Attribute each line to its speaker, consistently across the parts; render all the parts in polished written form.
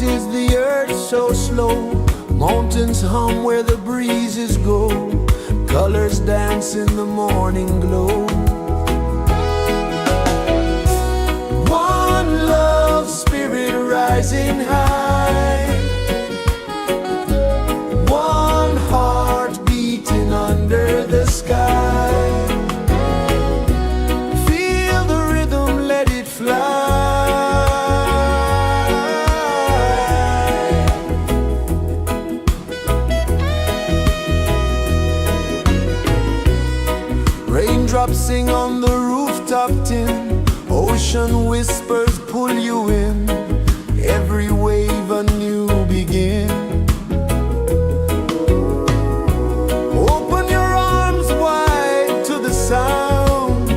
Speaker 1: is the earth so slow? Mountains hum where the breezes go. Colors dance in the morning glow. One love spirit rising high. One heart beating under the sky. Feel the rhythm, let it fly. Raindrops sing on the rooftop tin. Ocean whispers pull you in. Every wave a new begin. Open your arms wide to the sound.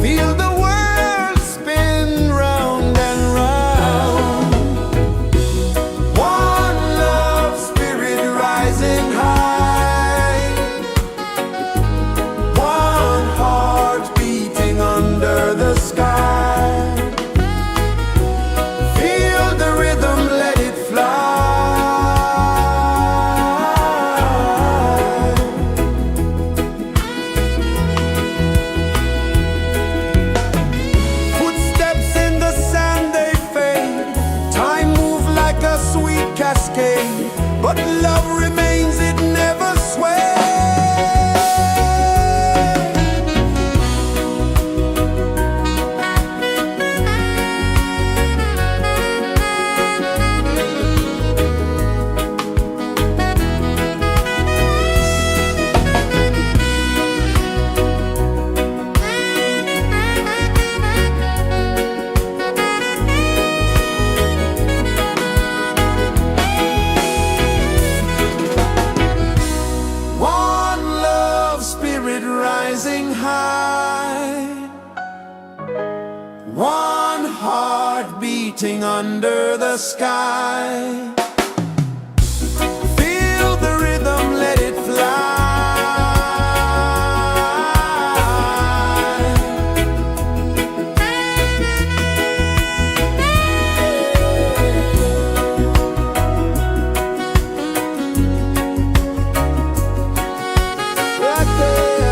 Speaker 1: Feel the world spin round and round. One love spirit rising high. One heart beating under the sky. Feel the rhythm, let it fly. Footsteps in the sand, they fade. Time moves like a sweet cascade, but love remains, it never sways. One love spirit rising high. One heart beating under the sky. Feel the rhythm, let it fly. Right there.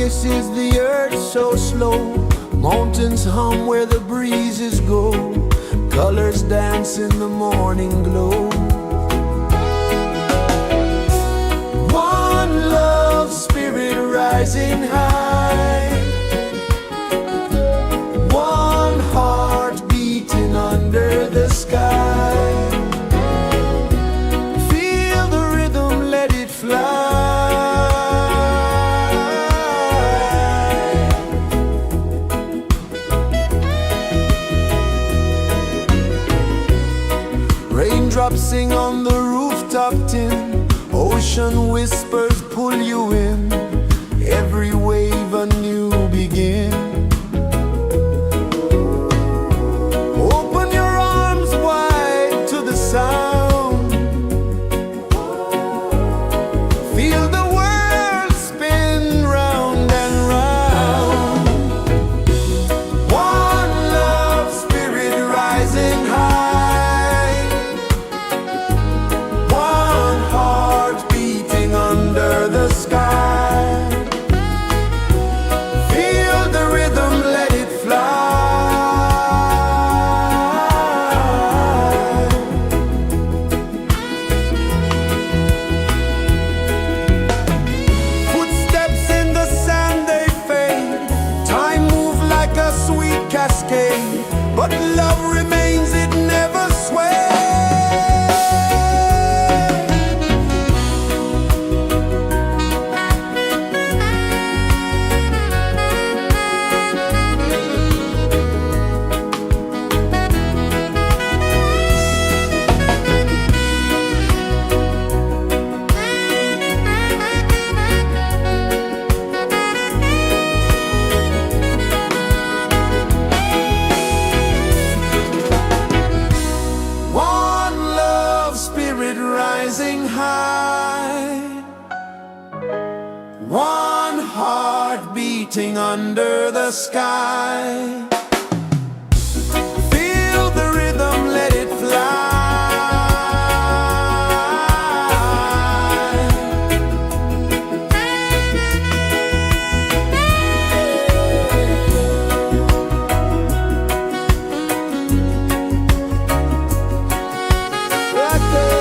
Speaker 1: places the earth so slow. Mountains hum where the breezes go. Colors dance in the morning glow. One love spirit rising high. One heart beating under the sky. Feel the rhythm, let it fly. Raindrops sing on the rooftop tin. Ocean whispers pull you in. Every wave a new begin. Open your arms wide to the sound. Feel the world spin round and round. One love spirit rising high. One heart beating under the sky. Feel the rhythm, let it fly. Footsteps in the sand, they fade. Time moves like a sweet cascade, but love remains, it never sways. One love spirit rising high. One heart beating under the sky. Feel the rhythm, let it fly. Right there.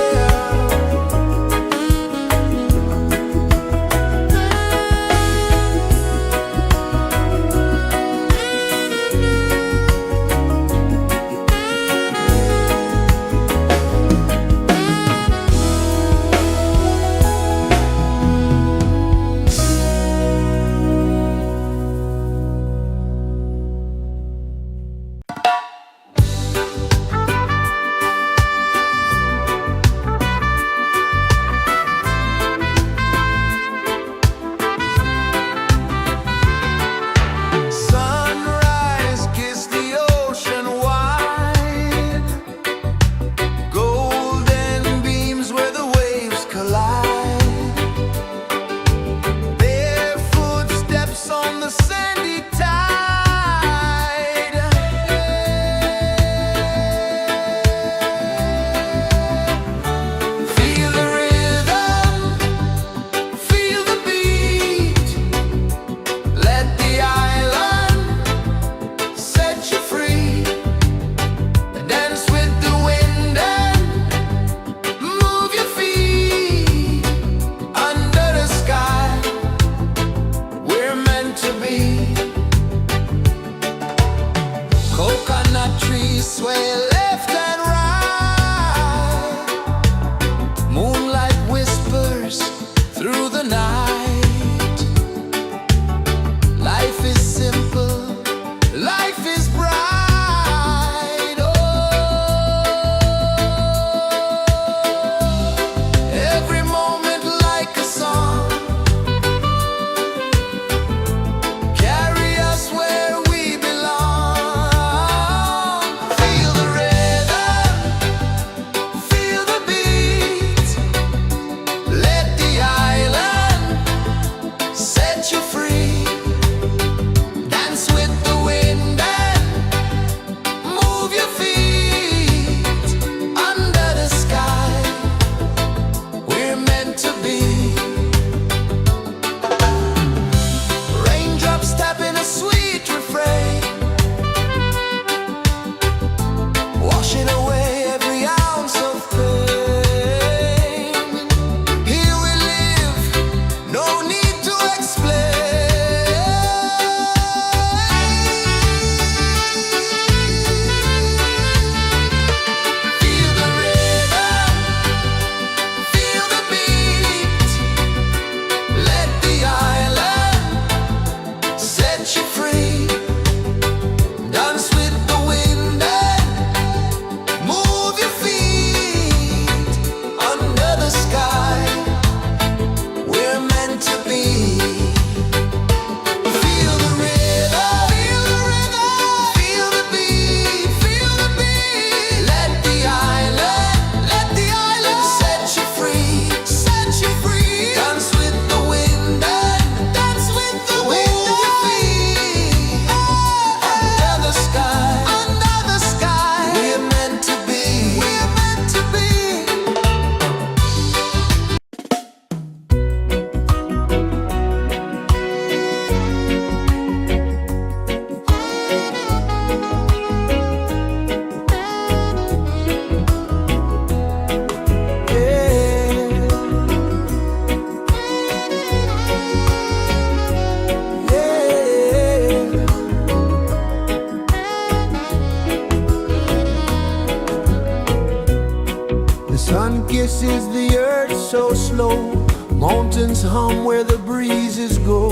Speaker 1: Mountains hum where the breezes go,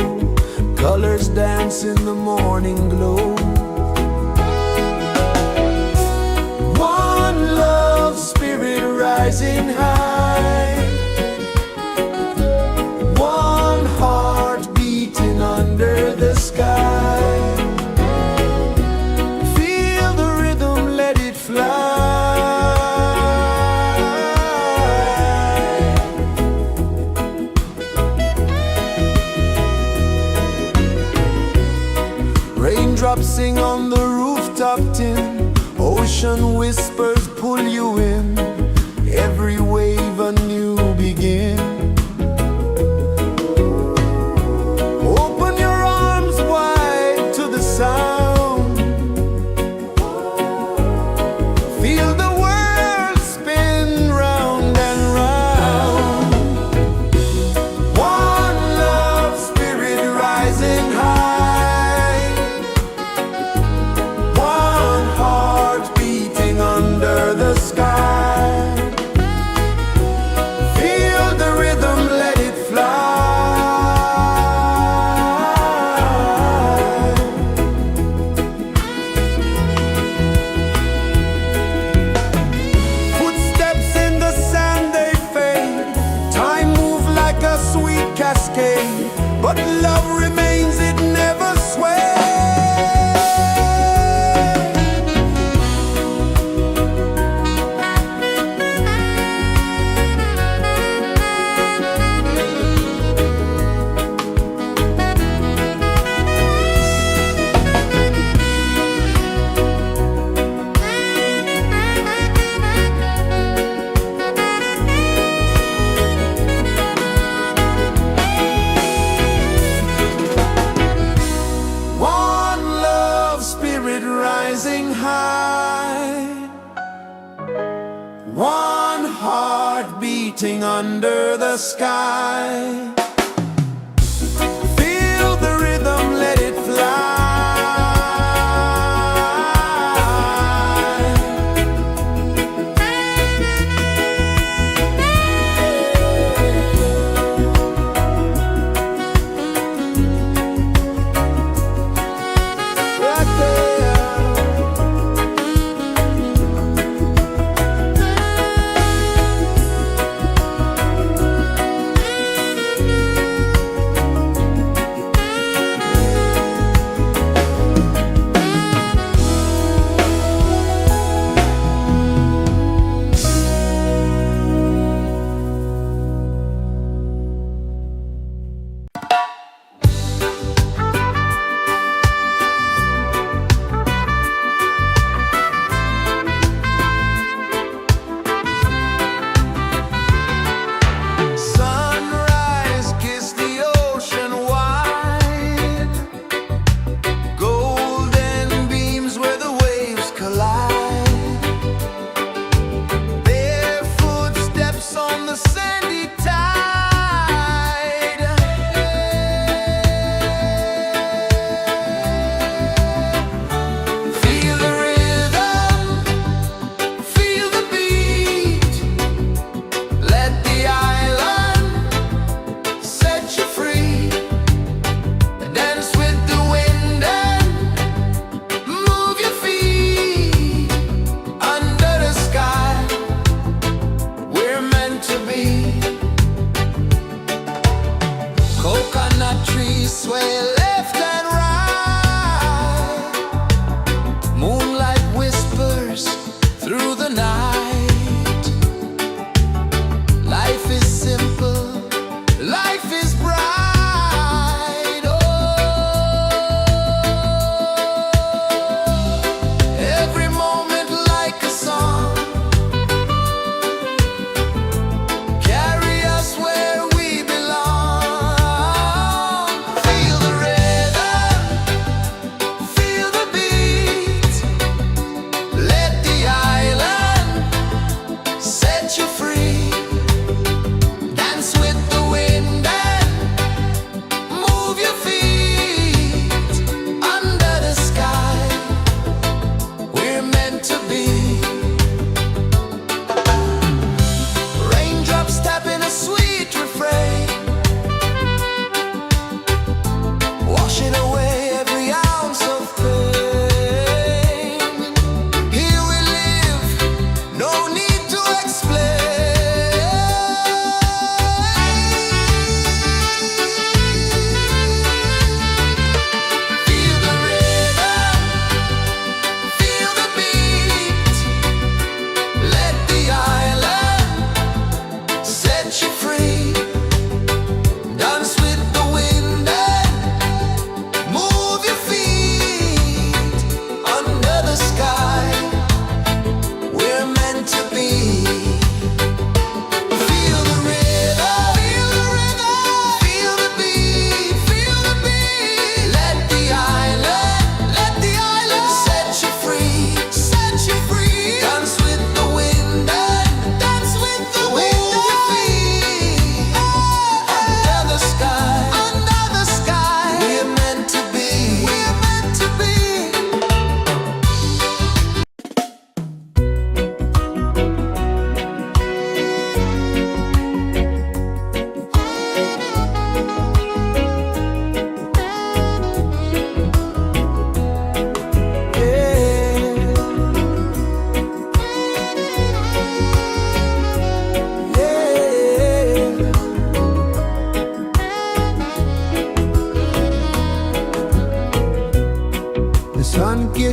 Speaker 1: colors dance in the morning glow. One love spirit rising high, one heart beating under the sky. Feel the rhythm, let it fly. Raindrops sing on the rooftop tin, ocean whispers pull you in, every wave a new begin. Open your arms wide to the sound, feel the world spin round and round. One love spirit rising high, one heart beating under the sky. Feel the rhythm, let it fly. Footsteps in the sand, they fade. Time moves like a sweet cascade, but love remains, it never sways. Rising high, one heart beating under the sky. Feel the rhythm, let it fly.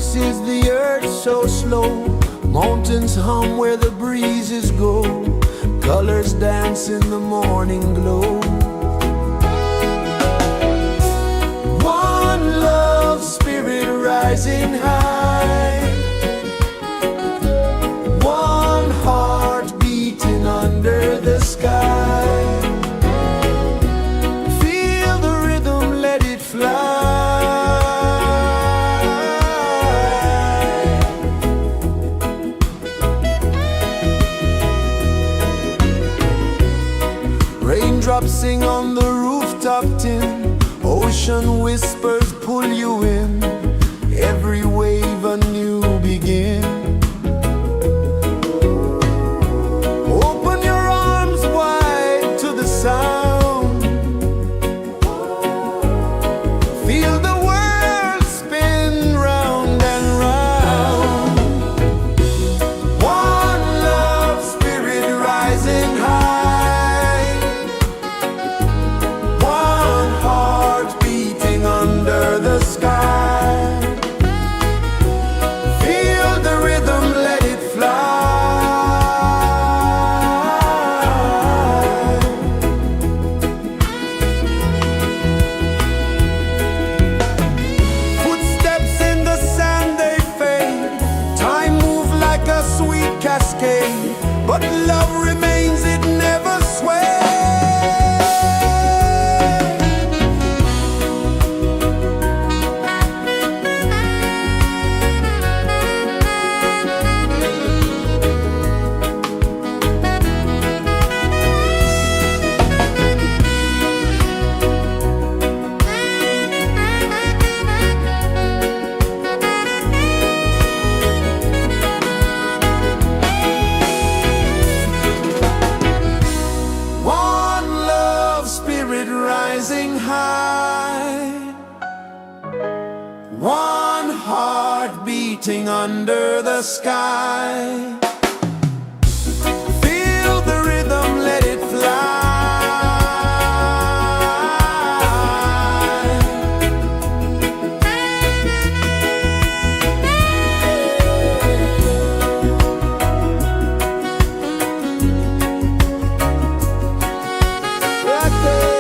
Speaker 1: rejoices the earth so slow. Mountains hum where the breezes go. Colors dance in the morning glow. One love spirit rising high. One heart beating under the sky. Feel the rhythm, let it fly. Raindrops sing on the rooftop tin. Ocean whispers pull you in. Every wave a new begin. Open your arms wide to the sound. Feel the world spin round and round. One love spirit rising high. One heart beating under the sky. Feel the rhythm, let it fly. Footsteps in the sand, they fade. Time moves like a sweet cascade, but love remains, it never sways. One love spirit rising high. One heart beating under the sky. Feel the rhythm, let it fly. Right there.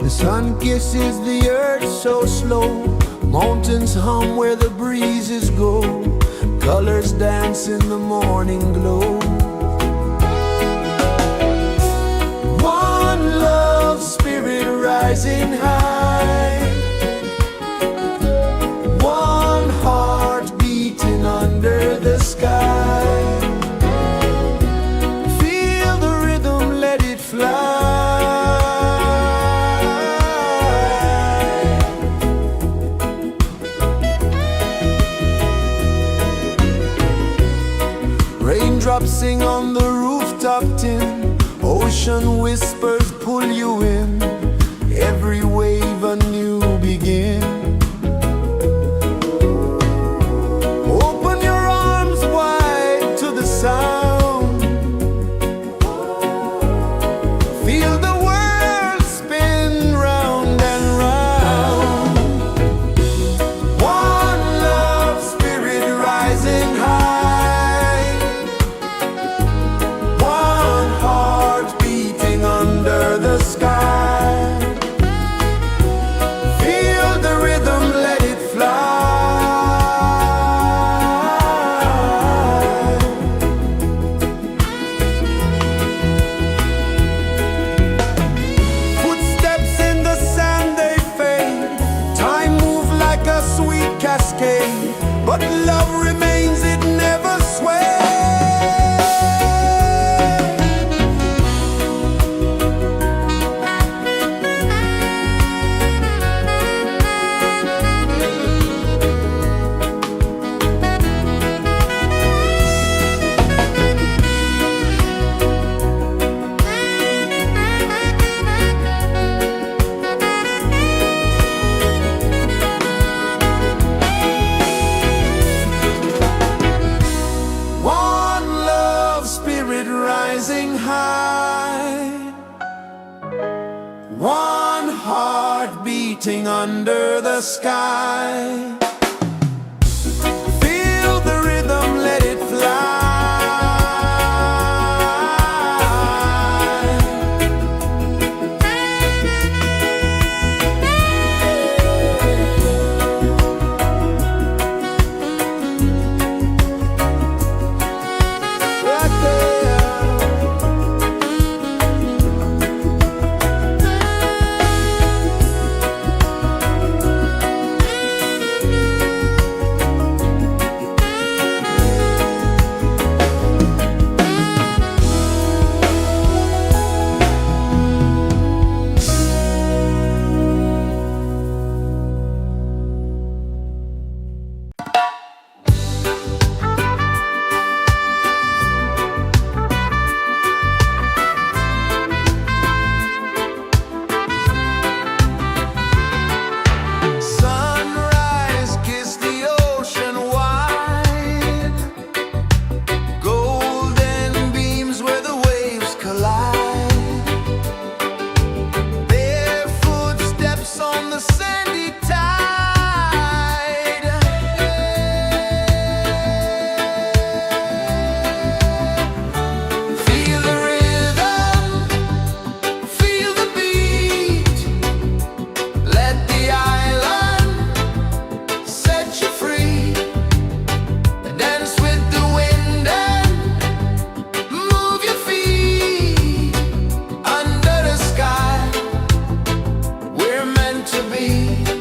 Speaker 1: The sun kisses the earth so slow, mountains hum where the breezes go, colors dance in the morning glow. One love spirit rising high, one heart beating under the sky. Feel the rhythm, let it fly. Raindrops sing on the rooftop tin, ocean whispers pull you in, every wave a new begin. Open your arms wide to the sound, feel the world spin round and round. One love spirit rising high, one heart beating under the sky. Feel the rhythm, let it fly. Footsteps in the sand, they fade, time moves like a sweet cascade, but love remains, it never sways. One love spirit rising high, one heart beating under the sky. Feel the rhythm, let it fly. Right there. Sunrise, kiss the ocean wide, golden beams where the waves collide, bare footsteps on the sandy tide. Feel the rhythm, feel the beat, let the island set you free. Dance with the wind and move your feet under the sky. We're meant to be.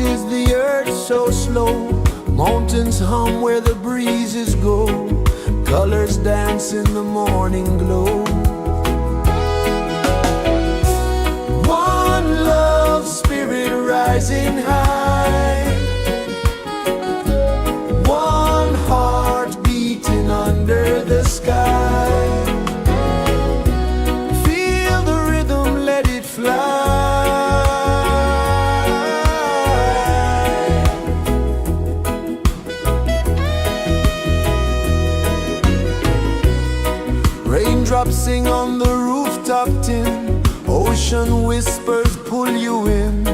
Speaker 1: is the earth so slow? Mountains hum where the breezes go. Colors dance in the morning glow. One love spirit rising high. One heart beating under the sky. Feel the rhythm, let it fly. Raindrops sing on the rooftop tin. Ocean whispers pull you in.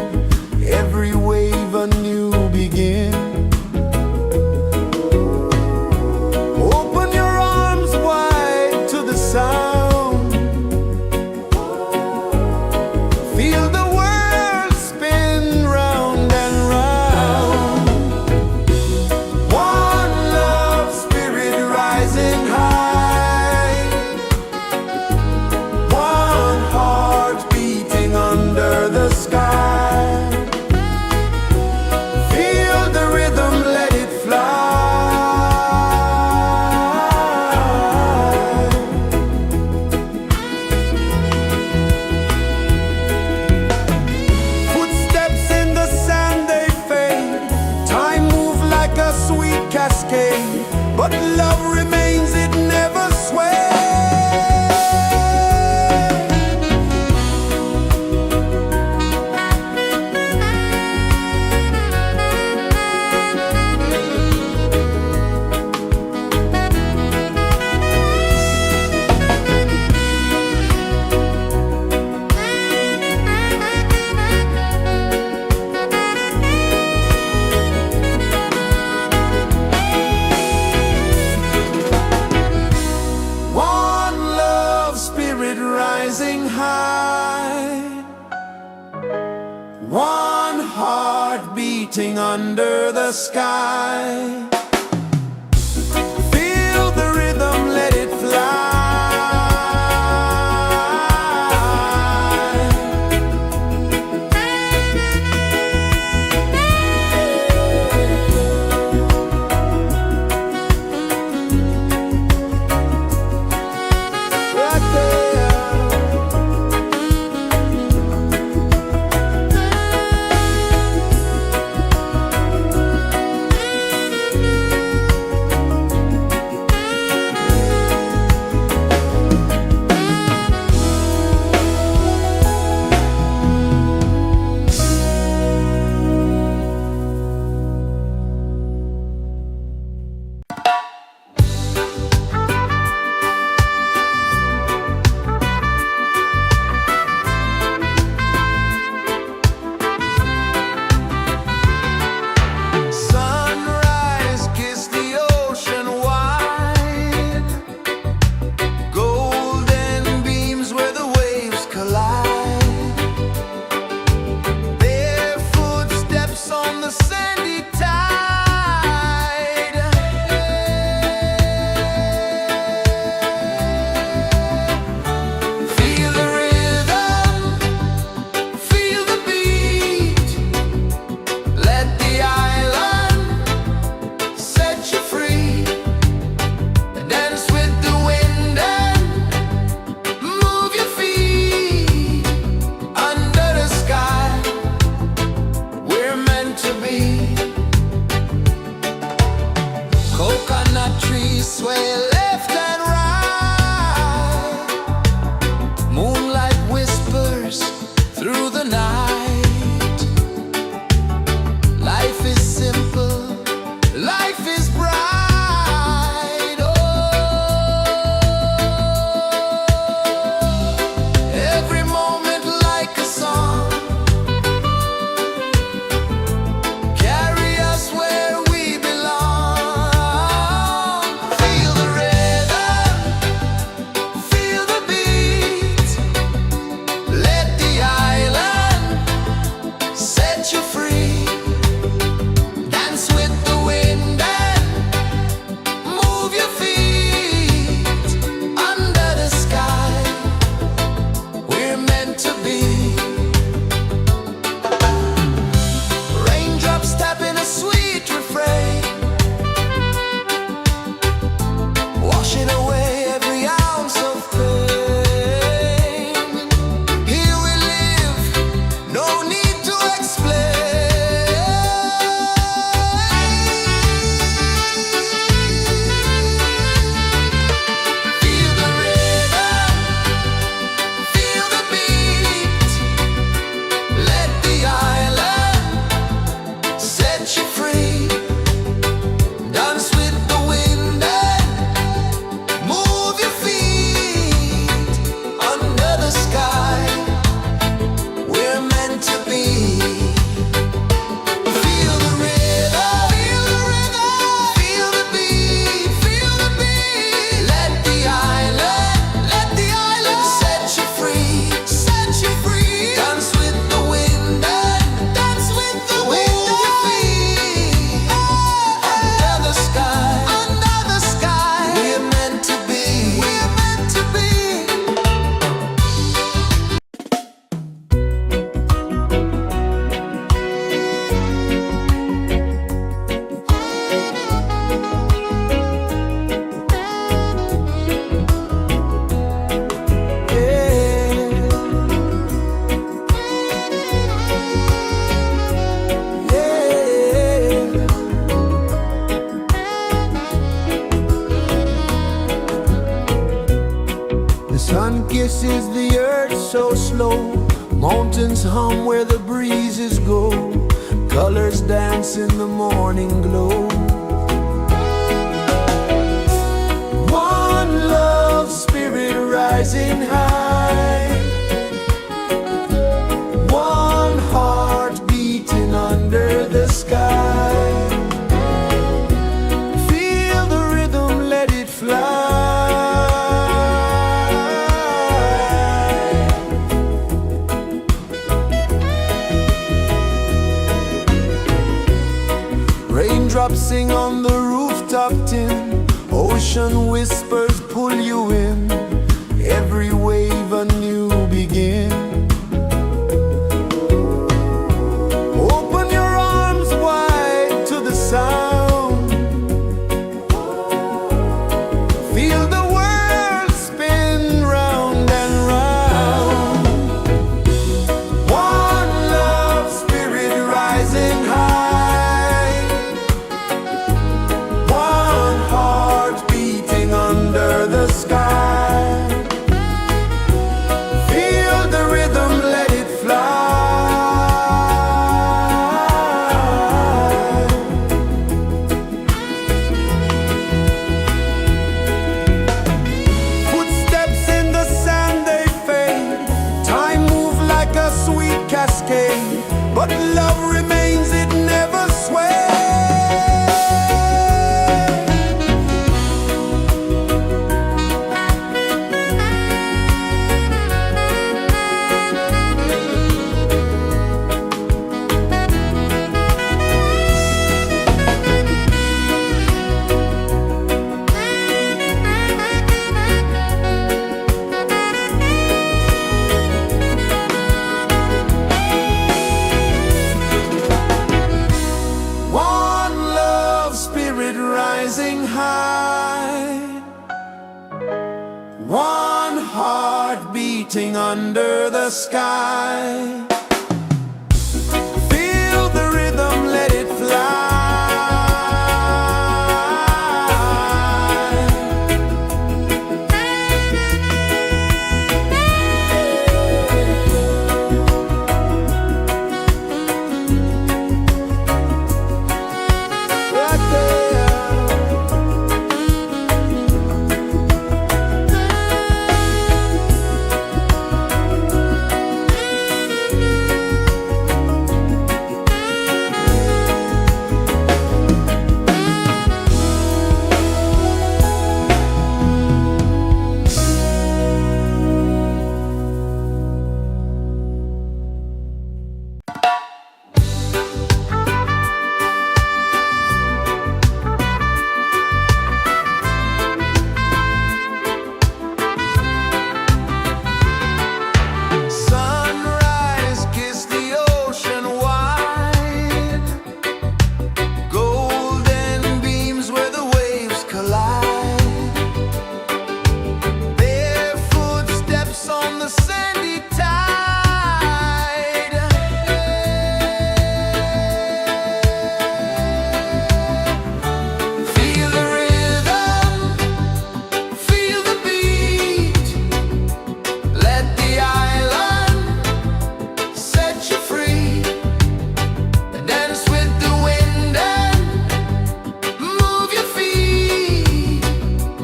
Speaker 1: Every wave a new begin. Open your arms wide to the sound. Feel the world spin round and round. One love spirit rising high. One heart beating under the sky. Feel the rhythm, let it fly. Footsteps in the sand, they fade. Time moves like a sweet cascade, but love remains, it never sways. One love spirit rising high. One heart beating under the sky. Feel the rhythm, let it fly. Right there. Sun kisses the earth so slow, mountains hum where the breezes go, colors dance in the morning glow. One love spirit rising high, one heart beating under the sky. Feel the rhythm, let it fly. Raindrops sing on the rooftop tin, ocean whispers pull you in, every wave a new begin. Open your arms wide to the sound, feel the world spin round and round. One love spirit rising high, one heart beating under the sky. Feel the rhythm, let it fly. Footsteps in the sand, they fade, time moves like a sweet cascade, but love remains, it never sways. One love spirit rising high, one heart beating under the sky. Feel the rhythm, let it fly. Right there. Sunrise, kiss the ocean wide, golden beams where the waves collide, barefoot steps on the sandy tide. Feel the rhythm, feel the beat, let the island set you free. Dance with the wind and move your feet.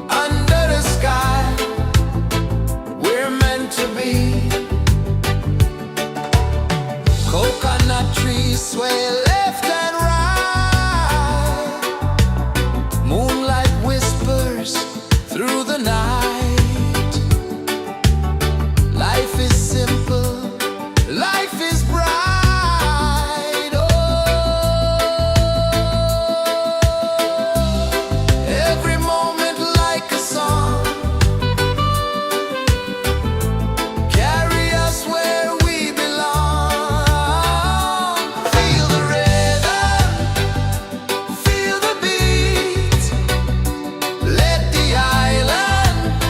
Speaker 1: Under the sky, we're meant to be. Coconut trees sway left and right, moonlight whispers through the night. Life is simple, life is bright. Oh, every moment like a song, carry us where we belong. Feel the rhythm, feel the beat, let the island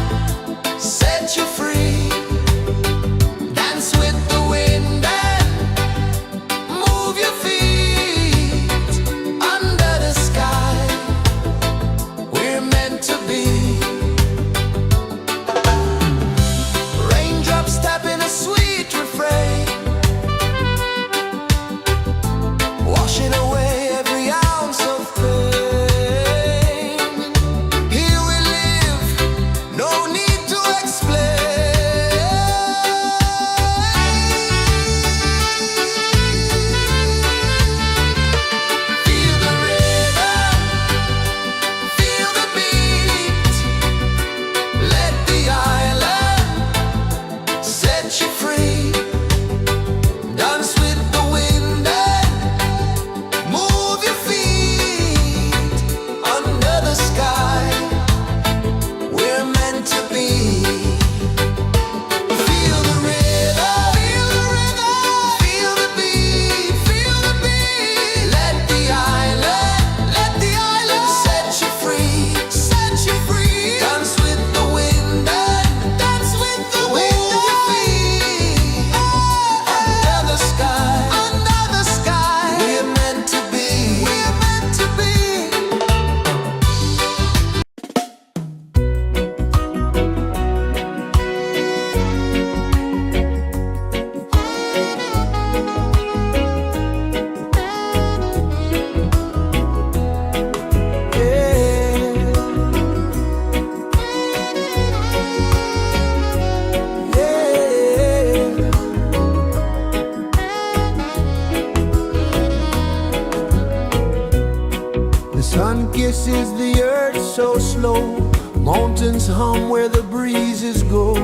Speaker 1: rejoices the earth so slow. Mountains hum where the breezes go.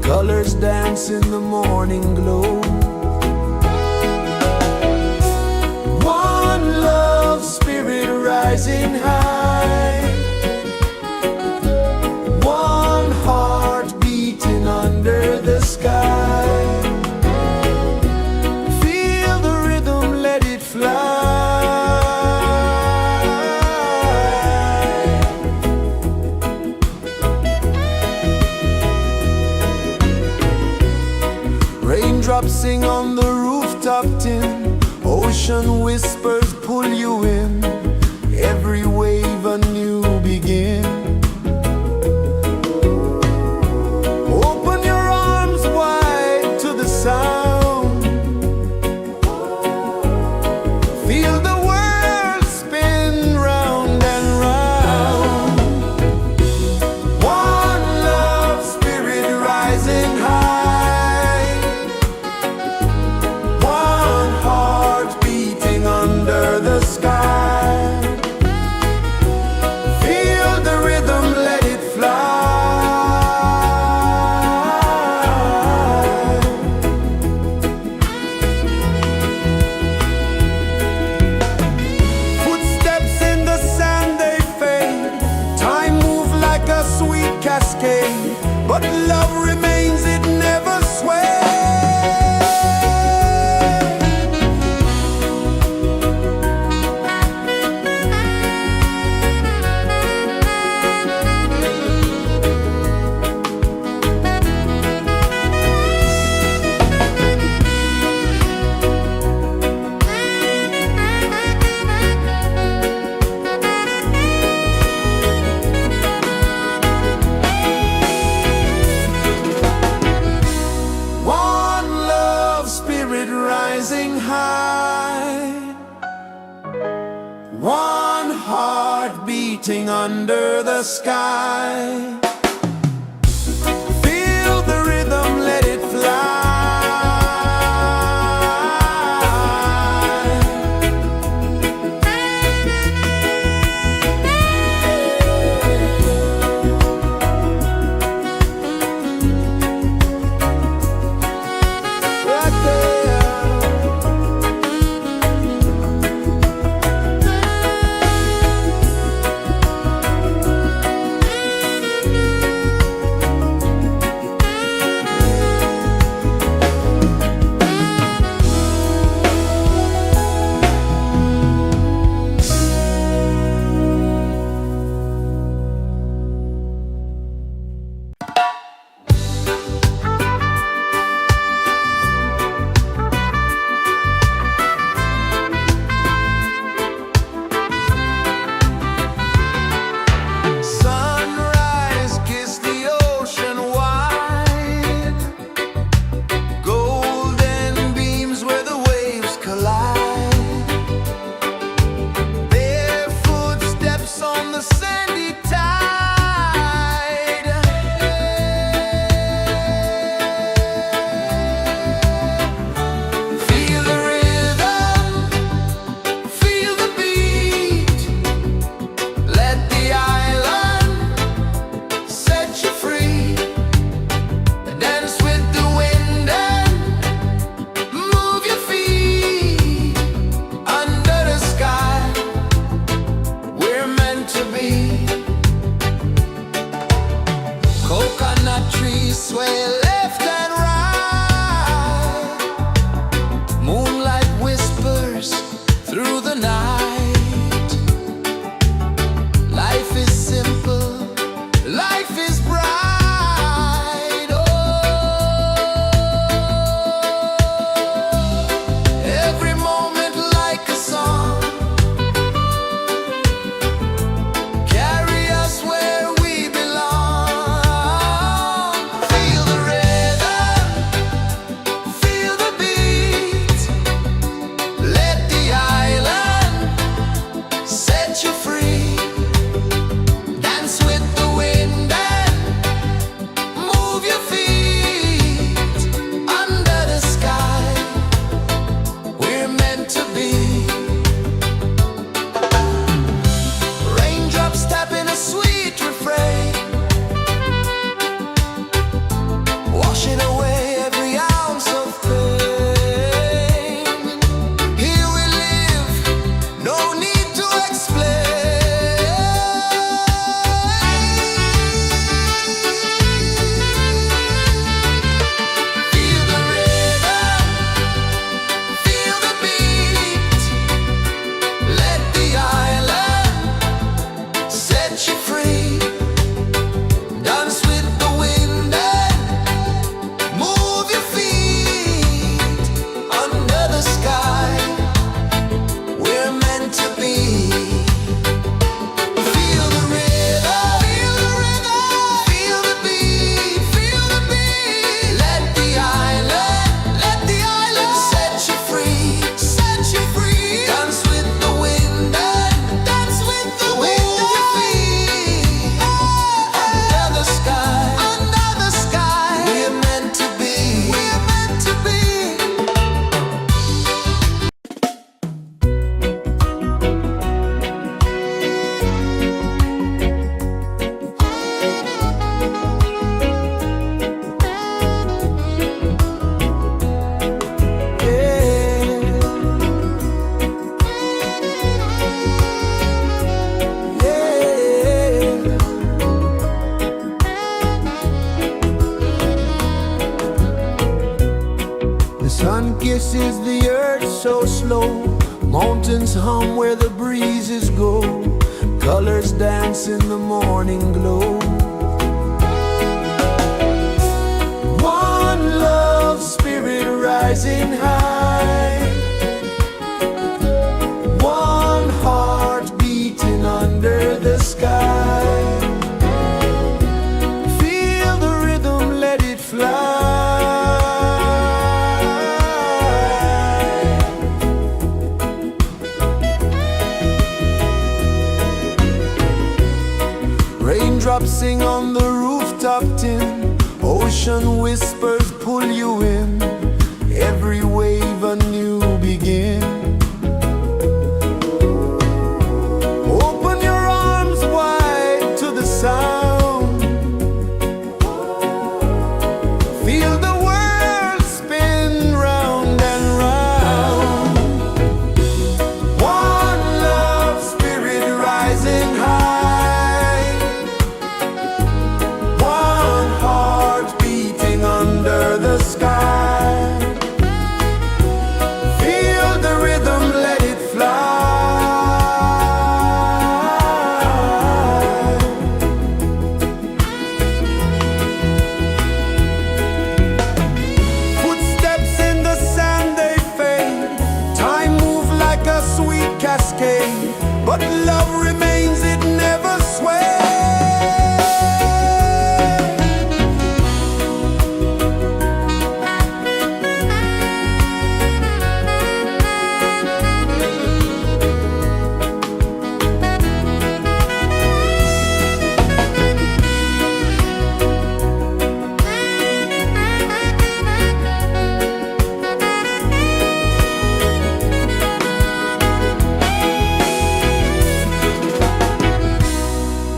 Speaker 1: Colors dance in the morning glow. One love spirit rising high. One heart beating under the sky. Feel the rhythm, let it fly. Raindrops sing on the rooftop tin. Ocean whispers pull you in. Every wave a new begin. Open your arms wide to the sound. Feel the world spin round and round. One love spirit rising high. One heart beating under the sky. Feel the rhythm, let it fly. Footsteps in the sand, they fade. Time moves like a sweet cascade, but love remains, it never sways. One love spirit rising high. One heart beating under the sky. Feel the rhythm, let it fly. Right there. Sunrise, kiss the ocean wide. Golden beams where the waves collide. Barefoot steps on the sandy tide. Feel the rhythm, feel the beat. Let the island set you free. Dance with the wind and move your feet. Under the sky, we're meant to be. Coconut trees sway left and right. Moonlight whispers through the night. Life is simple, life is bright. Oh, every moment like a song. Carry us where we belong. Feel the rhythm. kisses the earth so slow. Mountains hum where the breezes go. Colors dance in the morning glow. One love spirit rising high. One heart beating under the sky. Feel the rhythm, let it fly. Raindrops sing on the rooftop tin. Ocean whispers pull you in. Every wave a new begin. Open your arms wide to the sound. Feel the world spin round and round. One love spirit rising high. One heart beating under the sky. Feel the rhythm, let it fly. Footsteps in the sand, they fade. Time moves like a sweet cascade, but love remains, it never sways.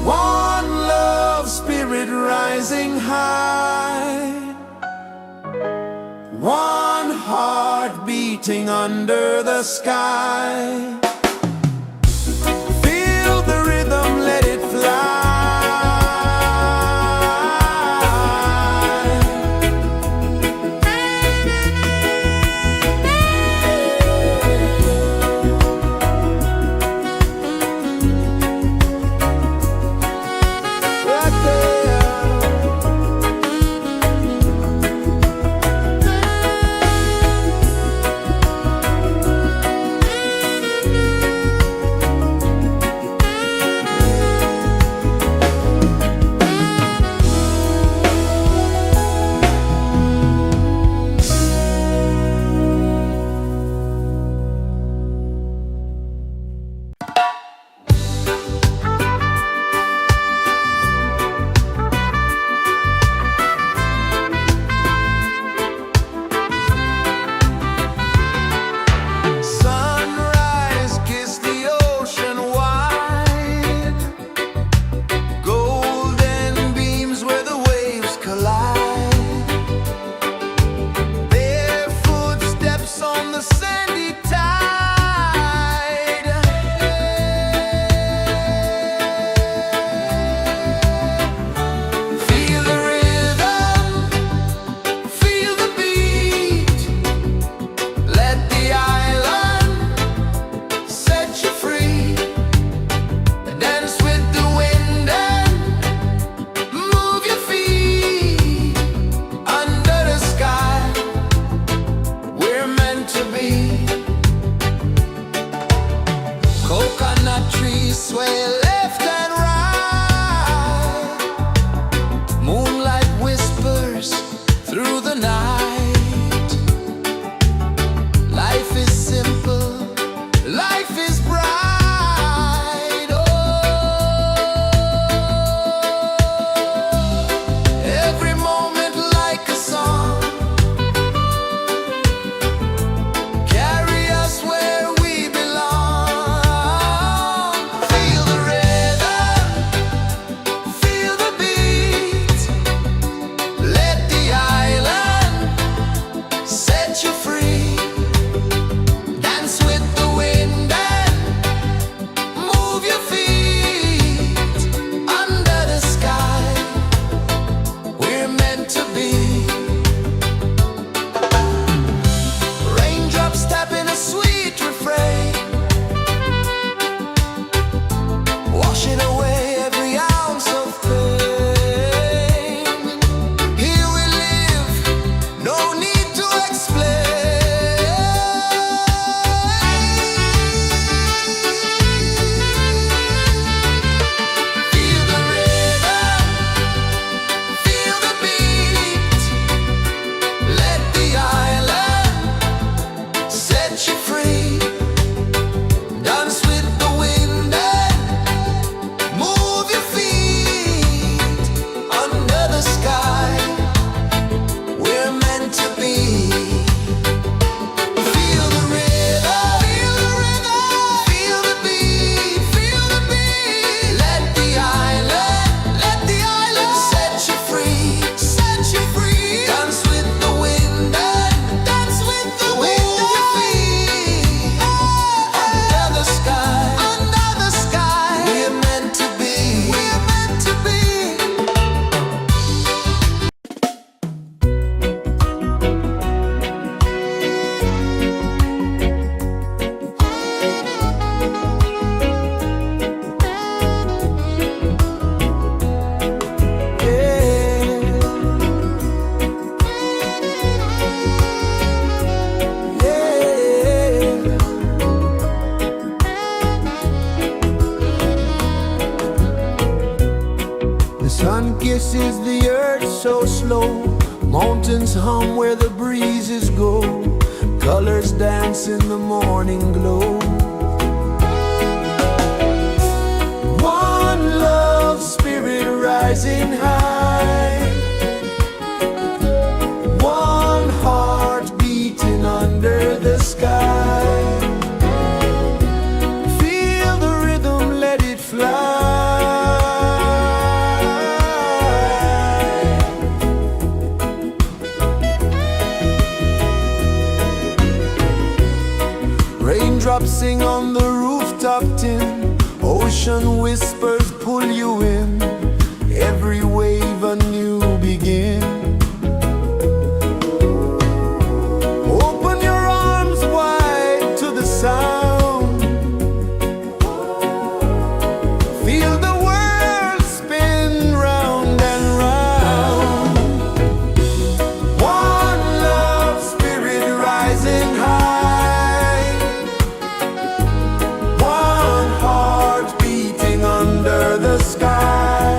Speaker 1: One love spirit rising high. One heart beating under the sky. Feel the rhythm, let it fly. Right there. the earth so slow. Mountains hum where the breezes go. Colors dance in the morning glow. One love spirit rising high. One heart beating under the sky. Feel the rhythm, let it fly. Raindrops sing on the rooftop tin. Ocean whispers pull you in. Every wave a new begin. Open your arms wide to the sound. Feel the world spin round and round. One love spirit rising high. One heart beating under the sky.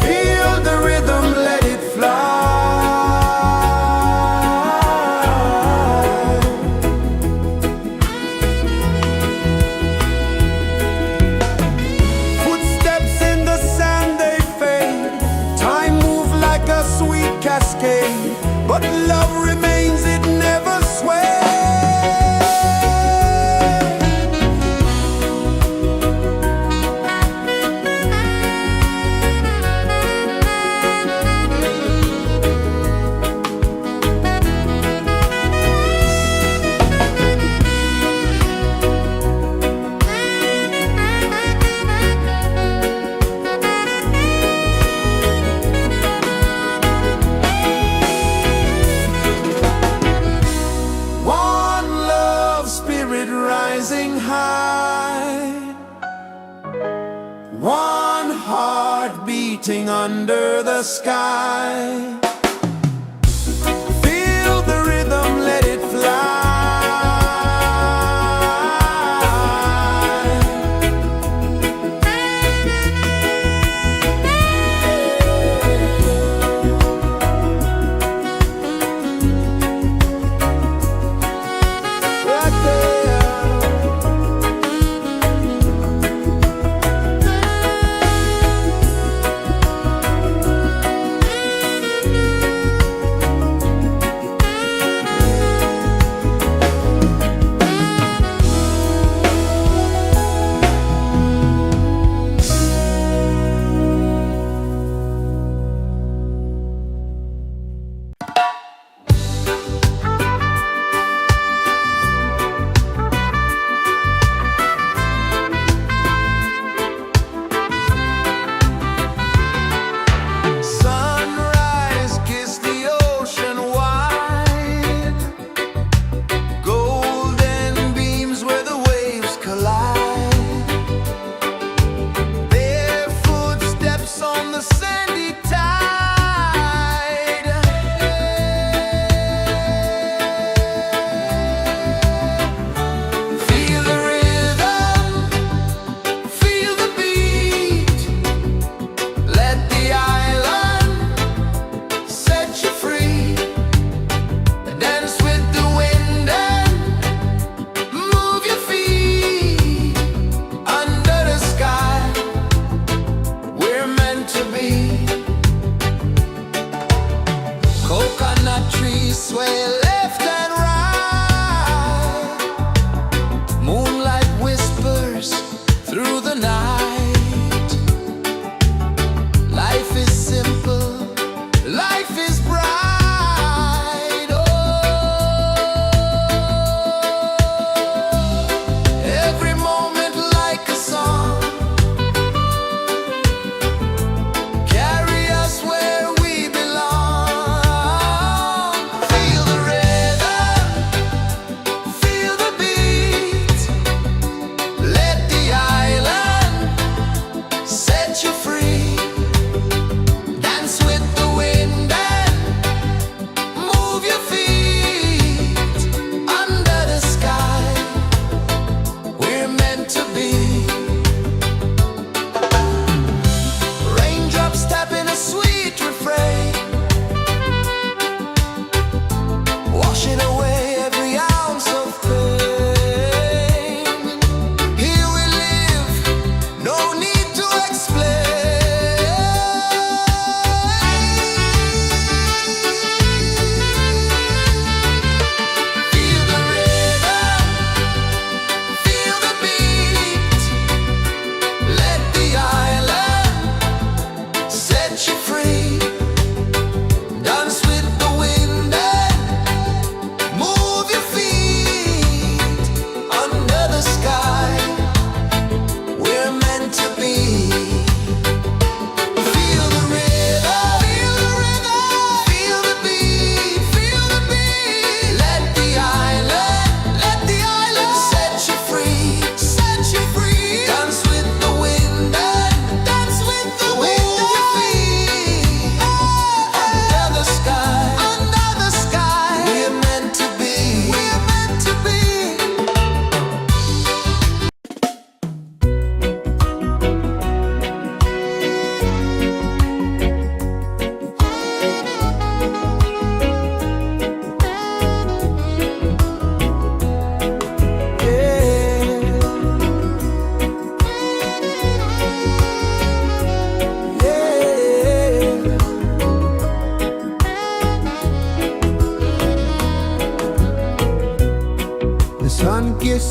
Speaker 1: Feel the rhythm, let it fly. Footsteps in the sand, they fade. Time moves like a sweet cascade, but love remains, it never sways. One love spirit rising high. One heart beating under the sky. Feel the rhythm, let it fly. Right there.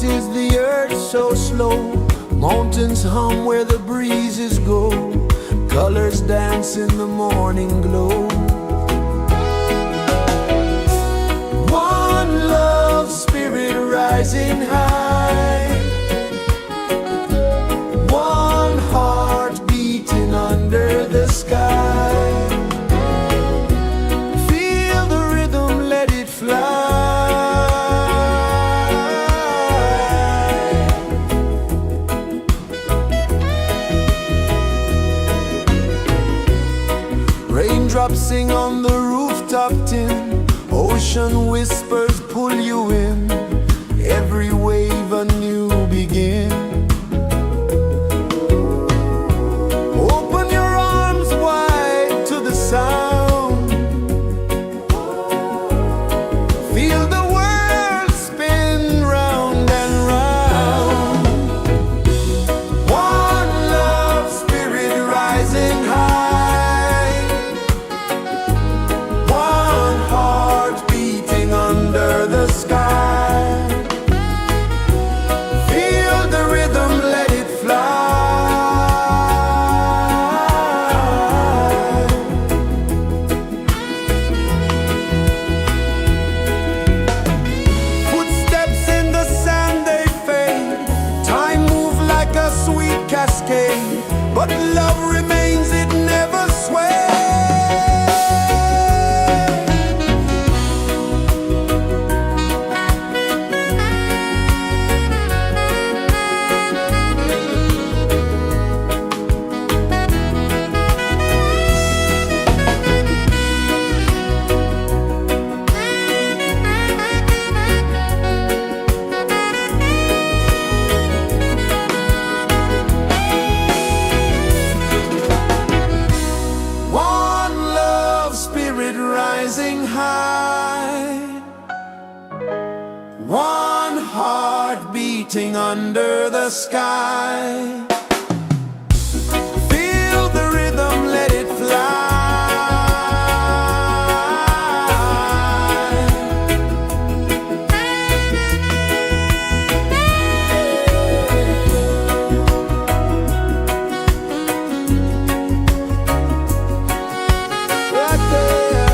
Speaker 1: is the earth so slow? Mountains hum where the breezes go. Colors dance in the morning glow. One love spirit rising high. One heart beating under the sky. Feel the rhythm, let it fly. Raindrops sing on the rooftop tin. Ocean whispers pull you in. Every wave a new begin. Open your arms wide to the sound. Feel the world spin round and round. One love spirit rising high. One heart beating under the sky. Feel the rhythm, let it fly. Footsteps in the sand, they fade. Time moves like a sweet cascade, but love remains, it never sways. One love spirit rising high. One heart beating under the sky. Feel the rhythm, let it fly. Right there.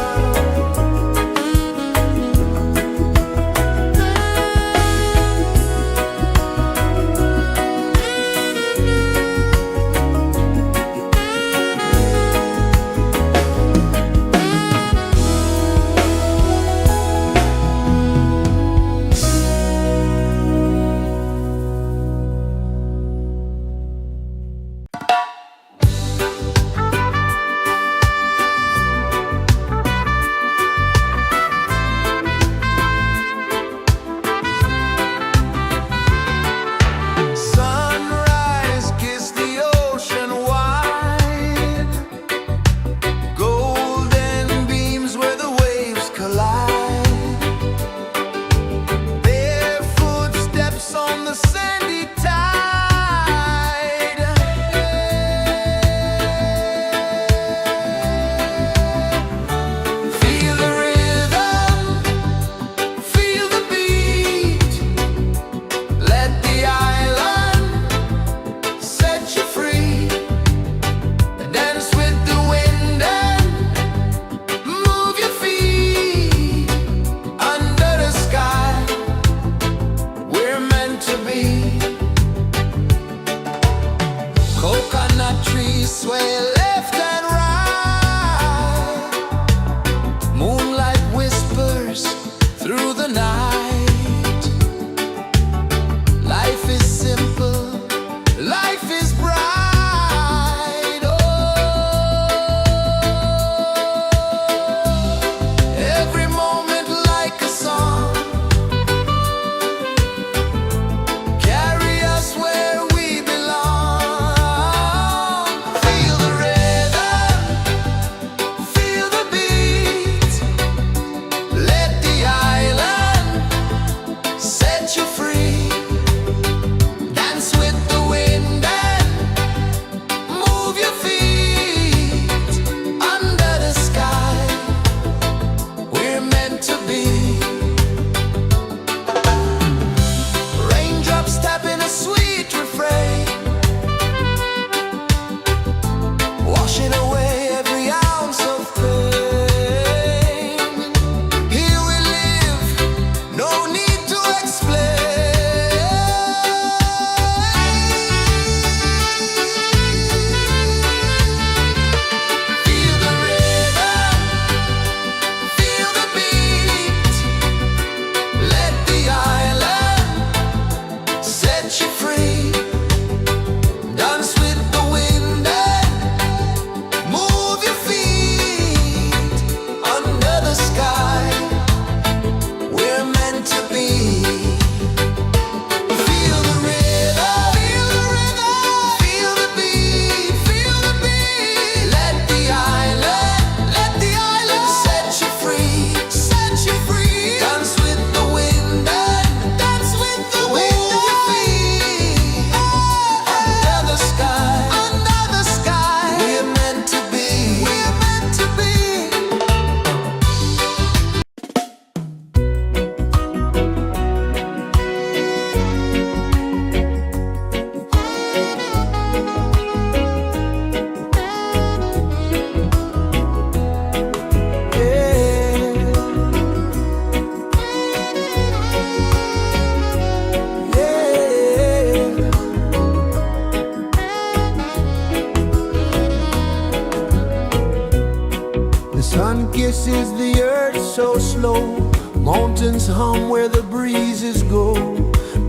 Speaker 1: Sun kisses the earth so slow, mountains hum where the breezes go,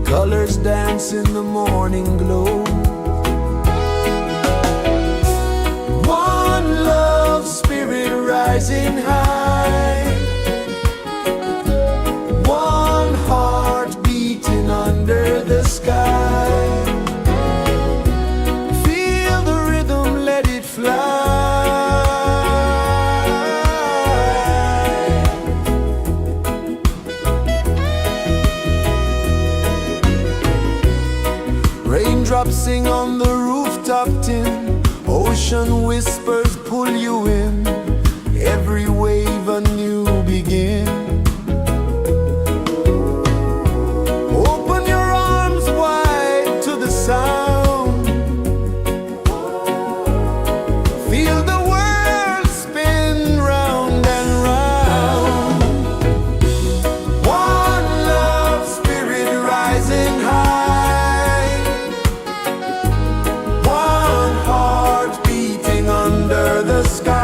Speaker 1: colors dance in the morning glow. One love spirit rising high, one heart beating under the sky. Feel the rhythm, let it fly. Raindrops sing on the rooftop tin, ocean whispers pull you in, every wave a new begin. Open your arms wide to the sound, feel the world spin round and round. One love spirit rising high, one heart beating under the sky.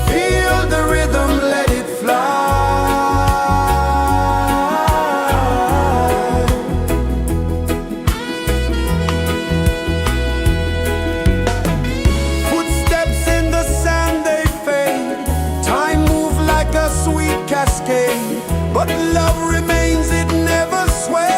Speaker 1: Feel the rhythm, let it fly. Footsteps in the sand, they fade, time moves like a sweet cascade, but love remains, it never sways.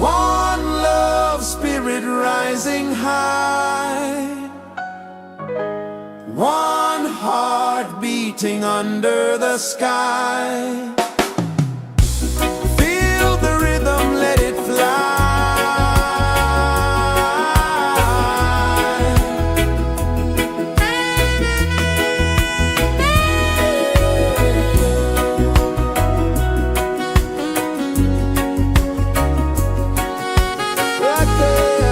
Speaker 1: One love spirit rising high, one heart beating under the sky. Feel the rhythm, let it fly. Right there.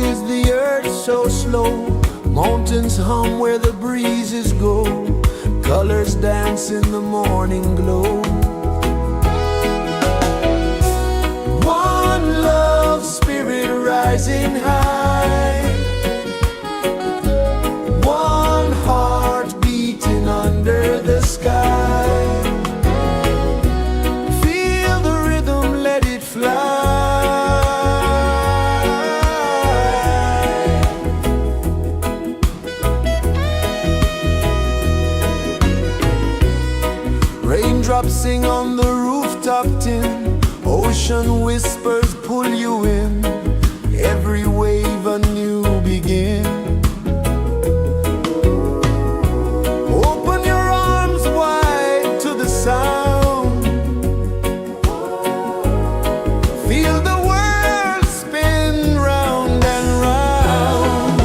Speaker 1: is the earth so slow? Mountains hum where the breezes go. Colors dance in the morning glow. One love spirit rising high. One heart beating under the sky. Feel the rhythm, let it fly. Raindrops sing on the rooftop tin. Ocean whispers pull you in. Every wave a new begin. Open your arms wide to the sound. Feel the world spin round and round.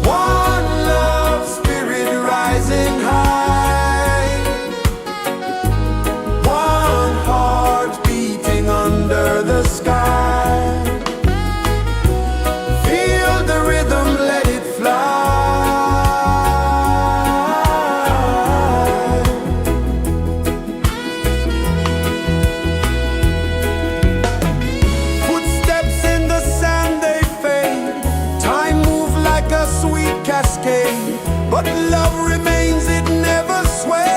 Speaker 1: One love spirit rising high. One heart beating under the sky. Feel the rhythm, let it fly. Footsteps in the sand, they fade. Time moves like a sweet cascade, but love remains, it never sways.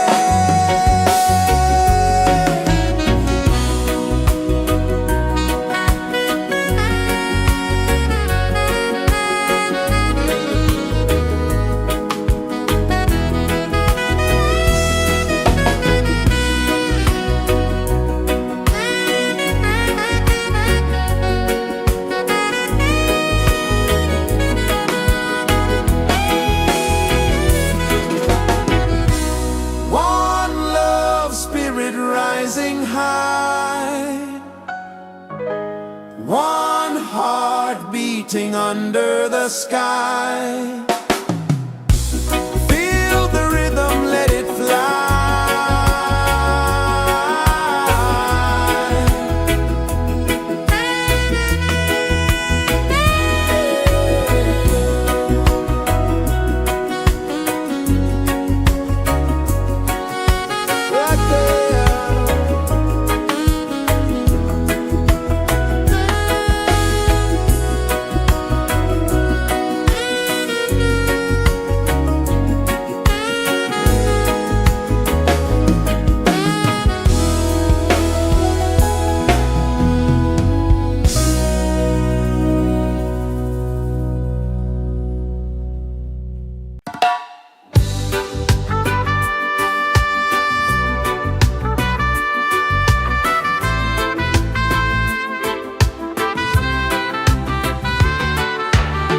Speaker 1: One love spirit rising high. One heart beating under the sky. Feel the rhythm, let it fly. Right there.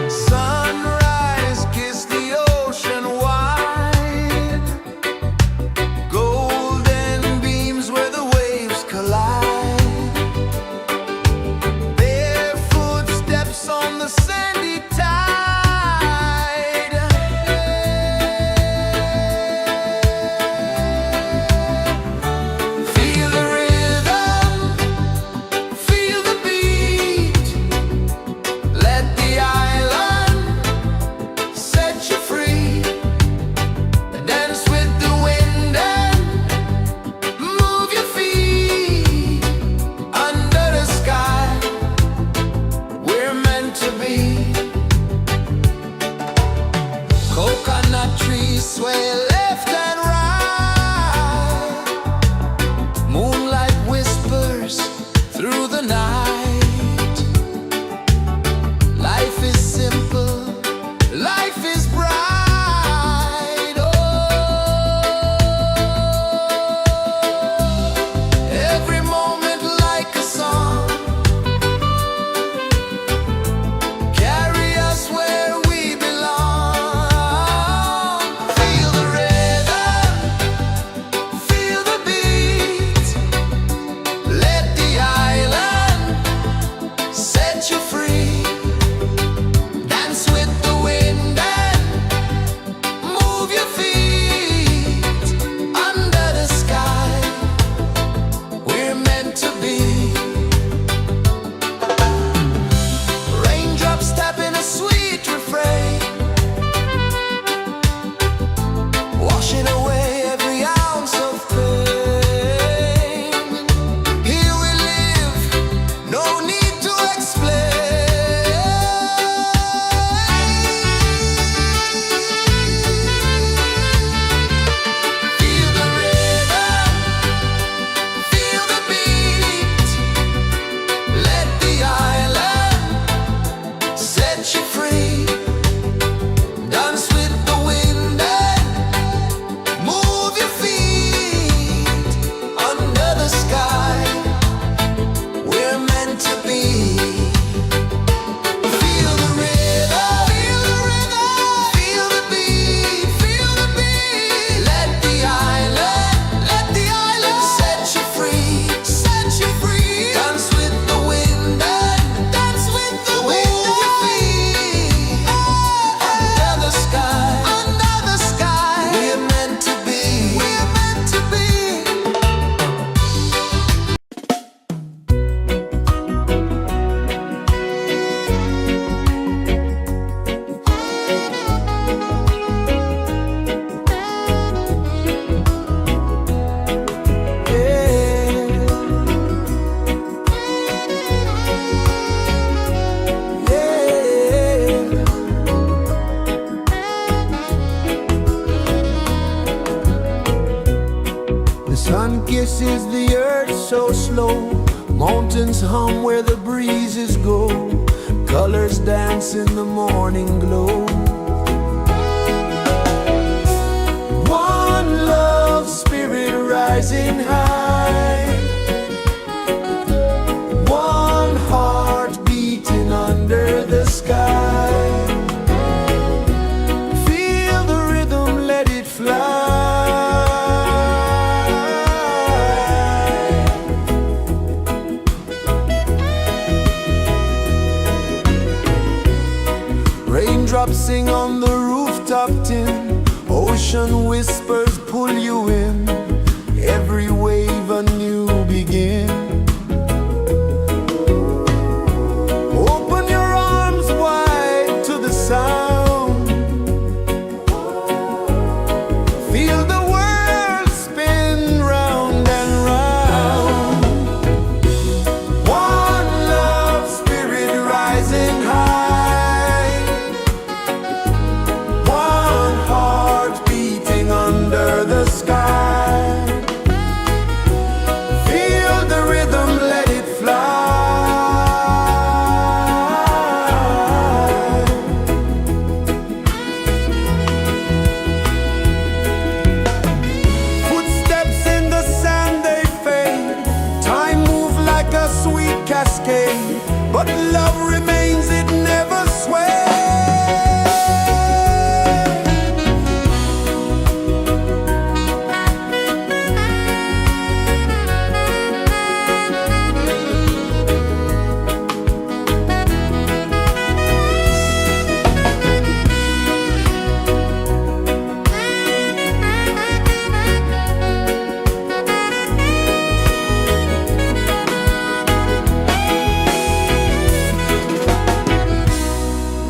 Speaker 1: Sunrise, kiss the ocean wide. Golden beams where the waves collide. Barefoot steps on the sandy tide. Feel the rhythm, feel the beat. Let the island set you free. Dance with the wind and move your feet. Under the sky, we're meant to be. Coconut trees sway left and right. Moonlight whispers through the night. Life is simple, life is bright. Oh, every moment like a song. Carry us where we belong. Feel the rhythm, Sun kisses the earth so slow, mountains hum where the breezes go, colors dance in the morning glow. One love spirit rising high, one heart beating under the sky. Feel the rhythm, let it fly. Raindrops sing on the rooftop tin, ocean whispers pull you in, every wave a new begin. Open your arms wide to the sound, feel the world spin round and round. One love spirit rising high, one heart beating under the sky. Feel the rhythm, let it fly. Footsteps in the sand, they fade, time moves like a sweet cascade, but love remains, it never sways.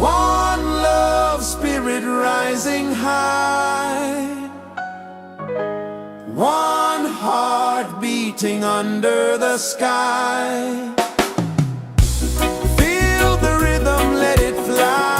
Speaker 1: One love spirit rising high, one heart beating under the sky. Feel the rhythm, let it fly.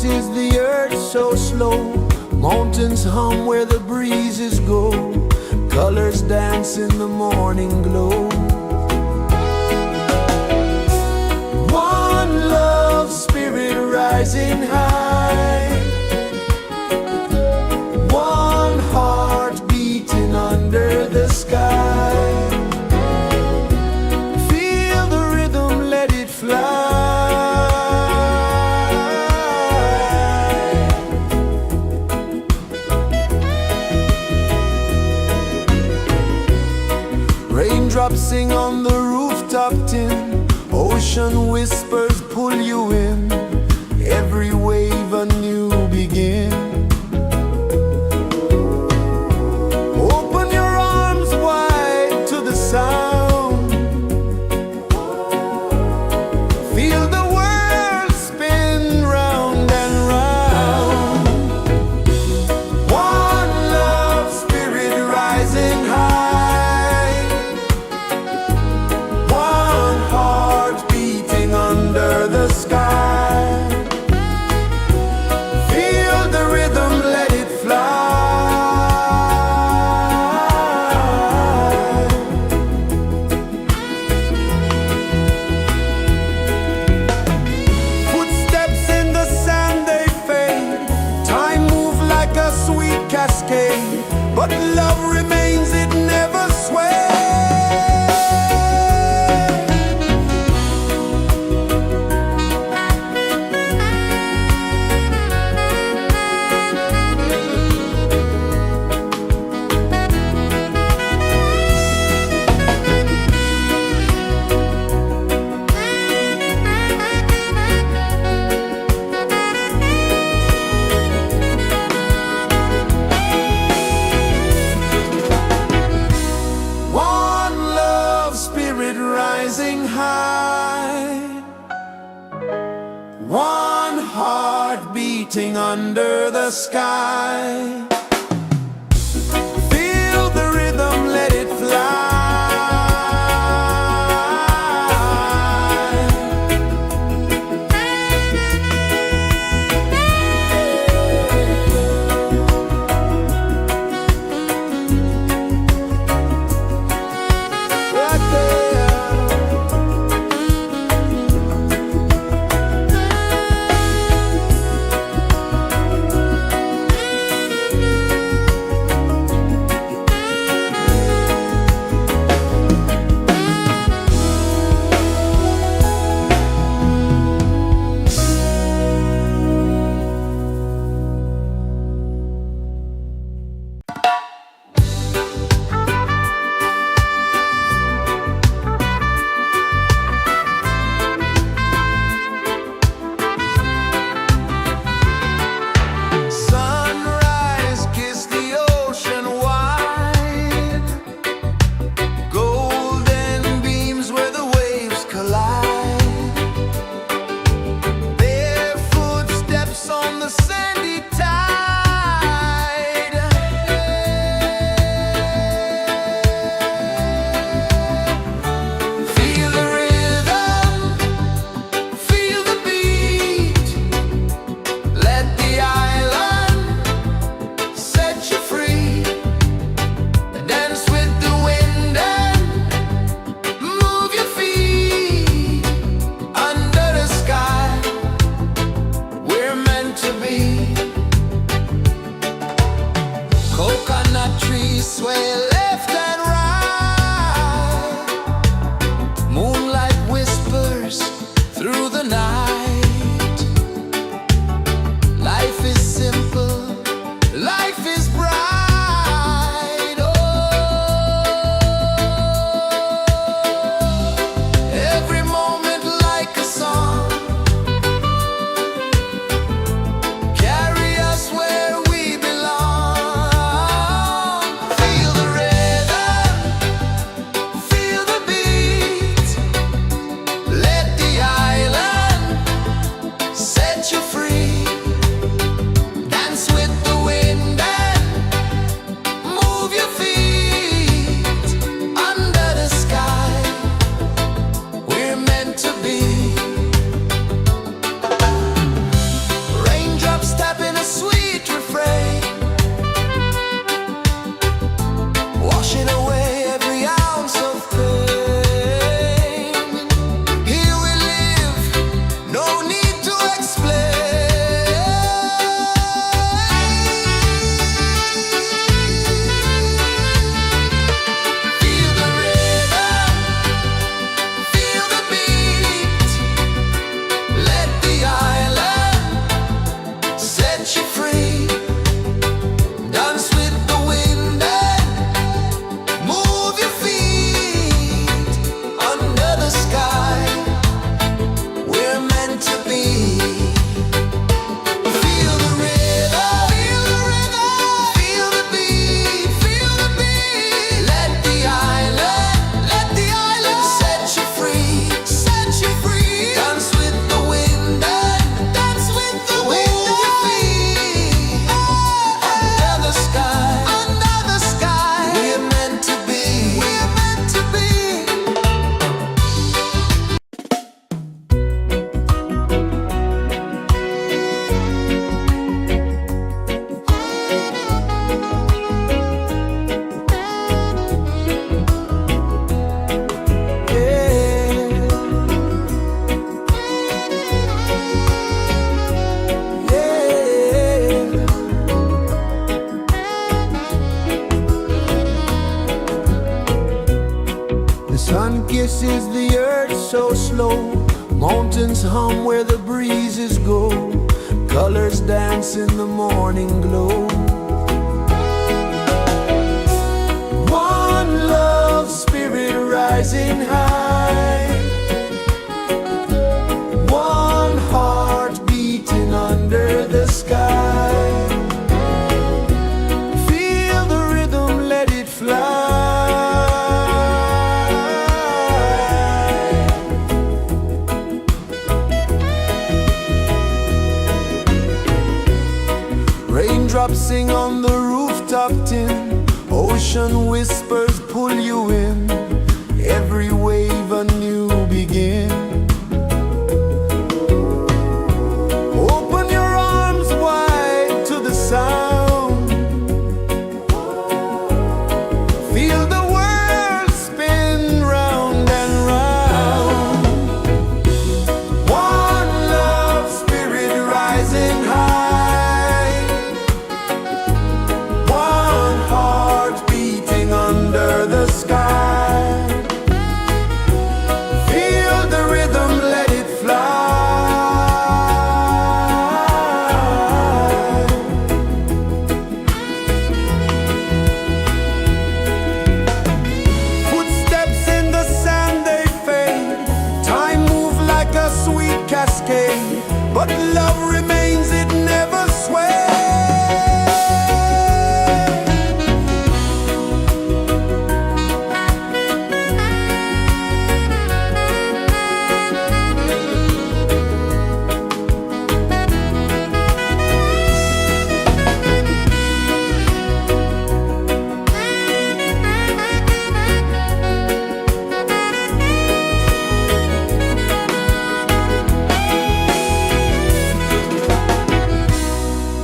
Speaker 1: pulses the earth so slow. Mountains hum where the breezes go. Colors dance in the morning glow. One love spirit rising high. One heart beating under the sky. Feel the rhythm, let it fly. Raindrops sing on the rooftop tin. Ocean whispers pull you in. Every wave a new begin. Open your arms wide to the sound. Feel the world spin round and round. One love spirit rising high. One heart beating under the sky. Feel the rhythm, let it fly. Footsteps in the sand, they fade. Time moves like a sweet cascade, but love remains, it never sways. One love spirit rising high. One heart beating under the sky. Feel the rhythm, let it fly. Right there. Sunrise, kiss the ocean wide. Golden beams where the waves collide. Their footsteps on the sandy tide. Feel the rhythm, feel the beat. Let the island set you free. Dance with the wind and move your feet. Under the sky, we're meant to be. Coconut trees sway left and right. Moonlight whispers through the night. Life is simple, life is bright. Oh, every moment like a song. Carry us where we belong. Feel the rhythm, kisses the earth so slow. Mountains hum where the breezes go. Colors dance in the morning glow. One love spirit rising high. One heart beating under the sky. Feel the rhythm, let it fly. Raindrops sing on the rooftop tin. Ocean whispers pull you in. Every wave a new begin. Open your arms wide to the sound. Feel the world spin round and round. One love spirit rising high. One heart beating under the sky. Feel the rhythm, let it fly. Footsteps in the sand, they fade. Time moves like a sweet cascade, but love remains, it never sways.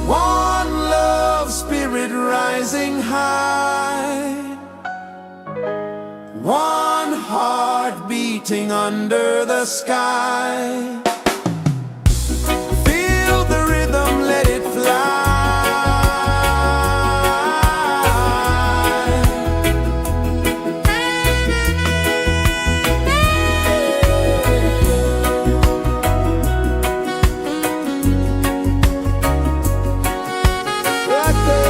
Speaker 1: One love spirit rising high. One heart beating under the sky. Feel the rhythm, let it fly. Right there.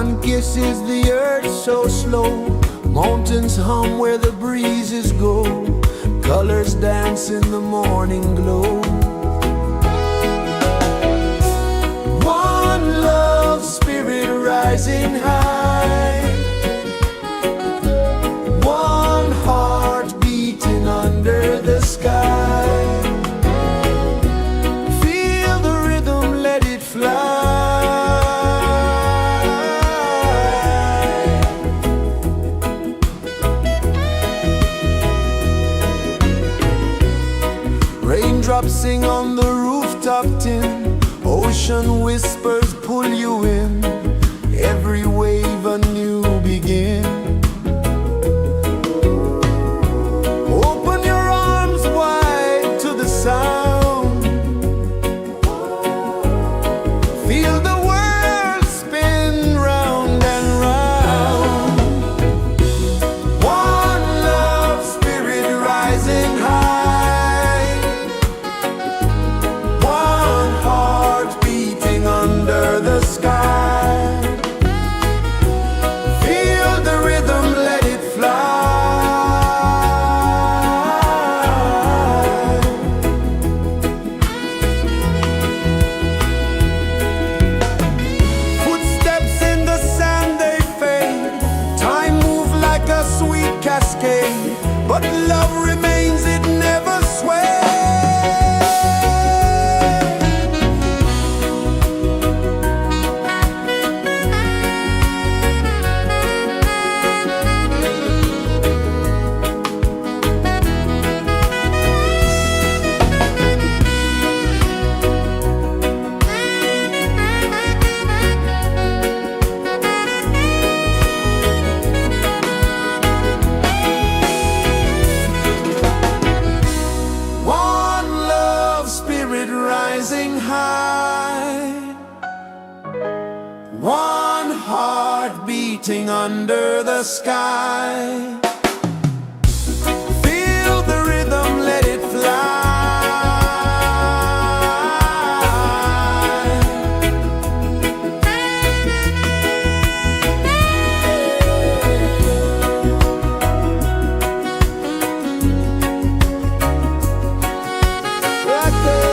Speaker 1: sun kisses the earth so slow. Mountains hum where the breezes go. Colors dance in the morning glow. One love spirit rising high. One heart beating under the sky. Feel the rhythm, let it fly. Raindrops sing on the rooftop tin. Ocean whispers pull you in. Every wave a new begin. Open your arms wide to the sound. Feel the world spin round and round. One love spirit rising high. One heart beating under the sky. Feel the rhythm, let it fly. Footsteps in the sand, they fade. Time moves like a sweet cascade, but love remains, it never sways. One love spirit rising high. One heart beating under the sky. Feel the rhythm, let it fly. Right there.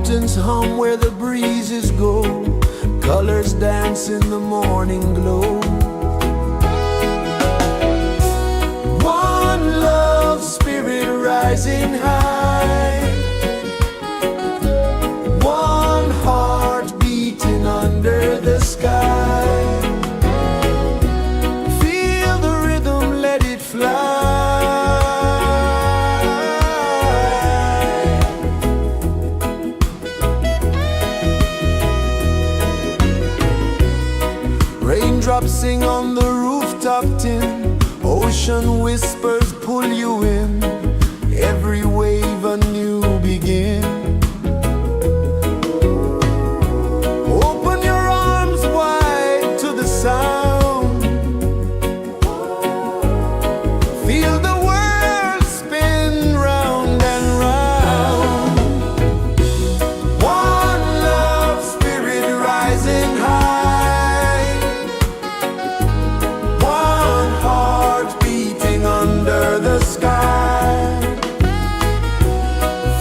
Speaker 1: Mountains hum where the breezes go, colors dance in the morning glow. One love spirit rising high, one heart beating under the sky. Feel the rhythm, let it fly. Raindrops sing on the rooftop tin, ocean whispers pull you in, every wave a new begin. Open your arms wide to the sound, feel the world spin round and round. One love spirit rising high, one heart beating under the sky.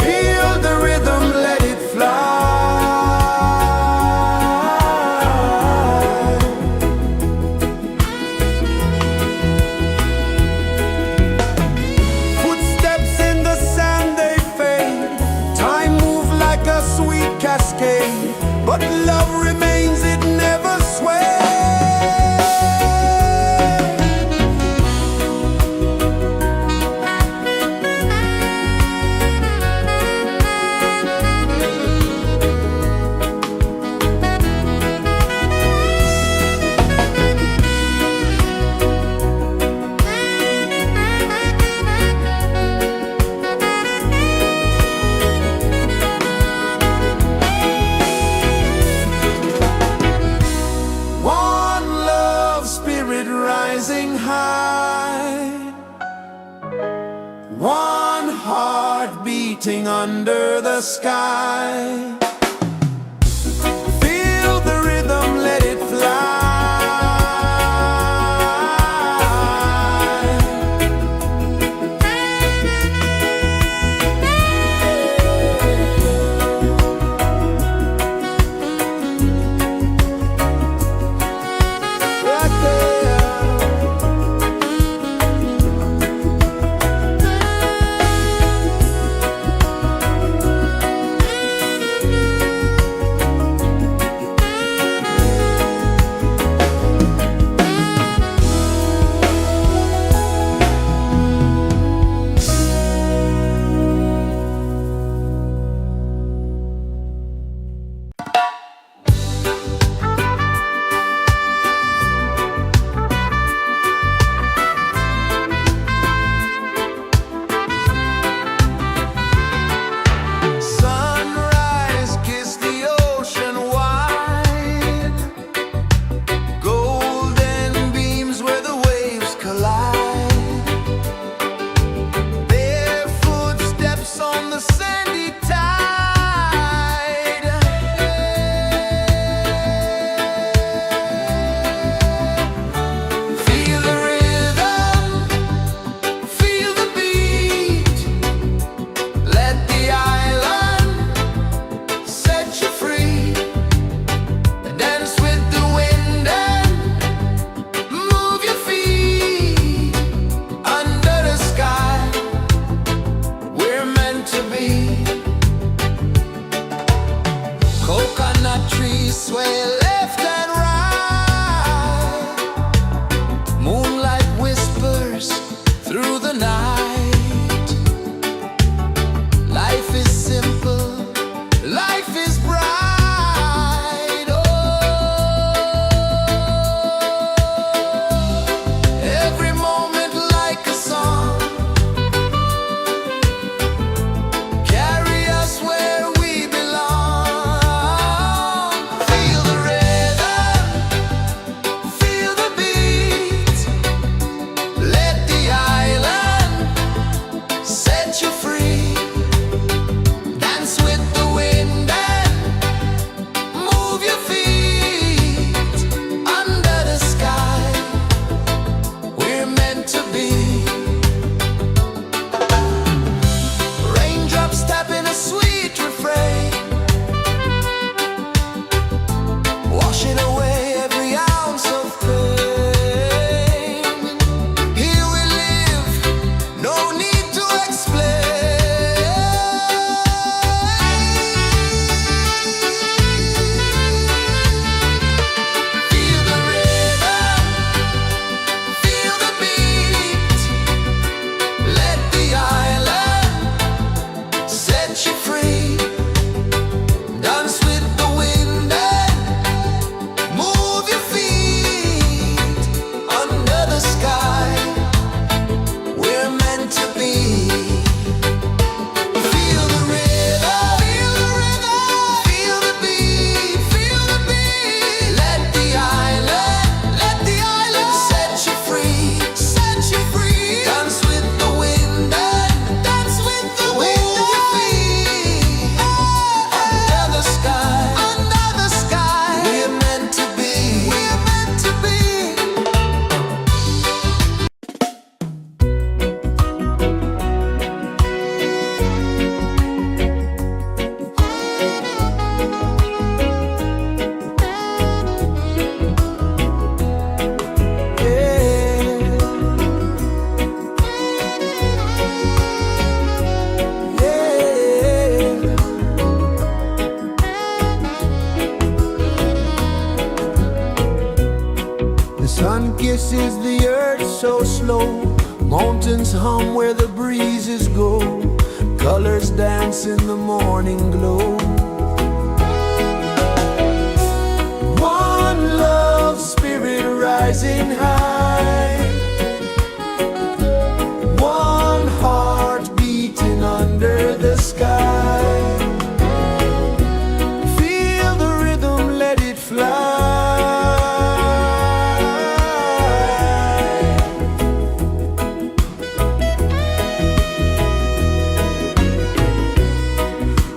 Speaker 1: Feel the rhythm, let it fly. Footsteps in the sand, they fade. Time moves like a sweet cascade, but love remains, it never sways. Rising high, one heart beating under the sky. Feel the rhythm, let it fly. Sun kisses the earth so slow, mountains hum where the breezes go, colors dance in the morning glow. One love spirit rising high, one heart beating under the sky. Feel the rhythm, let it fly.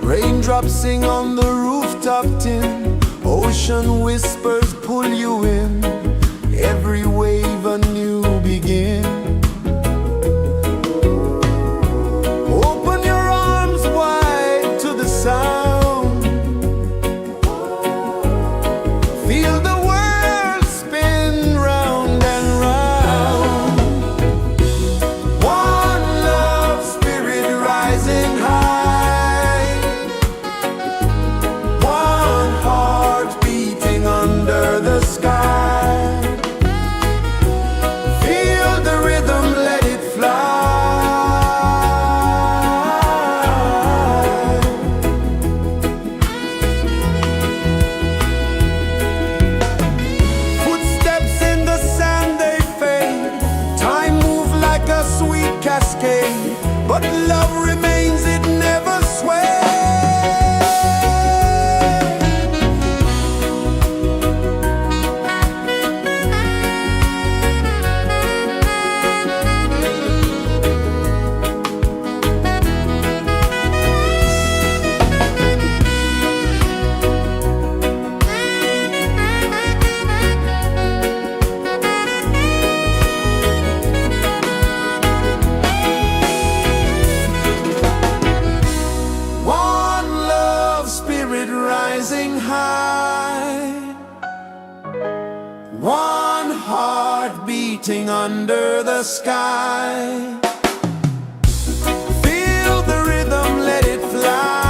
Speaker 1: Raindrops sing on the rooftop tin, ocean whispers pull you in, every wave a new begin. Open your arms wide to the sound, feel the world spin round and round. One love spirit rising high, one heart beating under the sky. Feel the rhythm, let it fly. Footsteps in the sand, they fade, time move like a sweet cascade, but love remains, it never sways. One love spirit rising high, one heart beating under the sky. Feel the rhythm, let it fly.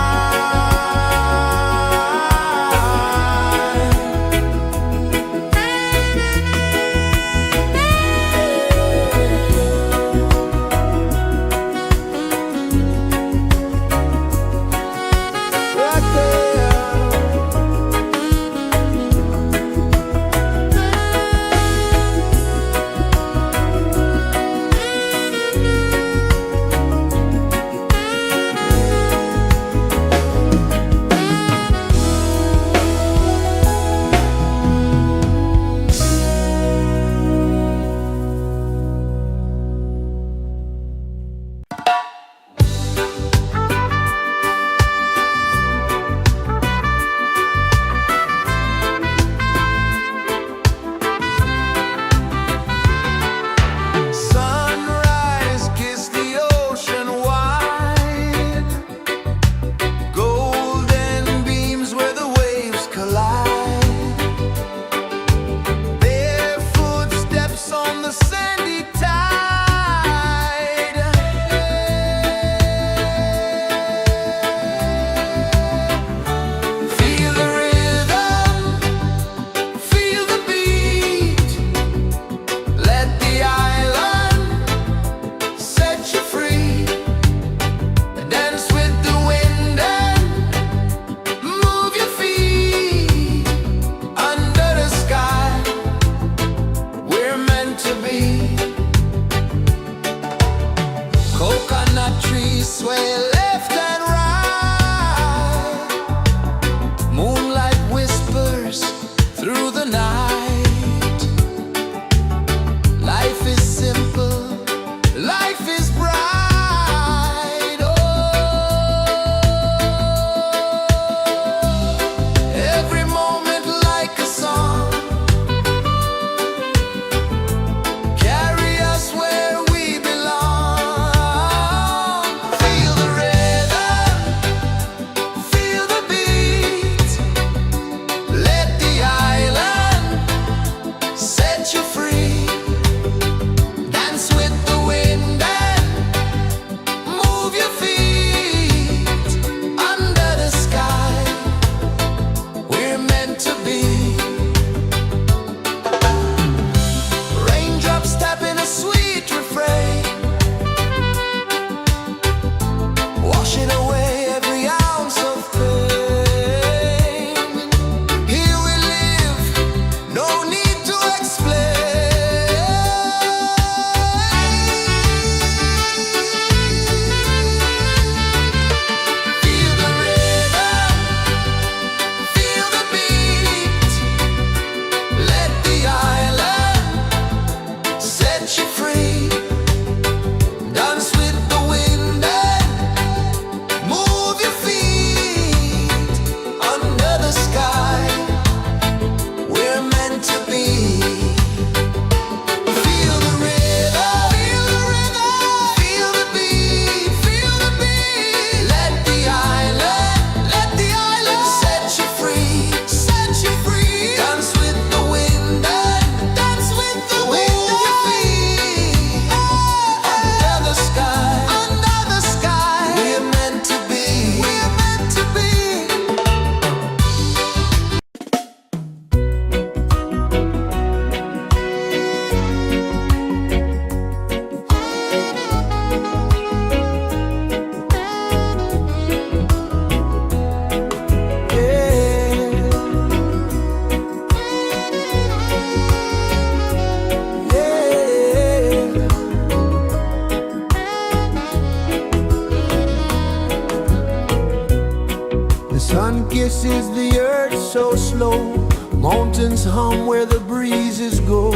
Speaker 1: pulses the earth so slow. Mountains hum where the breezes go.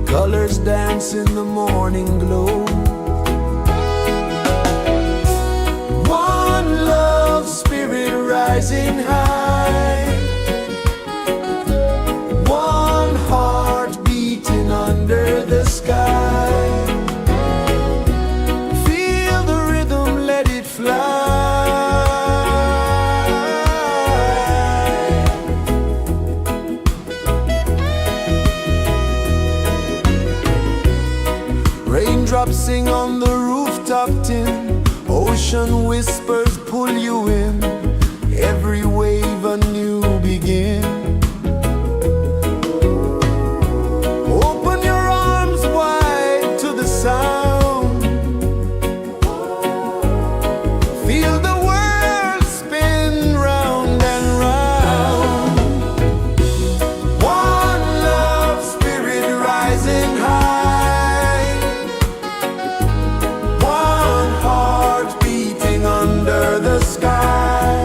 Speaker 1: Colors dance in the morning glow. One love spirit rising high. One heart beating under the sky. Feel the rhythm, let it fly. Raindrops sing on the rooftop tin. Ocean whispers pull you in. Every wave a new begin. Open your arms wide to the sound. Feel the world spin round and round. One love spirit rising high. One heart beating under the sky.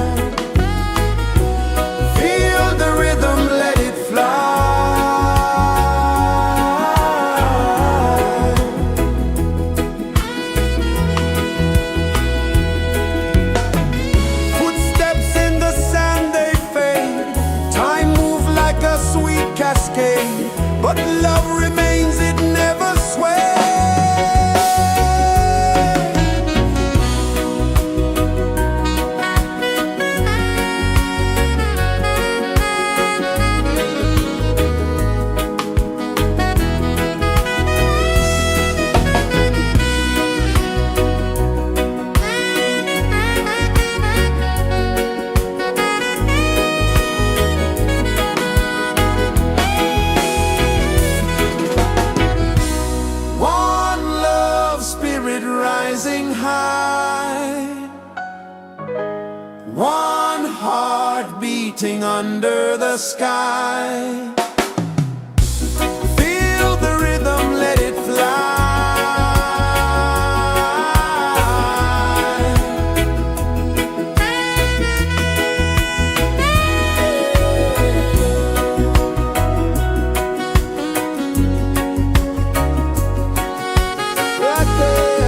Speaker 1: Feel the rhythm, let it fly. Footsteps in the sand, they fade. Time moves like a sweet cascade, but love remains, it never sways. One love spirit rising high. One heart beating under the sky. Feel the rhythm, let it fly. Right there.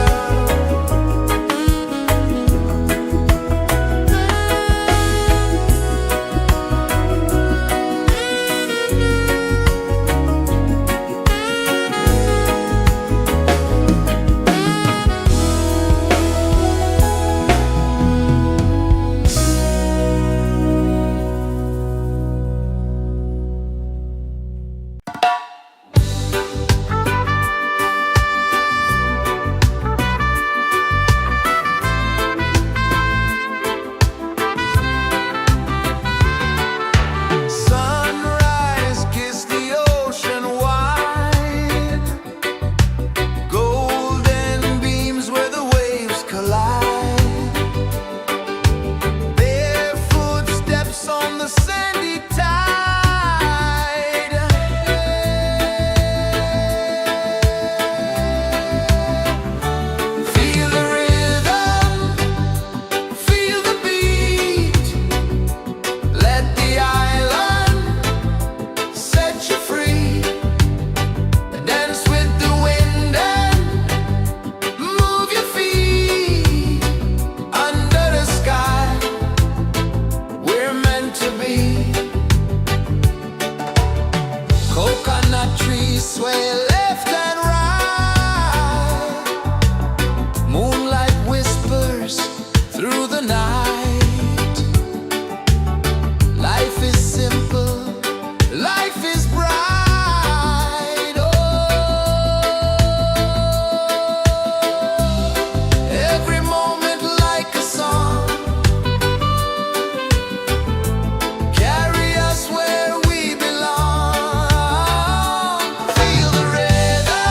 Speaker 1: Sunrise, kiss the ocean wide. Golden beams where the waves collide. Bare footsteps on the sandy tide. Feel the rhythm, feel the beat. Let the island set you free. Dance with the wind and move your feet. Under the sky, we're meant to be. Coconut trees sway left and right. Moonlight whispers through the night. Life is simple, life is bright. Oh, every moment like a song. Carry us where we belong. Feel the rhythm,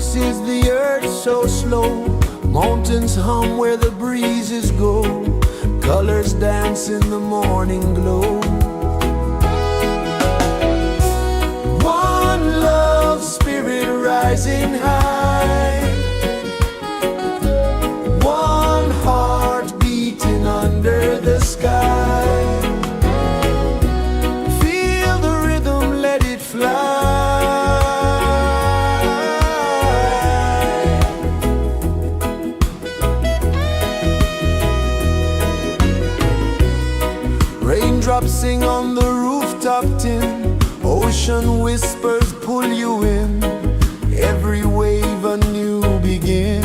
Speaker 1: rejoices the earth so slow. Mountains hum where the breezes go. Colors dance in the morning glow. One love spirit rising high. One heart beating under the sky. Feel the rhythm, let it fly. Raindrops sing on the rooftop tin. Ocean whispers pull you in. Every wave a new begin.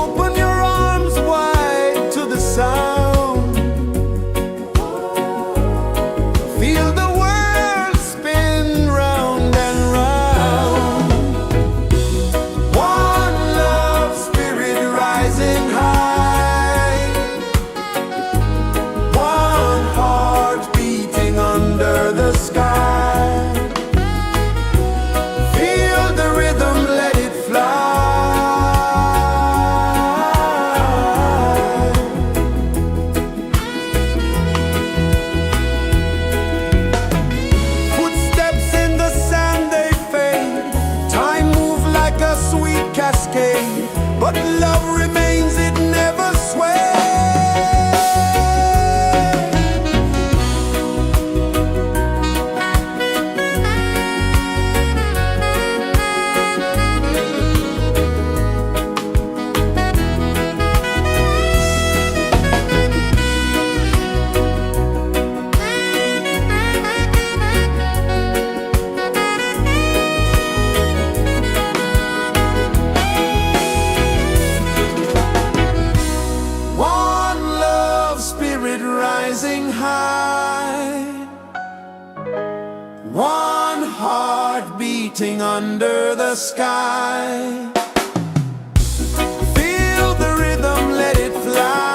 Speaker 1: Open your arms wide to the sound. Feel the world spin round and round. One love spirit rising high. One heart beating under the sky. Feel the rhythm, let it fly. Footsteps in the sand, they fade. Time moves like a sweet cascade, but love remains, it never sways. One love spirit rising high. One heart beating under the sky. Feel the rhythm, let it fly.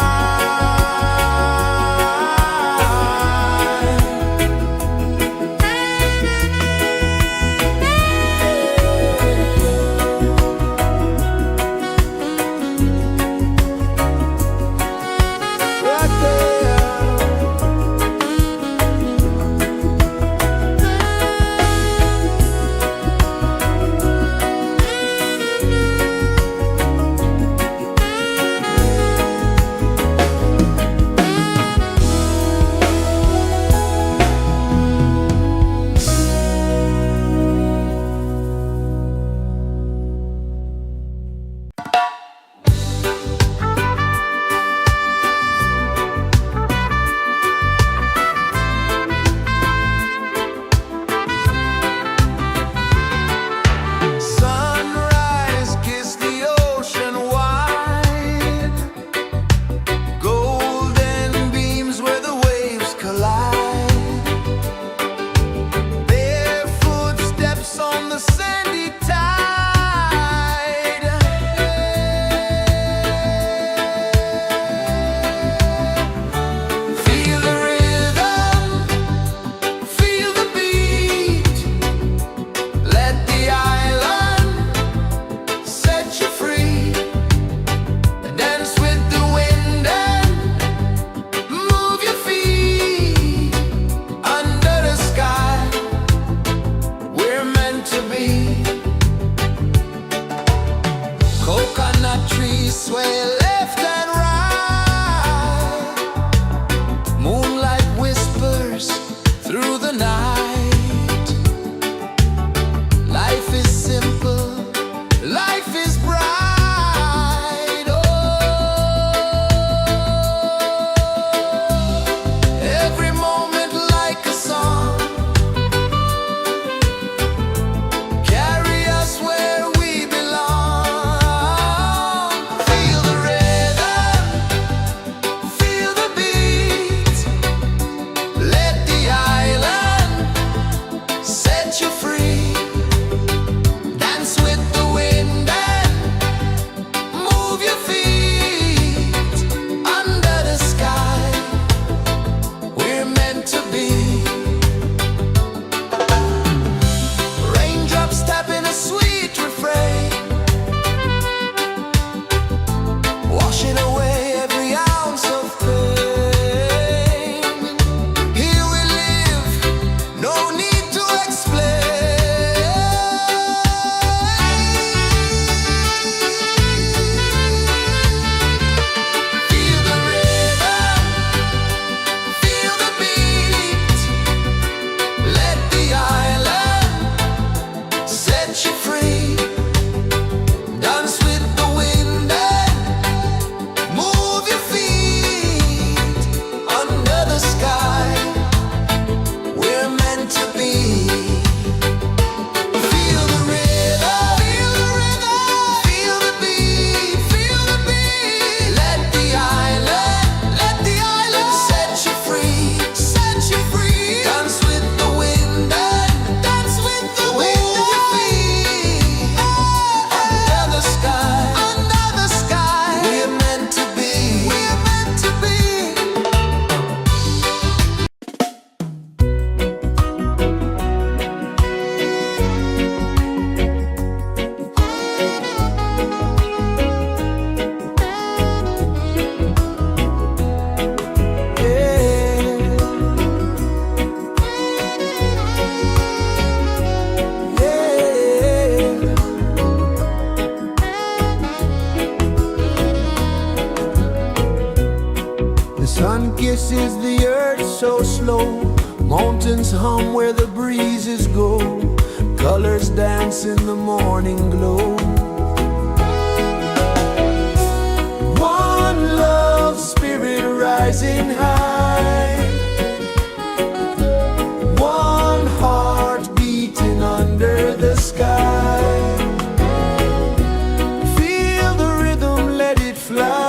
Speaker 1: Right there. rejoices the earth so slow. Mountains hum where the breezes go. Colors dance in the morning glow. One love spirit rising high. One heart beating under the sky. Feel the rhythm, let it fly.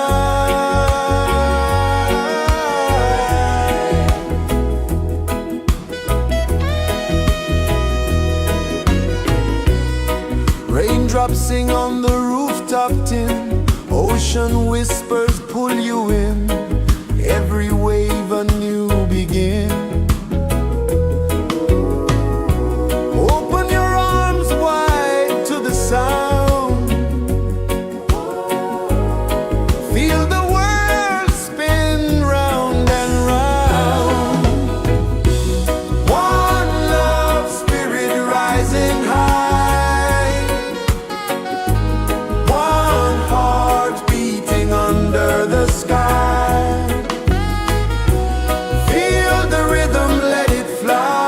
Speaker 1: Raindrops sing on the rooftop tin. Ocean whispers pull you in. Every wave a new begin. Open your arms wide to the sound. Feel the world spin round and round. One love spirit rising high. One heart beating under the sky. Feel the rhythm, let it fly.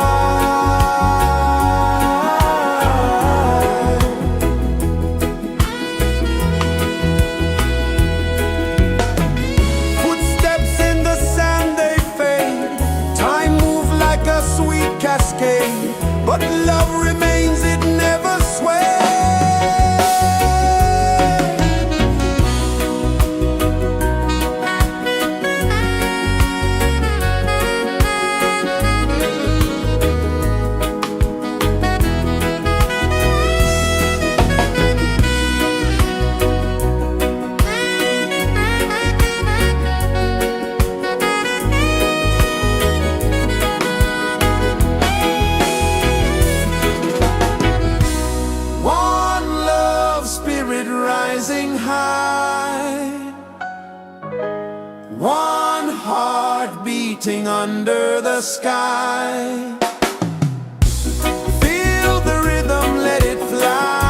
Speaker 1: Footsteps in the sand, they fade. Time moves like a sweet cascade, but love remains, it never sways. One love spirit rising high. One heart beating under the sky. Feel the rhythm, let it fly.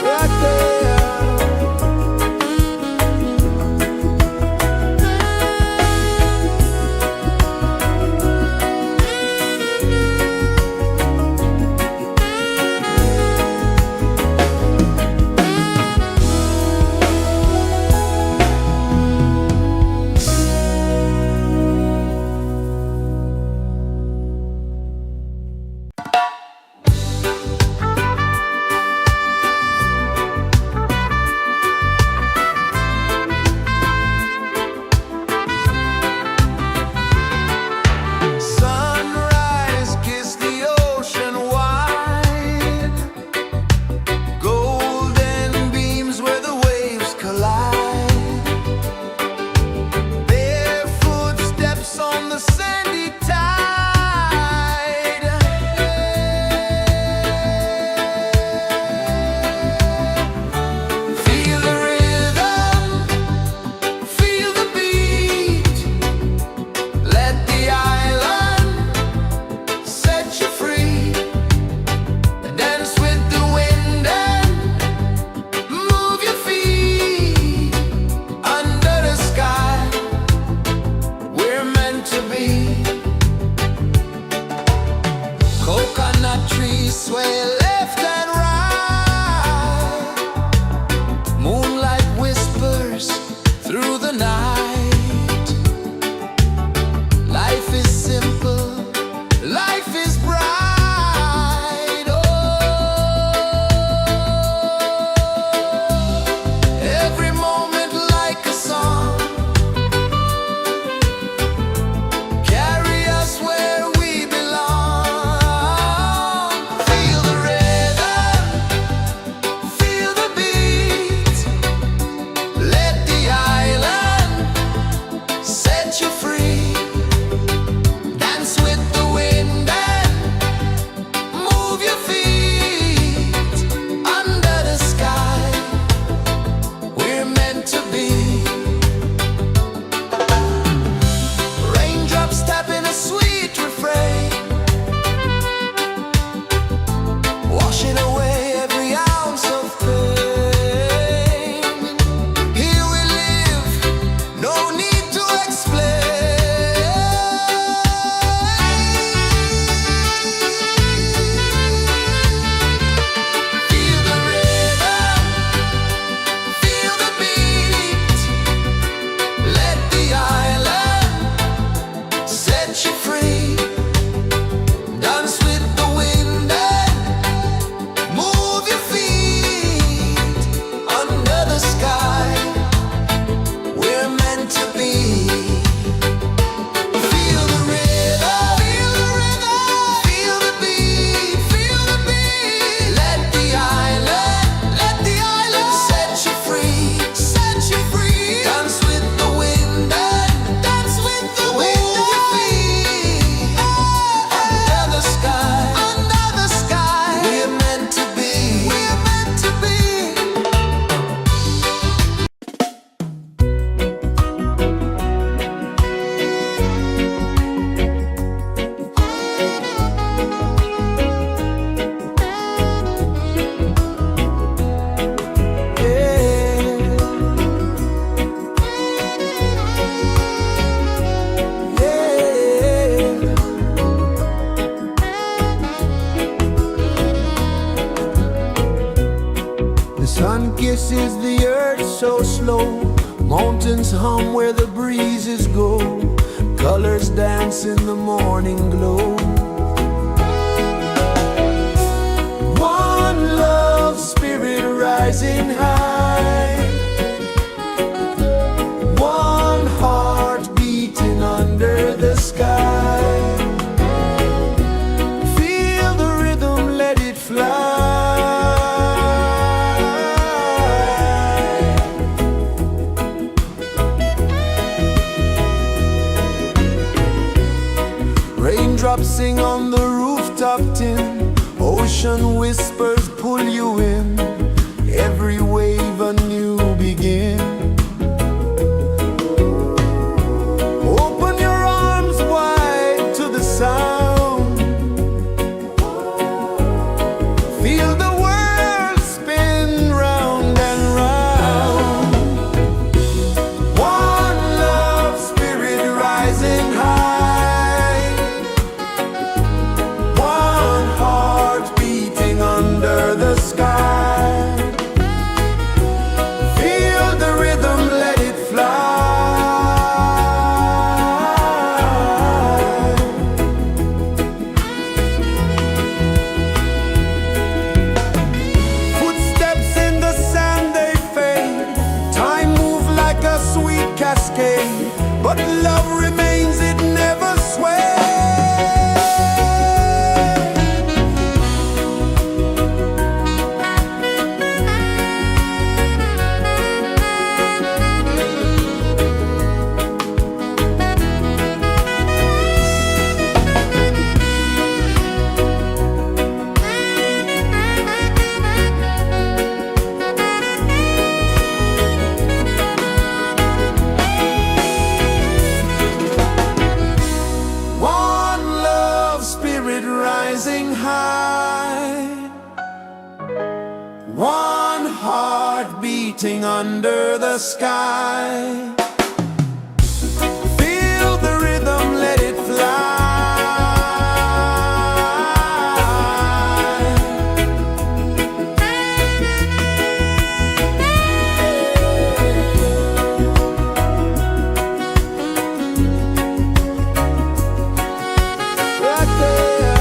Speaker 1: Right there. Sunrise, kiss the ocean wide. Golden beams where the waves collide. Barefoot steps on the sandy tide. Feel the rhythm, feel the beat. Let the island set you free. Dance with the wind and move your feet. Under the sky, we're meant to be. Coconut trees sway left and right. Moonlight whispers through the night. Life is simple, life is bright. Oh, every moment like a song. Carry set you free. Dance with the wind and move your feet under the sky. We're meant to be. Feel the rhythm, feel the rhythm, feel the beat, feel the beat. Let the island set you free, set you free. Dance with the wind and dance with the wind. Move your feet under the sky, under the sky. We're meant to be, we're meant to be. The sun kisses the earth so slow. Mountains hum where the breezes go. Colors dance in the morning glow. One love spirit rising high. One heart beating under the sky. Feel the rhythm, let it fly. Raindrops sing on the rooftop tin. Ocean whispers pull you in. Every wave a new begin. Open your arms wide to the sound. Feel the world spin round and round. One love spirit rising high. One heart beating under the sky. Feel the rhythm, let it fly. Footsteps in the sand, they fade. Time moves like a sweet cascade. But love remains, it never sways. One love spirit rising high. One heart beating under the sky. Feel the rhythm, let it fly. Right there.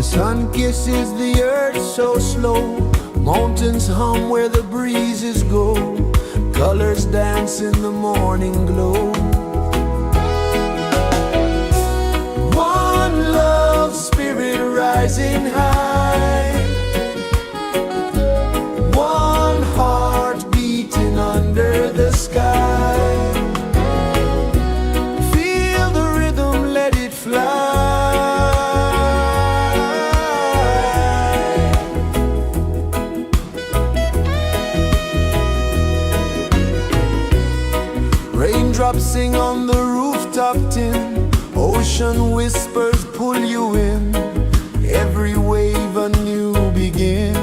Speaker 1: Sun kisses the earth so slow, mountains hum where the breezes go, colors dance in the morning glow. One love spirit rising high, one heart beating under the sky. Feel the rhythm, let it fly. Raindrops sing on the rooftop tin, ocean whispers pull you in, every wave a new begin.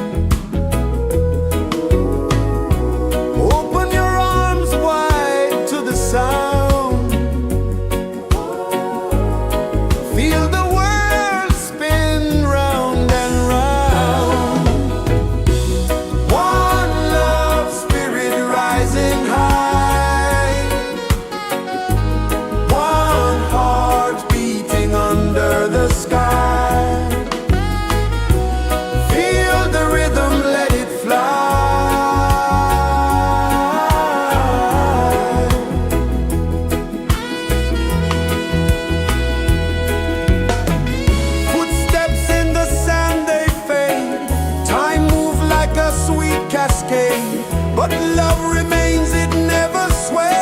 Speaker 1: Open your arms wide to the sound, feel the world spin round and round. One love spirit rising high, one heart beating under the sky. Feel the rhythm, let it fly. Footsteps in the sand, they fade. Time moves like a sweet cascade, but love remains, it never sways.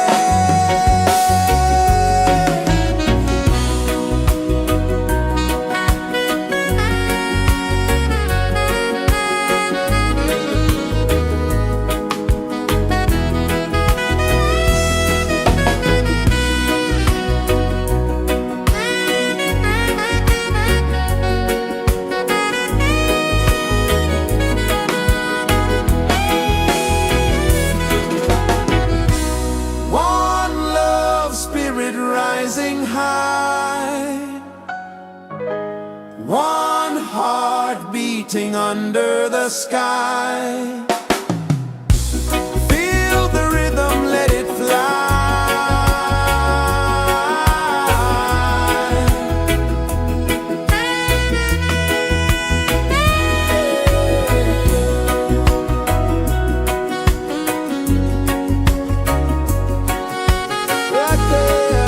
Speaker 1: One love spirit rising high, one heart beating under the sky. Feel the rhythm, let it fly. Right there.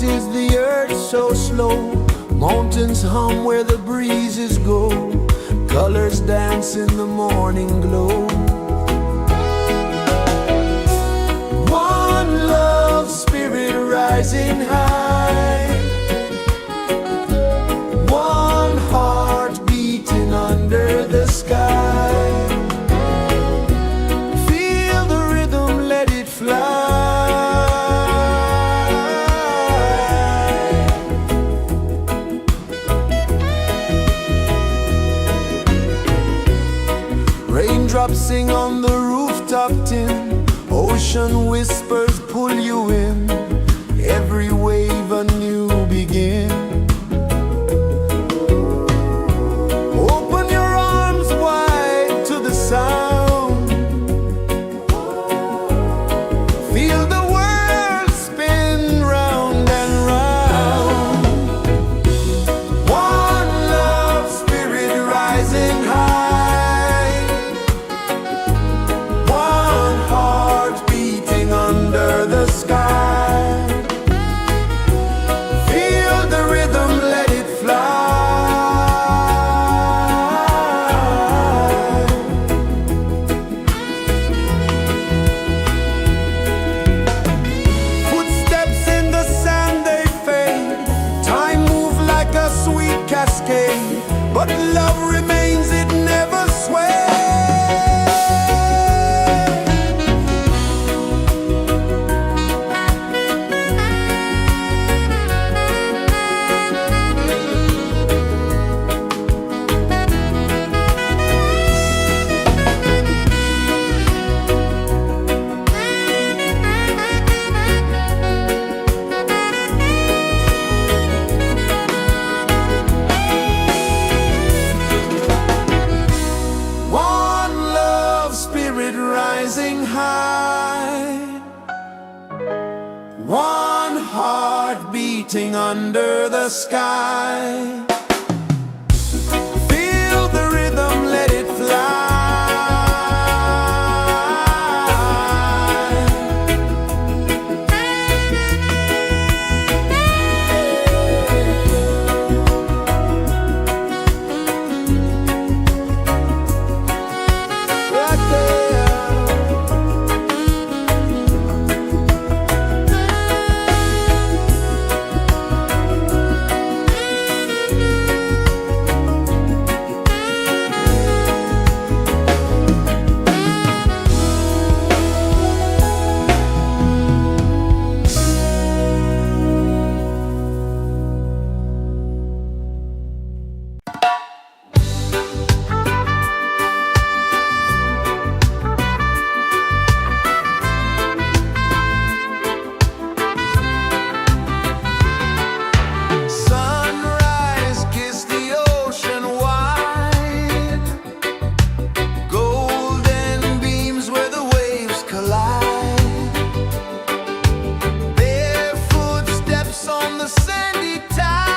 Speaker 1: is the earth so slow? Mountains hum where the breezes go. Colors dance in the morning glow. One love spirit rising high. One heart beating under the sky. Feel the rhythm, let it fly. Raindrops sing on the rooftop tin. Ocean whispers pull you in. Every wave a new begin. Open your arms wide to the sound. Feel the world spin round and round. One love spirit rising high. One heart beating under the sky. Feel the rhythm, let it fly. Footsteps in the sand, they fade. Time moves like a sweet cascade, but love remains, it never sways. One love spirit rising high. One heart beating under the sky. Feel the rhythm, let it fly. Sunrise, kiss the ocean wide. Golden beams where the waves collide. Barefoot steps on the sandy tide.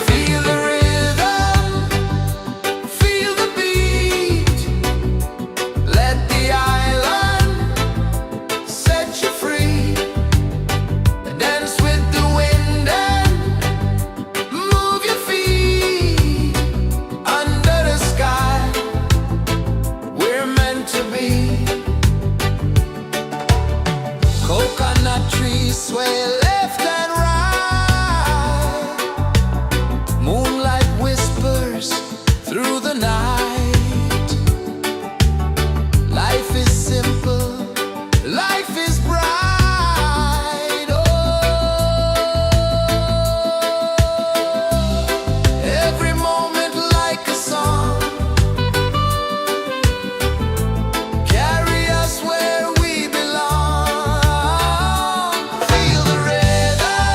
Speaker 1: Feel the rhythm, feel the beat. Let the island set you free. Dance with the wind and move your feet. Under the sky, we're meant to be. Coconut trees sway left and right. Moonlight whispers through the night. Life is simple, life is bright. Oh, every moment like a song. Carry us where we belong. Feel the rhythm,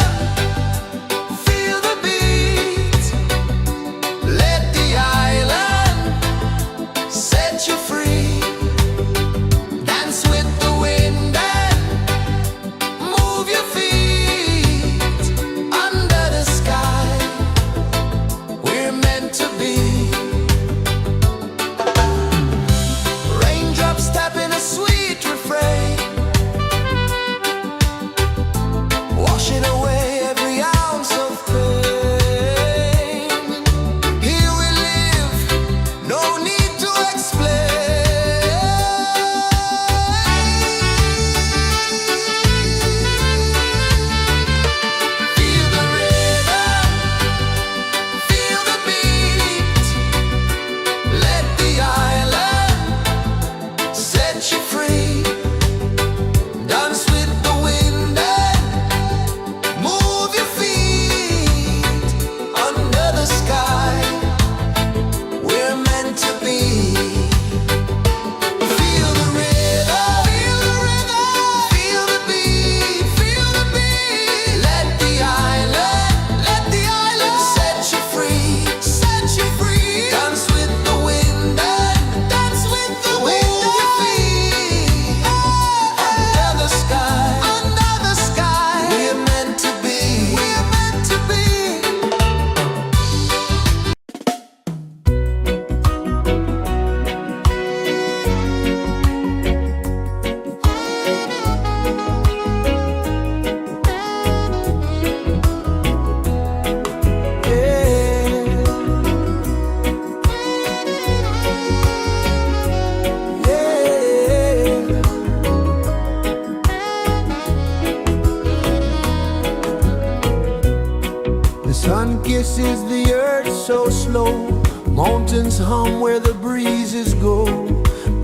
Speaker 1: Sun kisses the earth so slow, mountains hum where the breezes go,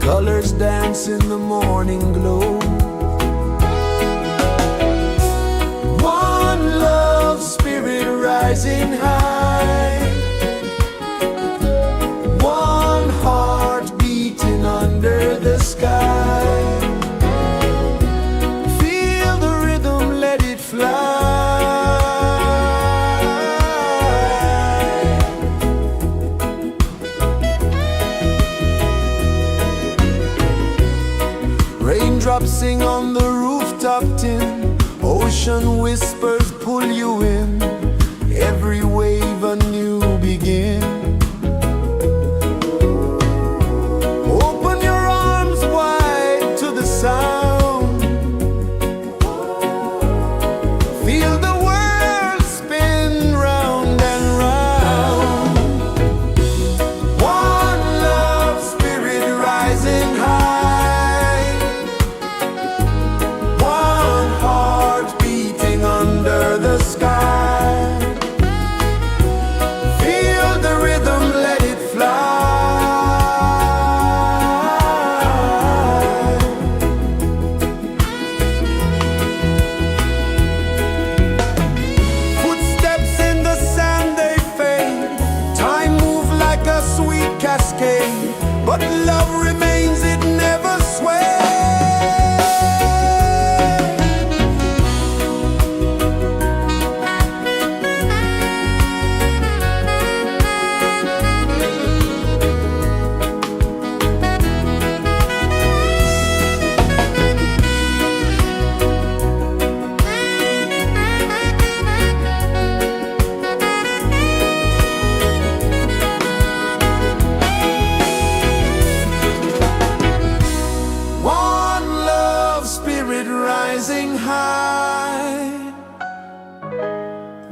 Speaker 1: colors dance in the morning glow. One love spirit rising high, one heart beating under the sky. Feel the rhythm, let it fly. Raindrops sing on the rooftop tin, ocean whispers pull you in, every wave a new begin. Open your arms wide to the sound, feel the world spin round and round. One love spirit rising high, one heart beating under the sky. Feel the rhythm, let it fly. Footsteps in the sand, they fade, time moves like a sweet cascade, but love remains, it never sways. One love spirit rising high,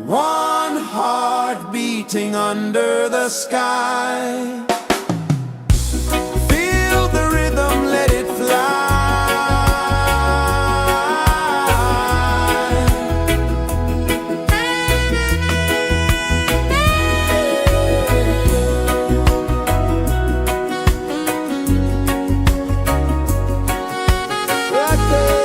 Speaker 1: one heart beating under the sky. Feel the rhythm, let it fly. Right there.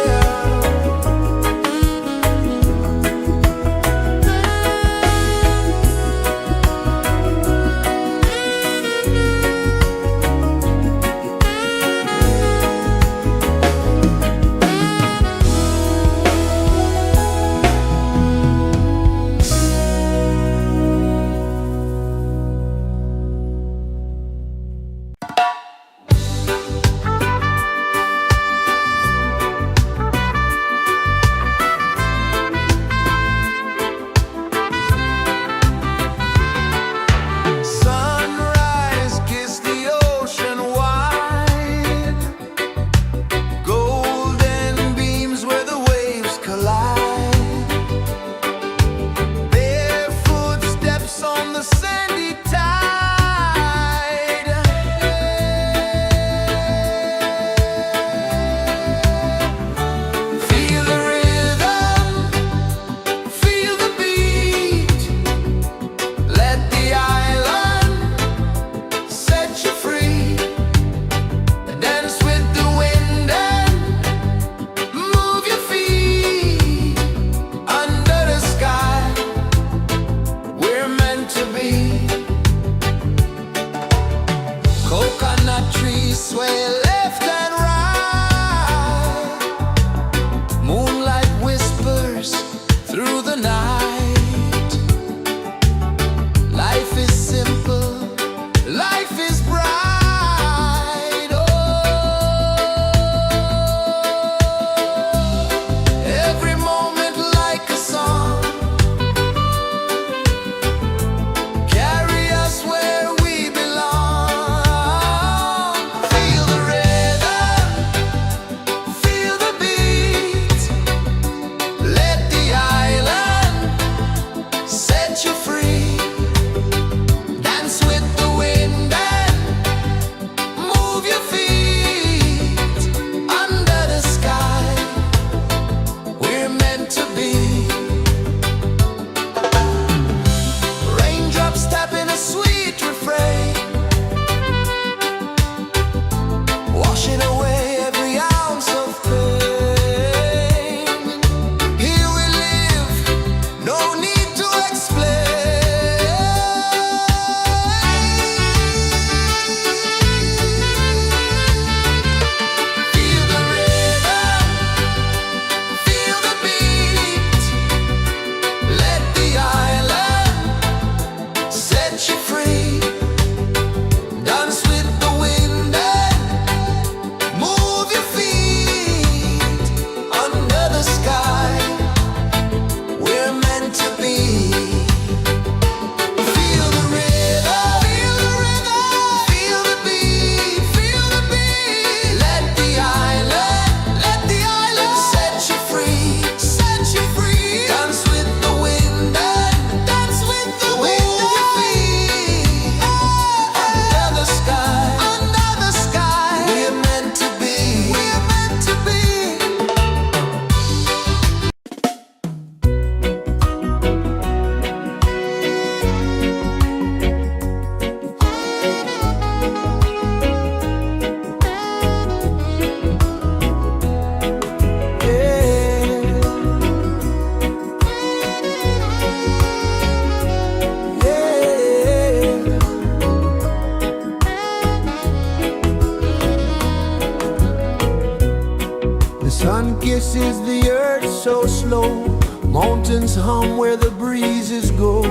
Speaker 1: pulses the earth so slow. Mountains hum where the breezes go.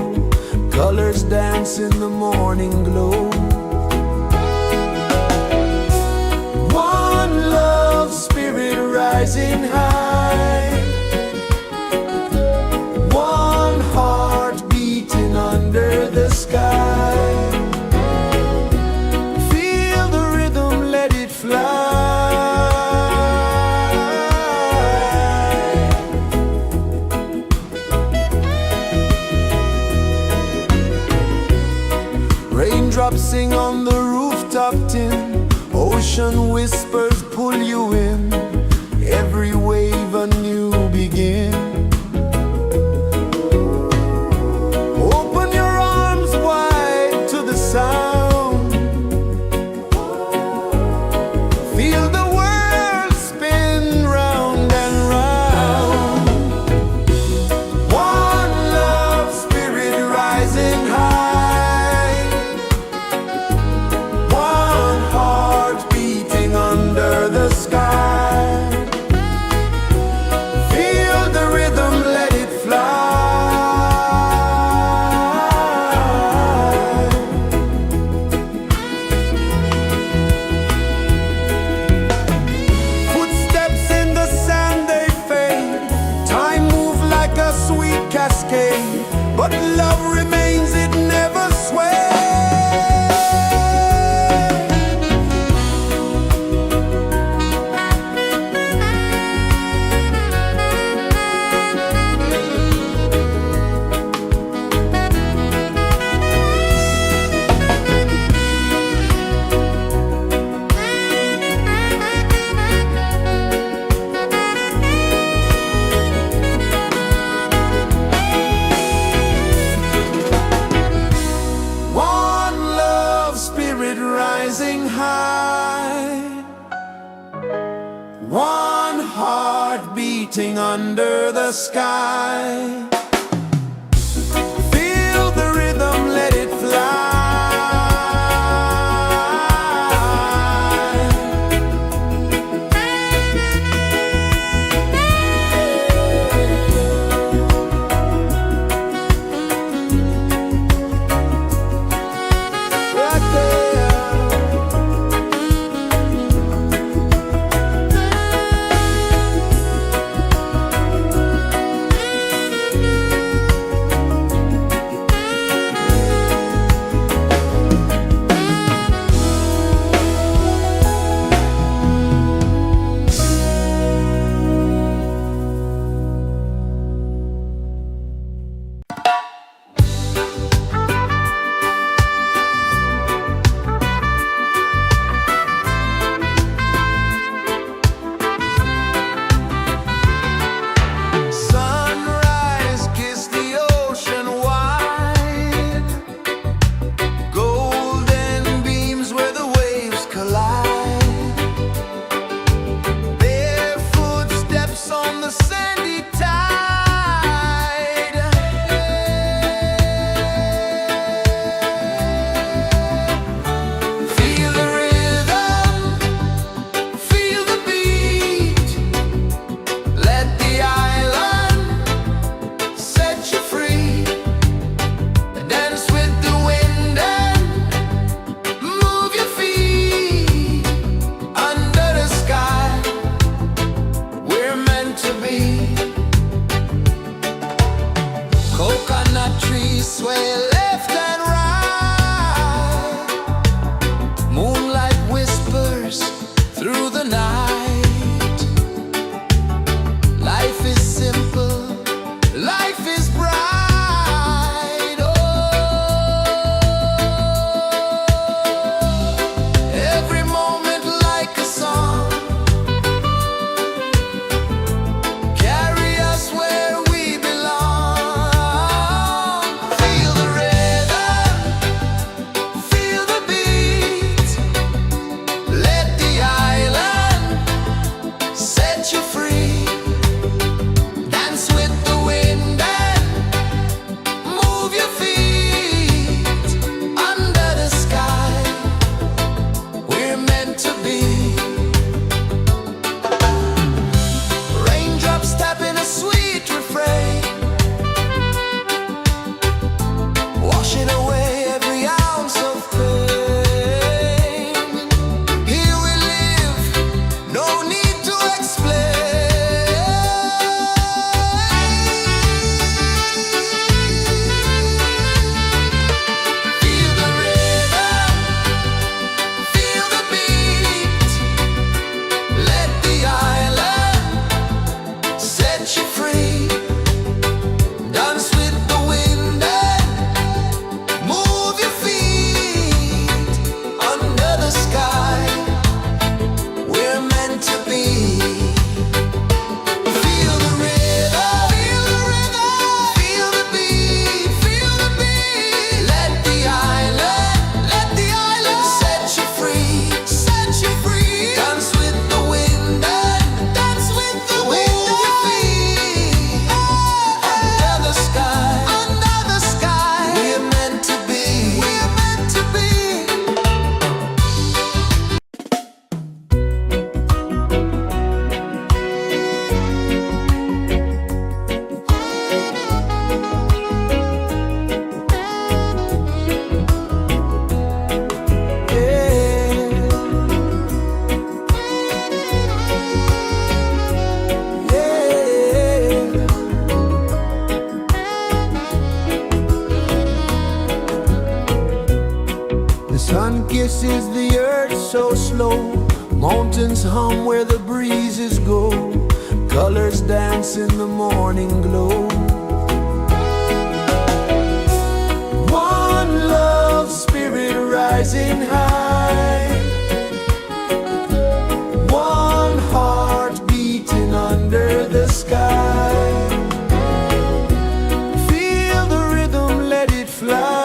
Speaker 1: Colors dance in the morning glow. One love spirit rising high. One heart beating under the sky. Feel the rhythm, let it fly. Raindrops sing on the rooftop tin. Ocean whispers pull you in. Every wave a new begin. Open your arms wide to the sound. Feel the world spin round and round. One love spirit rising high. One heart beating under the sky. Feel the rhythm, let it fly. Footsteps in the sand, they fade. Time moves like a sweet cascade. But love remains, it never sways. One love spirit rising high. One heart beating under the sky. Feel the rhythm, let it fly. Right there. Sunrise, kiss the ocean wide. Golden beams where the waves collide. Barefoot steps on the sandy tide. Feel the rhythm, feel the beat. Let the island set you free. Dance with the wind and move your feet. Under the sky, we're meant to be. Coconut trees sway left and right. Moonlight whispers through the night. Life is simple, life is bright. Oh, every moment like a song. Carry us where we belong. Feel the rhythm. pulses the earth so slow. Mountains hum where the breezes go. Colors dance in the morning glow. One love, spirit rising high. One heart beating under the sky. Feel the rhythm, let it fly.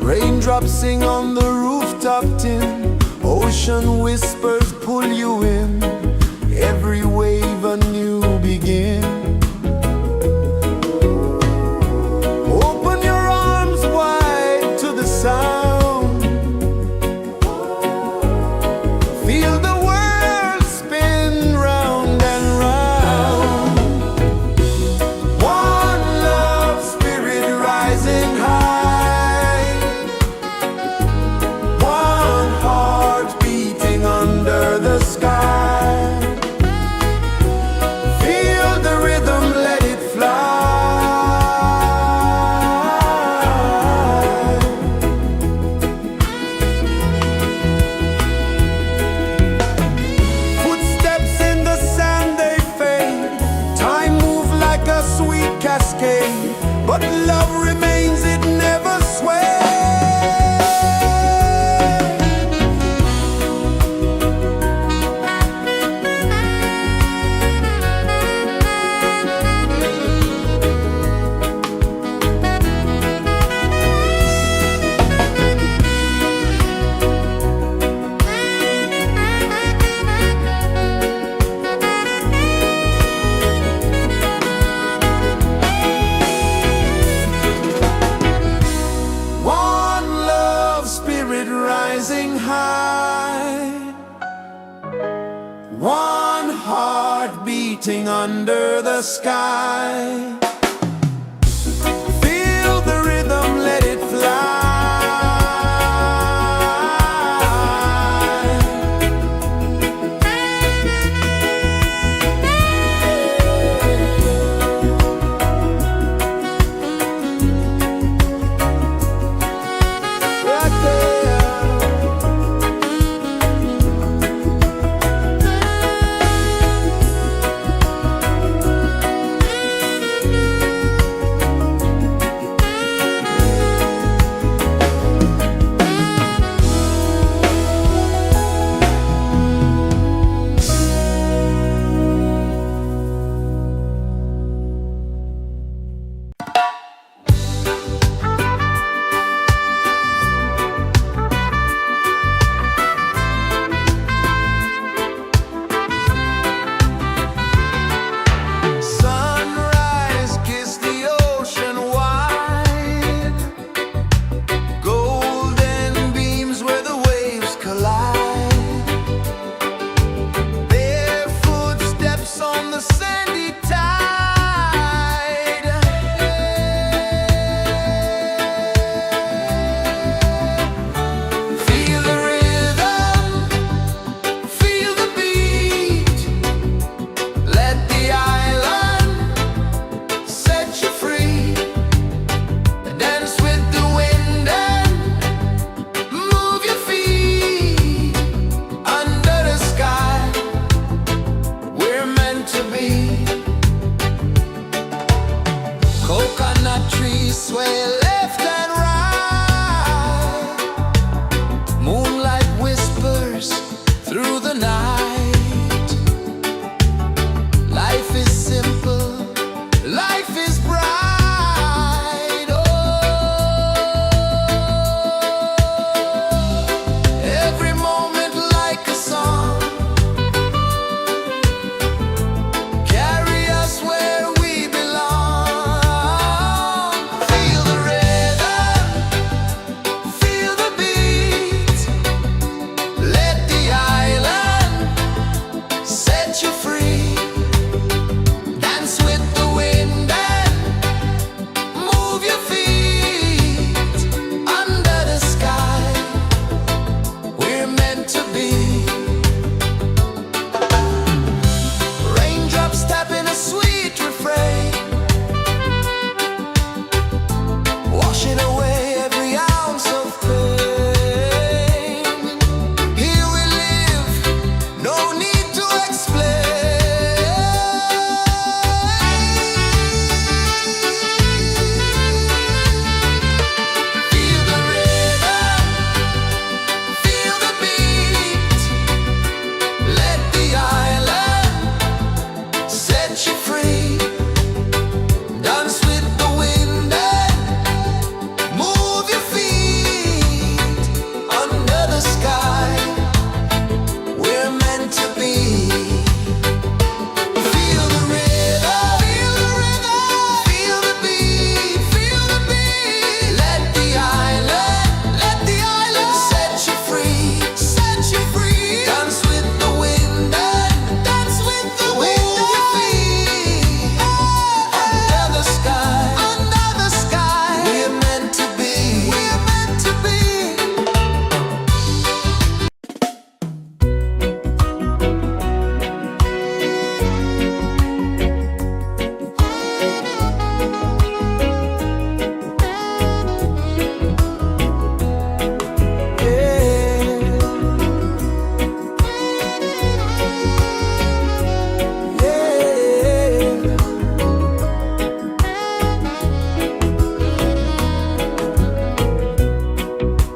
Speaker 1: Raindrops sing on the rooftop tin. Ocean whispers pull you in. Every wave a new begin. Open your arms wide to the sound. Feel the world spin round and round. One love, spirit rising high. One heart beating under the sky. Feel the rhythm, let it fly. Footsteps in the sand, they fade. Time moves like a sweet cascade, but love remains, it never sways. One love, spirit rising high. One heart beating under the sky. Feel the rhythm, let it fly. Right there.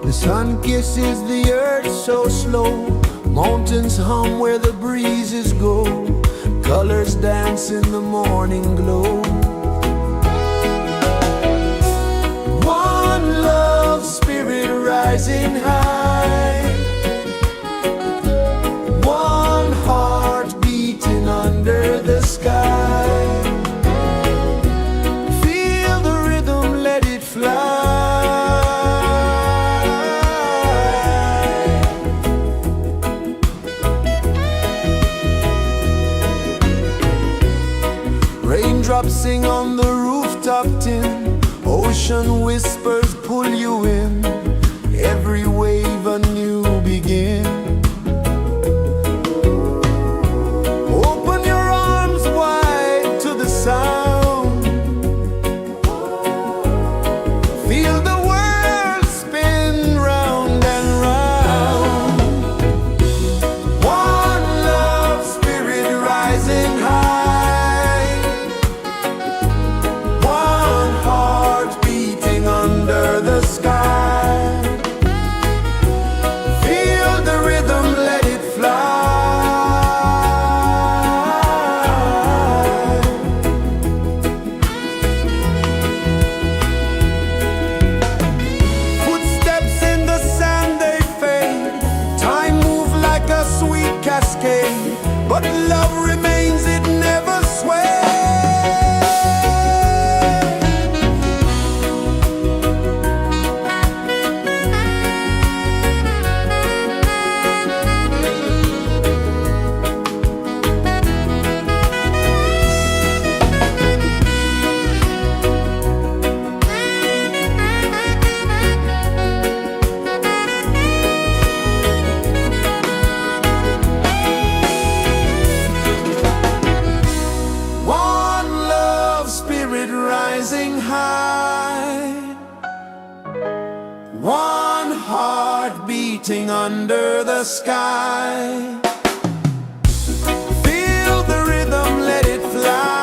Speaker 1: The sun kisses the earth so slow, mountains hum where the breezes go, colors dance in the morning glow. One love spirit rising high, one heart beating under the sky. Feel the rhythm, let it fly. Raindrops sing on the rooftop tin, ocean whispers pull you in, every wave a new begin. Open your arms wide to the sound, feel the world spin round and round. One love spirit rising high, one heart beating under the sky. Feel the rhythm, let it fly. Footsteps in the sand, they fade, time moves like a sweet cascade, but love remains, it never sways. One love spirit rising high, one heart beating under the sky. Feel the rhythm, let it fly.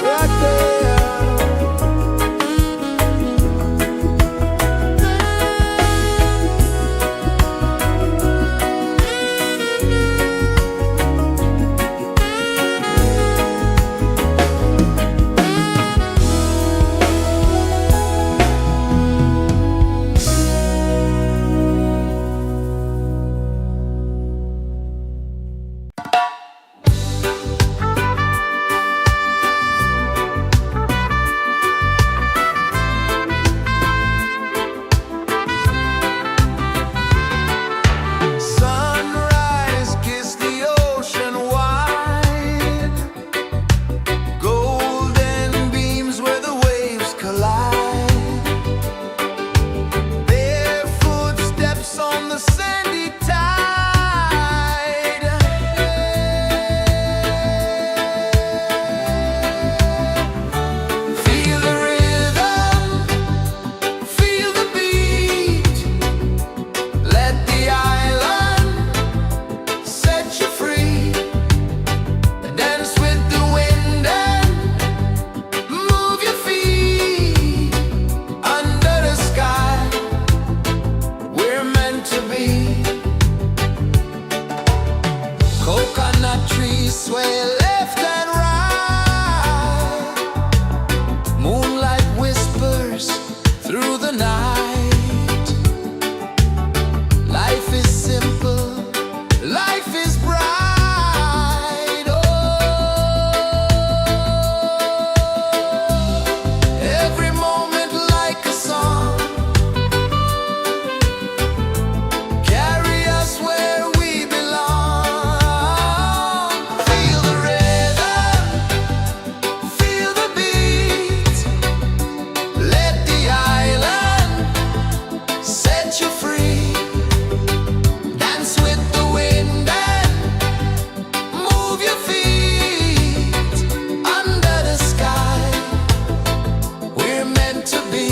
Speaker 1: Right there. Sunrise, kiss the ocean wide, golden beams where the waves collide, bare footsteps on the sandy tide. Feel the rhythm, feel the beat, let the island set you free. Dance with the wind and move your feet. Under the sky, we're meant to be. Coconut trees sway left and right, moonlight whispers through the night. Life is simple, life is bright. Oh, every moment like a song, carry us where we belong. Feel the rhythm, feel the beat, let the island set you free. Dance with the wind and move your feet. Under the sky, we're meant to be.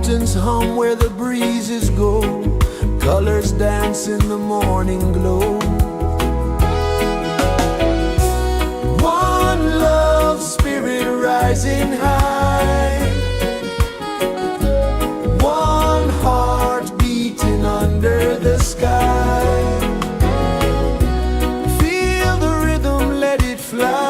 Speaker 1: Mountains hum where the breezes go, colors dance in the morning glow. One love spirit rising high, one heart beating under the sky. Feel the rhythm, let it fly.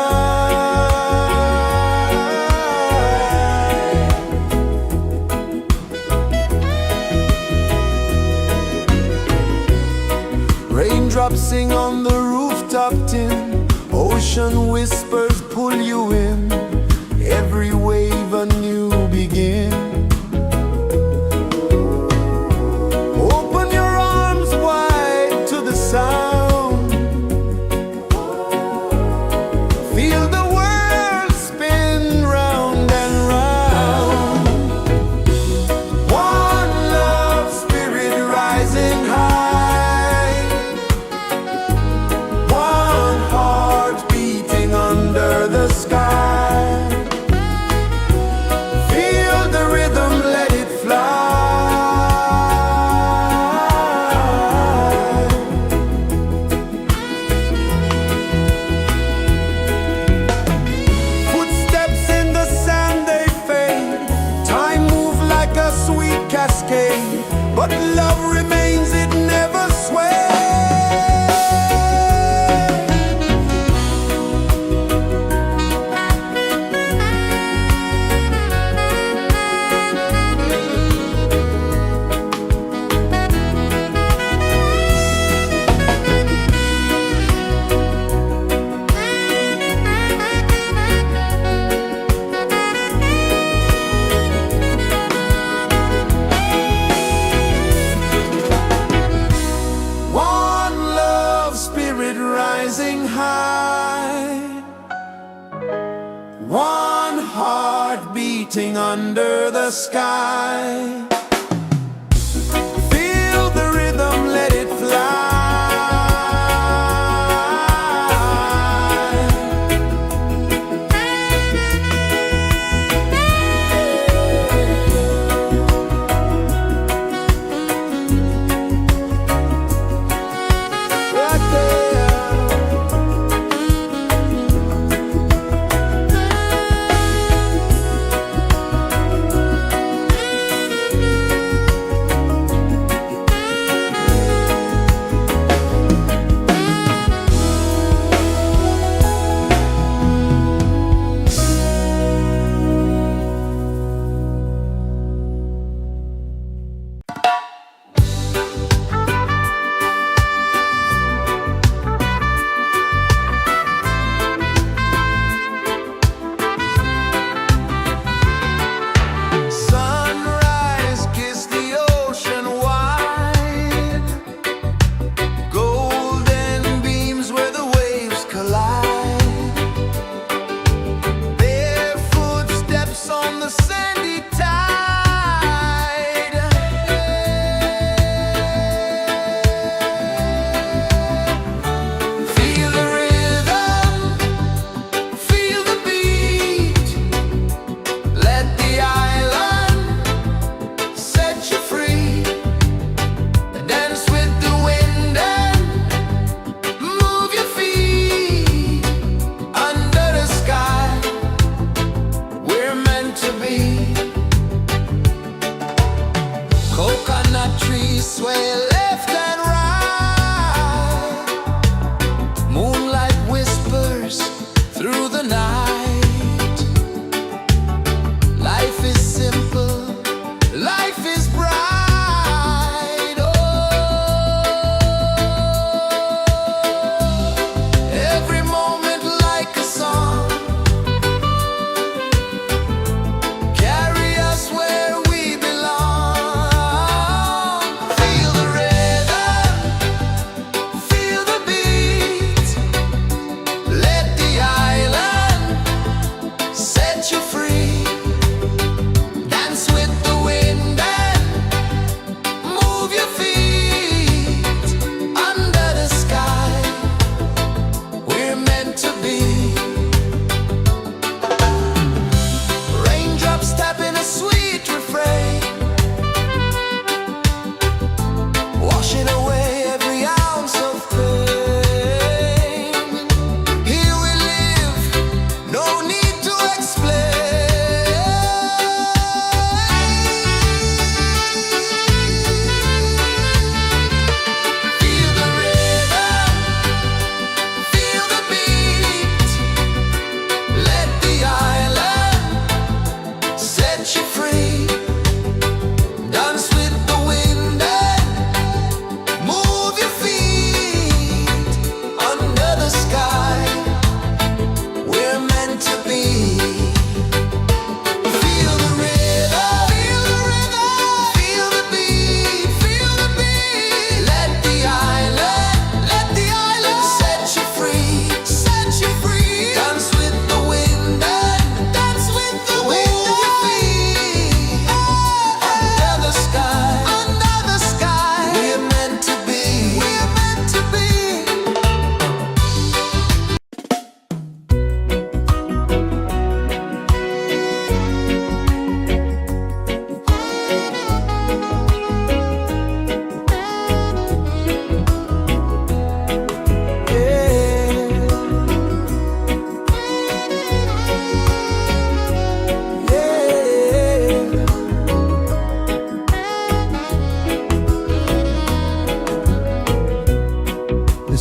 Speaker 1: Raindrops sing on the rooftop tin, ocean whispers pull you in, every wave a new begin. Open your arms wide to the sound, feel the world spin round and round. One love spirit rising high, one heart beating under the sky. Feel the rhythm, let it fly. Footsteps in the sand, they fade. Time moves like a sweet cascade, but love remains, it never sways. One love spirit rising high, one heart beating under the sky. Feel the rhythm, let it fly. Right there. Sunrise, kiss the ocean wide, golden beams where the waves collide, bare footsteps on the sandy tide. Feel the rhythm, feel the beat, let the island set you free. Dance with the wind and move your feet. Under the sky, we're meant to be. Coconut trees sway left and right, moonlight whispers through the night. Life is simple, life is bright. Oh, every moment like a song, carry us where we belong. Feel the rhythm, feel the beat, let the island set you free. Dance with the wind and move your feet. Under the sky, we're meant to be. Raindrops tap in a sweet refrain,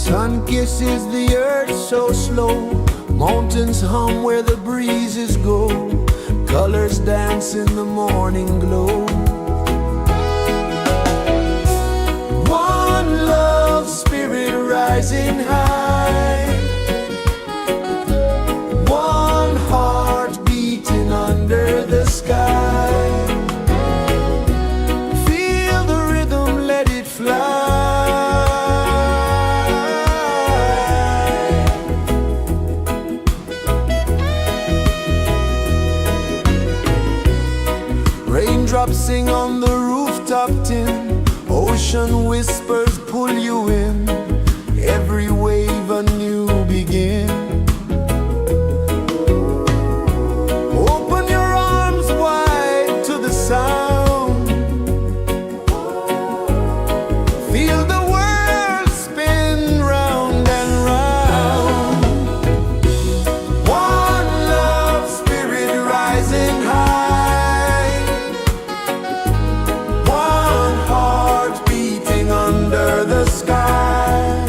Speaker 1: Sun kisses the earth so slow, mountains hum where the breezes go, colors dance in the morning glow. One love spirit rising high, one heart beating under the sky. Feel the rhythm, let it fly. Raindrops sing on the rooftop tin, ocean whispers pull you in, every wave a new begin. Open your arms wide to the sound, feel the world spin round and round. One love spirit rising high, one heart beating under the sky.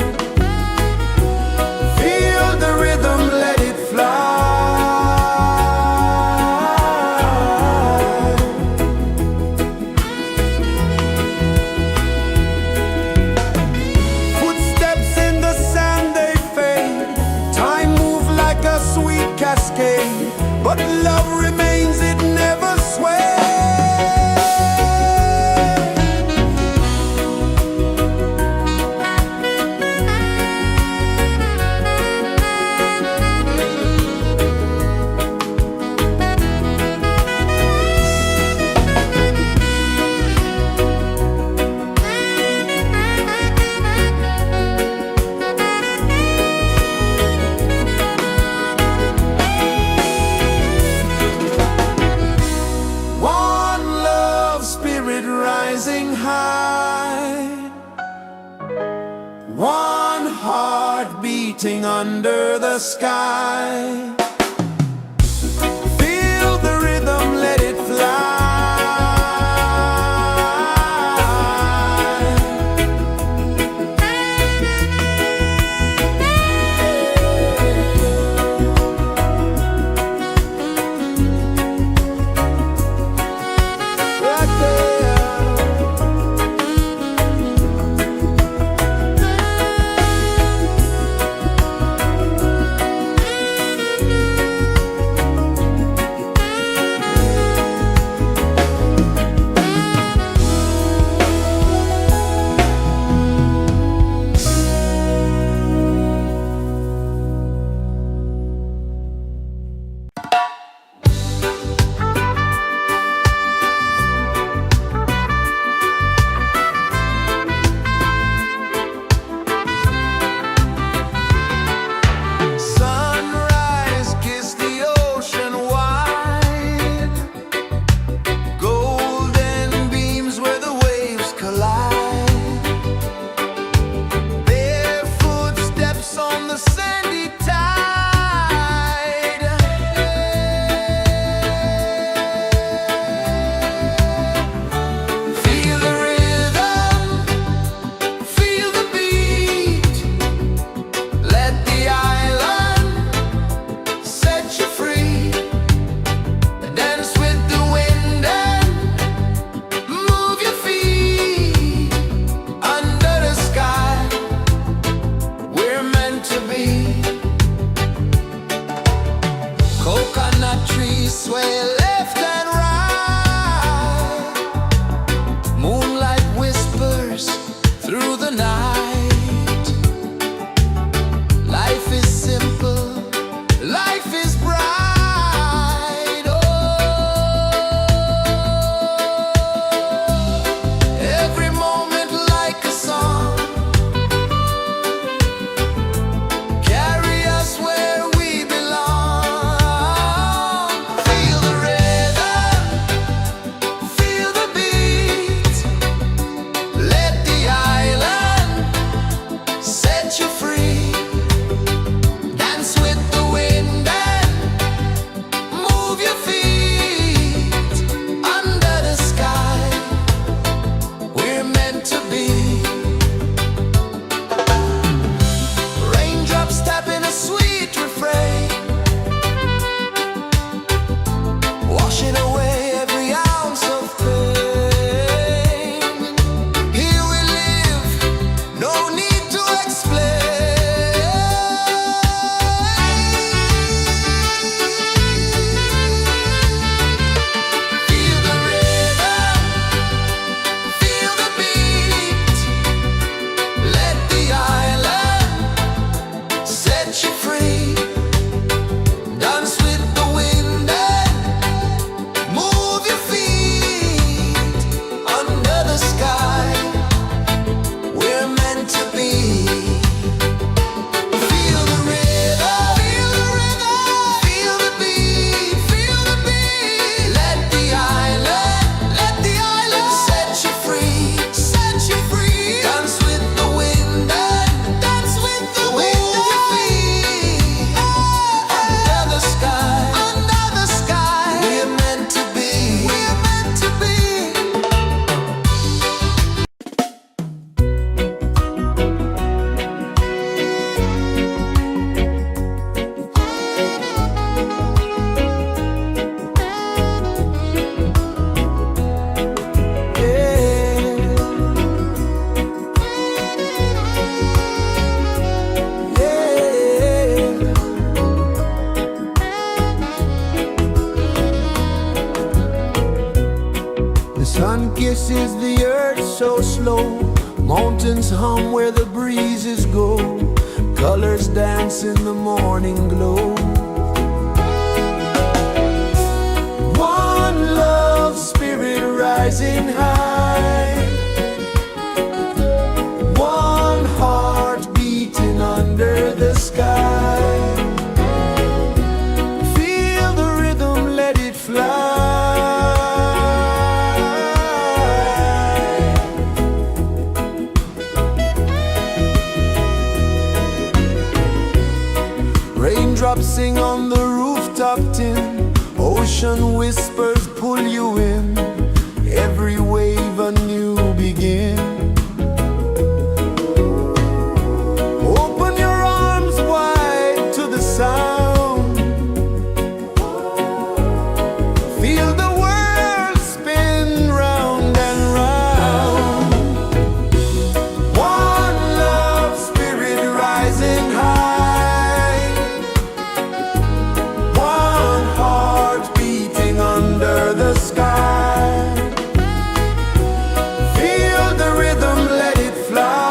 Speaker 1: Feel the rhythm, let it fly. Footsteps in the sand, they fade. Time moves like a sweet cascade, but love remains, it never sways. One love spirit rising high, one heart beating under the sky. Feel the rhythm, let it fly. Right there. mountains hum where the breezes go, colors dance in the morning glow. One love spirit rising high, one heart beating under the sky. Feel the rhythm, let it fly. Raindrops sing on the rooftop tin, ocean whispers pull you in, every wave a new begin. Open your arms wide to the sound, feel the world spin round and round. One love spirit rising high, one heart beating under the sky. Feel the rhythm, let it fly.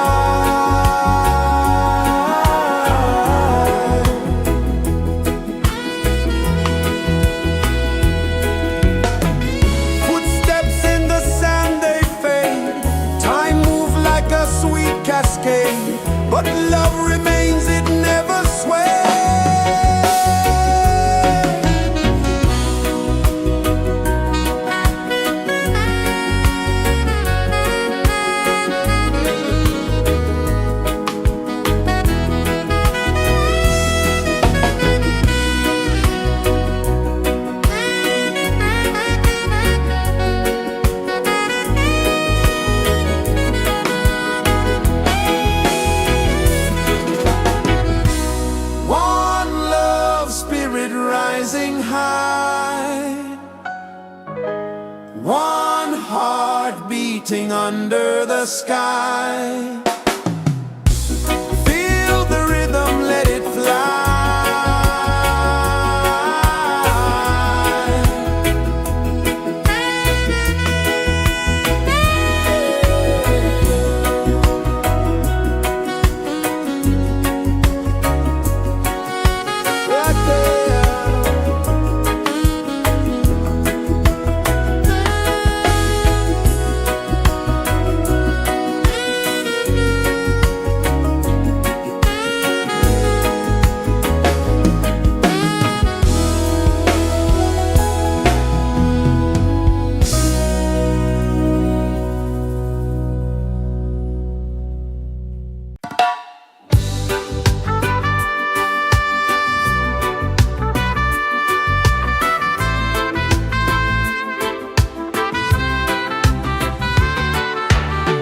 Speaker 1: Footsteps in the sand, they fade. Time moves like a sweet cascade, but love remains, it never sways. One love spirit rising high, one heart beating under the sky. Feel the rhythm, let it fly. Right there.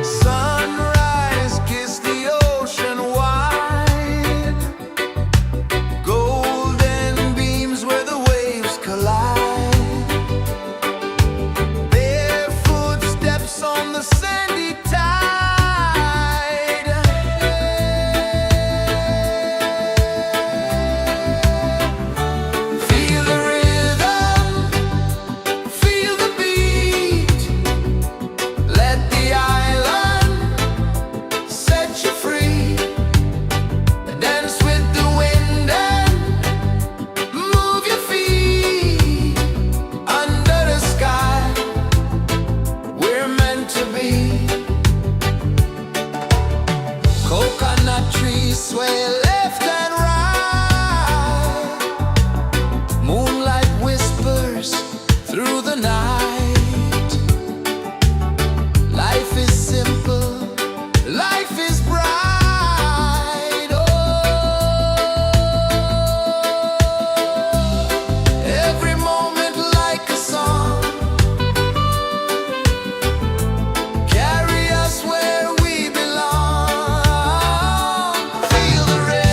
Speaker 1: Sunrise, kiss the ocean wide, golden beams where the waves collide, bare footsteps on the sandy tide. Feel the rhythm, feel the beat, let the island set you free. Dance with the wind and move your feet under the sky. We're meant to be. Coconut trees sway left and right, moonlight whispers through the night. Life is simple, life is bright. Oh, every moment like a song, carry us where we belong. Feel the rhythm.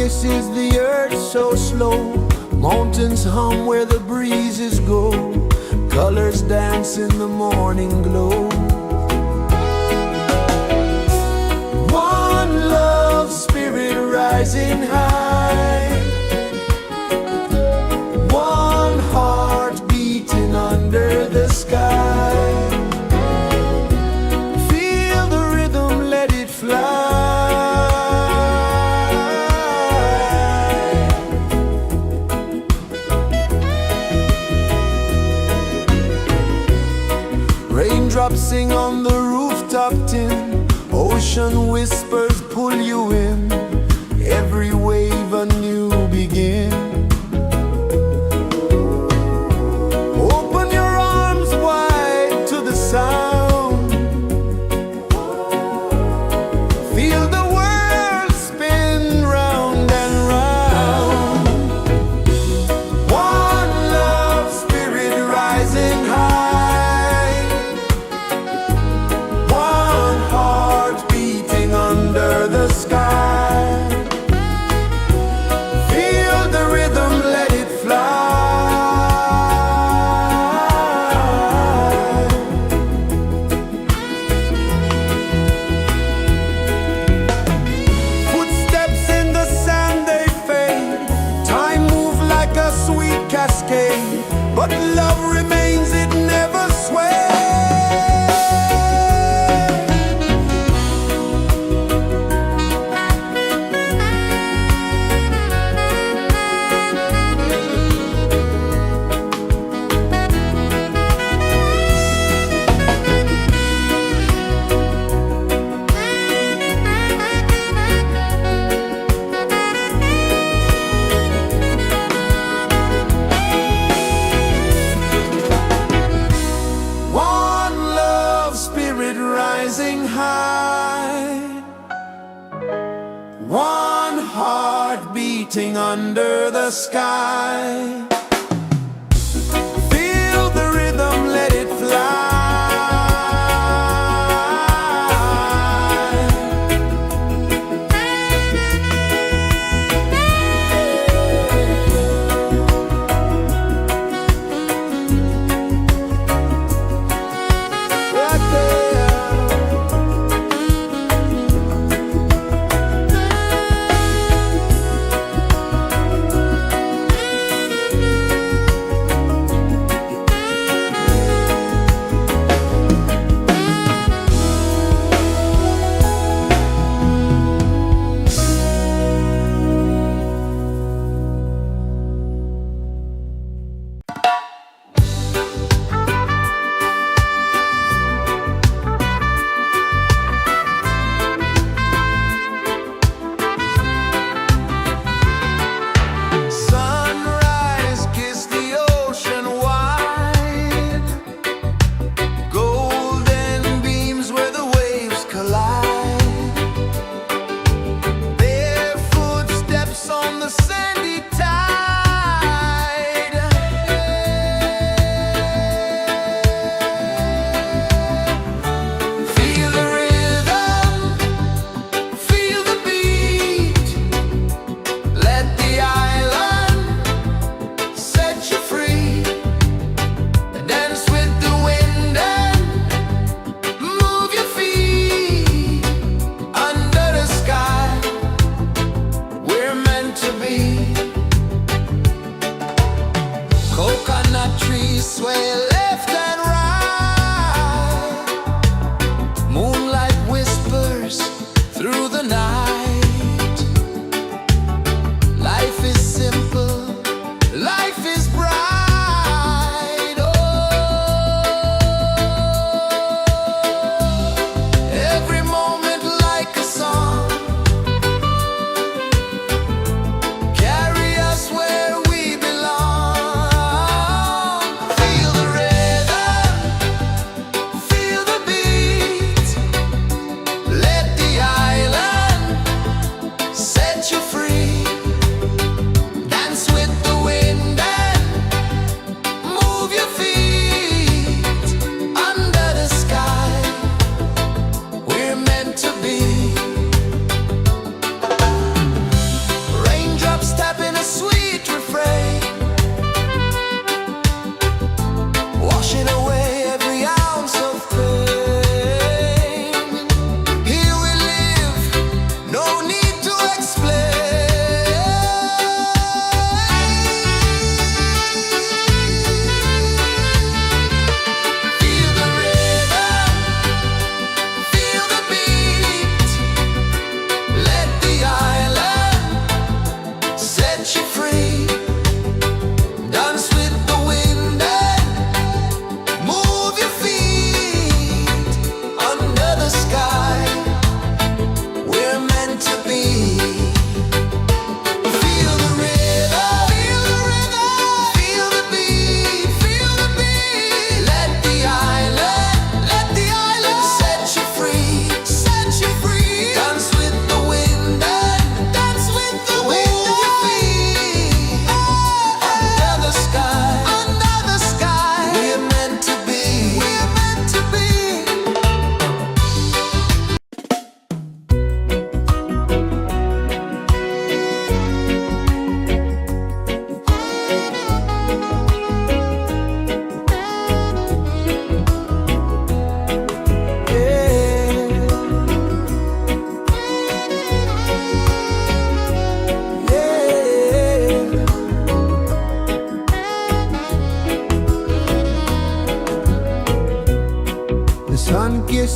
Speaker 1: kisses the earth so slow. Mountains hum where the breezes go. Colors dance in the morning glow. One love, spirit rising high. One heart beating under the sky. Feel the rhythm, let it fly. Raindrops sing on the rooftop tin. Ocean whispers pull you in. Every wave a new begin. Open your arms wide to the sound. Feel the world spin round and round. One love, spirit rising high. One heart beating under the sky. Feel the rhythm, let it fly. Footsteps in the sand, they fade. Time moves like a sweet cascade, but love remains, it never sways. One love, spirit rising high. One heart beating under the sky. Feel the rhythm, let it fly. Right there.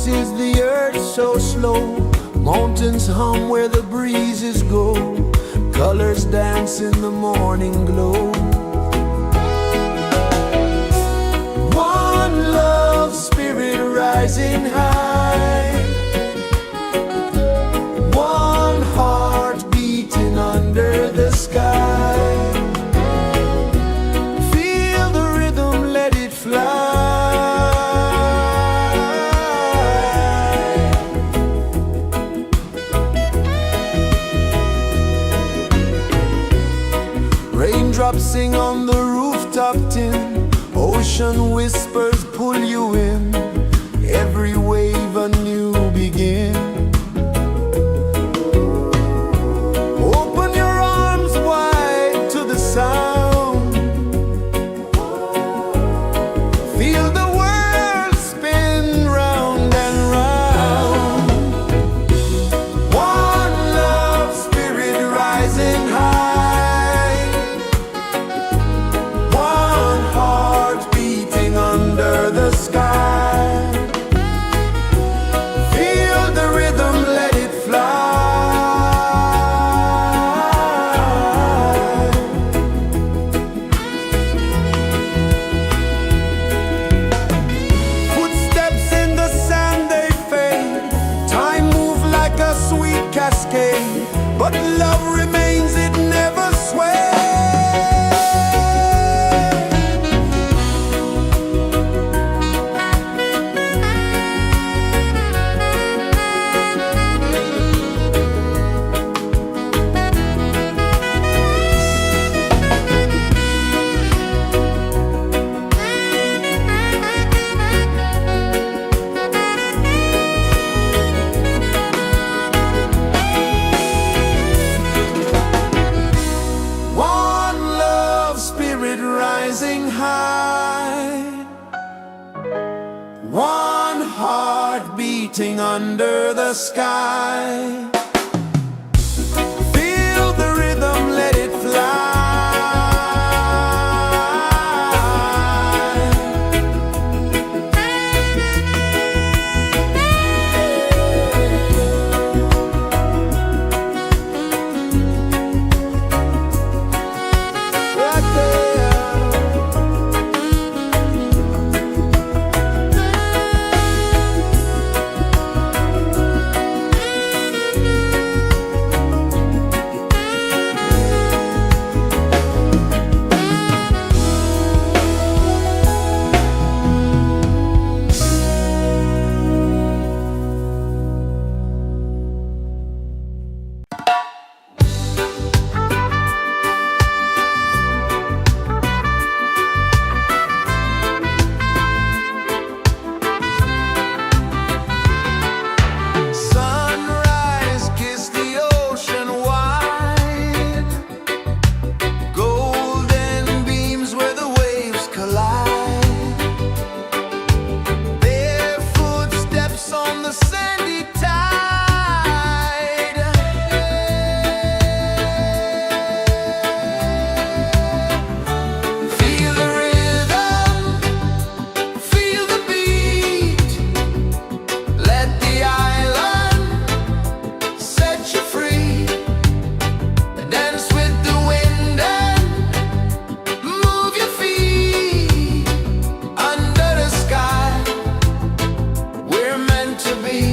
Speaker 1: is the earth so slow. Mountains hum where the breezes go. Colors dance in the morning glow. One love, spirit rising high. One heart beating under the sky. Feel the rhythm, let it fly. Raindrops sing on the rooftop tin. Ocean whispers pull you in. Every wave a new begin. Open your arms wide to the sound. Feel the world spin round and round. One love, spirit rising high. One heart beating under the sky. Feel the rhythm, let it fly. Footsteps in the sand, they fade. Time moves like a sweet cascade, but love remains, it never sways. One love, spirit rising high. One heart beating under the sky. Feel the rhythm, let it fly. Right there. Sunrise, kiss the ocean wide. Golden beams where the waves collide. Their footsteps on the sandy tide. Feel the rhythm, feel the beat. Let the island set you free. Dance with the wind and move your feet. Under the sky, we're meant to be.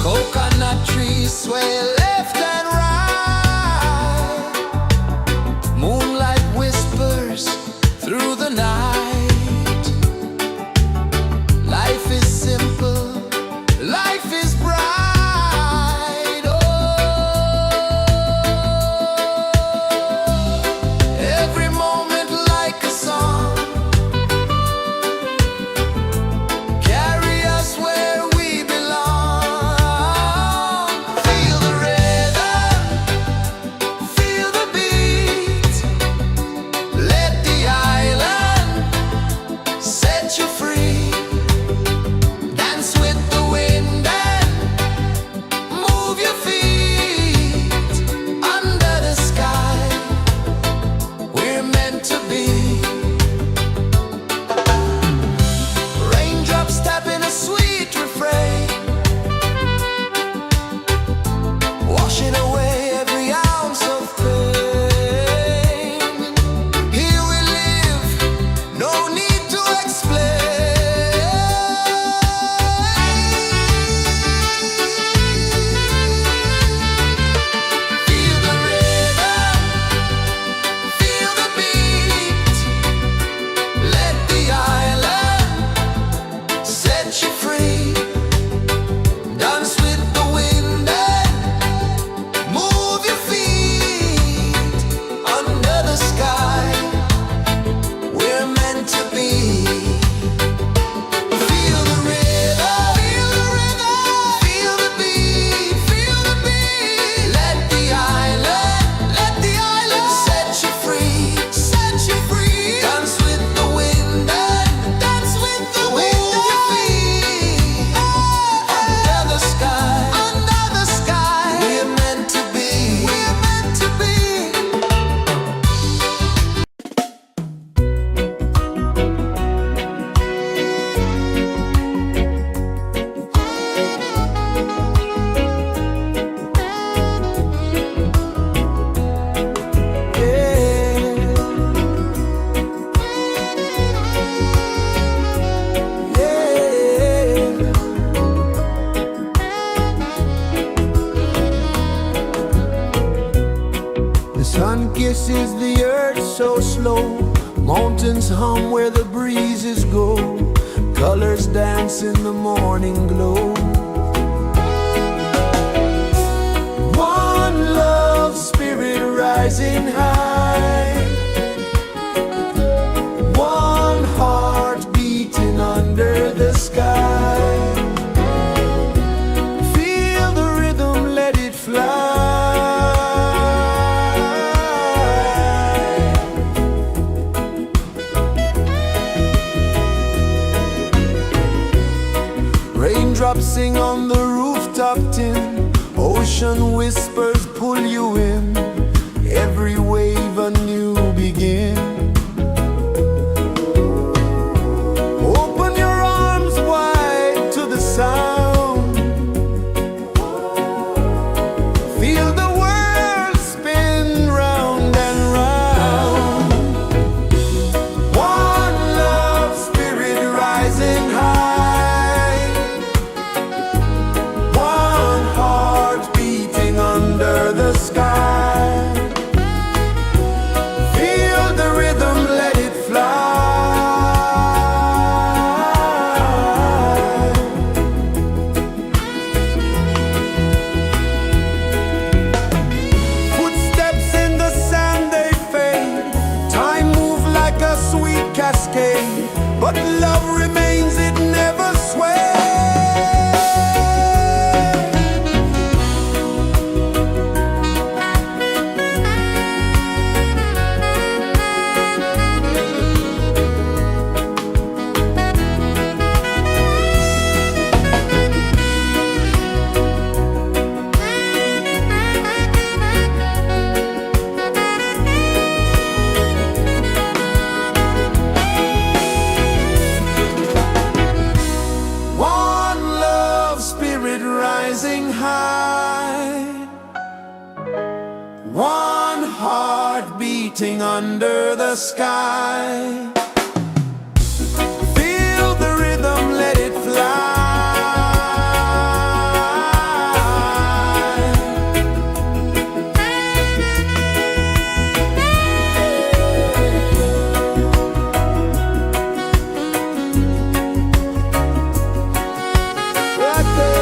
Speaker 1: Coconut trees sway left and right. Moonlight whispers through the night. Life is simple, life is bright. Oh, every moment like a song. Carry us where we belong. Feel the rhythm. is the earth so slow. Mountains hum where the breezes go. Colors dance in the morning glow. One love, spirit rising high. One heart beating under the sky. Feel the rhythm, let it fly. Raindrops sing on the rooftop tin. Ocean whispers pull you in. Every wave a new begin. Open your arms wide to the sound. Feel the world spin round and round. One love, spirit rising high. One heart beating under the sky. Feel the rhythm, let it fly. Footsteps in the sand, they fade. Time moves like a sweet cascade, but love remains, it never sways. One love, spirit rising high. One heart beating under the sky. Feel the rhythm, let it fly. Right there.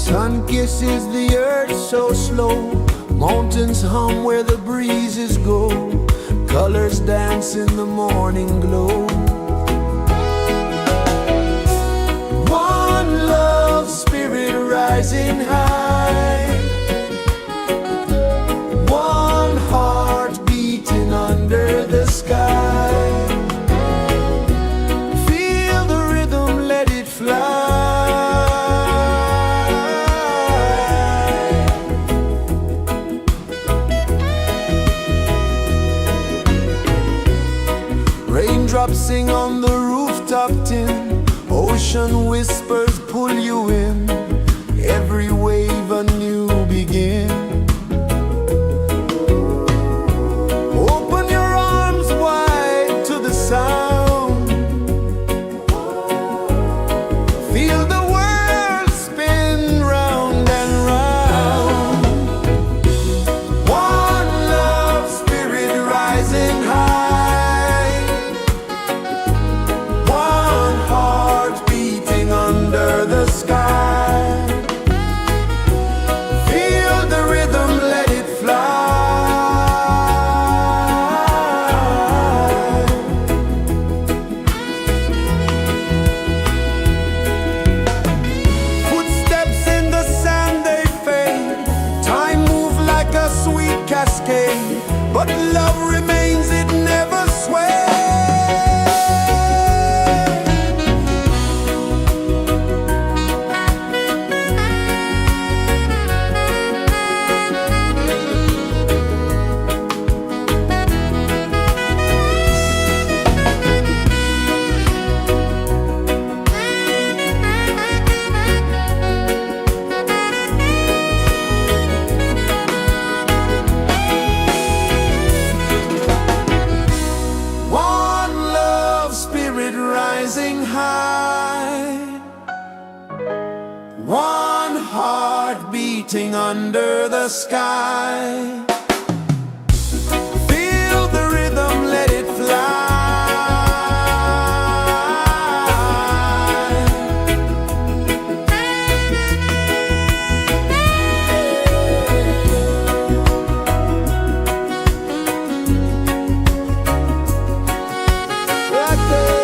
Speaker 1: Sun kisses the earth so slow, mountains hum where the breezes go, colors dance in the morning glow. One love spirit rising high, one heart beating under the sky. Feel the rhythm, let it fly. Raindrops sing on the rooftop tin, ocean whispers pull you in, every wave a new begin. Open your arms wide to the sound, feel the world spin round and round. One love spirit rising high, one heart beating under the sky. Feel the rhythm, let it fly. Footsteps in the sand, they fade, time moves like a sweet cascade, but love remains, it never sways. One love spirit rising high, one heart beating under the sky. Feel the rhythm, let it fly. Right there.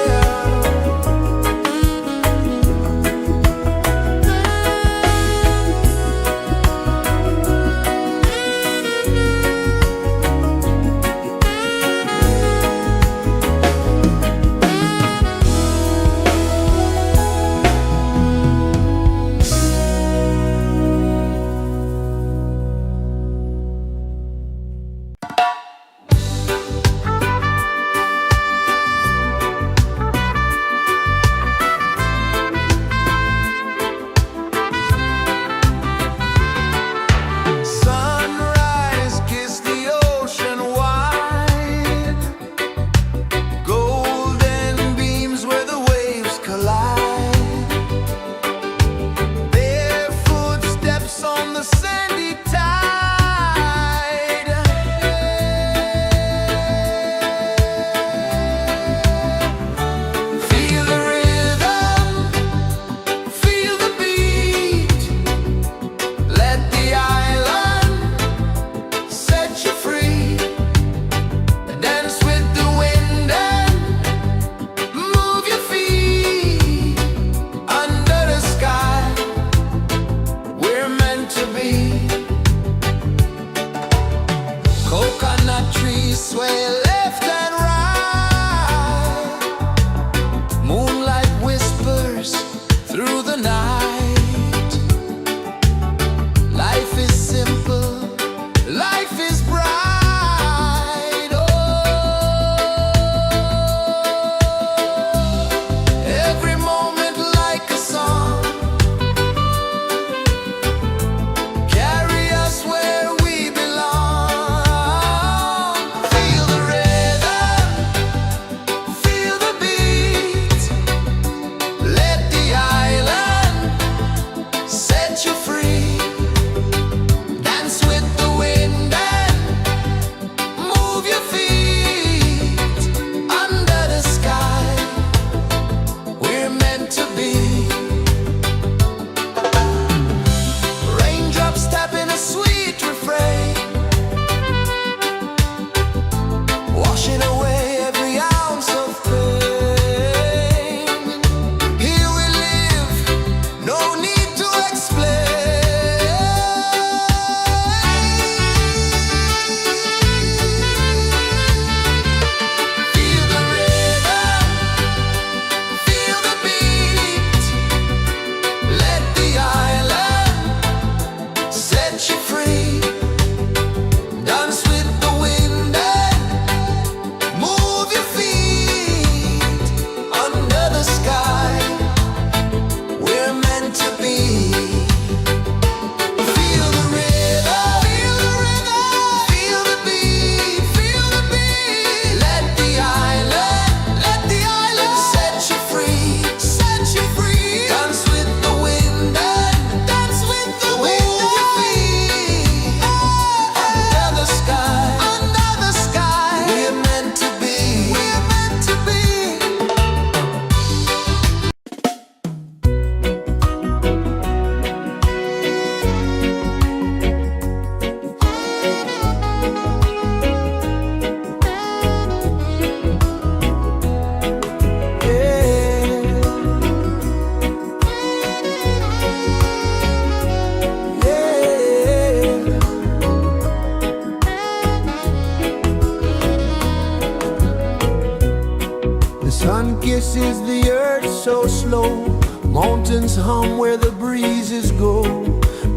Speaker 1: pulses the earth so slow. Mountains hum where the breezes go.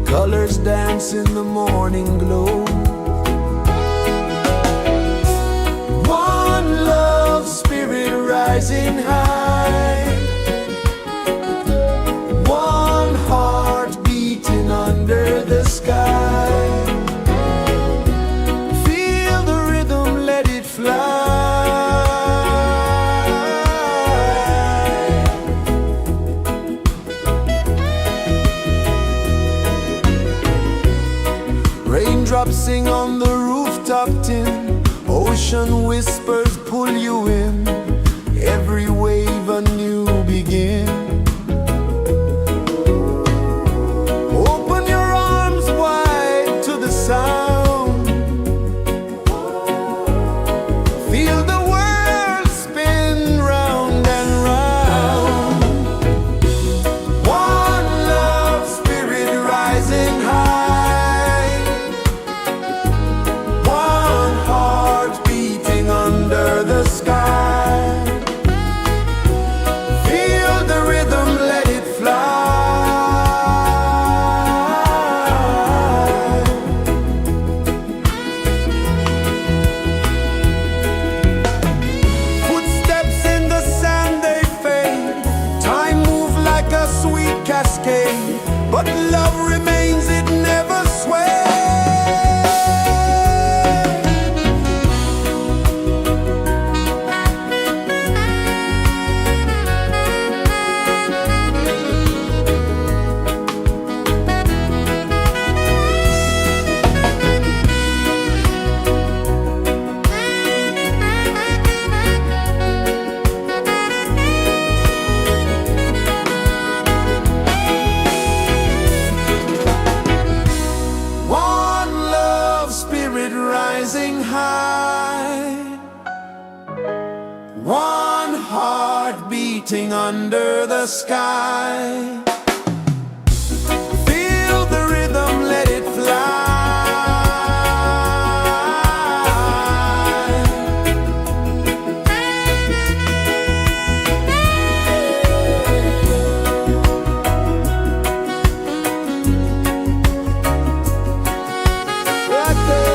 Speaker 1: Colors dance in the morning glow. One love, spirit rising high. One heart beating under the sky. Feel the rhythm, let it fly. Raindrops sing on the rooftop tin. Ocean whispers pull you in. Every wave a new begin. Open your arms wide to the sound. Feel the world spin round and round. One love, spirit rising high. One heart beating under the sky. Feel the rhythm, let it fly. Footsteps in the sand, they fade. Time moves like a sweet cascade, but love remains, it never sways. One love, spirit rising high. One heart beating under the sky. Feel the rhythm, let it fly. Right there.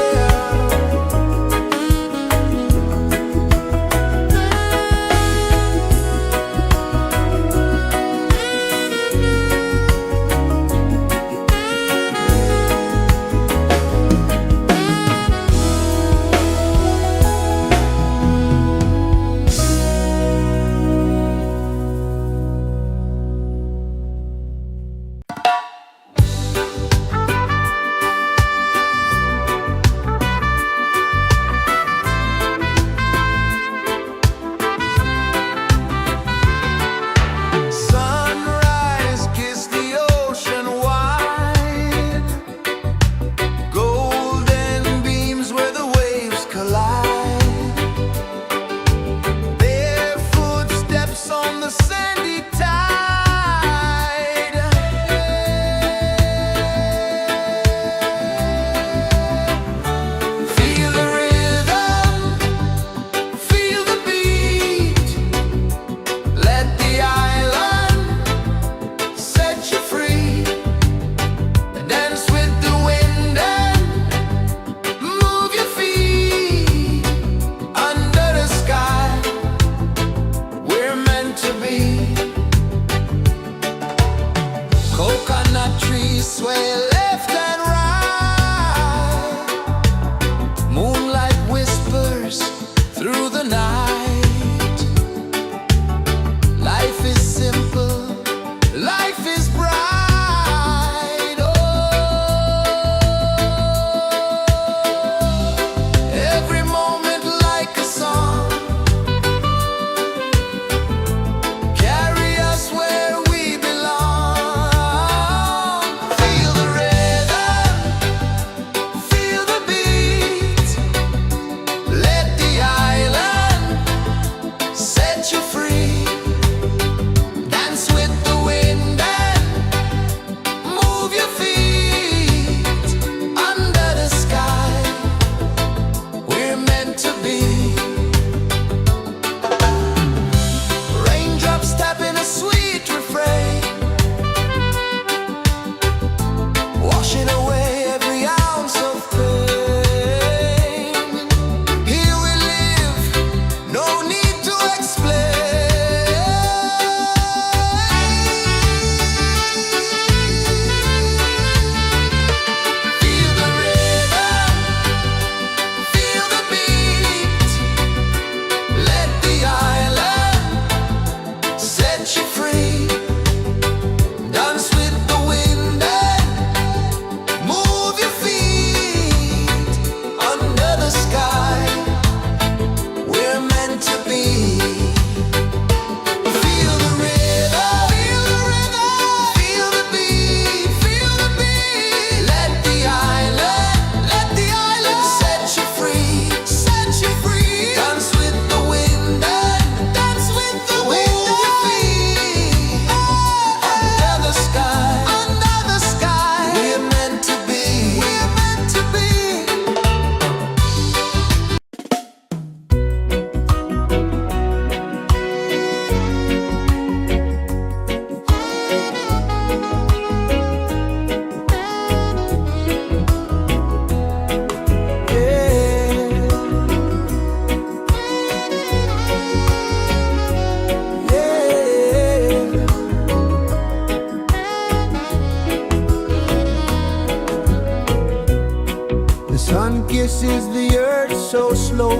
Speaker 1: kisses the earth so slow.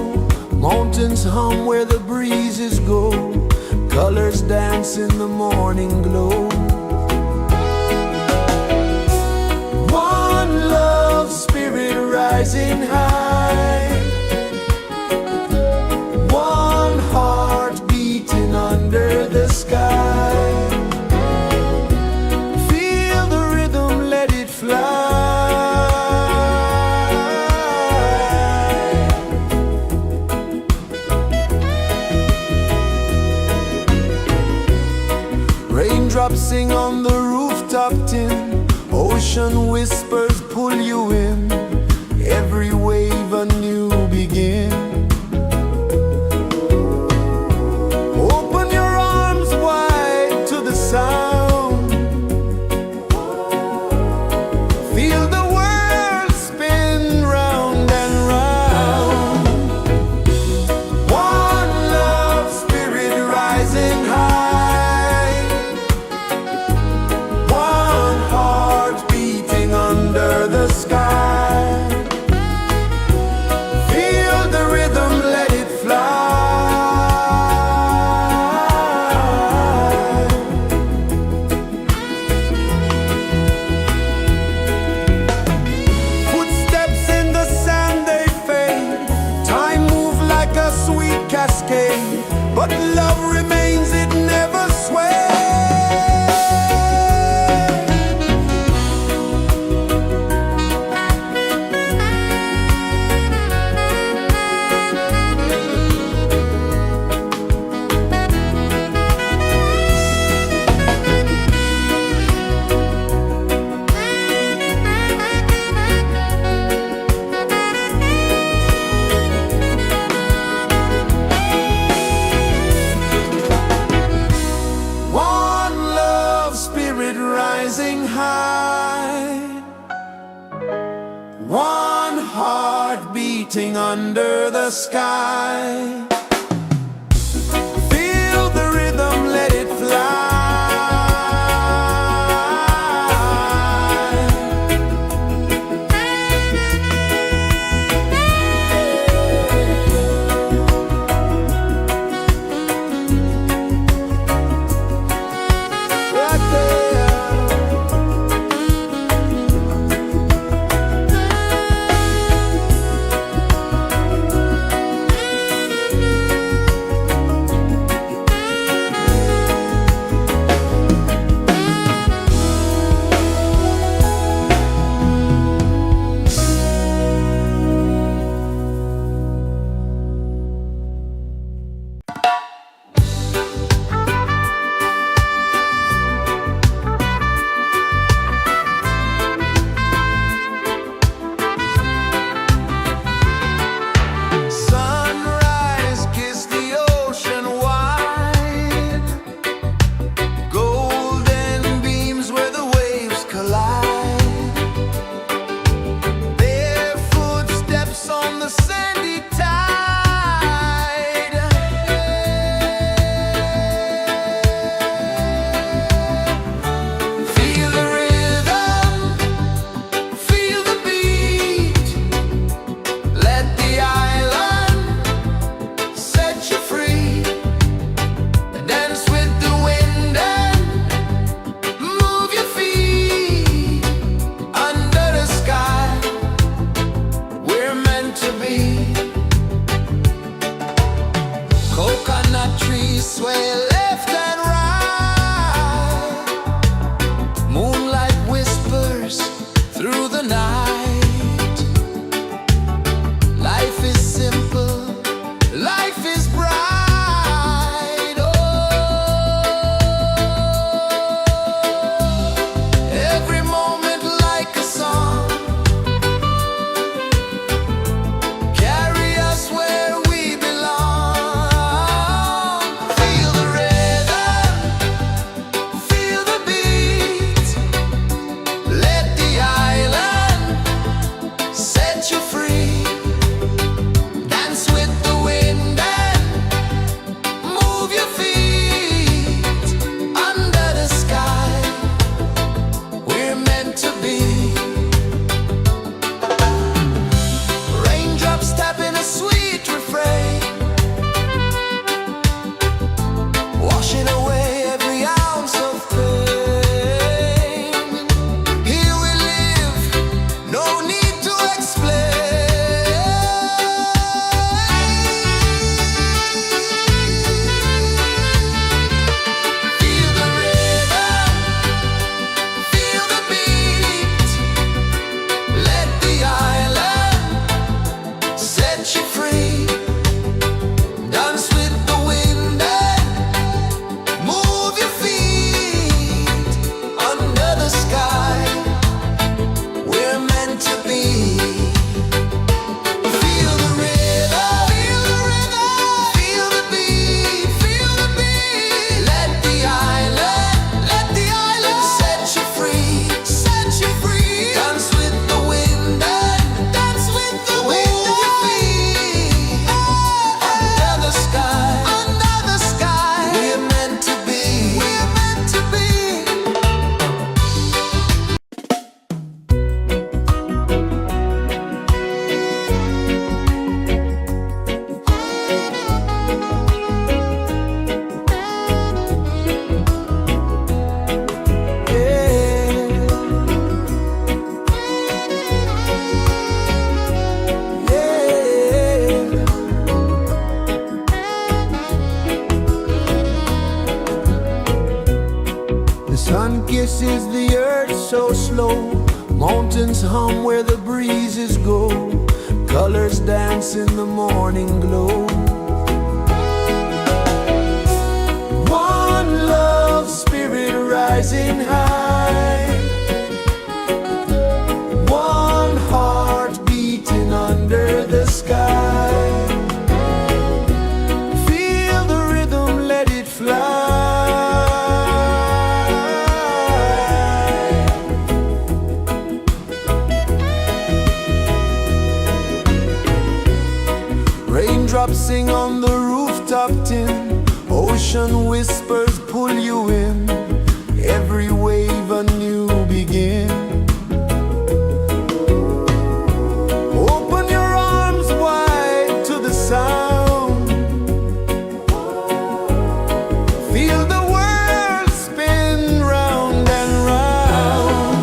Speaker 1: Mountains hum where the breezes go. Colors dance in the morning glow. One love, spirit rising high. One heart beating under the sky. Feel the rhythm, let it fly. Raindrops sing on the rooftop tin. Ocean whispers pull you in. Every wave a new begin. Open your arms wide to the sound. Feel the world spin round and round. One love, spirit rising high. One heart beating under the sky. Feel the rhythm, let it fly. Footsteps in the sand, they fade. Time moves like a sweet cascade, but love remains, it never sways. One love, spirit rising high. One heart beating under the sky. Feel the rhythm, let it fly. Right there. is the earth so slow. Mountains hum where the breezes go. Colors dance in the morning glow. One love, spirit rising high. One heart beating under the sky. Feel the rhythm, let it fly. Raindrops sing on the rooftop tin. Ocean whispers pull you in. Every wave a new begin. Open your arms wide to the sound. Feel the world spin round and round.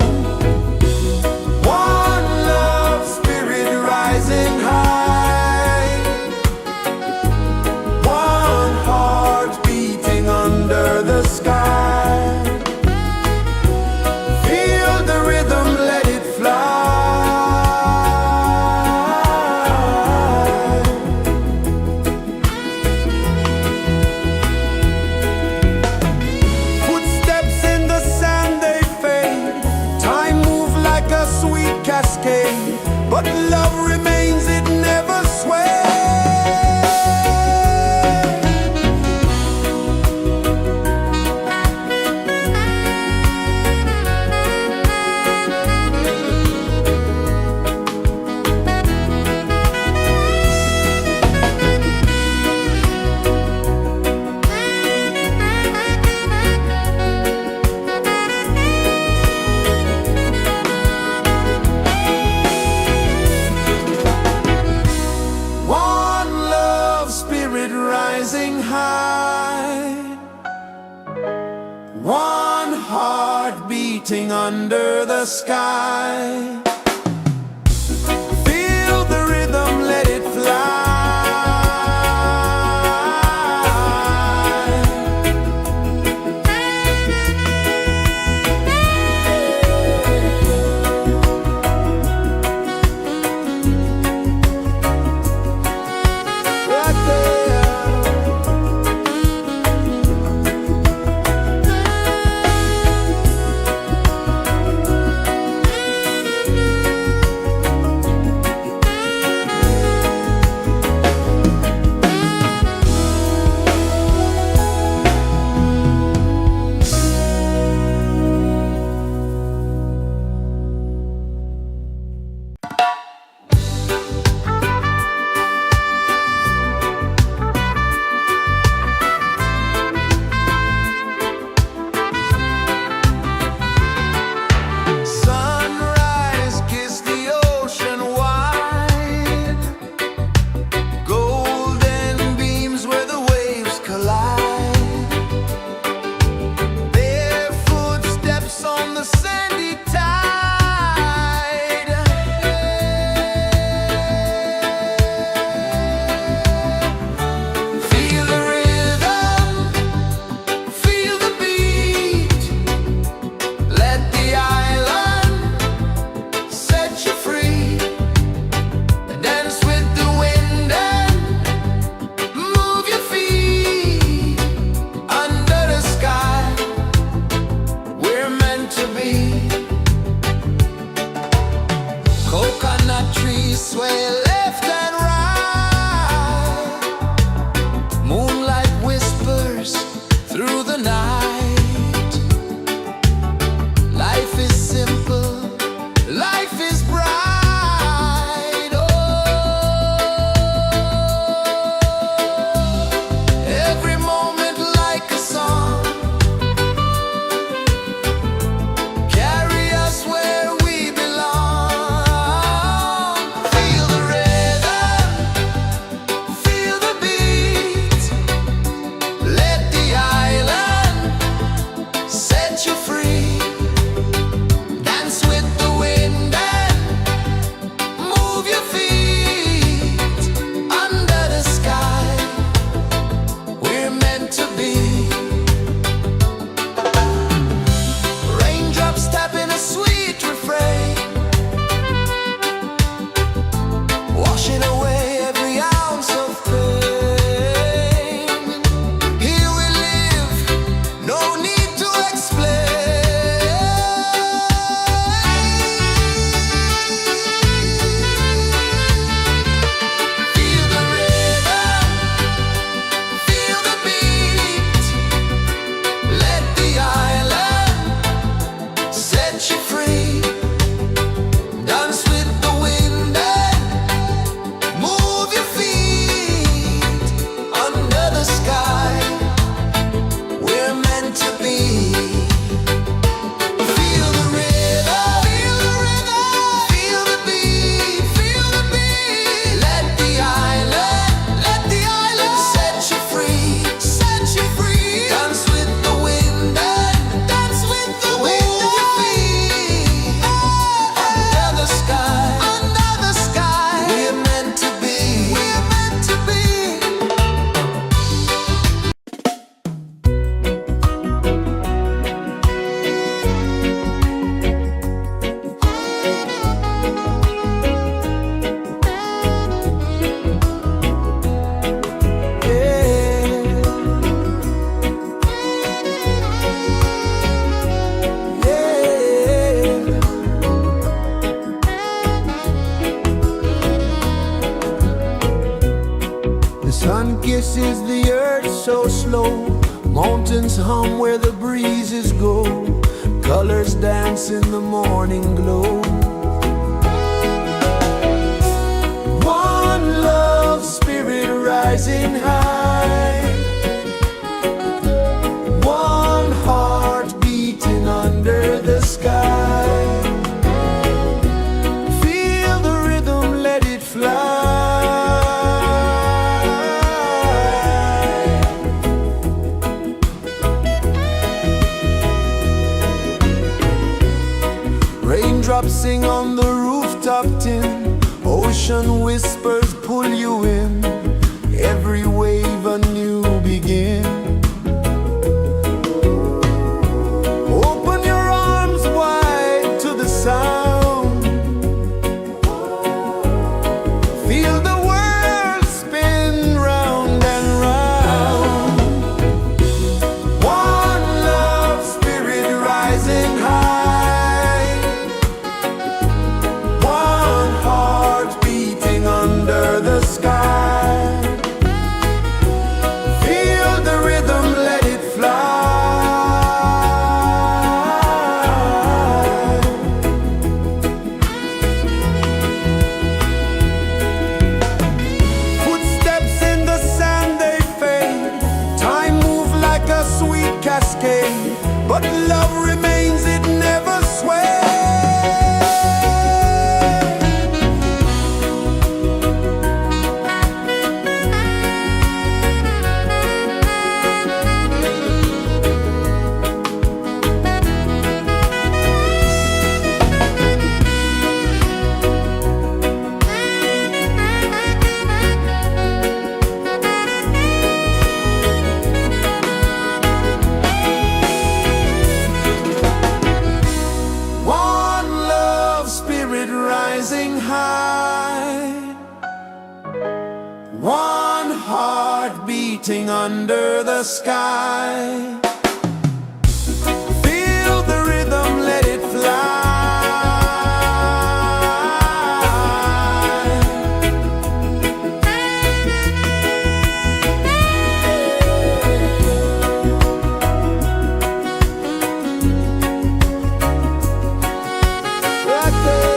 Speaker 1: One love, spirit rising high. One heart beating under the sky. Feel the rhythm, let it fly. Footsteps in the sand, they fade. Time moves like a sweet cascade. But love remains, it never sways. One love, spirit rising high. One heart beating under the sky. Feel the rhythm, let it fly. Right there. Sunrise, kiss the ocean wide. Golden beams where the waves collide. Their footsteps on the sandy tide. Feel the rhythm, feel the beat. Let the island set you free. Dance with the wind and move your feet. Under the sky, we're meant to be. Coconut trees sway left and right. Moonlight whispers through the night. Life is simple, life is bright. Oh, every moment like a song. Carry us where we belong. Feel the rhythm, rejoices the earth so slow. Mountains hum where the breezes go. Colors dance in the morning glow. One love spirit rising high. One heart beating under the sky. Feel the rhythm, let it fly. Raindrops sing on the rooftop tin. Ocean whispers pull you in. Every wave a new begin. Open your arms wide to the sound. Feel the world spin round and round. One love spirit rising high. One heart beating under the sky. Feel the rhythm, let it fly. Footsteps in the sand, they fade. Time moves like a sweet cascade, but love remains, it never sways. One love spirit rising high. One heart beating under the sky. Feel the rhythm, let it fly. Right there.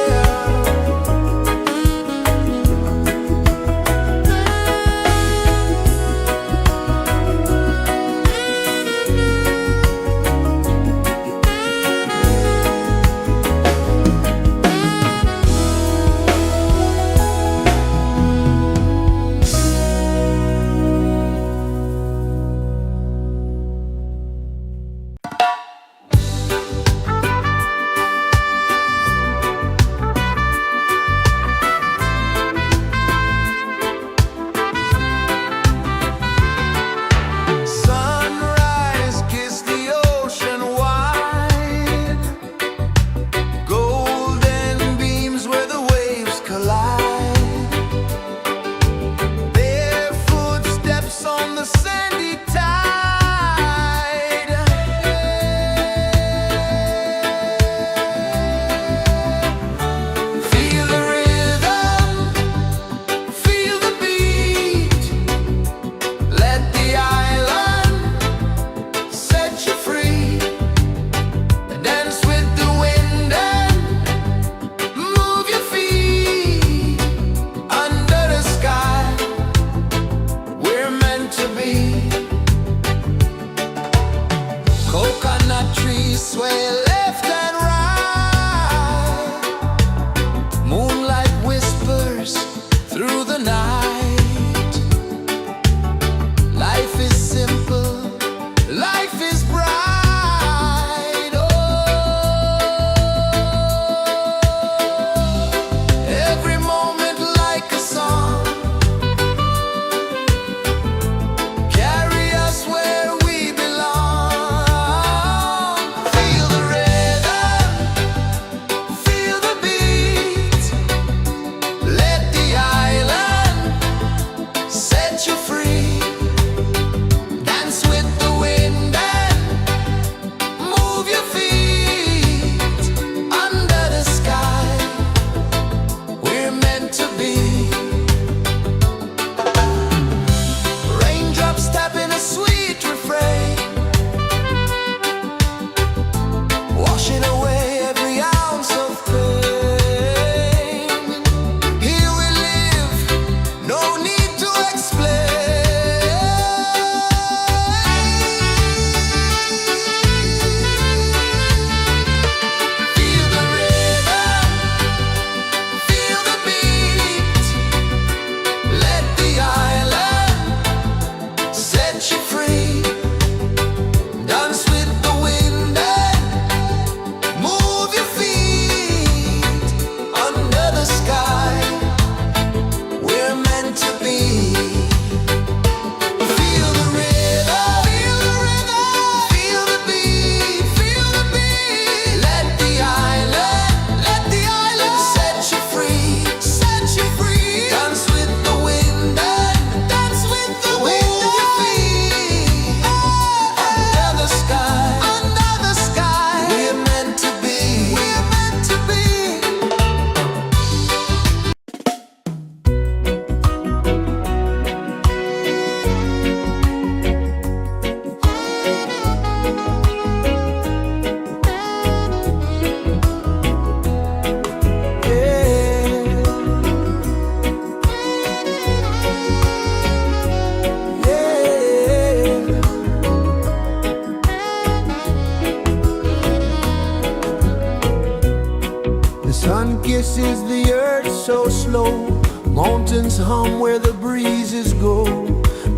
Speaker 1: sun kisses the earth so slow, mountains hum where the breezes go,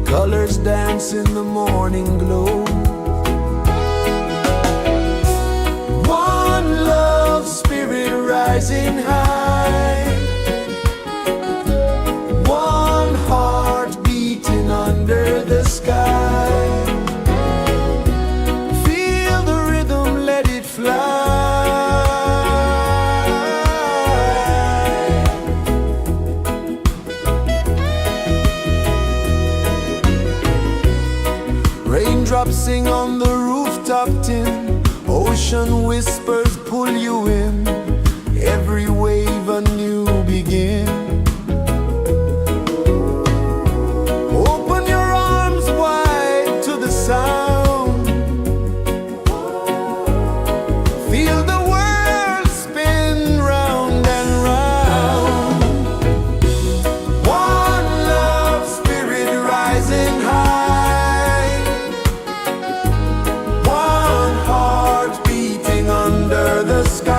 Speaker 1: colors dance in the morning glow. One love spirit rising high, one heart beating under the sky. Feel the rhythm, let it fly. Raindrops sing on the rooftop tin, ocean whispers pull you in, every wave a new begin. Open your arms wide to the sound, feel the world spin round and round. One love spirit rising high, one heart beating under the sky.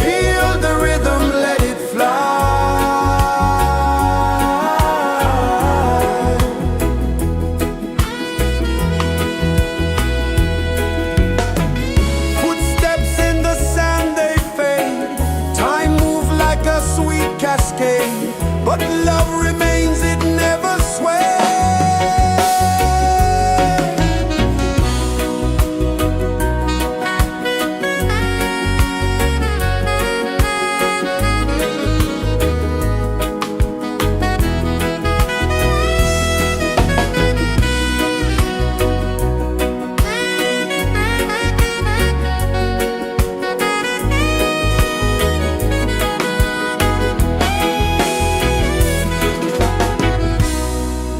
Speaker 1: Feel the rhythm, let it fly. Footsteps in the sand, they fade, time move like a sweet cascade, but love remains, it never sways.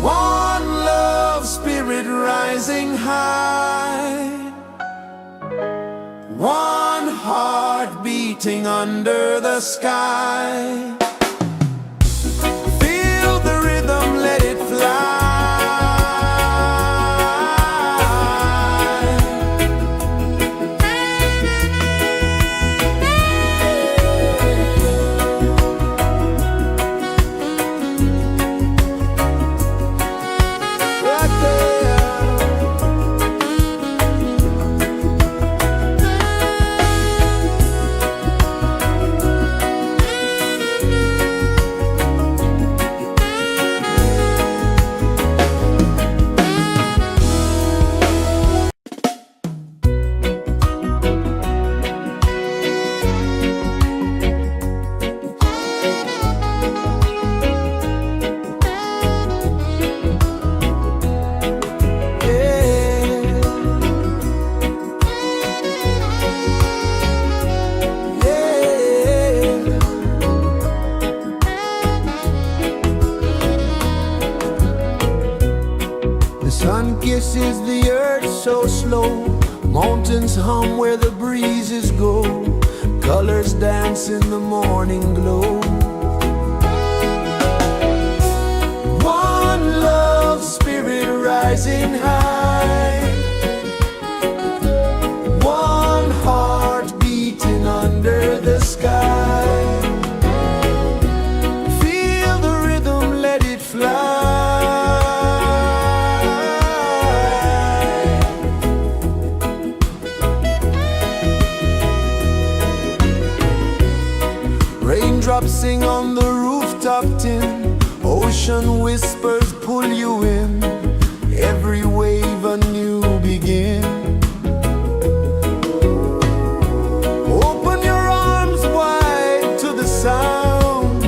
Speaker 1: One love spirit rising high, one heart beating under the sky. Feel the rhythm, let it fly. Right there. The sun kisses the earth so slow, mountains hum where the breezes go, colors dance in the morning glow. One love spirit rising high, one heart beating under the sky. Feel the rhythm, let it fly. Raindrops sing on the rooftop tin, ocean whispers pull you in, every wave a new begin. Open your arms wide to the sound,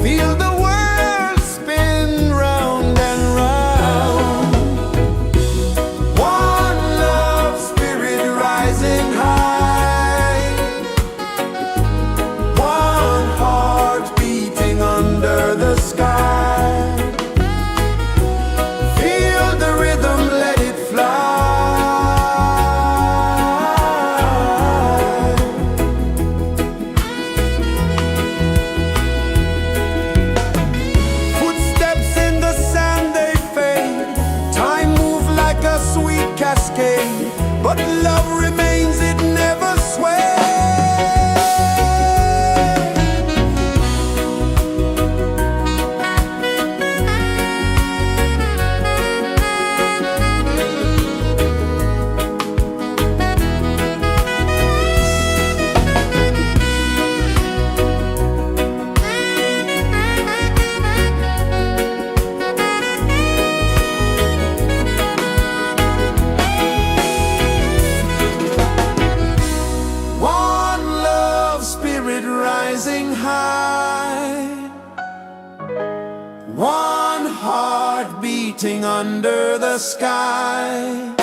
Speaker 1: feel the world spin round and round. One love spirit rising high, one heart beating under the sky. but love remains, it never sways. Rising high, one heart beating under the sky.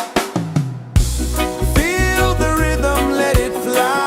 Speaker 1: Feel the rhythm, let it fly.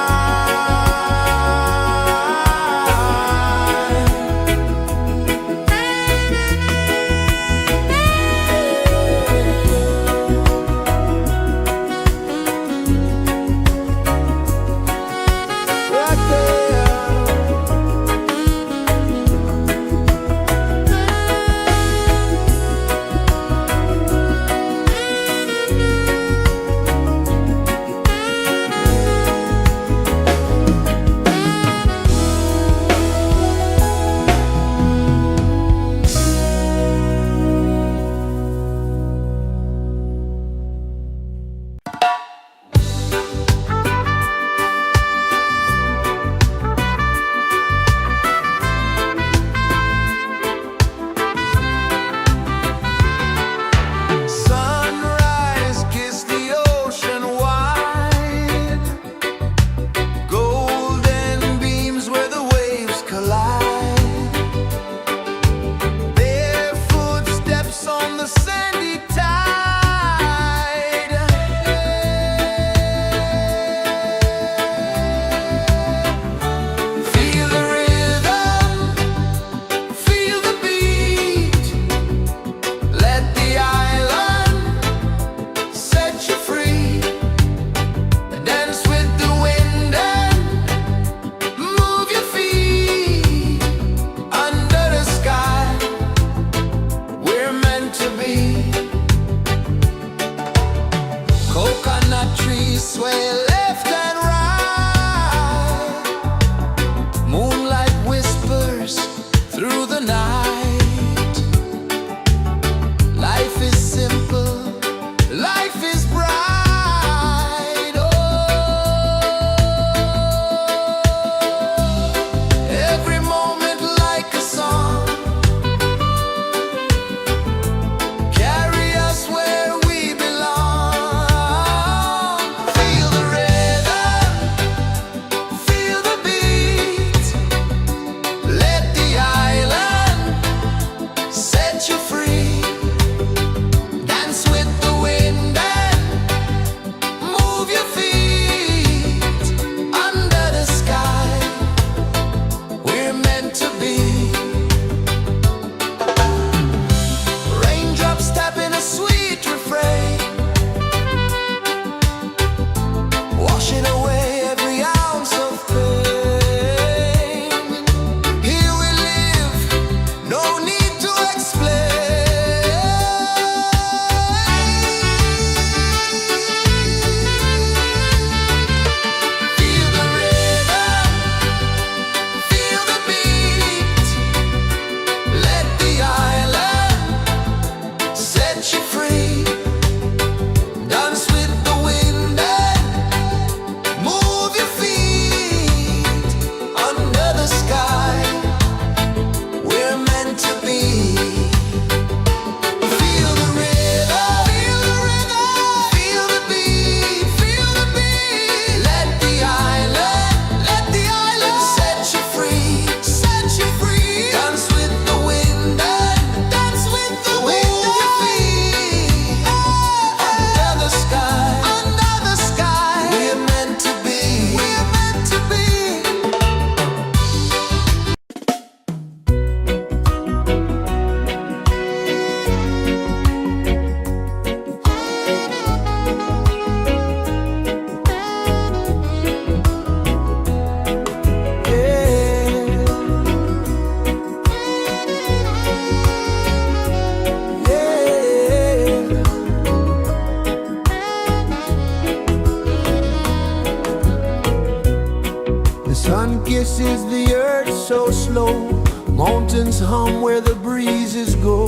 Speaker 1: kisses the earth so slow. Mountains hum where the breezes go.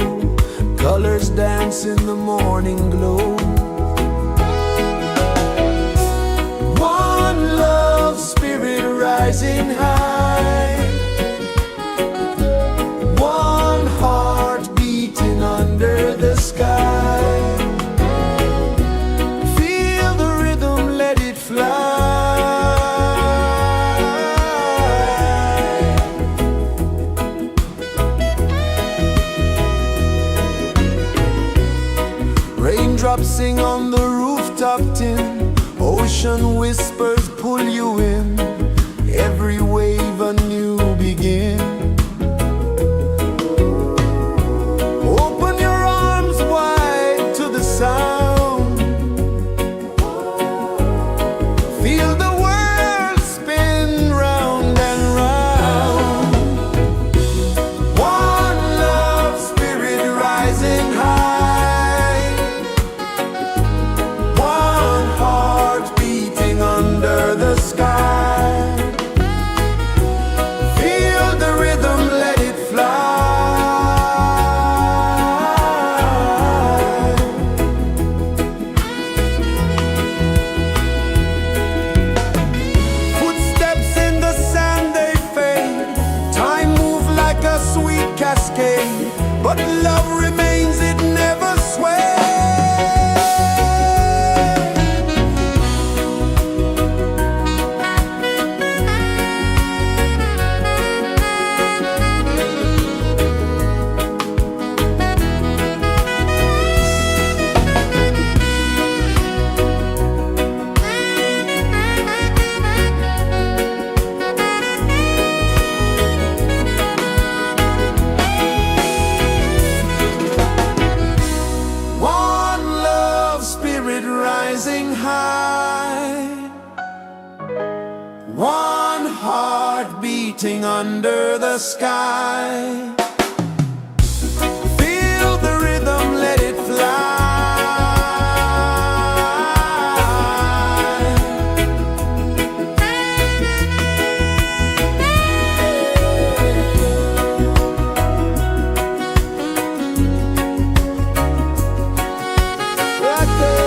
Speaker 1: Colors dance in the morning glow. One love spirit rising high. One heart beating under the sky. Feel the rhythm, let it fly. Raindrops sing on the rooftop tin. Ocean whispers pull you in. Every wave a new begin. Open your arms wide to the sound. Feel the world spin round and round. One love spirit rising high. One heart beating under the sky. Feel the rhythm, let it fly. Footsteps in the sand, they fade. Time moves like a sweet cascade, but love remains, it never sways. One love spirit rising high. One heart beating under the sky. Feel the rhythm, let it fly. Right there.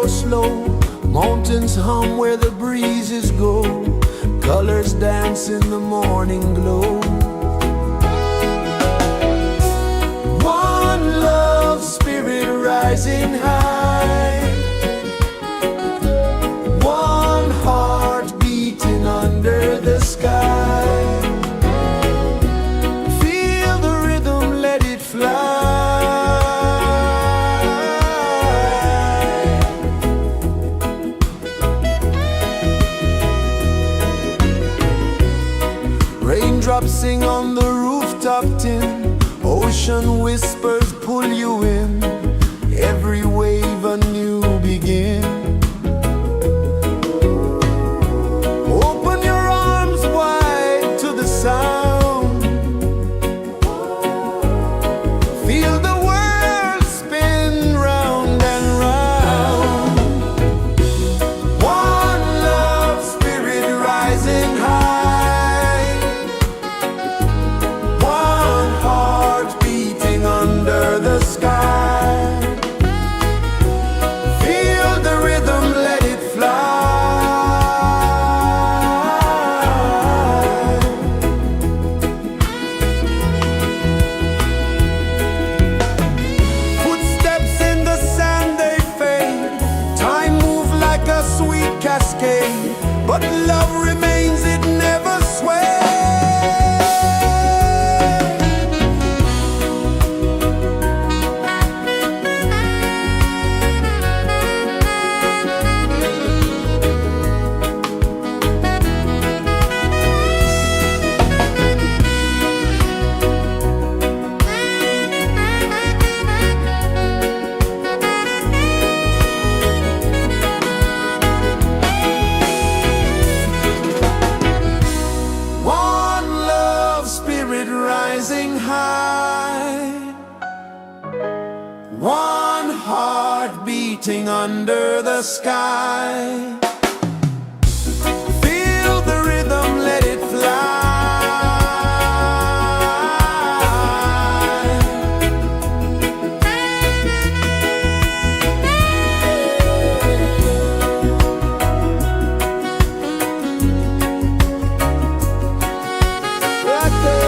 Speaker 1: flow slow, mountains hum where the breezes go, colors dance in the morning glow. One love spirit rising high, one heart beating under the sky. Feel the rhythm, let it fly. Raindrops sing on the rooftop tin, ocean whispers pull you in, every wave a new begin. Open your arms wide to the sound, feel the world spin round and round. One love spirit rising high, one heart beating under the sky. Feel the rhythm, let it fly. Footsteps in the sand, they fade, time moves like a sweet cascade, but love remains, it never sways. One love spirit rising high, one heart beating under the sky. Feel the rhythm, let it fly. Right there.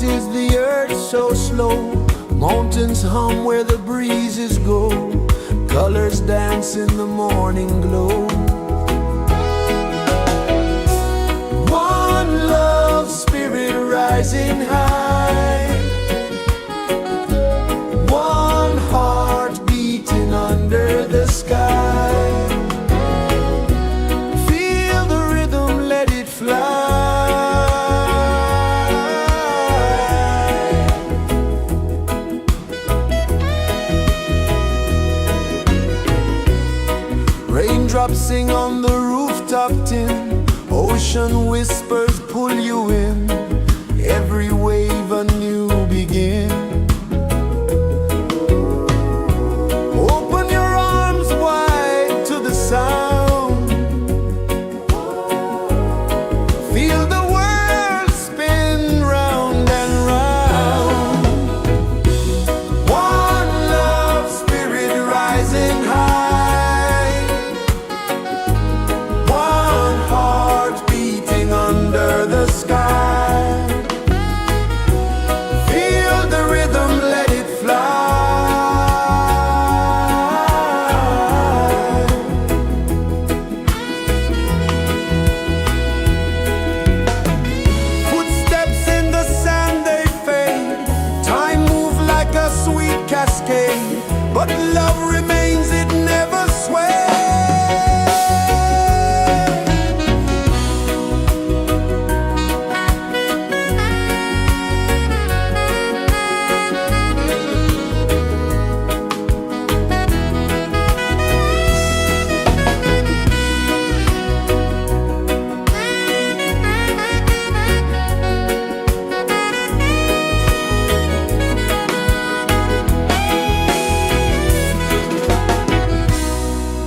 Speaker 1: is the earth so slow? Mountains hum where the breezes go. Colors dance in the morning glow. One love spirit rising high. One heart beating under the sky. Feel the rhythm, let it fly. Raindrops sing on the rooftop tin. Ocean whispers pull you in. Every wave a new begin. Open your arms wide to the sound. Feel the world spin round and round. One love spirit rising high. One heart beating under the sky. Feel the rhythm, let it fly. Footsteps in the sand, they fade. Time moves like a sweet cascade, but love remains, it never sways.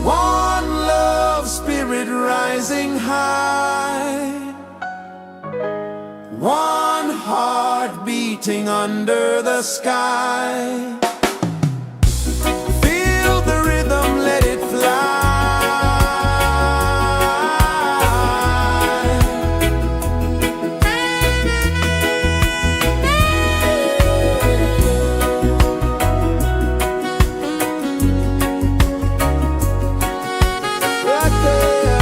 Speaker 1: One love spirit rising high. One heart beating under the sky. Feel the rhythm, let it fly. Right there.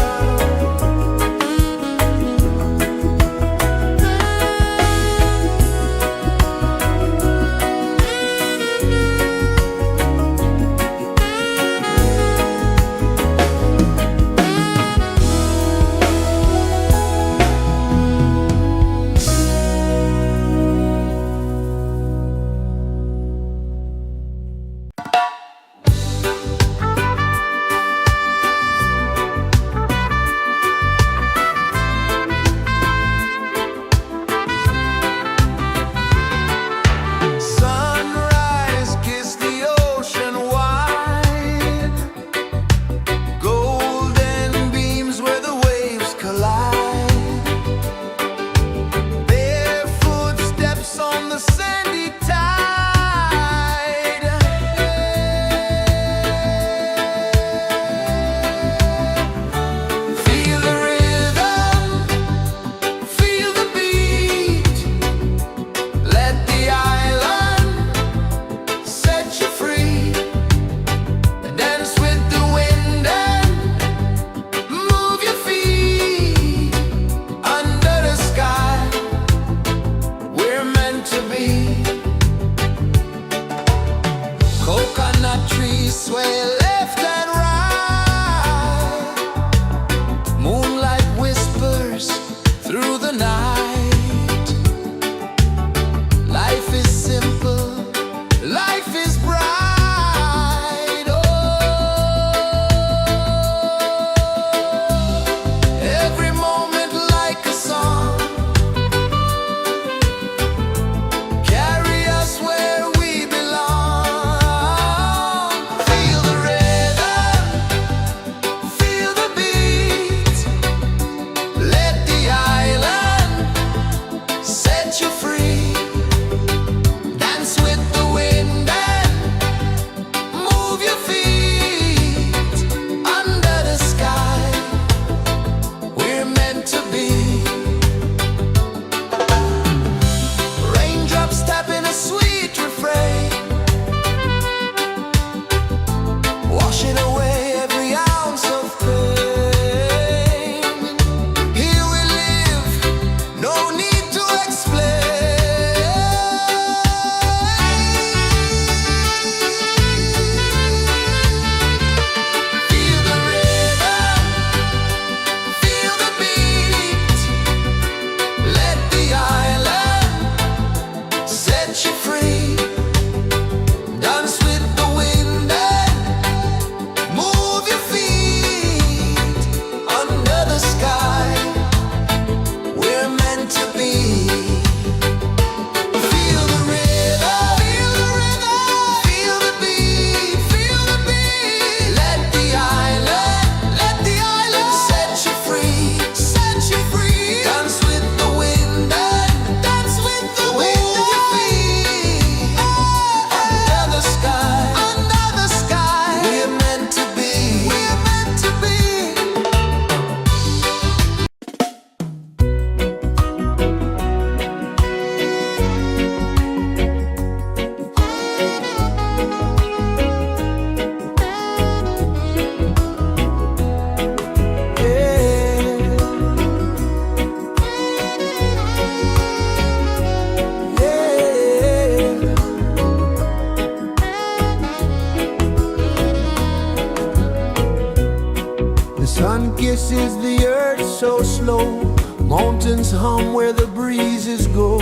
Speaker 1: The sun kisses the earth so slow, mountains hum where the breezes go,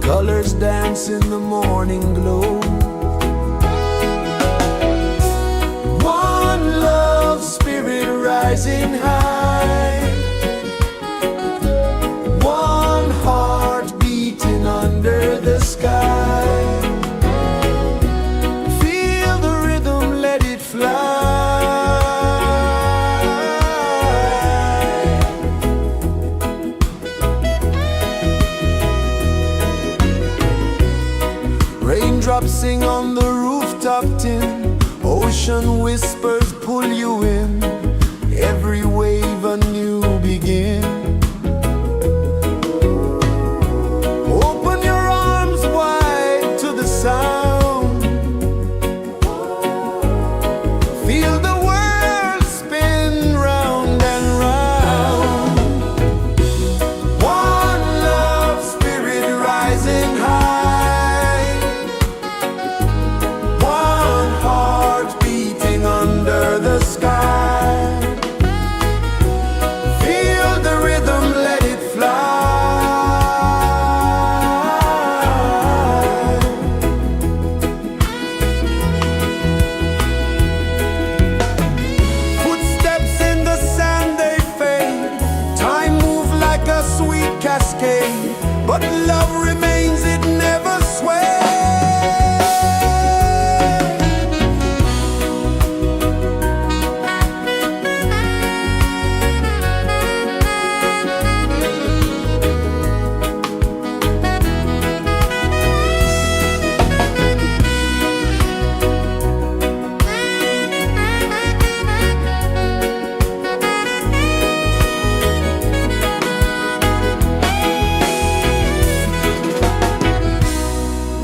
Speaker 1: colors dance in the morning glow. One love spirit rising high, one heart beating under the sky. Feel the rhythm, let it fly. Raindrops sing on the rooftop tin, ocean whispers pull you in, every wave a new begin. Open your arms wide to the sound, feel the world spin round and round. One love spirit rising high, one heart beating under the sky. Feel the rhythm, let it fly. Footsteps in the sand, they fade, time moves like a sweet cascade, but love remains, it never sways.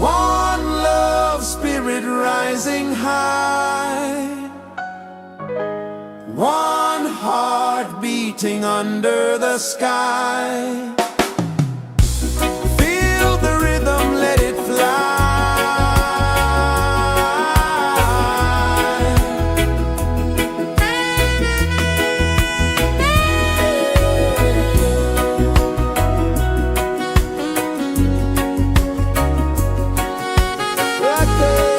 Speaker 1: One love spirit rising high, one heart beating under the sky. Feel the rhythm, let it fly. Right there.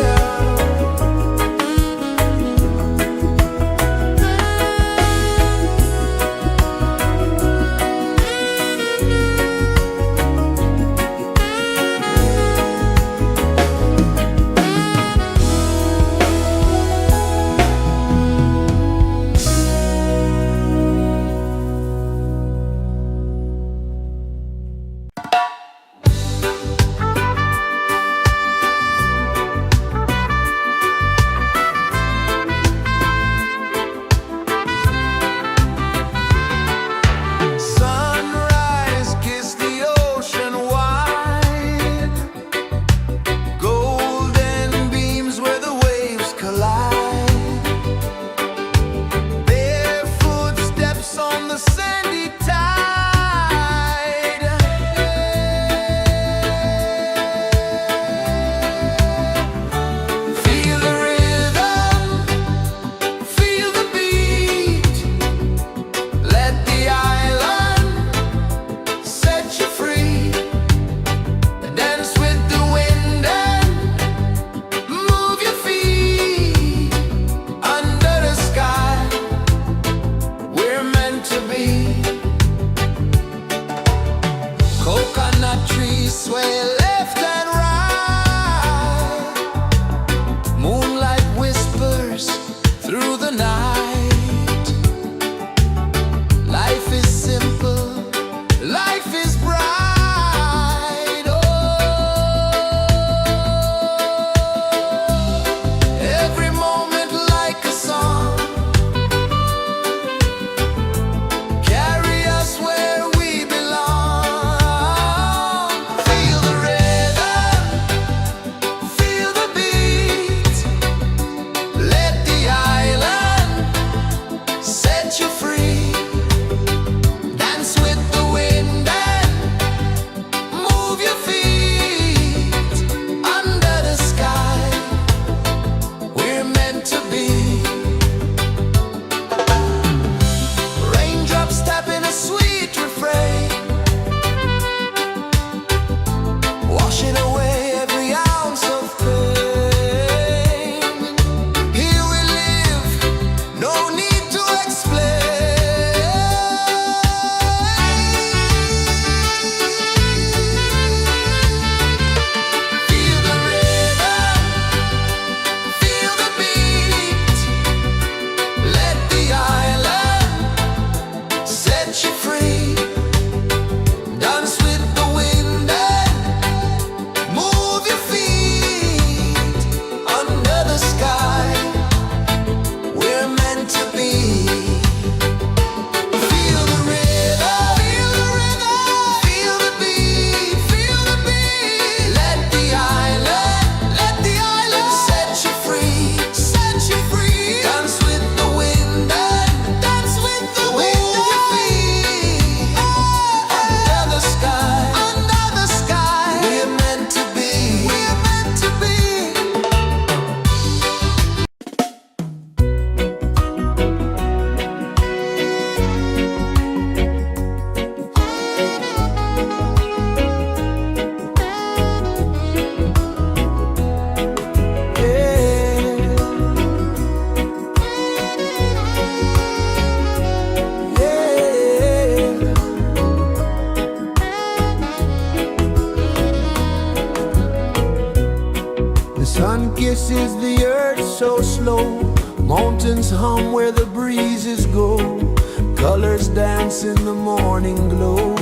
Speaker 1: is the earth so slow? Mountains hum where the breezes go. Colors dance in the morning glow.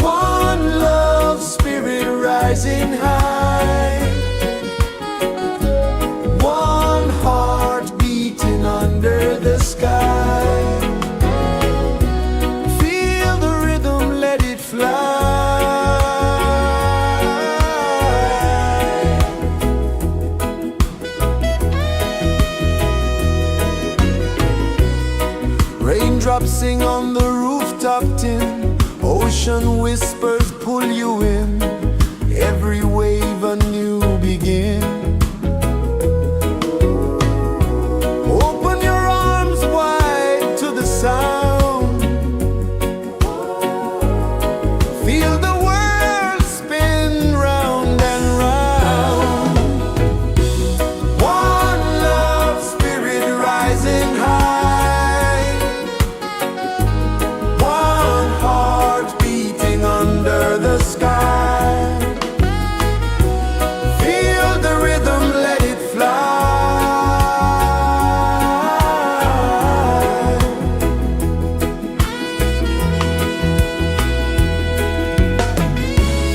Speaker 1: One love spirit rising high. One heart beating under the sky. Feel the rhythm, let it fly. Raindrops sing on the rooftop tin. Ocean whispers pull you in. Every wave a new begin. Open your arms wide to the sound. Feel the world spin round and round. One love spirit rising high. One heart beating under the sky. Feel the rhythm, let it fly.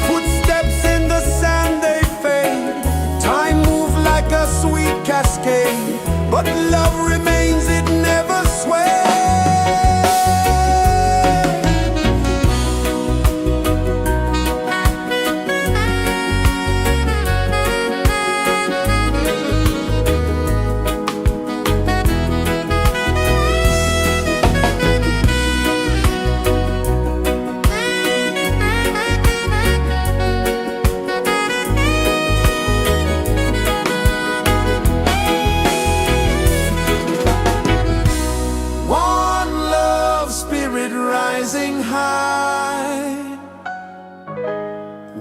Speaker 1: Footsteps in the sand, they fade. Time moves like a sweet cascade, but love remains, it never sways. One love spirit rising high.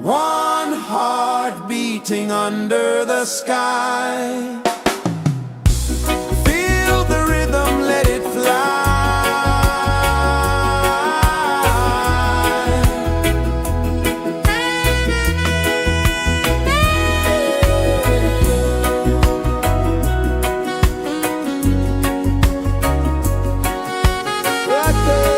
Speaker 1: One heart beating under the sky. Feel the rhythm, let it fly. Right there.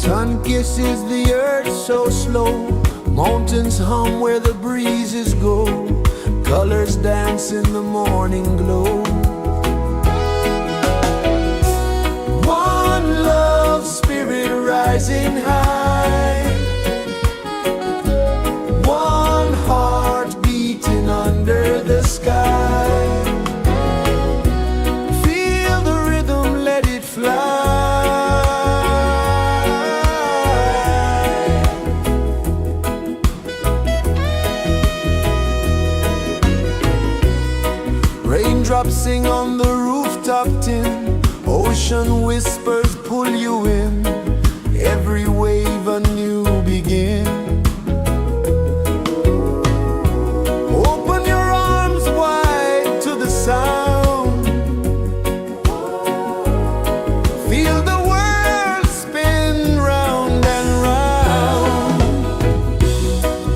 Speaker 1: Sun kisses the earth so slow, mountains hum where the breezes go, colors dance in the morning glow. One love spirit rising high, one heart beating under the sky. Feel the rhythm, let it fly. Raindrops sing on the rooftop tin, ocean whispers pull you in, every wave a new begin. Open your arms wide to the sound, feel the world spin round and round.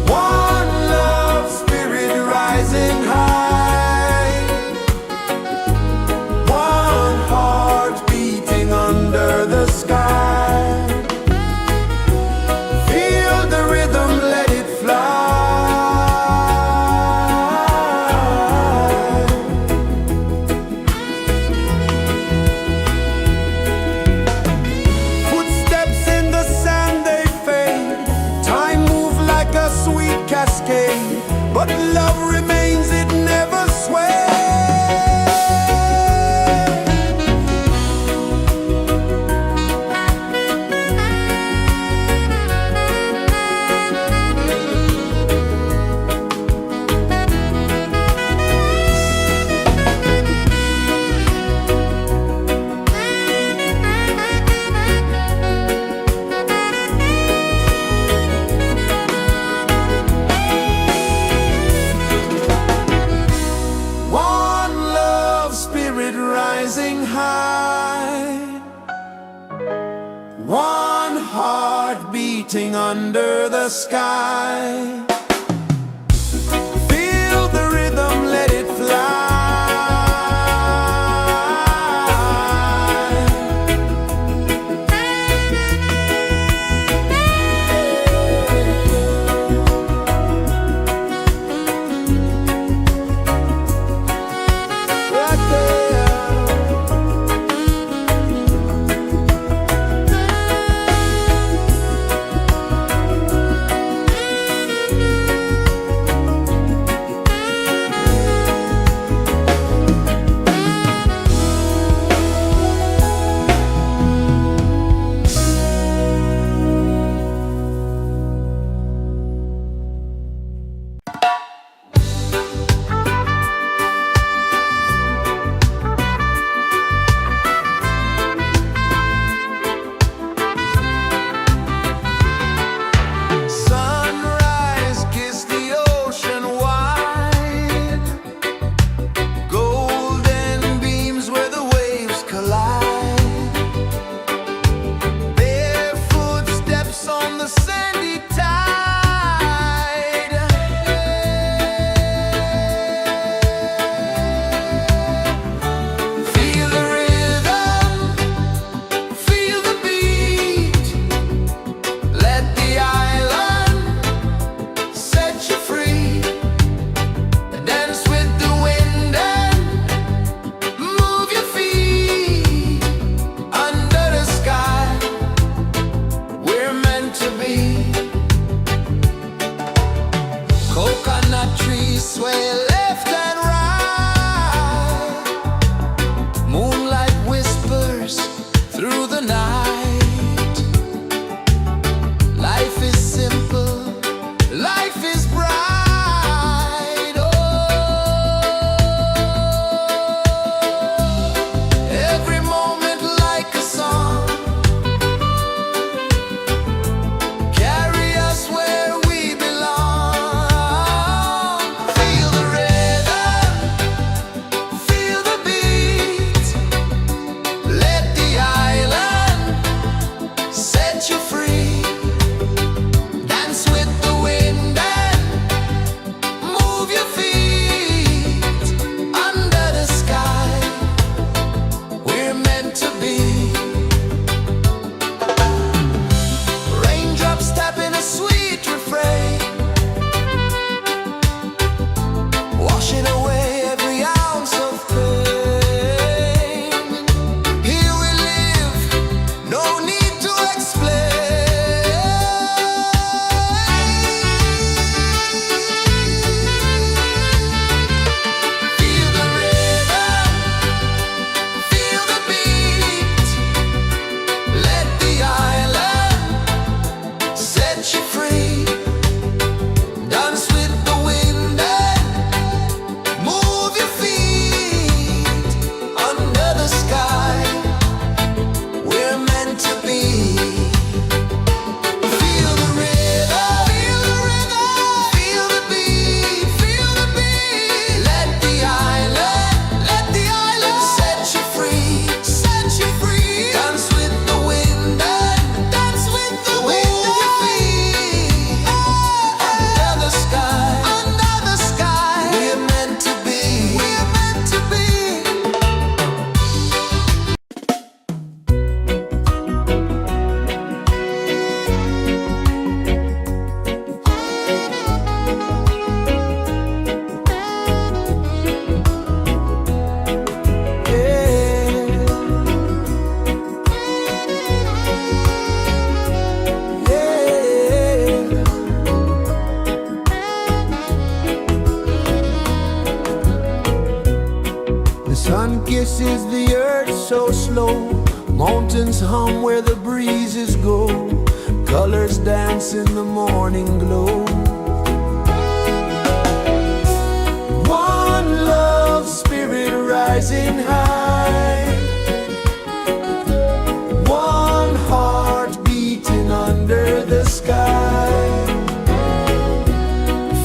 Speaker 1: One love spirit rising high, one heart beating under the sky. Feel the rhythm, let it fly. Footsteps in the sand, they fade, time moves like a sweet cascade, but love remains, it never sways. One love spirit rising high, one heart beating under the sky. Feel the rhythm, let it fly. Right there. Sunrise, kiss the ocean wide, golden beams where the waves collide, barefoot steps on the sandy tide. Feel the rhythm, feel the beat, let the island set you free. Dance with the wind and move your feet under the sky. We're meant to be. Coconut trees sway left and right, moonlight whispers through the night. Life is simple, life is bright. Oh, every moment like a song, carry us where we belong. Feel the rhythm, feel the beat, let the island is the earth so slow. Mountains hum where the breezes go. Colors dance in the morning glow. One love spirit rising high. One heart beating under the sky.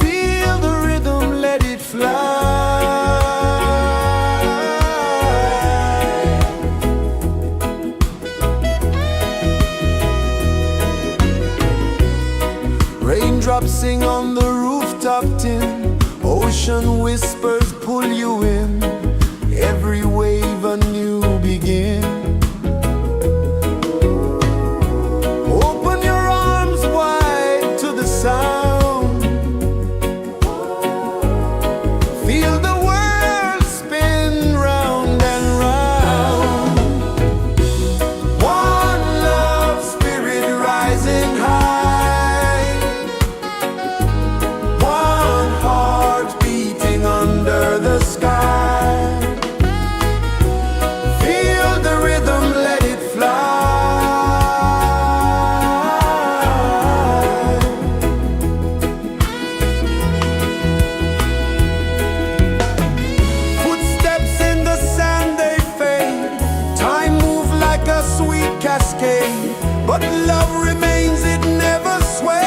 Speaker 1: Feel the rhythm, let it fly. Raindrops sing on the rooftop tin. Ocean whispers pull you in. Every wave a new begin. Open your arms wide to the sound. Feel the world spin round and round. One love spirit rising high. One heart beating under the sky. Feel the rhythm, let it fly. Footsteps in the sand, they fade. Time moves like a sweet cascade, but love remains, it never sways.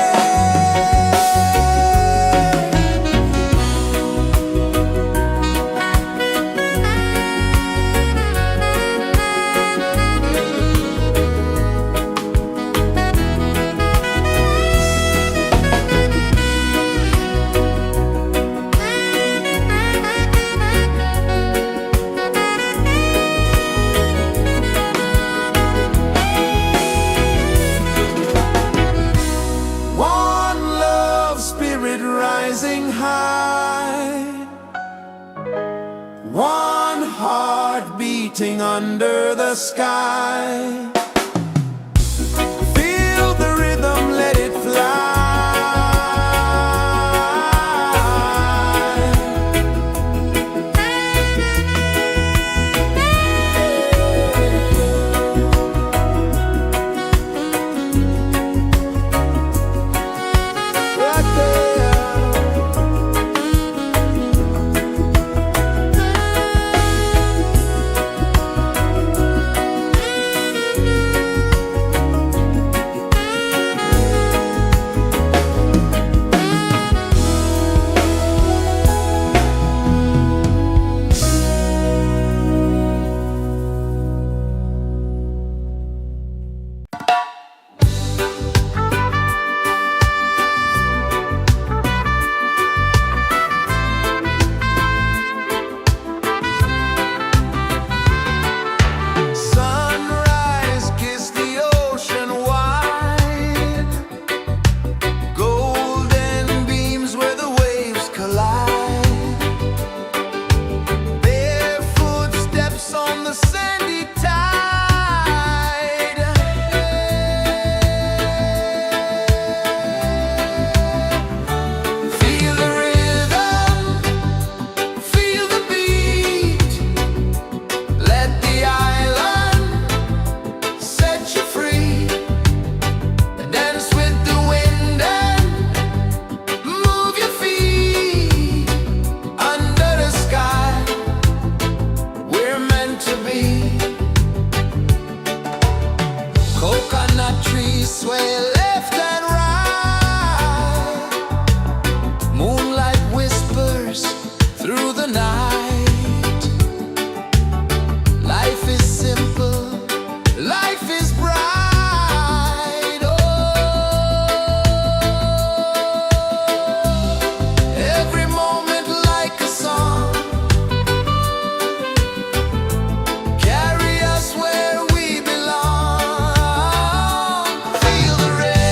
Speaker 1: One love spirit rising high. One heart beating under the sky. Feel the rhythm, let it fly. Right there. Sunrise, kiss the ocean wide. Golden beams where the waves collide. Barefoot steps on the sandy tide. Feel the rhythm, feel the beat. Let the island set you free. Dance with the wind and move your feet. Under the sky, we're meant to be. Coconut trees sway left and right. Moonlight whispers through the night. Life is simple, life is bright. Oh, every moment like a song. Carry us where we belong. Feel the rain.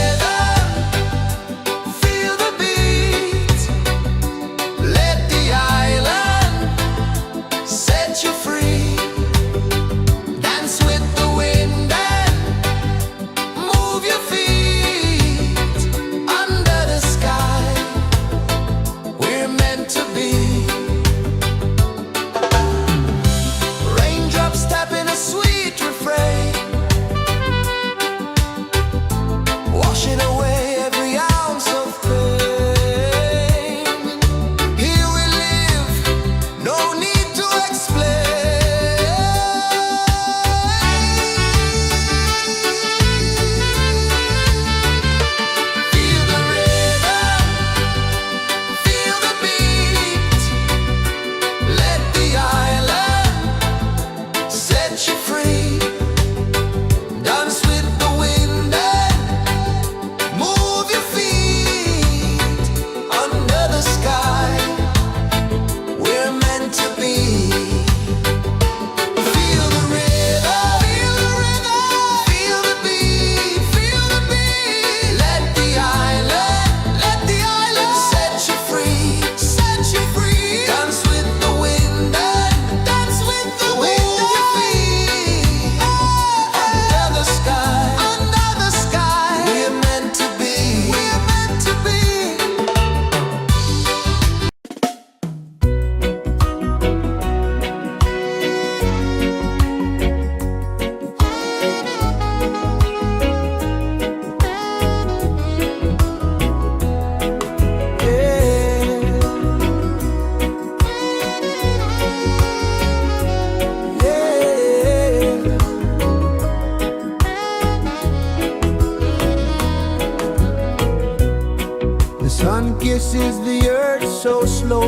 Speaker 1: kisses the earth so slow.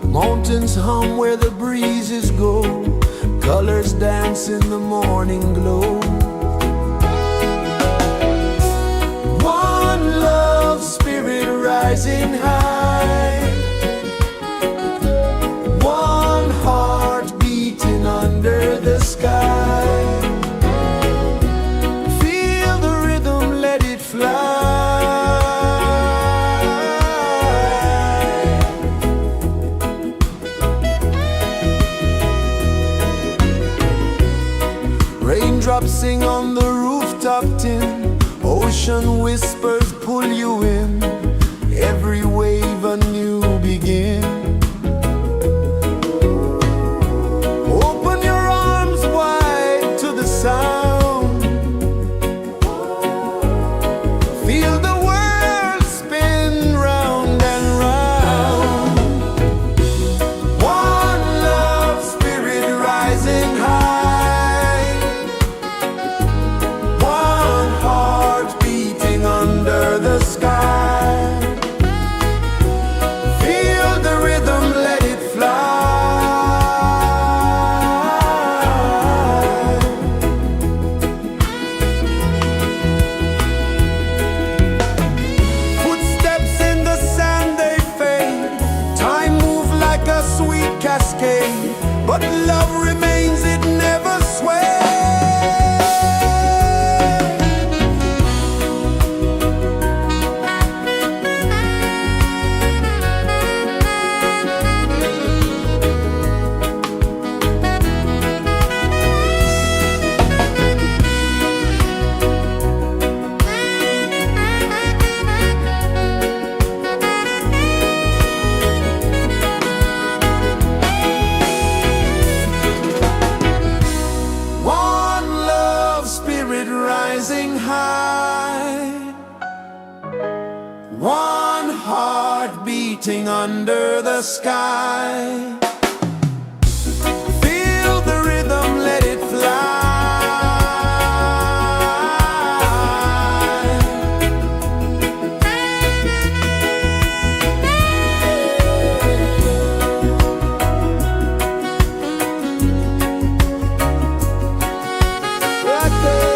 Speaker 1: Mountains hum where the breezes go. Colors dance in the morning glow. One love spirit rising high. One heart beating under the sky. Feel the rhythm, let it fly. Raindrops sing on the rooftop tin. Ocean whispers pull you in. Every wave a new begin. Open your arms wide to the sound. Feel the world spin round and round. One love spirit rising high. One heart beating under the sky. Feel the rhythm, let it fly. Footsteps in the sand, they fade. Time moves like a sweet cascade, but love remains, it never sways. One love spirit rising high. One heart beating under the sky. Feel the rhythm, let it fly. Right there.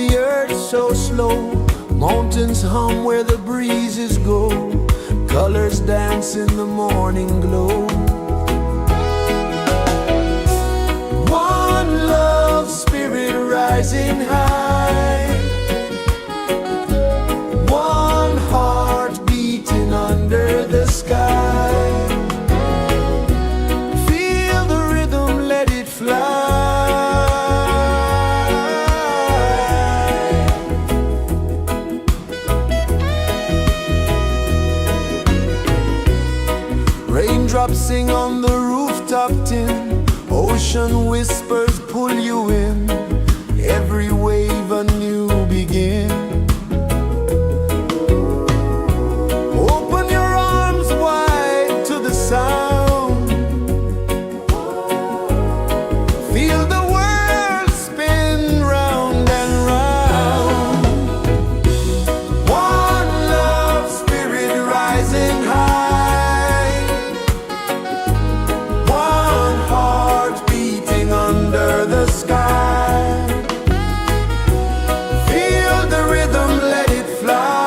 Speaker 1: the earth so slow. Mountains hum where the breezes go. Colors dance in the morning glow. One love spirit rising high. One heart beating under the sky. Feel the rhythm, let it fly. Raindrops sing on the rooftop tin. Ocean whispers pull you in. Every wave a new begin. Open your arms wide to the sound. Feel the world spin round and round. One love spirit rising high. One heart beating under the sky. Feel the rhythm, let it fly.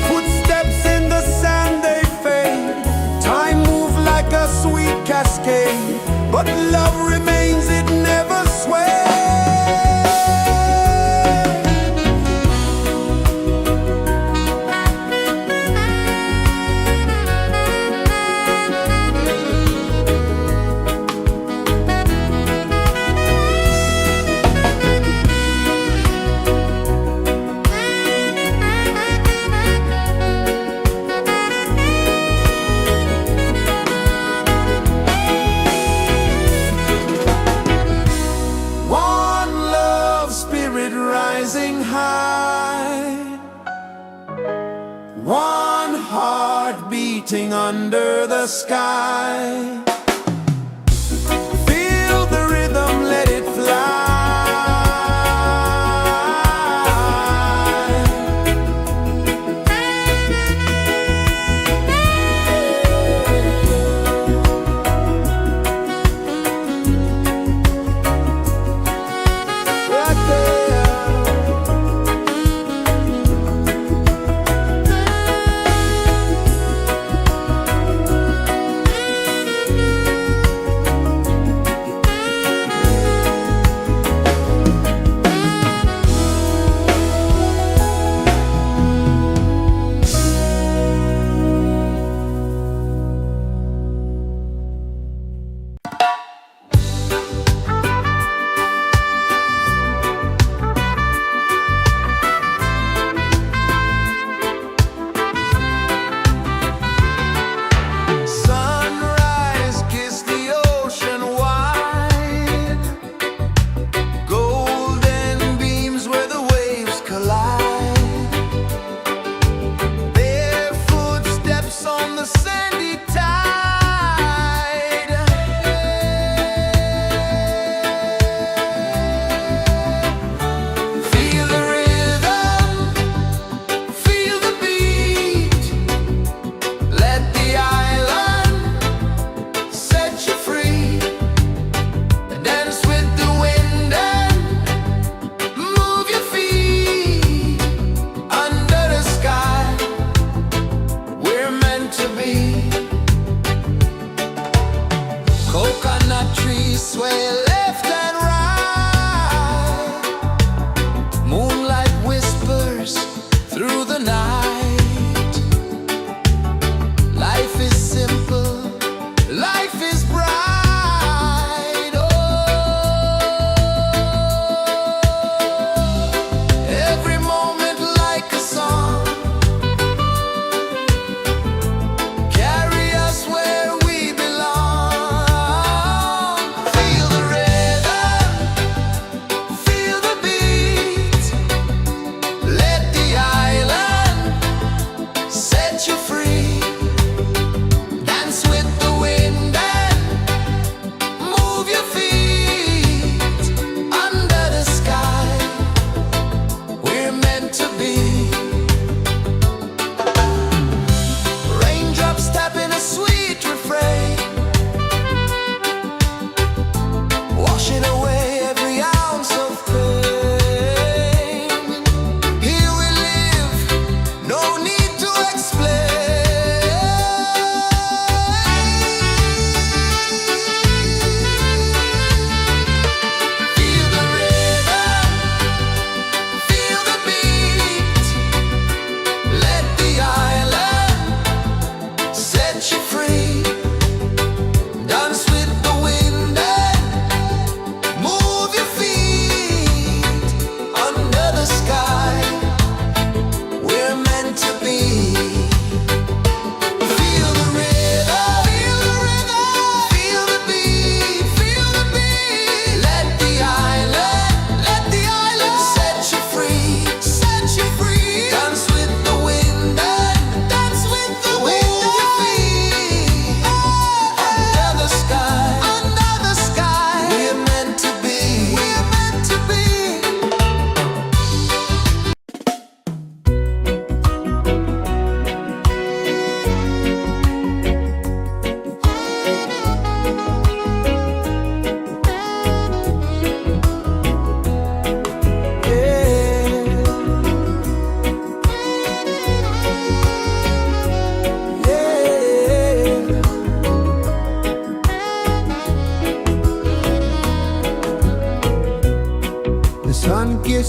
Speaker 1: Footsteps in the sand, they fade. Time moves like a sweet cascade, but love remains, it never sways. One love spirit rising high. One heart beating under the sky. Feel the rhythm, let it fly. Right there.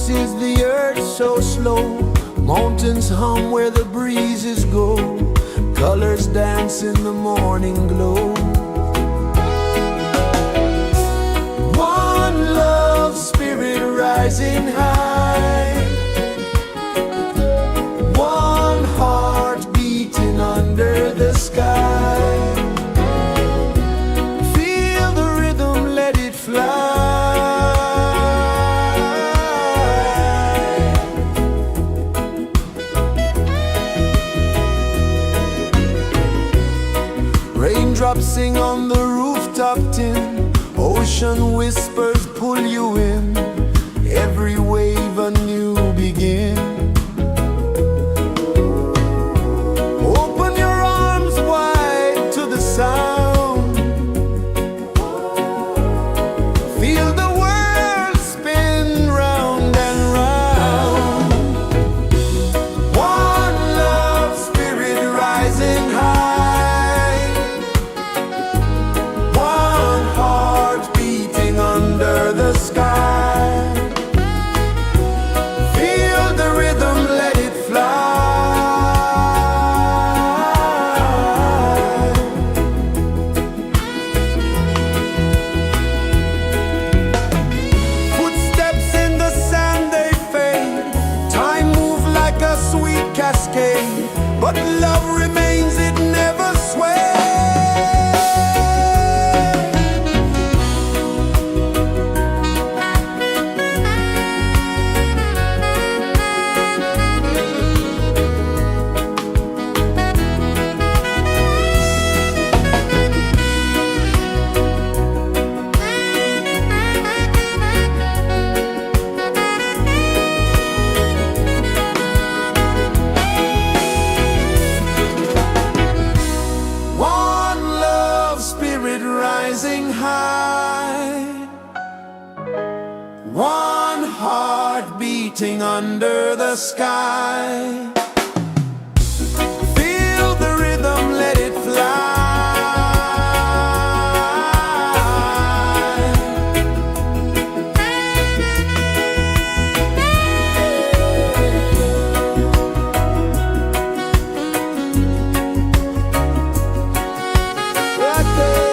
Speaker 1: is the earth so slow. Mountains hum where the breezes go. Colors dance in the morning glow. One love spirit rising high. One heart beating under the sky. Feel the rhythm, let it fly. Raindrops sing on the rooftop tin. Ocean whispers pull you in. Every wave a new begin. Open your arms wide to the sound. Feel the world spin round and round. One love spirit rising high. One heart beating under the sky. Feel the rhythm, let it fly. Footsteps in the sand, they fade. Time moves like a sweet cascade, but love remains, it never sways. One love spirit rising high. One heart beating under the sky. Feel the rhythm, let it fly. Right there.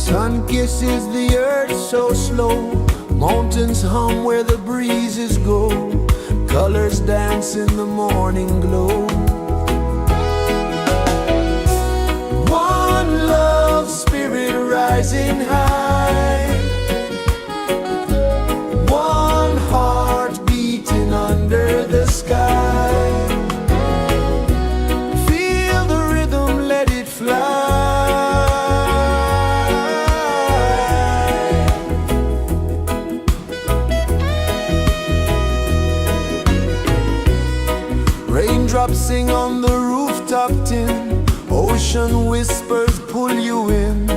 Speaker 1: Sun kisses the earth so slow, mountains hum where the breezes go, colors dance in the morning glow. One love spirit rising high, one heart beating under the sky. Feel the rhythm, let it fly. Raindrops sing on the rooftop tin, ocean whispers pull you in,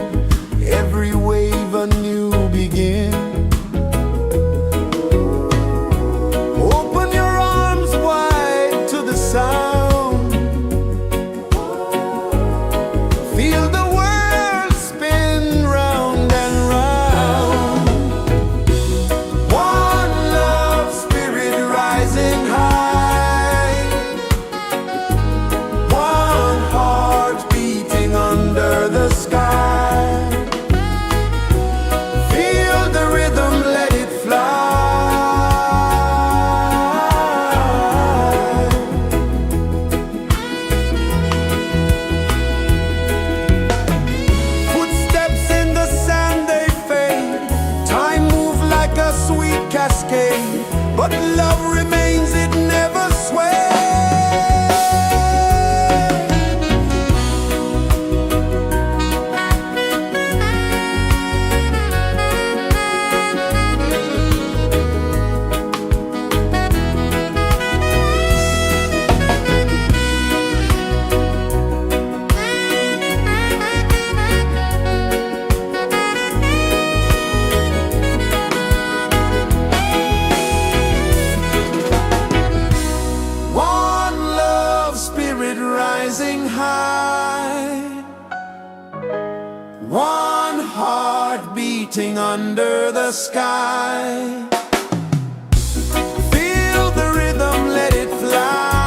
Speaker 1: every wave a new begin. Open your arms wide to the sound, feel the world spin round and round. One love spirit rising high, under the sky. Feel the rhythm, let it fly. Footsteps in the sand, they fade. Time moves like a sweet cascade, but love remains, it never sways. Rising high, one heart beating under the sky. Feel the rhythm, let it fly.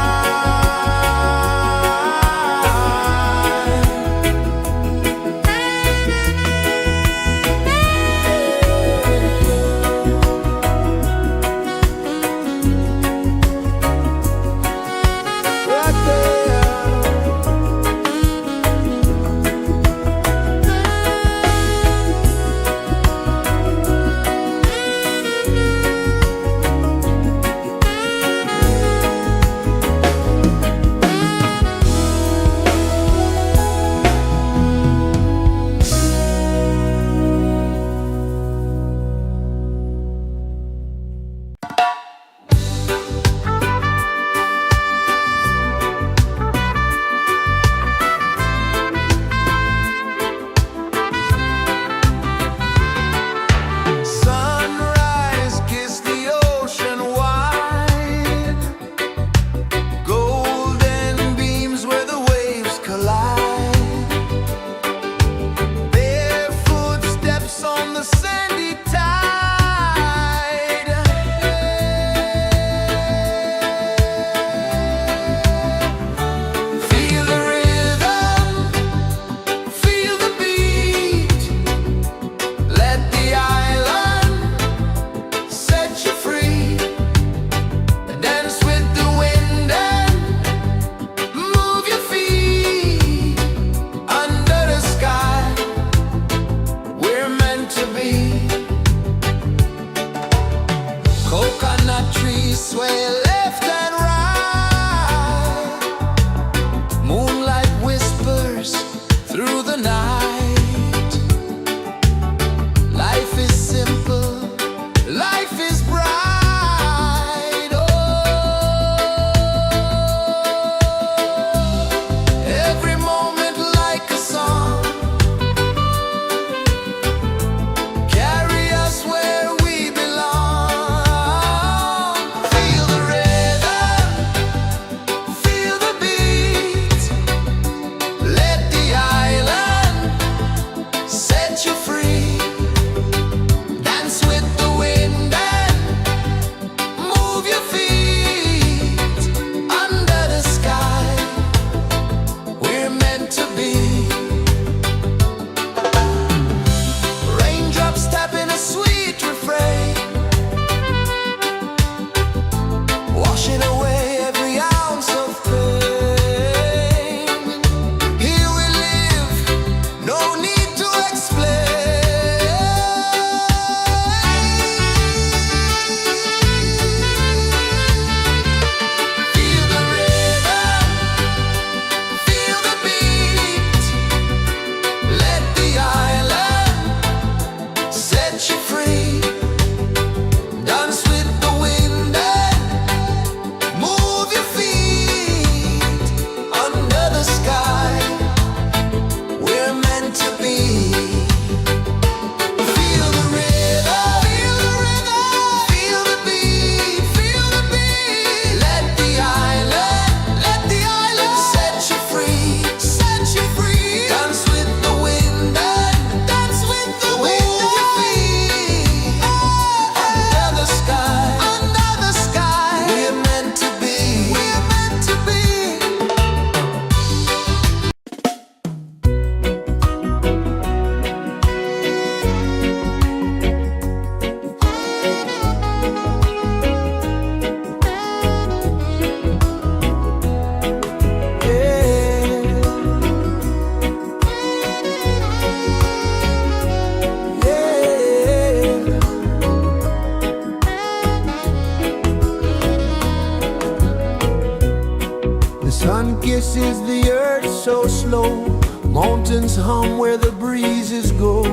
Speaker 1: is the earth so slow? Mountains hum where the breezes go.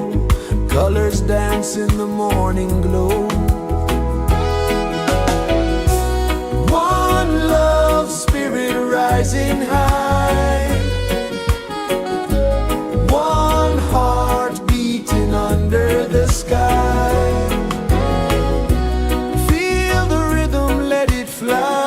Speaker 1: Colors dance in the morning glow. One love, spirit rising high. One heart beating under the sky. Feel the rhythm, let it fly.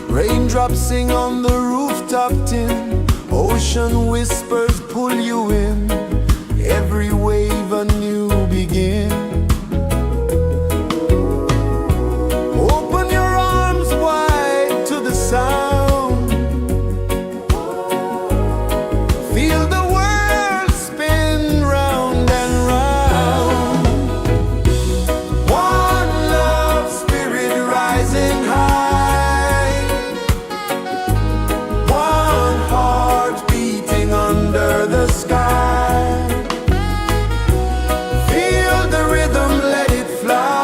Speaker 1: Raindrops sing on the rooftop tin. Ocean whispers pull you in. Every wave a new begin. Open your arms wide to the sound. Feel the world spin round and round. One love, spirit rising high. One heart beating under the sky. Feel the rhythm, let it fly.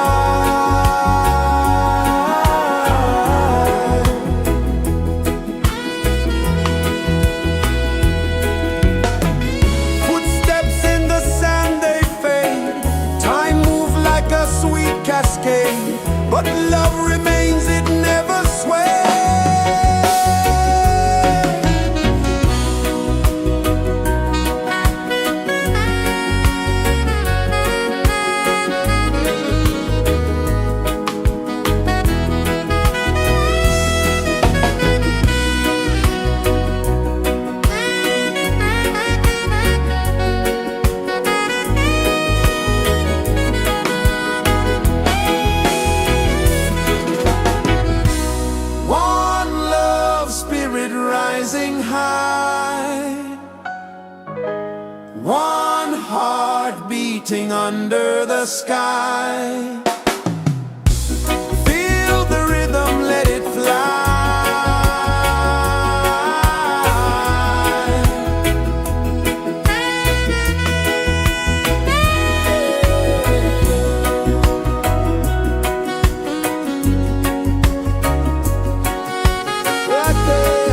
Speaker 1: Footsteps in the sand, they fade. Time moves like a sweet cascade, but love remains, it never sways. One love, spirit rising high. One heart beating under the sky. Feel the rhythm, let it fly. Right there.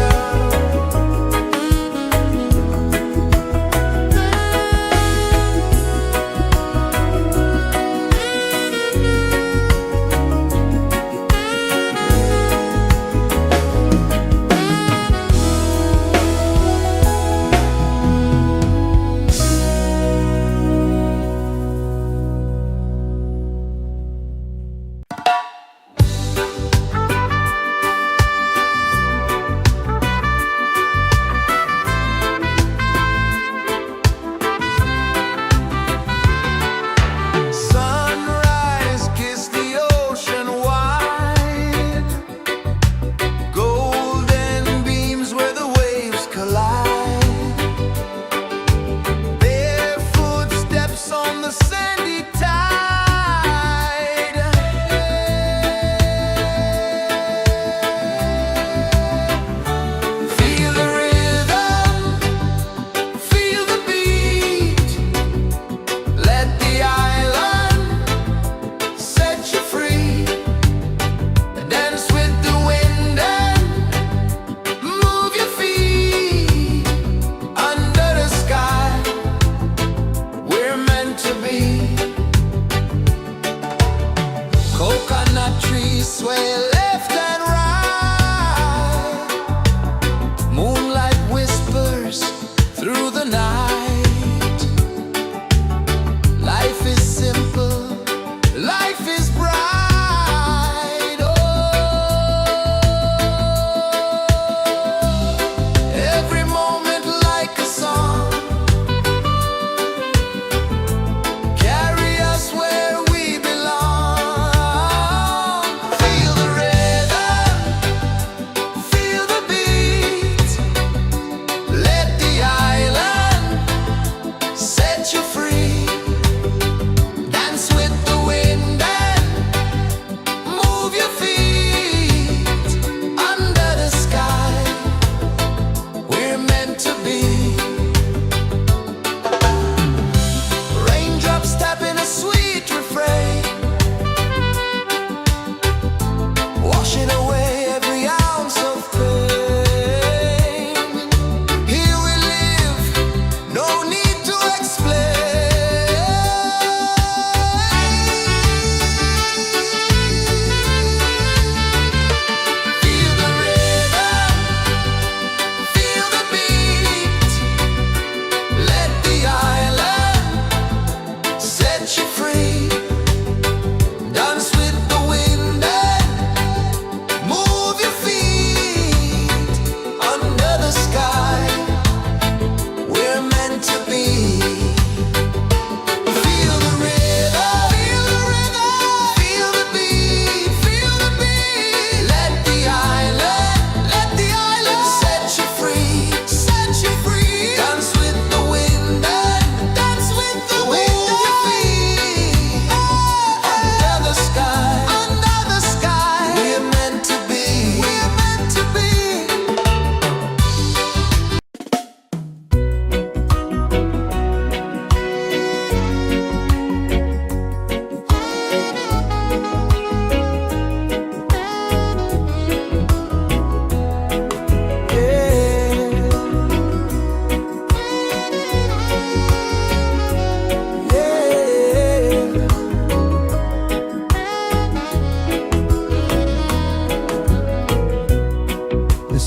Speaker 1: Sunrise, kiss the ocean wide. Golden beams where the waves collide. Bare footsteps on the sandy tide. Feel the rhythm, feel the beat. Let the island set you free. Dance with the wind and move your feet. Under the sky, we're meant to be. Coconut trees sway left and right. Moonlight whispers through the night. Life is simple, life is bright. Oh, every moment like a song. Carry us where we belong. Feel the rhythm,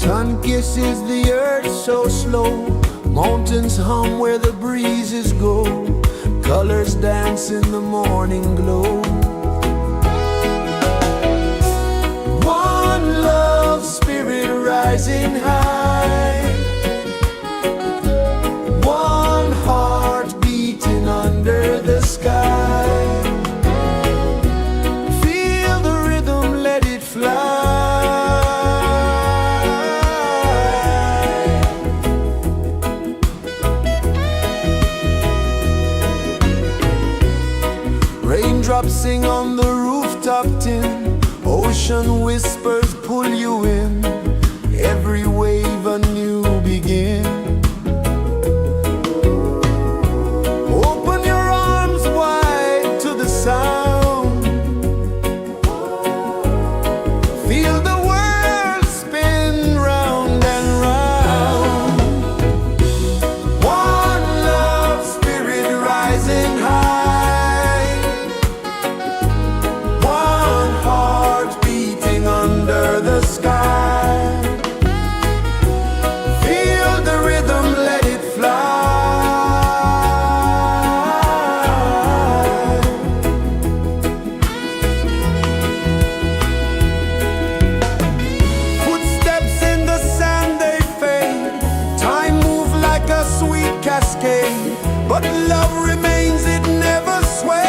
Speaker 1: Sun kisses the earth so slow, mountains hum where the breezes go, colors dance in the morning glow. One love spirit rising high, one heart beating under the sky. Feel the rhythm, let it fly. Raindrops sing on the rooftop tin, ocean whispers pull you in, every wave a new begin. Open your arms wide to the sound, feel the world spin round and round. One love spirit rising high, one heart beating under the sky. Feel the rhythm, let it fly. Footsteps in the sand, they fade, time moves like a sweet cascade, but love remains, it never sways.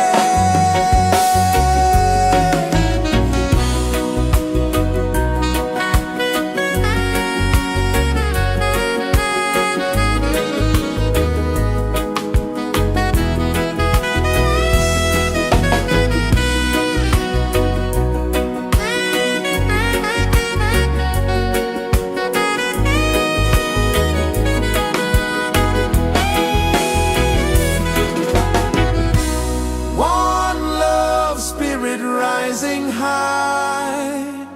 Speaker 1: One love spirit rising high,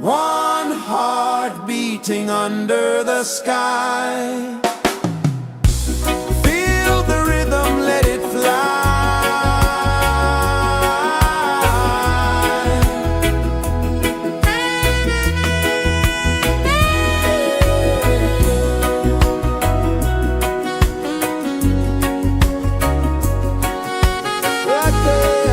Speaker 1: one heart beating under the sky. Feel the rhythm, let it fly. Right there.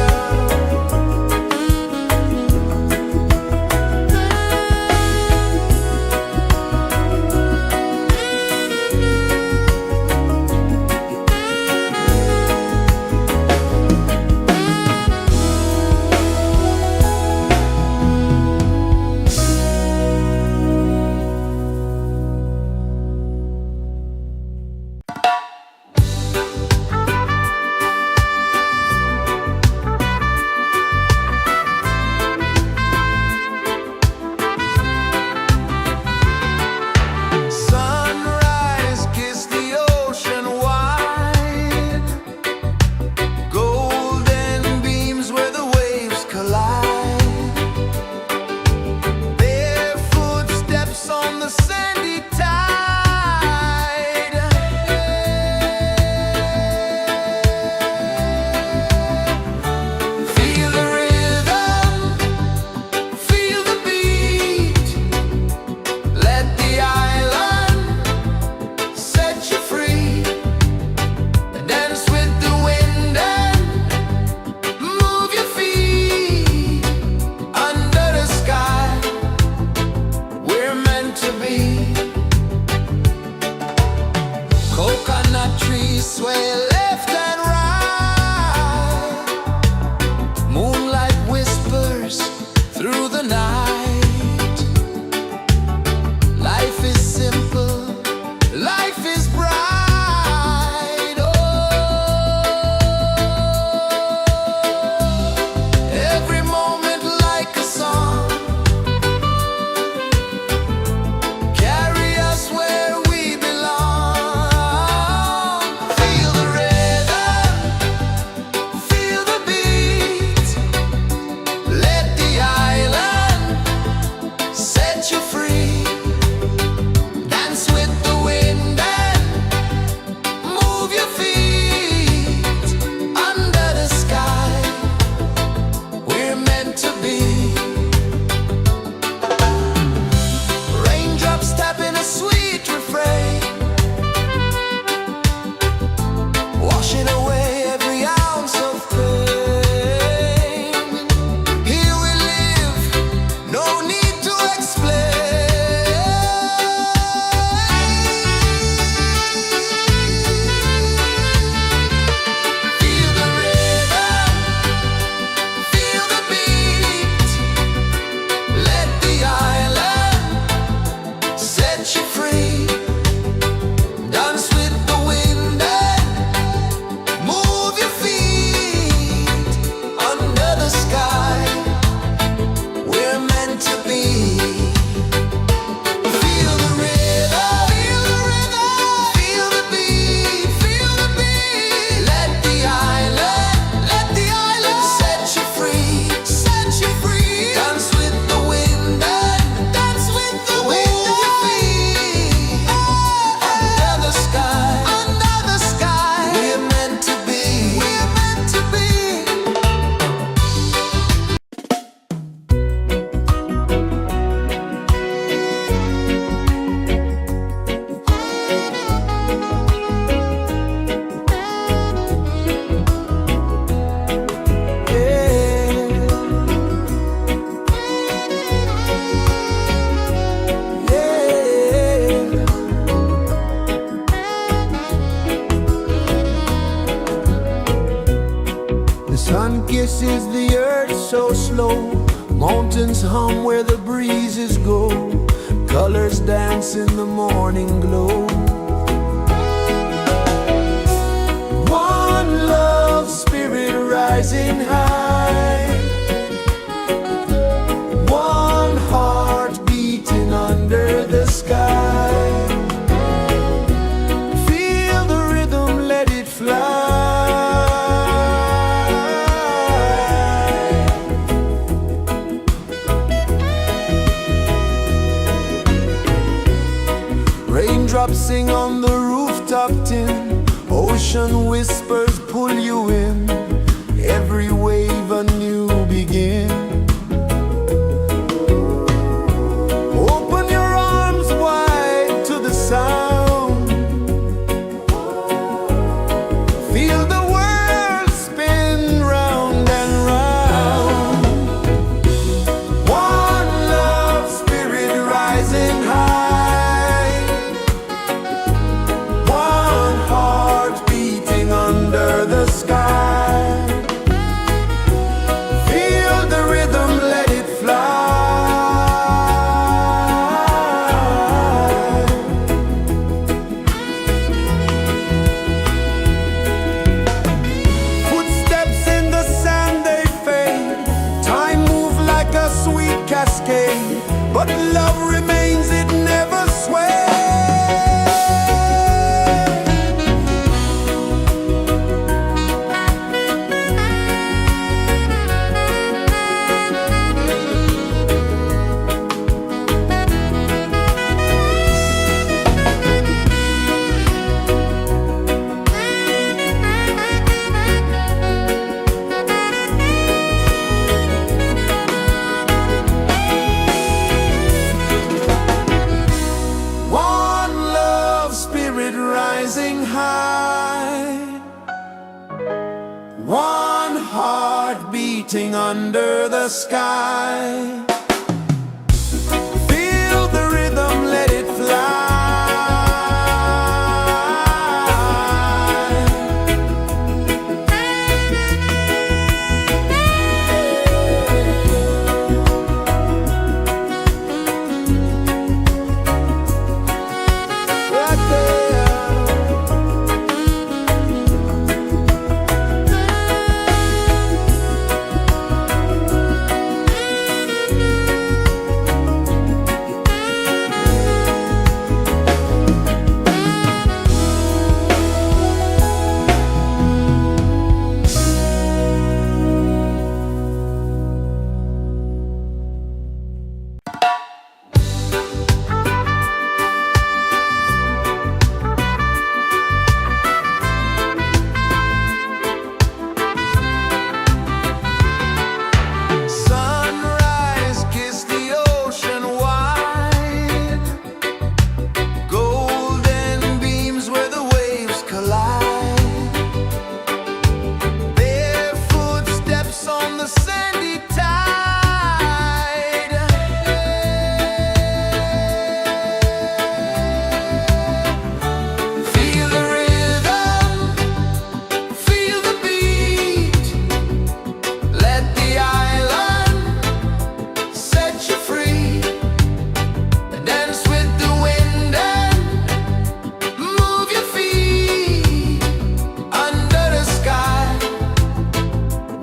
Speaker 1: flow, mountains hum where the breezes go, colors dance in the morning glow. One love, spirit rising high, one heart beating under the sky. Feel the rhythm, let it fly. Raindrops sing on the rooftop tin, ocean whispers pull you in, every wave a new begin. Open your arms wide to the sound, feel the world spin round and round. One love, spirit rising high, one heart beating under the sky. Feel the rhythm, let it fly. Footsteps in the sand, they fade, time moves like a sweet cascade, but love remains, it never sways. One love, spirit rising high, one heart beating under the sky. Feel the rhythm, let it fly. Right there. Sunrise, kiss the ocean wide, golden beams where the waves collide, bare footsteps on the sandy tide. Feel the rhythm, feel the beat, let the island set you free. Dance with the wind and move your feet. Under the sky,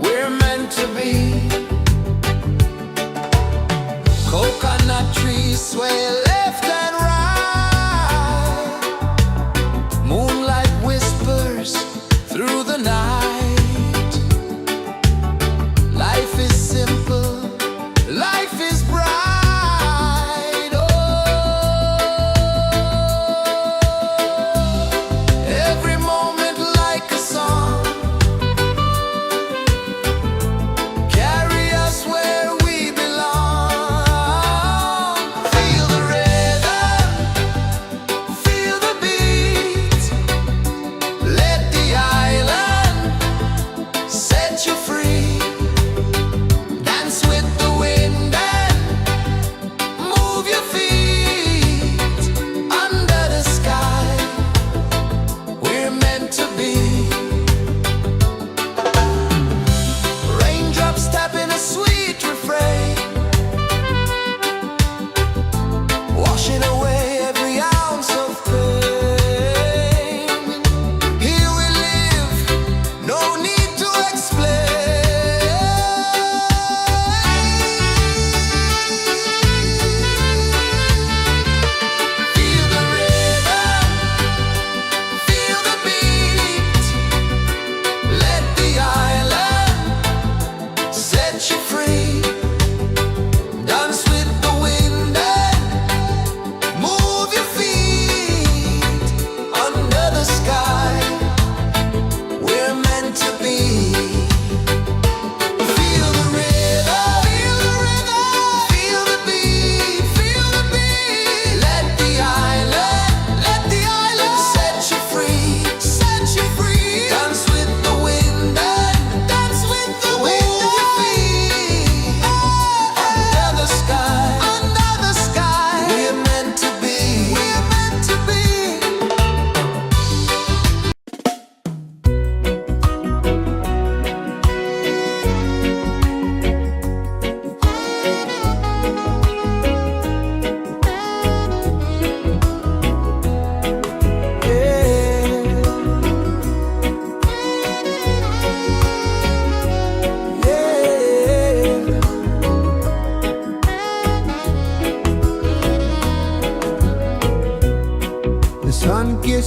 Speaker 1: we're meant to be. Coconut trees sway left and right, moonlight whispers through the night. Life is simple, life is bright. Oh, every moment like a song, carry us where we belong. Feel the rhythm.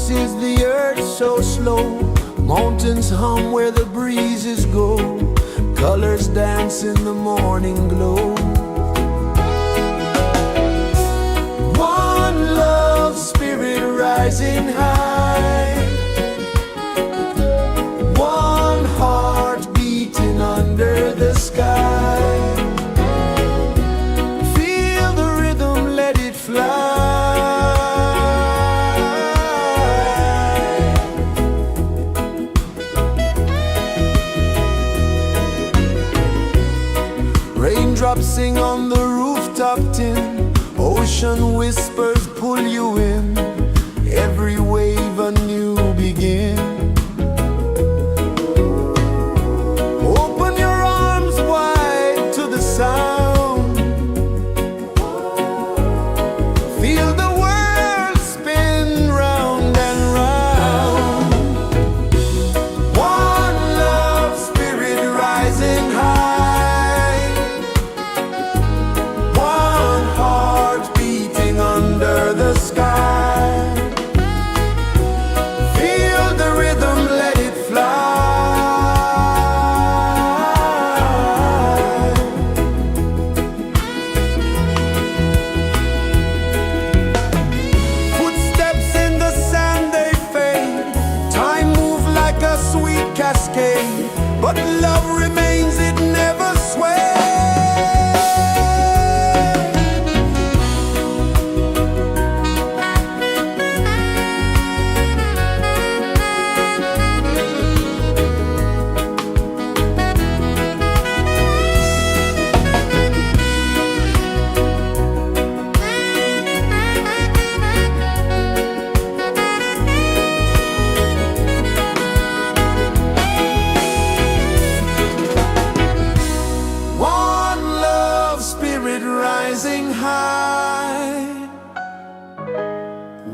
Speaker 1: is the earth so slow? Mountains hum where the breezes go. Colors dance in the morning glow. One love, spirit rising high. One heart beating under the sky. Feel the rhythm, let it fly. Raindrops sing on the rooftop tin. Ocean whispers pull you in. Every wave a new begin. Open your arms wide to the sound. Feel the world spin round and round. One love, spirit rising high. One heart beating under the sky. Feel the rhythm, let it fly. Footsteps in the sand, they fade. Time moves like a sweet cascade, but love remains, it never sways. One love, spirit rising high.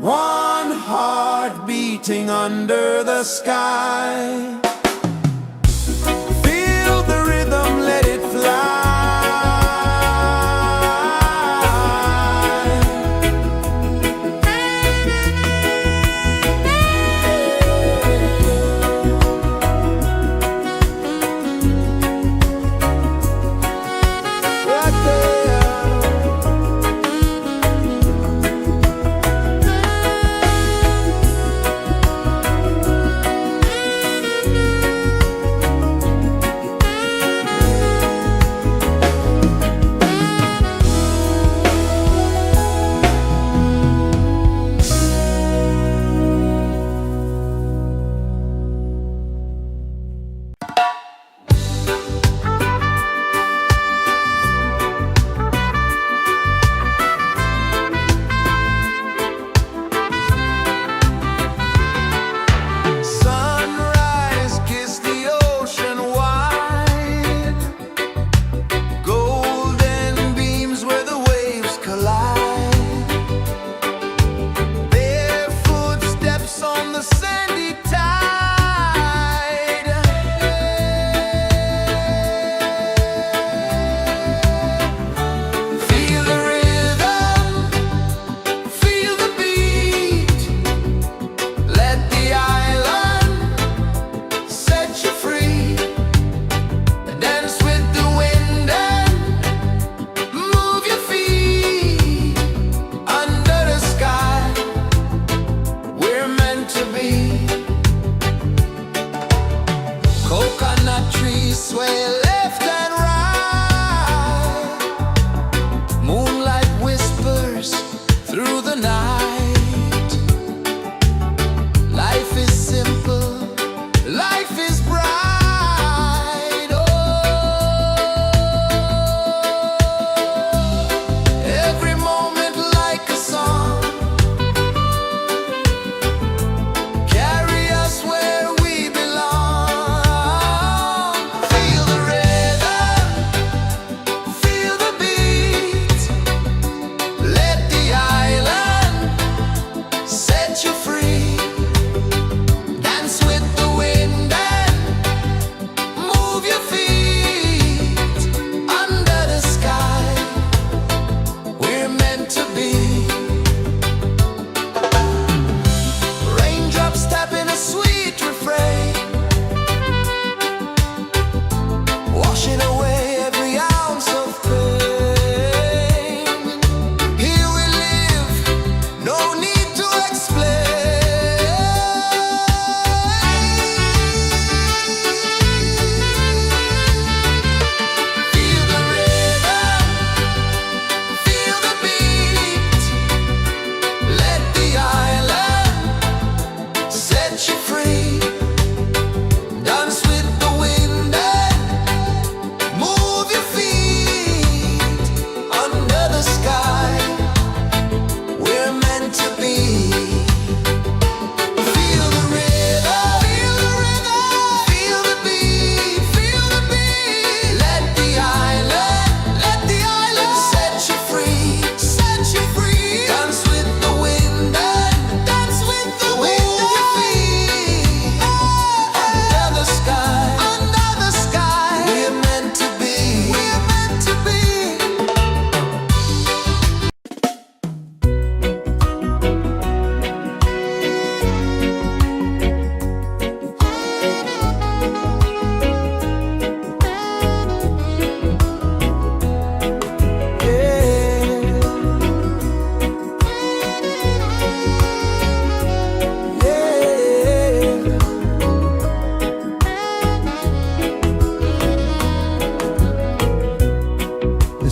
Speaker 1: One heart beating under the sky. Feel the rhythm, let it fly. Right there.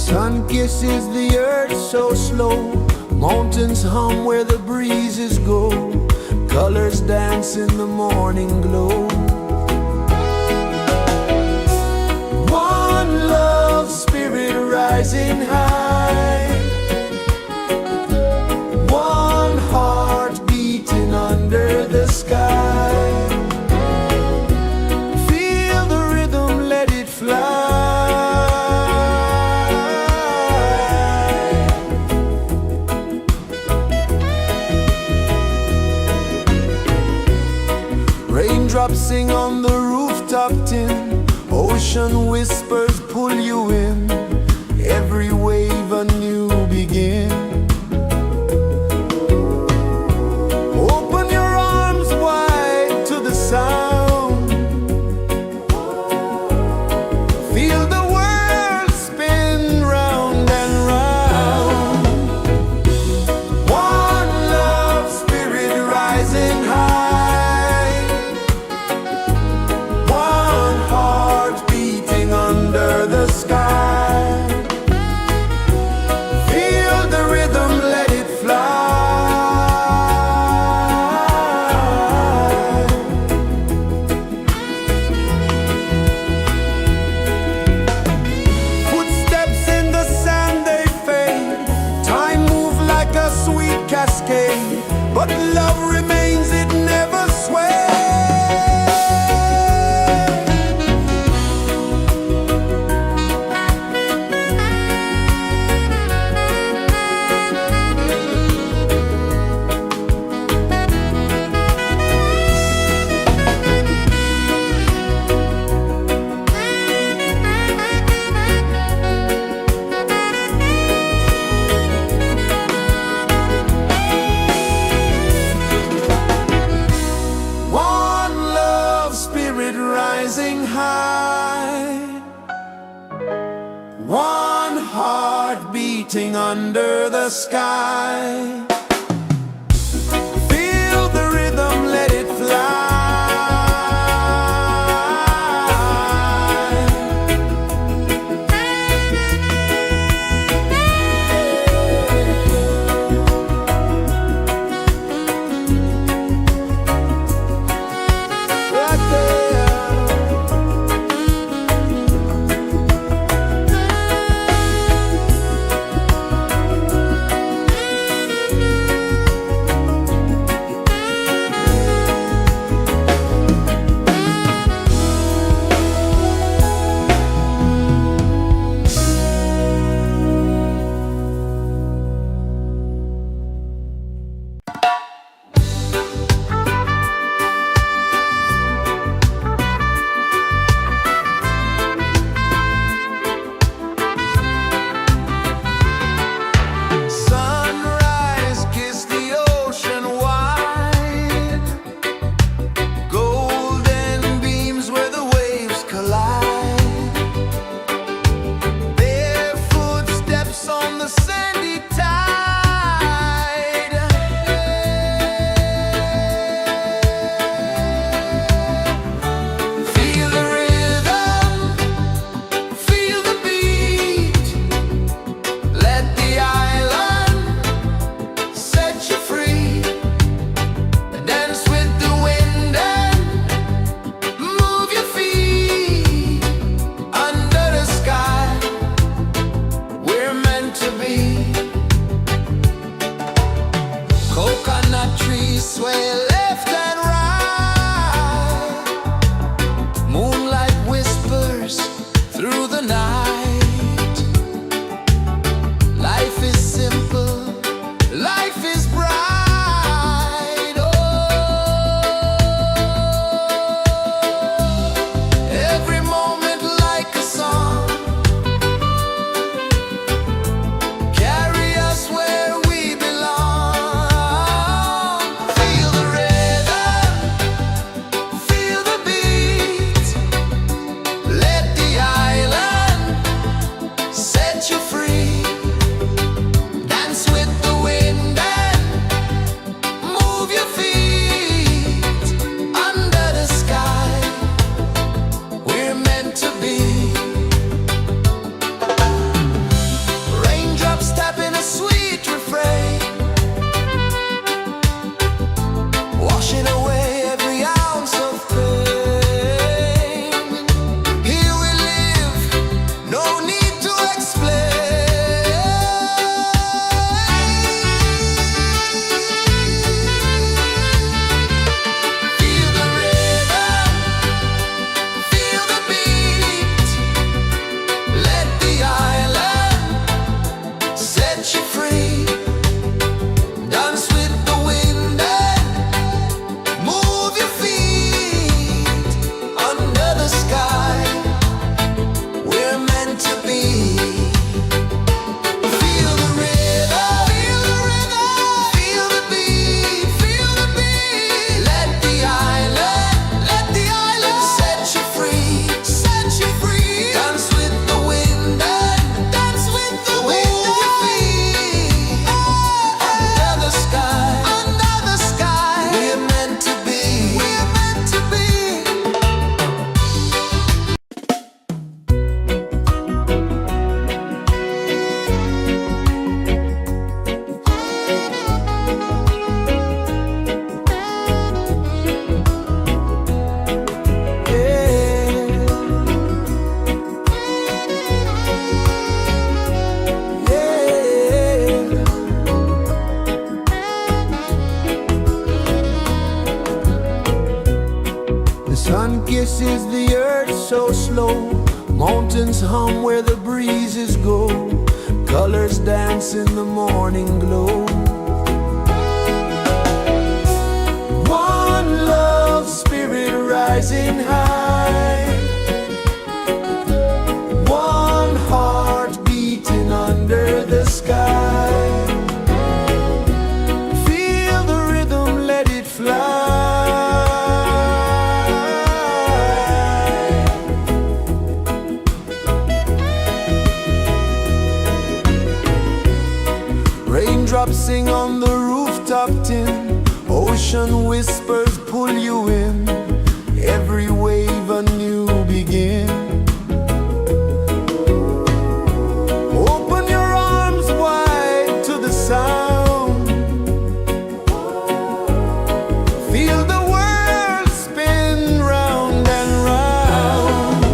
Speaker 1: Sun kisses the earth so slow, mountains hum where the breezes go, colors dance in the morning glow. One love spirit rising high, one heart beating under the sky. Feel the rhythm, let it fly. Raindrops sing on the rooftop tin, ocean whispers pull you in, every wave a new begin. Open your arms wide to the sound, feel the world spin round and round. One love spirit rising high, under the sky. Feel the rhythm, let it fly. Footsteps in the sand, they fade. Time moves like a sweet cascade, but love remains, it never sways. Rising high, one heart beating under the sky. Feel the rhythm, let it fly. pulses the earth so slow. Mountains hum where the breezes go. Colors dance in the morning glow. One love, spirit rising high. One heart beating under the sky. Feel the rhythm, let it fly. Raindrops sing on the rooftop tin. Ocean whispers pull you in. Every wave a new begin. Open your arms wide to the sound. Feel the world spin round and round.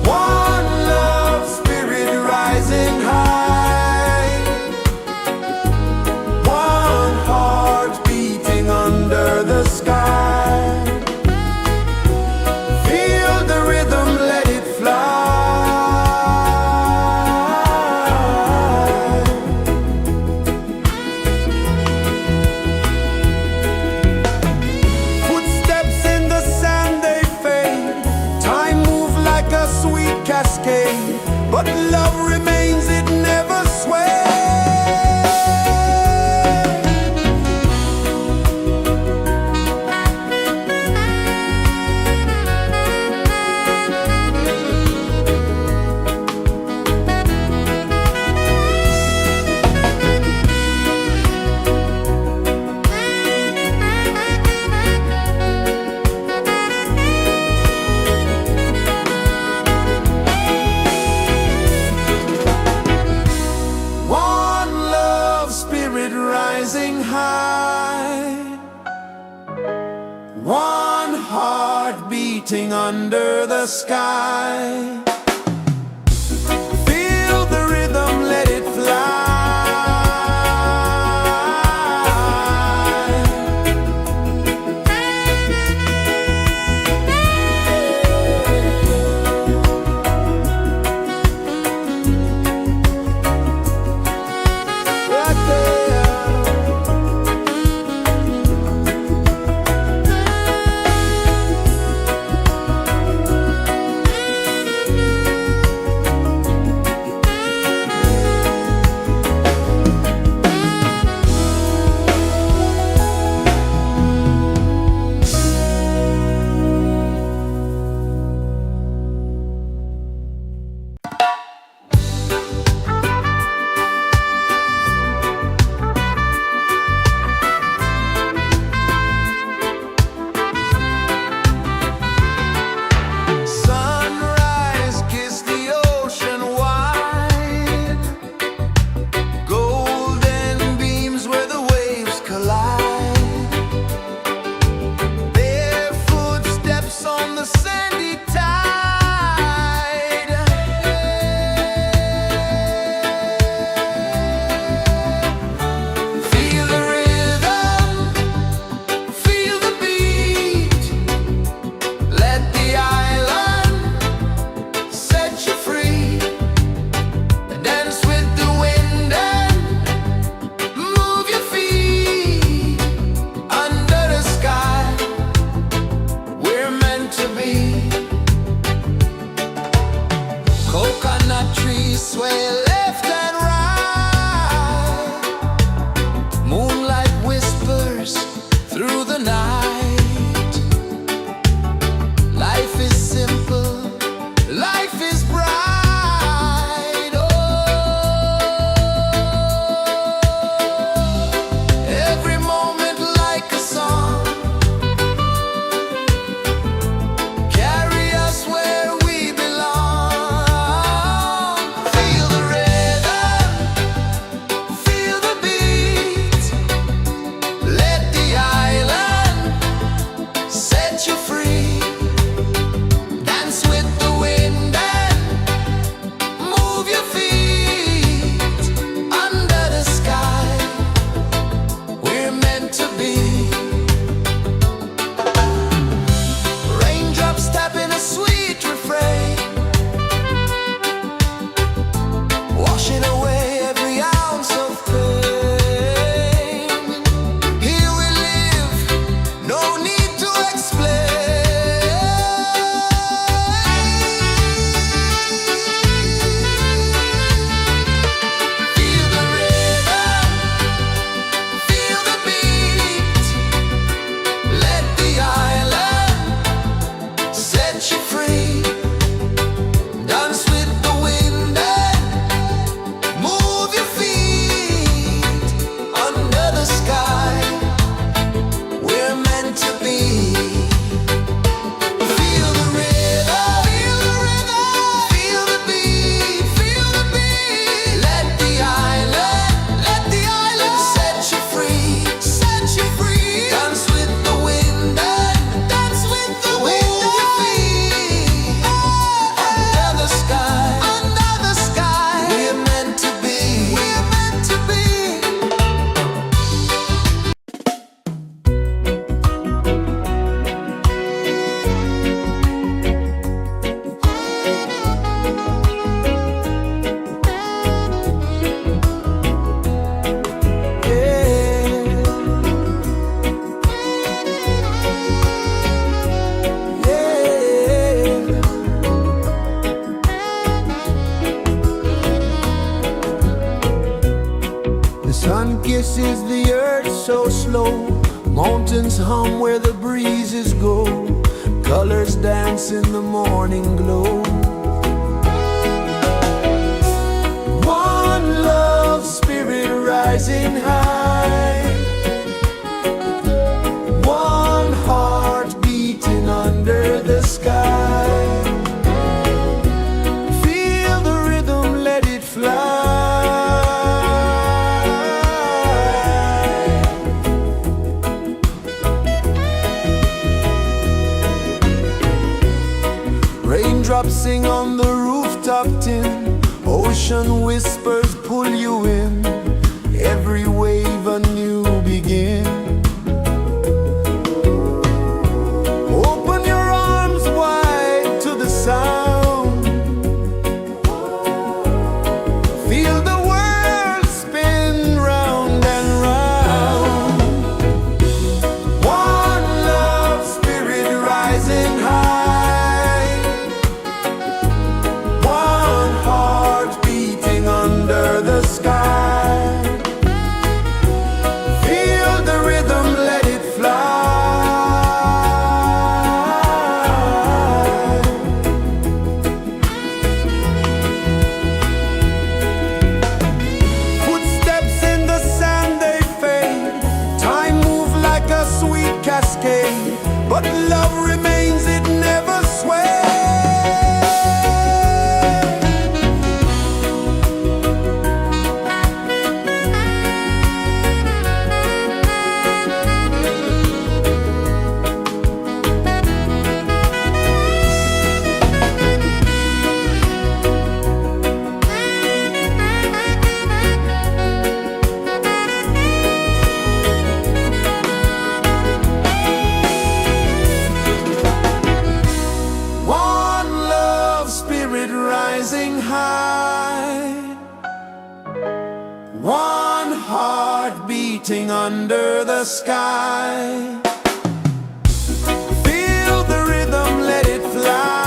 Speaker 1: One love, spirit rising high. One heart beating under the sky. Feel the rhythm, let it fly. Footsteps in the sand, they fade. Time moves like a sweet cascade, but love remains, it never sways. One love, spirit rising high. One heart beating under the sky. Feel the rhythm, let it fly. Right there. Sun kisses the earth so slow, mountains hum where the breezes go, colors dance in the morning glow. One love spirit rising high, one heart beating under the sky. Feel the rhythm, let it fly. Raindrops sing on the rooftop tin, ocean whispers pull you in, every wave a new begin. Open your arms wide to the sound, feel the world spin round and round. One love spirit rising high, one heart beating under the sky. Feel the rhythm, let it fly. Footsteps in the sand, they fade, time moves like a sweet cascade, but love remains, it never sways. One love spirit rising high, one heart beating under the sky. Feel the rhythm, let it fly.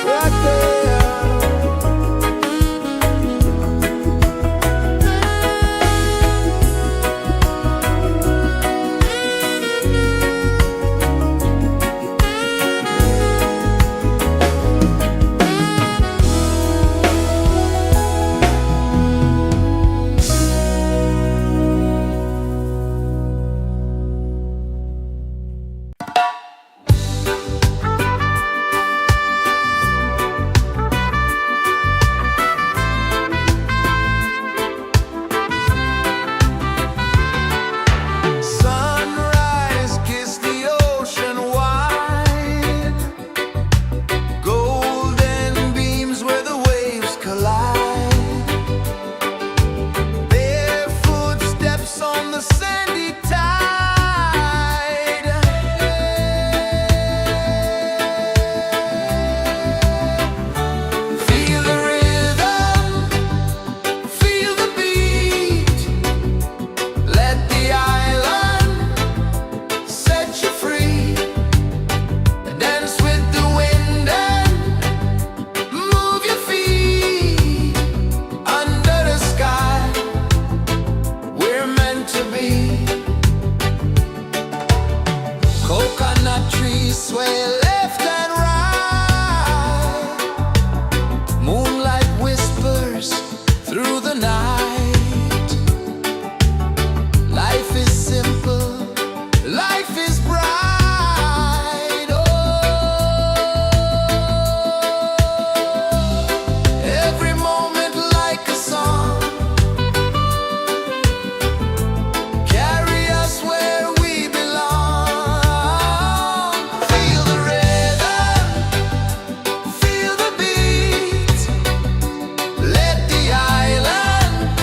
Speaker 1: Right there. Sunrise, kiss the ocean wide, golden beams where the waves collide, bare footsteps on the sandy tide. Feel the rhythm, feel the beat, let the island set you free. Dance with the wind and move your feet under the sky. We're meant to be. Coconut trees sway left and right, moonlight whispers through the night. Life is simple, life is bright. Oh, every moment like a song, carry us where we belong. Feel the rhythm, feel the beat, let the island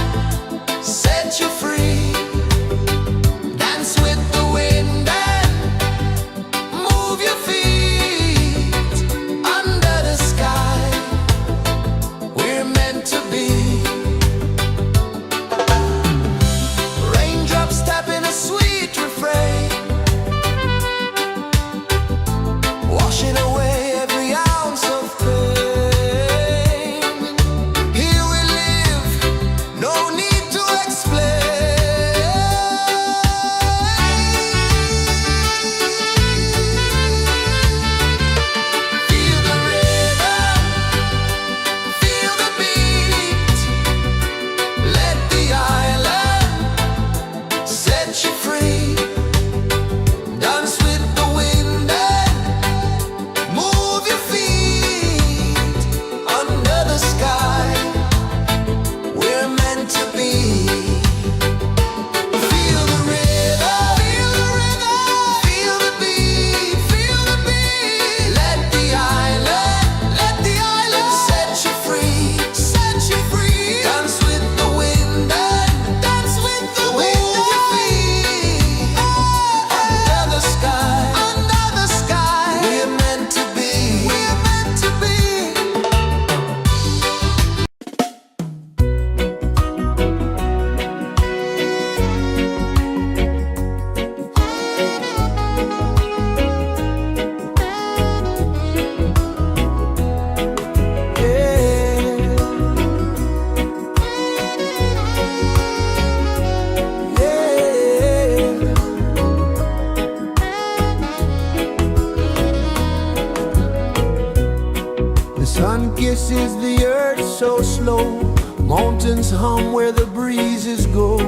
Speaker 1: Mountains hum where the breezes go,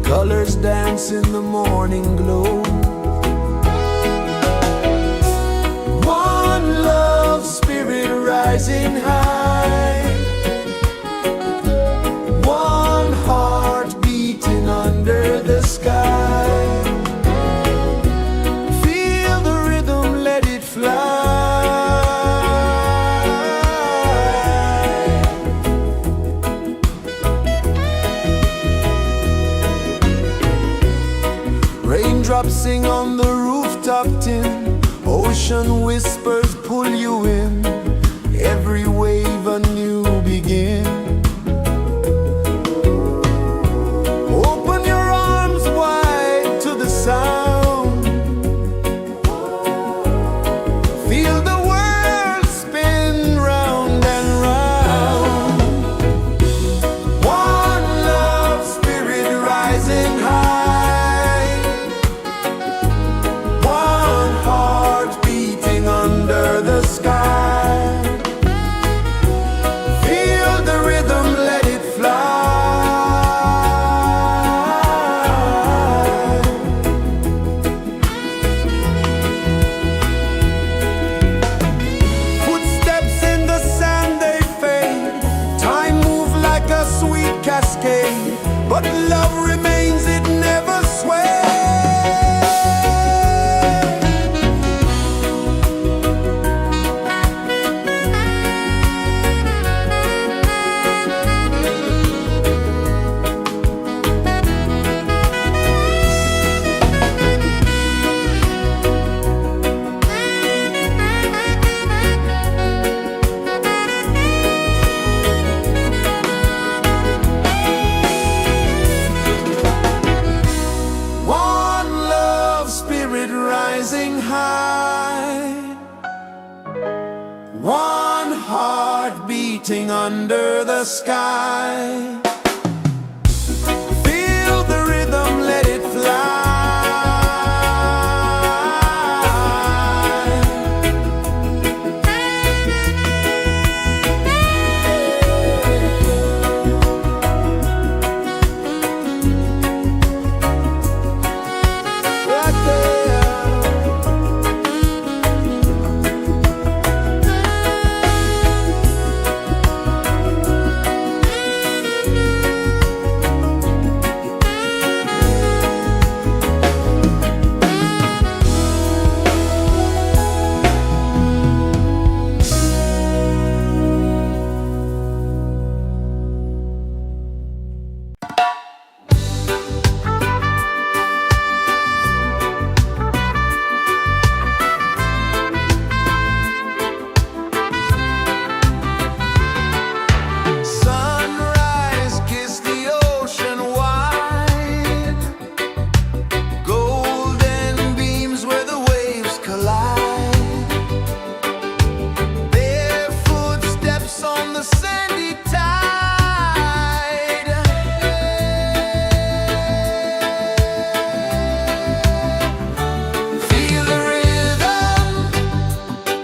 Speaker 1: colors dance in the morning glow. One love spirit rising high, one heart beating under the sky. Feel the rhythm, let it fly. Raindrops sing on the rooftop tin, ocean whispers pull you in, every wave a new begin. Open your arms wide to the sound, feel the world spin round and round. One love spirit rising high, one heart beating under the sky. Feel the rhythm, let it fly. Footsteps in the sand, they fade. Time moves like a sweet cascade, but love remains, it never sways. One love spirit rising high, one heart beating under the sky. Feel the rhythm, let it fly. Right there. Sunrise, kiss the ocean wide, golden beams where the waves collide, bare footsteps on the sandy tide. Feel the rhythm,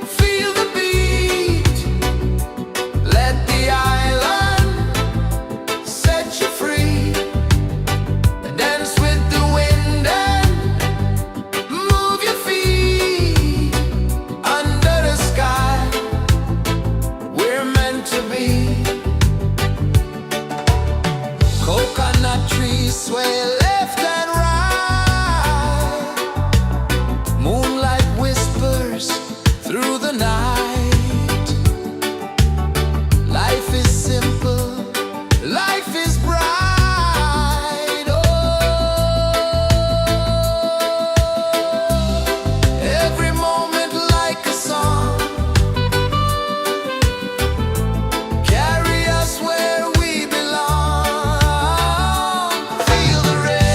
Speaker 1: feel the beat, let the island set you free. Dance with the wind and move your feet. Under the sky, we're meant to be. Coconut trees sway left and right, moonlight whispers through the night. Life is simple, life is bright. Oh, every moment like a song, carry us where we belong. Feel the rhythm.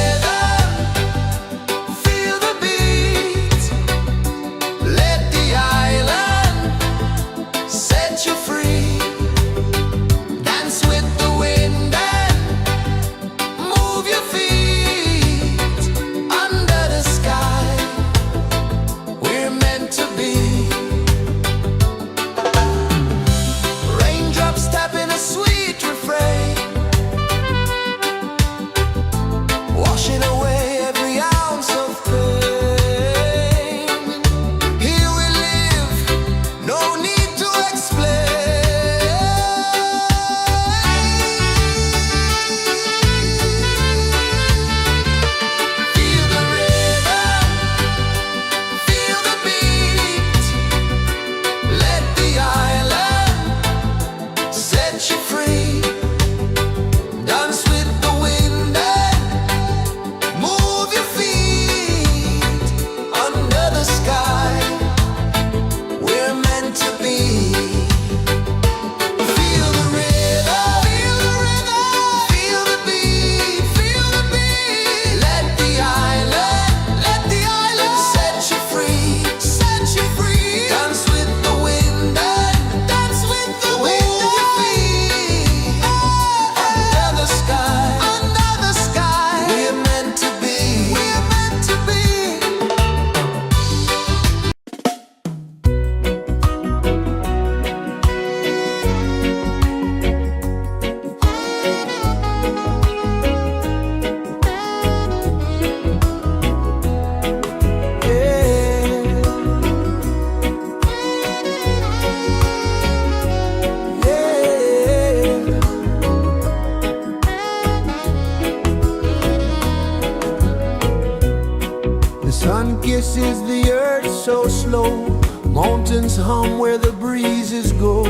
Speaker 1: kisses the earth so slow. Mountains hum where the breezes go.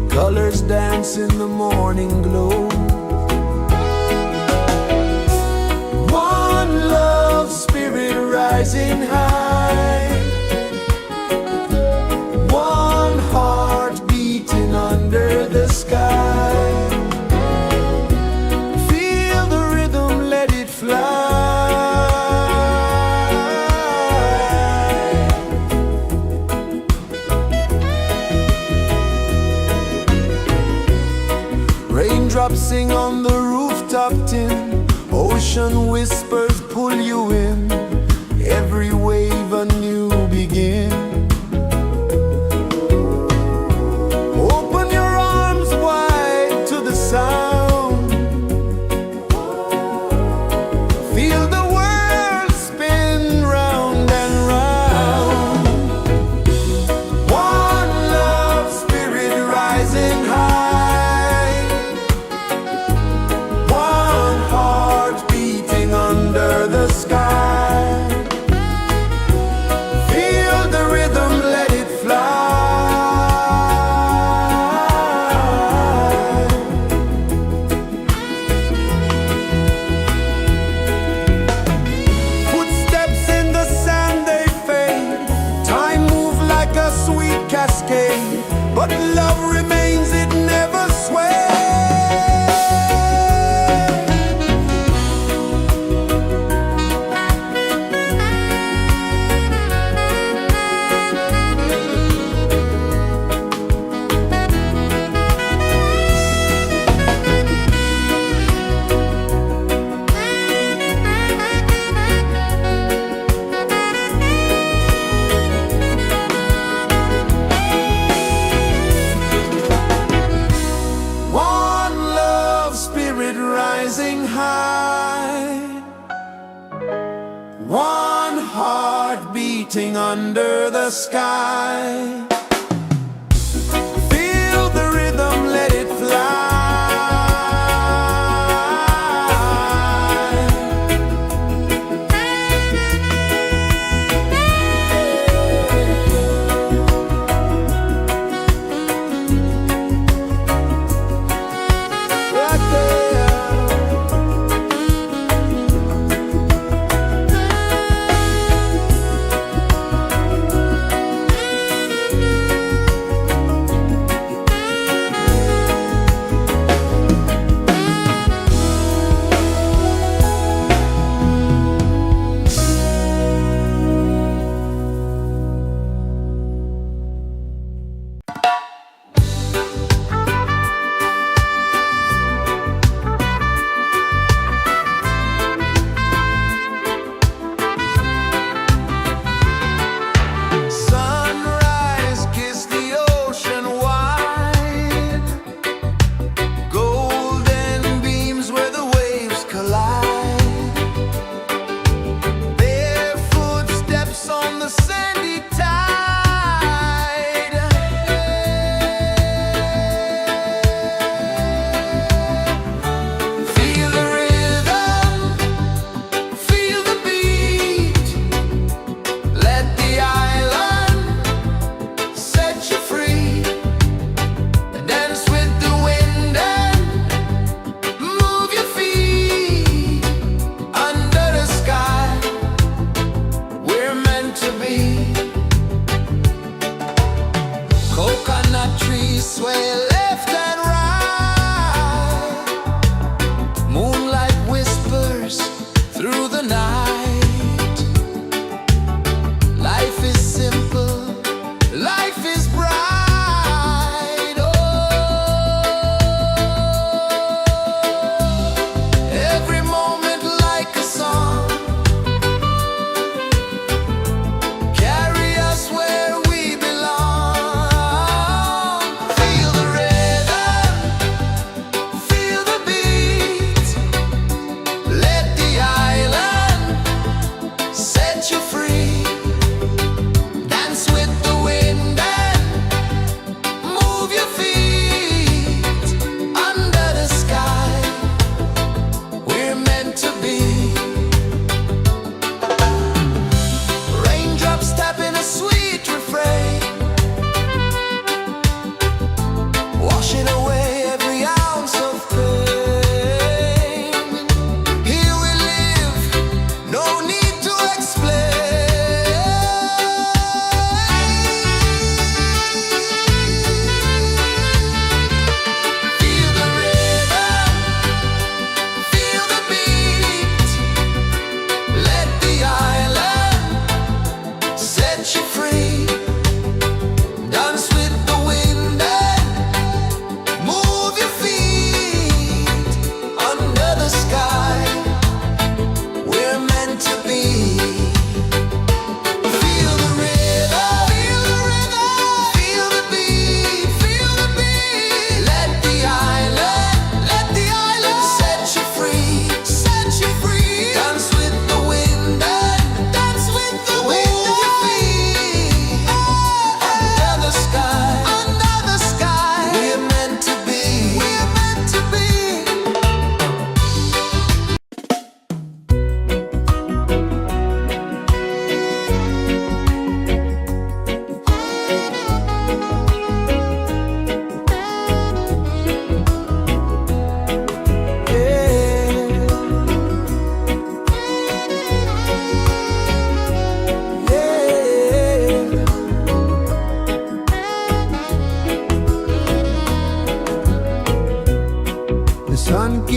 Speaker 1: Colors dance in the morning glow. One love spirit rising high. One heart beating under the sky. Feel the rhythm, let it fly. Raindrops sing on the rooftop tin. Ocean whispers pull you in. Every wave a new begin. Open your arms wide to the sound. Feel the world spin round and round. One love spirit rising high. One heart beating under the sky. Feel the rhythm, let it fly. Footsteps in the sand, they fade. Time moves like a sweet cascade, but love remains, it never sways. One love spirit rising high. One heart beating under the sky. Feel the rhythm, let it fly. Right there.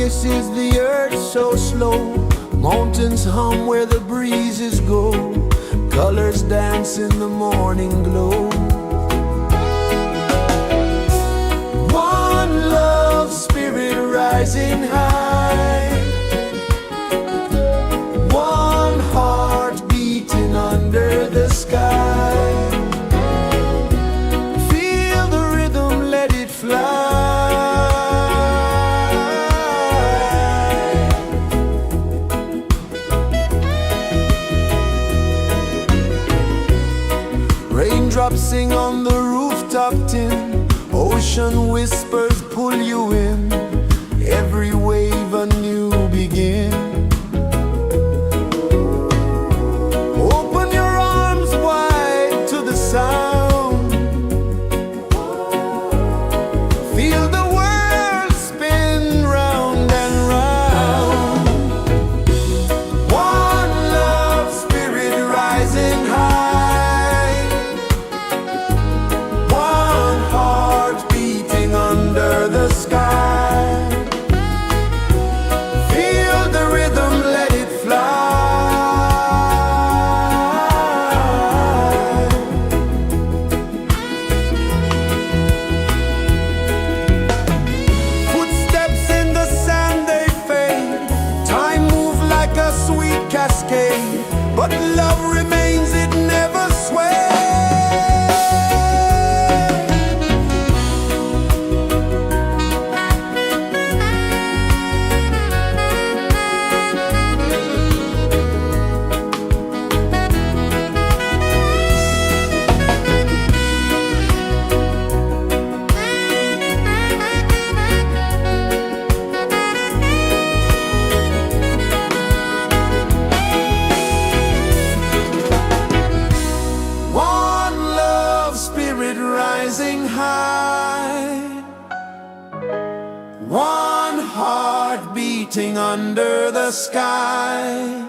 Speaker 1: kisses the earth so slow. Mountains hum where the breezes go. Colors dance in the morning glow. One love spirit rising high. One heart beating under the sky. Feel the rhythm, let it fly. Raindrops sing on the rooftop tin. Ocean whispers pull you in. Every wave a new begin. Open your arms wide to the sound. Feel the world spin round and round. One love spirit rising high. One heart beating under the sky. Feel the rhythm, let it fly. Footsteps in the sand, they fade. Time moves like a sweet cascade, but love remains, it never sways. One love spirit rising high. One heart beating under the sky.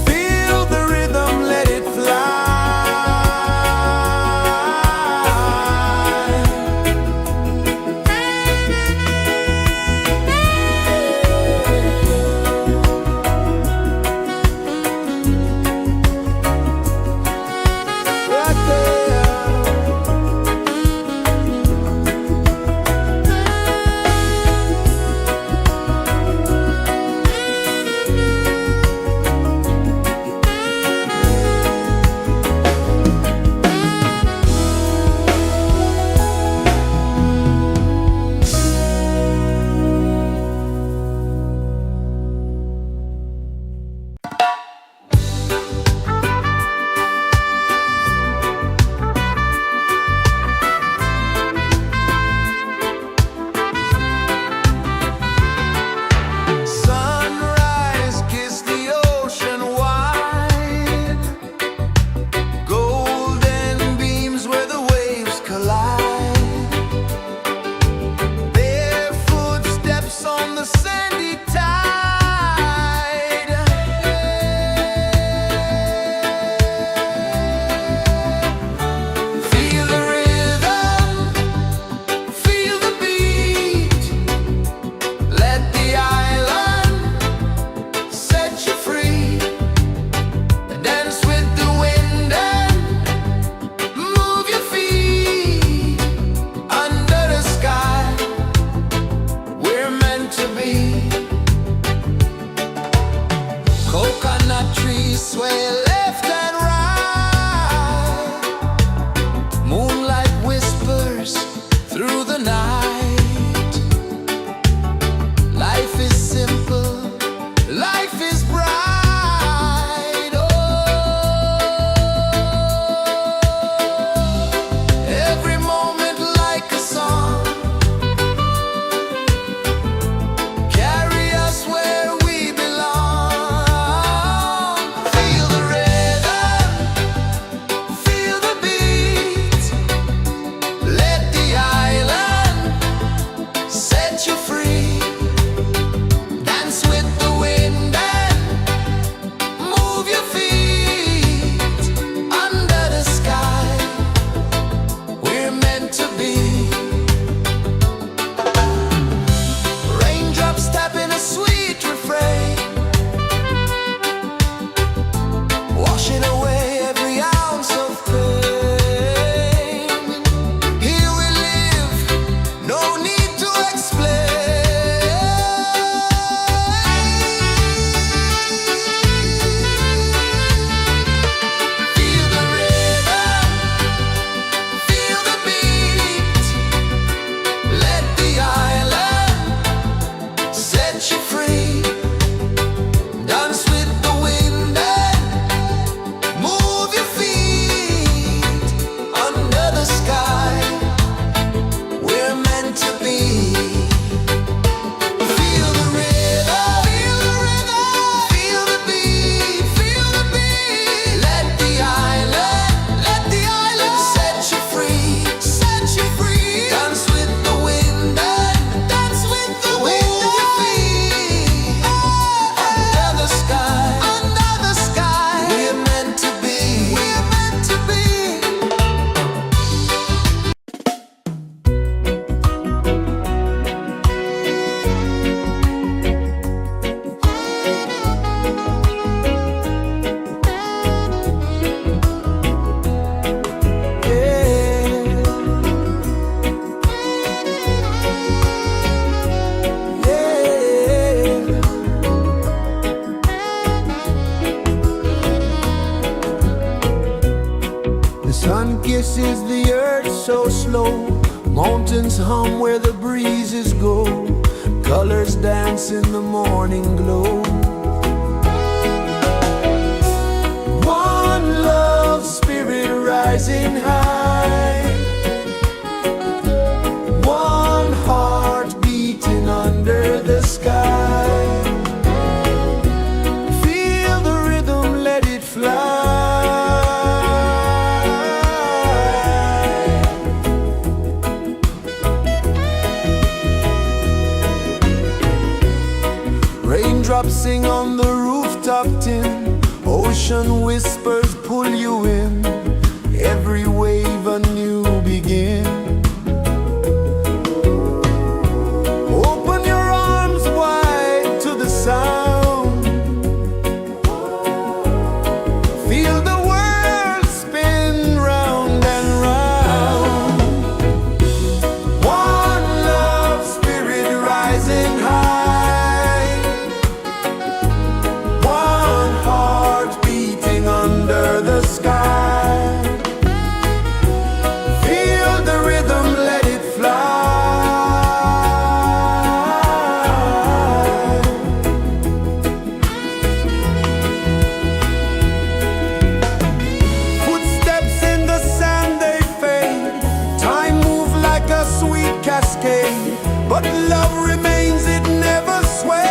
Speaker 1: Feel the rhythm, let it fly. Right there. Sunrise, kiss the ocean wide. Golden beams where the waves collide. Barefoot steps on the sandy tide. Feel the rhythm, feel the beat. Let the island set you free. Dance with the wind and move your feet. Under the sky, we're meant to be. Coconut trees sway left and right. Moonlight whispers through the night. Life is simple, life is bright. Oh, every moment like a song. Carry us where we belong. Feel the rain. is the earth so slow? Mountains hum where the breezes go. Colors dance in the morning glow. One love, spirit rising high. One heart beating under the sky. Feel the rhythm, let it fly. Raindrops sing on the rooftop tin. Ocean whispers pull you in. Every wave a new begin. Open your arms wide to the sound. Feel the world spin round and round. One love, spirit rising high. One heart beating under the sky. Feel the rhythm, let it fly. Footsteps in the sand, they fade. Time moves like a sweet cascade, but love remains, it never sways.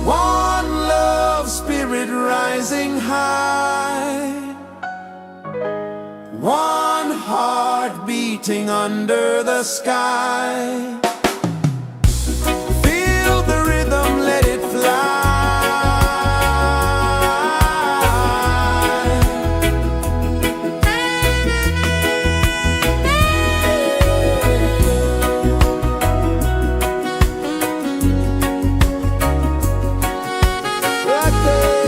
Speaker 1: One love, spirit rising high. One heart beating under the sky. Feel the rhythm, let it fly. Right there.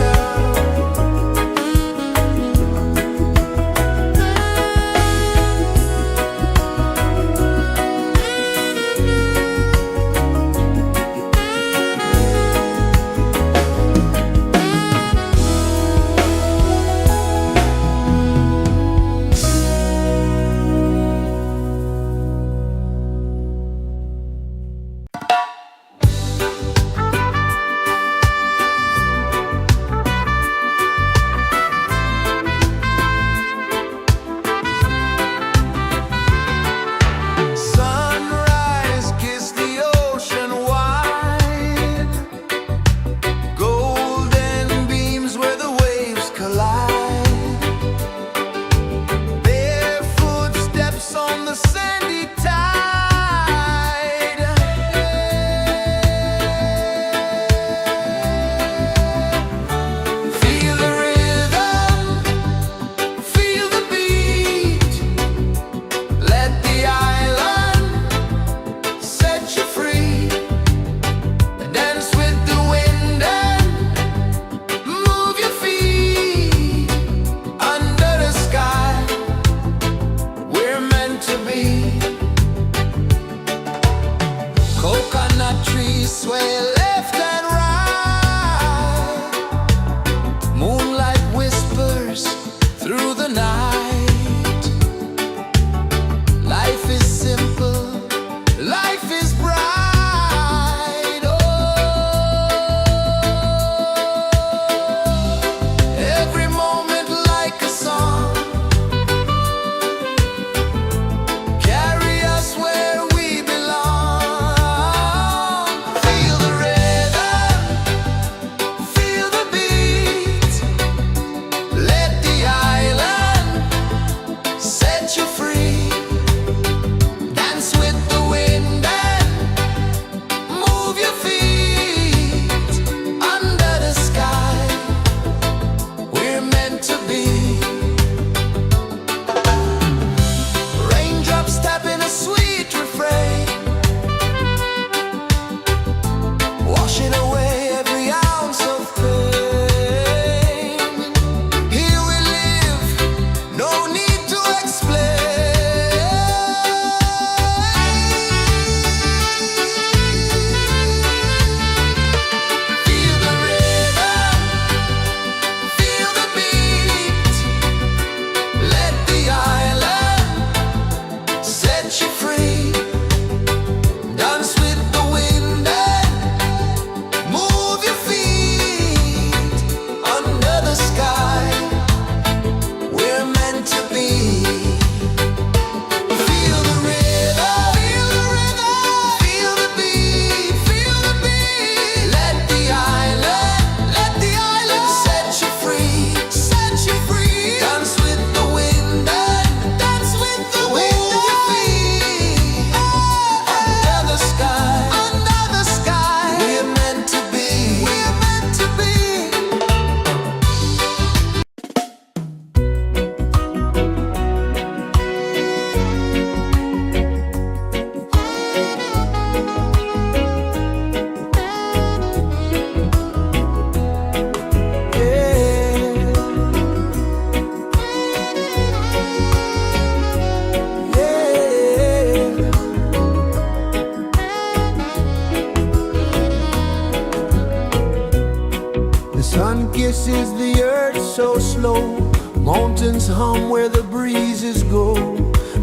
Speaker 1: Sun kisses the earth so slow, mountains hum where the breezes go,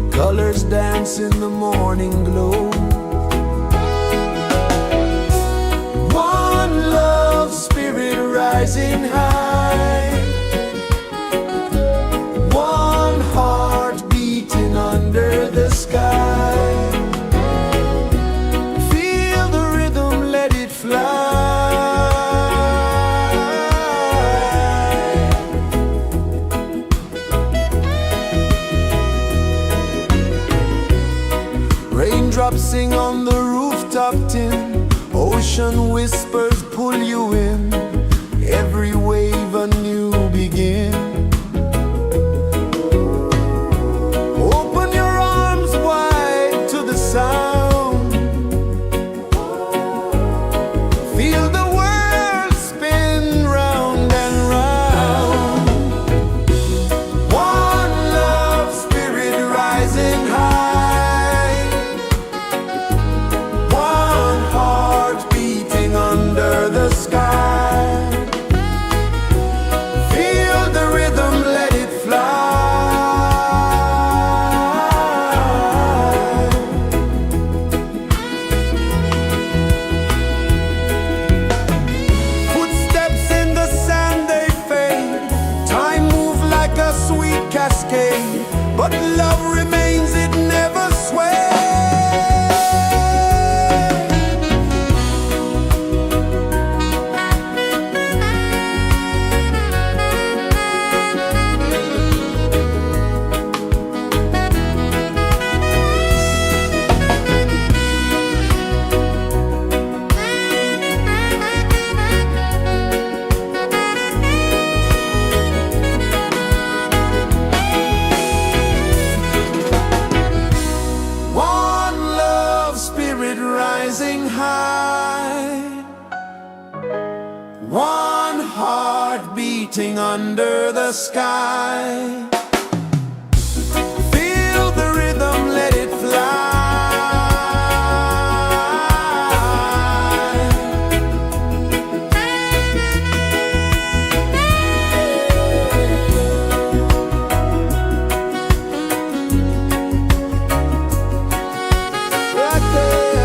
Speaker 1: colors dance in the morning glow. One love spirit rising high, one heart beating under the sky. Feel the rhythm, let it fly. Raindrops sing on the rooftop tin, ocean whispers pull you in, every wave a new begin. Open your arms wide to the sound, feel the world spin round and round. One love spirit rising high, one heart beating under the sky. Feel the rhythm, let it fly. Footsteps in the sand, they fade, time moves like a sweet cascade, but love remains, it never sways. One love spirit rising high, one heart beating under the sky. Feel the rhythm, let it fly. Right there.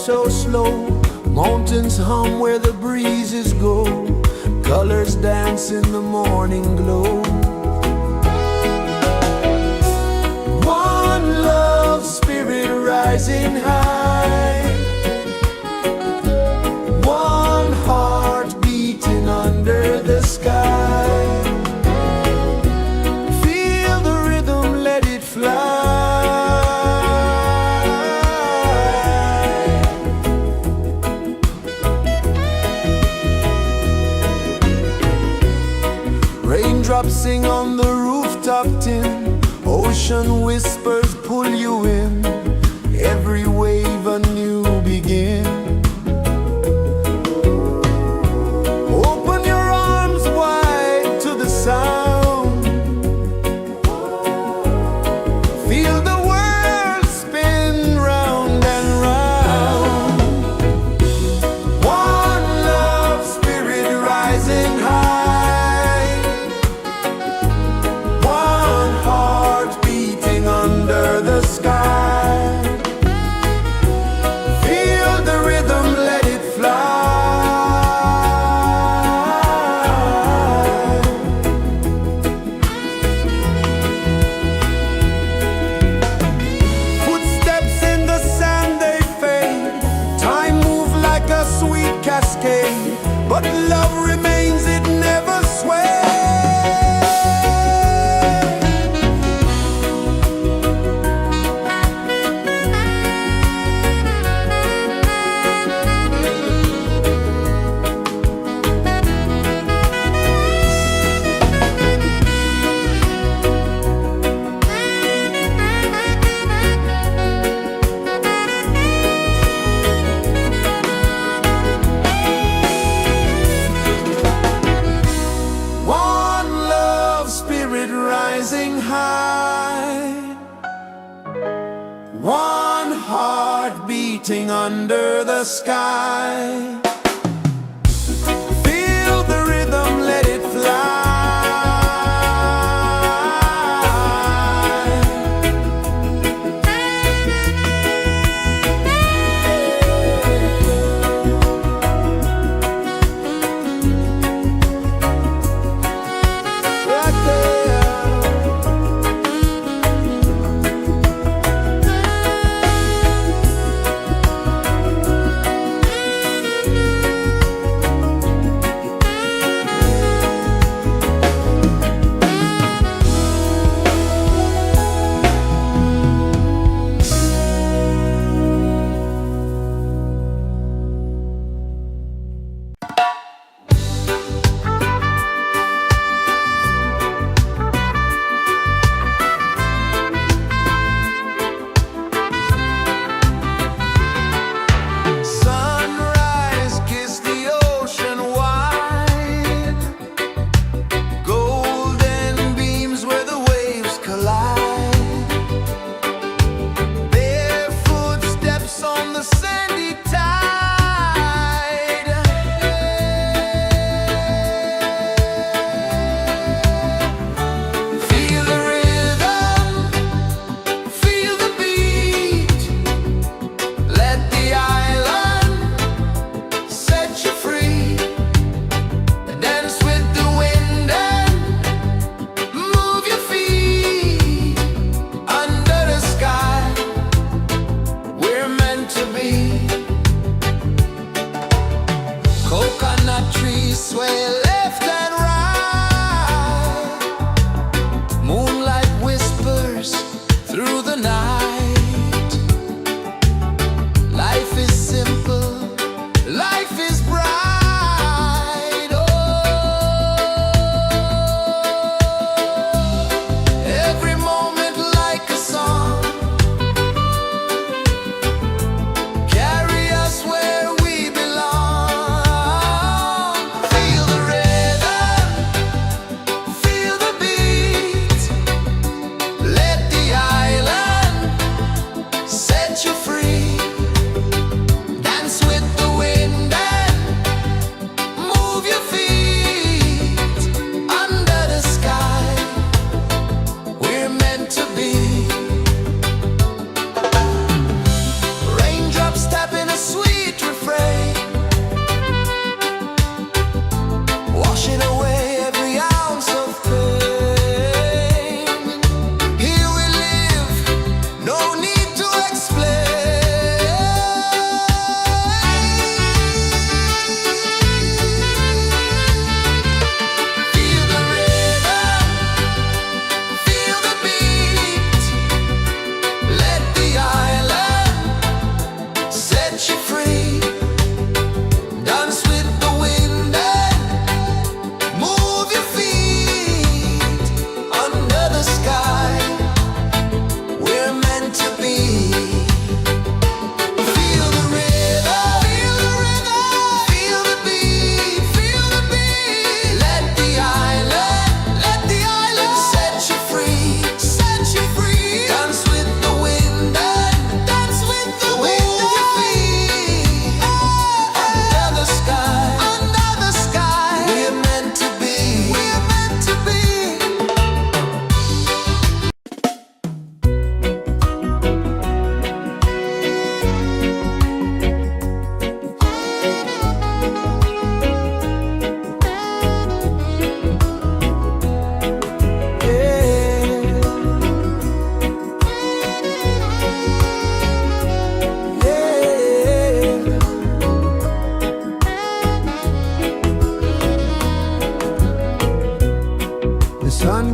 Speaker 1: so slow. Mountains hum where the breezes go. Colors dance in the morning glow. One love, spirit rising high. One heart beating under the sky. Feel the rhythm, let it fly. Raindrops sing on the rooftop tin. Ocean whispers pull you in. Every wave a new begin. Open your arms wide to the sound. Feel the world spin round and round. One love, spirit rising high. One heart beating under the sky. Feel the rhythm, let it fly. Footsteps in the sand, they fade. Time moves like a sweet cascade, but love remains, it never sways. One love, spirit rising high. One heart beating under the sky. Feel the rhythm, let it fly. Right there. Sunrise, kiss the ocean wide. Golden beams where the waves collide. Barefoot steps on the sandy tide. Feel the rhythm, feel the beat. Let the island set you free. Dance with the wind and move your feet. Under the sky, we're meant to be. Coconut trees sway left and right. Moonlight whispers through the night. Life is simple, life is bright. Oh, every moment like a song. Carry us where we belong. Feel the rhythm.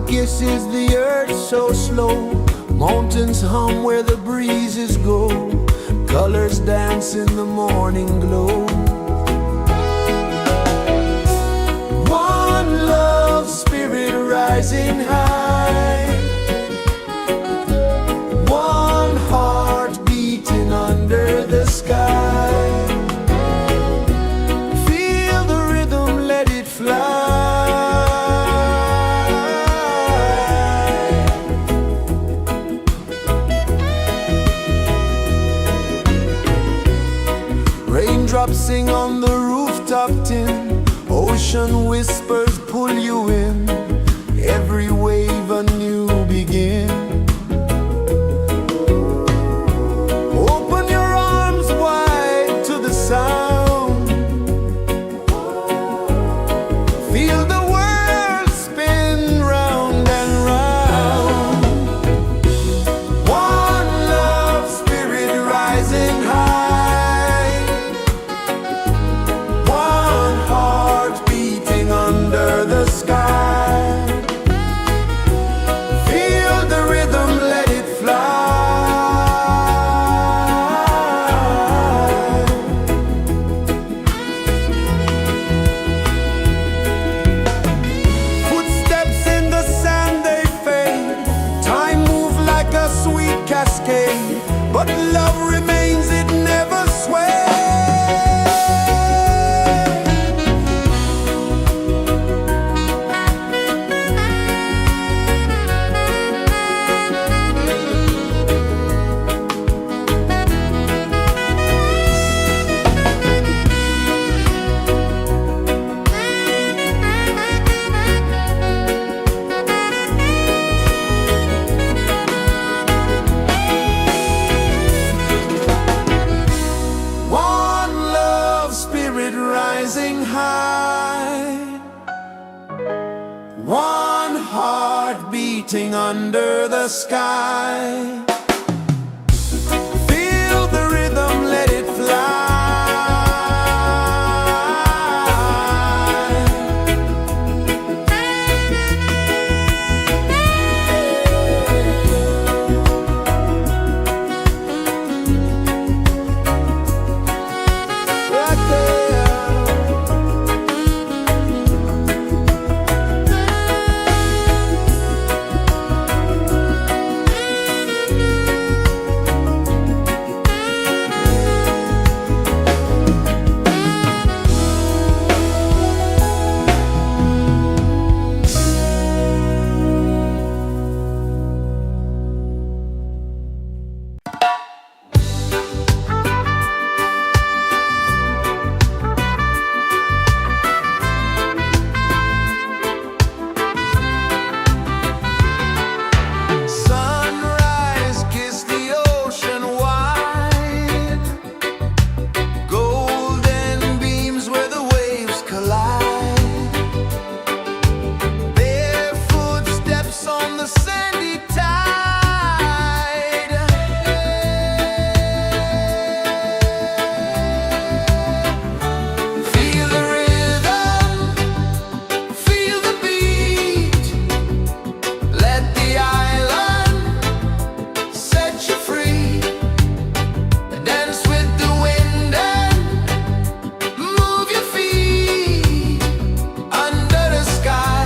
Speaker 1: kisses the earth so slow. Mountains hum where the breezes go. Colors dance in the morning glow. One love spirit rising high. One heart beating under the sky. Feel the rhythm, let it fly. Raindrops sing on the rooftop tin. Ocean whispers pull you in. Every wave a new begin. Open your arms wide to the sound. Feel the world spin round and round. One love spirit rising high. One heart beating under the sky. Feel the rhythm, let it fly. Footsteps in the sand, they fade. Time moves like a sweet cascade, but love remains, it never sways. One love spirit rising high. One heart beating under the sky. Feel the rhythm, let it fly. Right there. Sunrise, kiss the ocean wide. Golden beams where the waves collide. Barefoot steps on the sandy tide. Feel the rhythm, feel the beat. Let the island set you free. Dance with the wind and move your feet. Under the sky,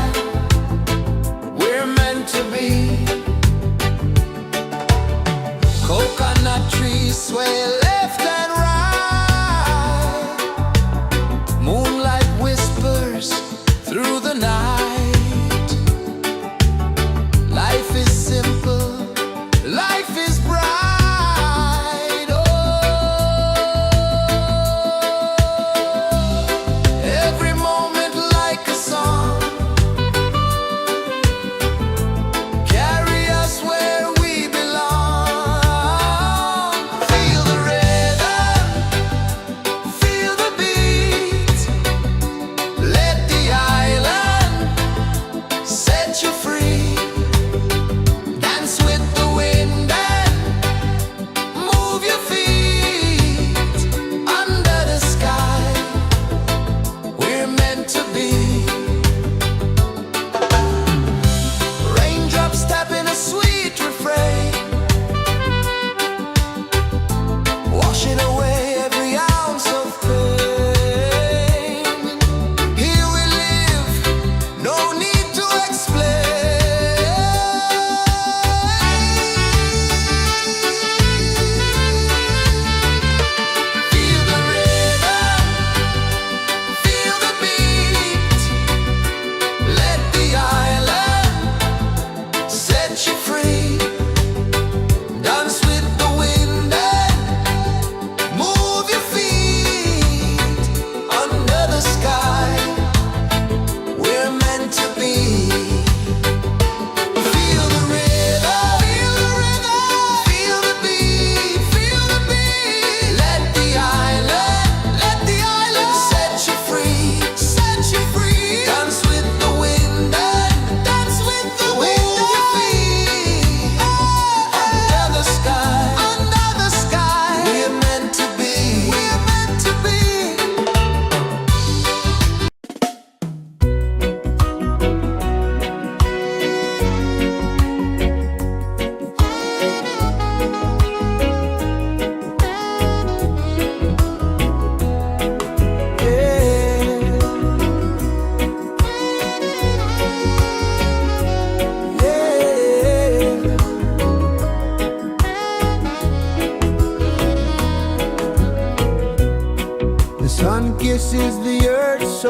Speaker 1: we're meant to be. Coconut trees sway left and right. Moonlight whispers through the night. Life is simple, life is bright. Oh, every moment like a song. Carry us where we belong. Feel the rhythm, feel the beat. Let the island set you free. Dance with the wind and move your feet. Under the sky, we're meant to be.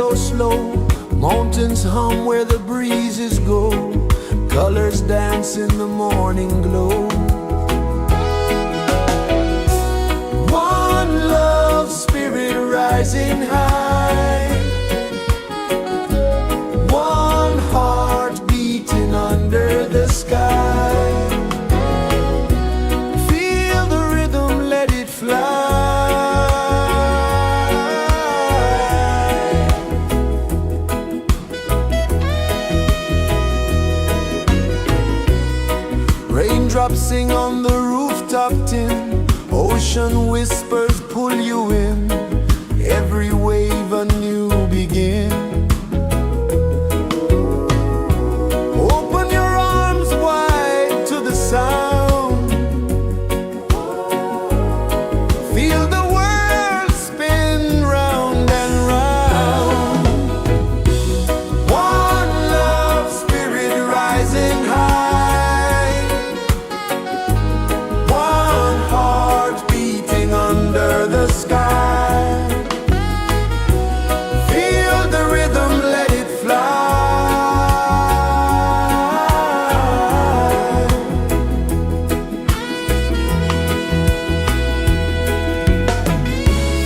Speaker 1: flow slow, mountains hum where the breezes go, colors dance in the morning glow. One love spirit rising high, one heart beating under the sky. Feel the rhythm, let it fly. Raindrops sing on the rooftop tin, ocean whispers pull you in, every wave a new begin. Open your arms wide to the sound, feel the world spin round and round. One love spirit rising high, one heart beating under the sky. Feel the rhythm, let it fly.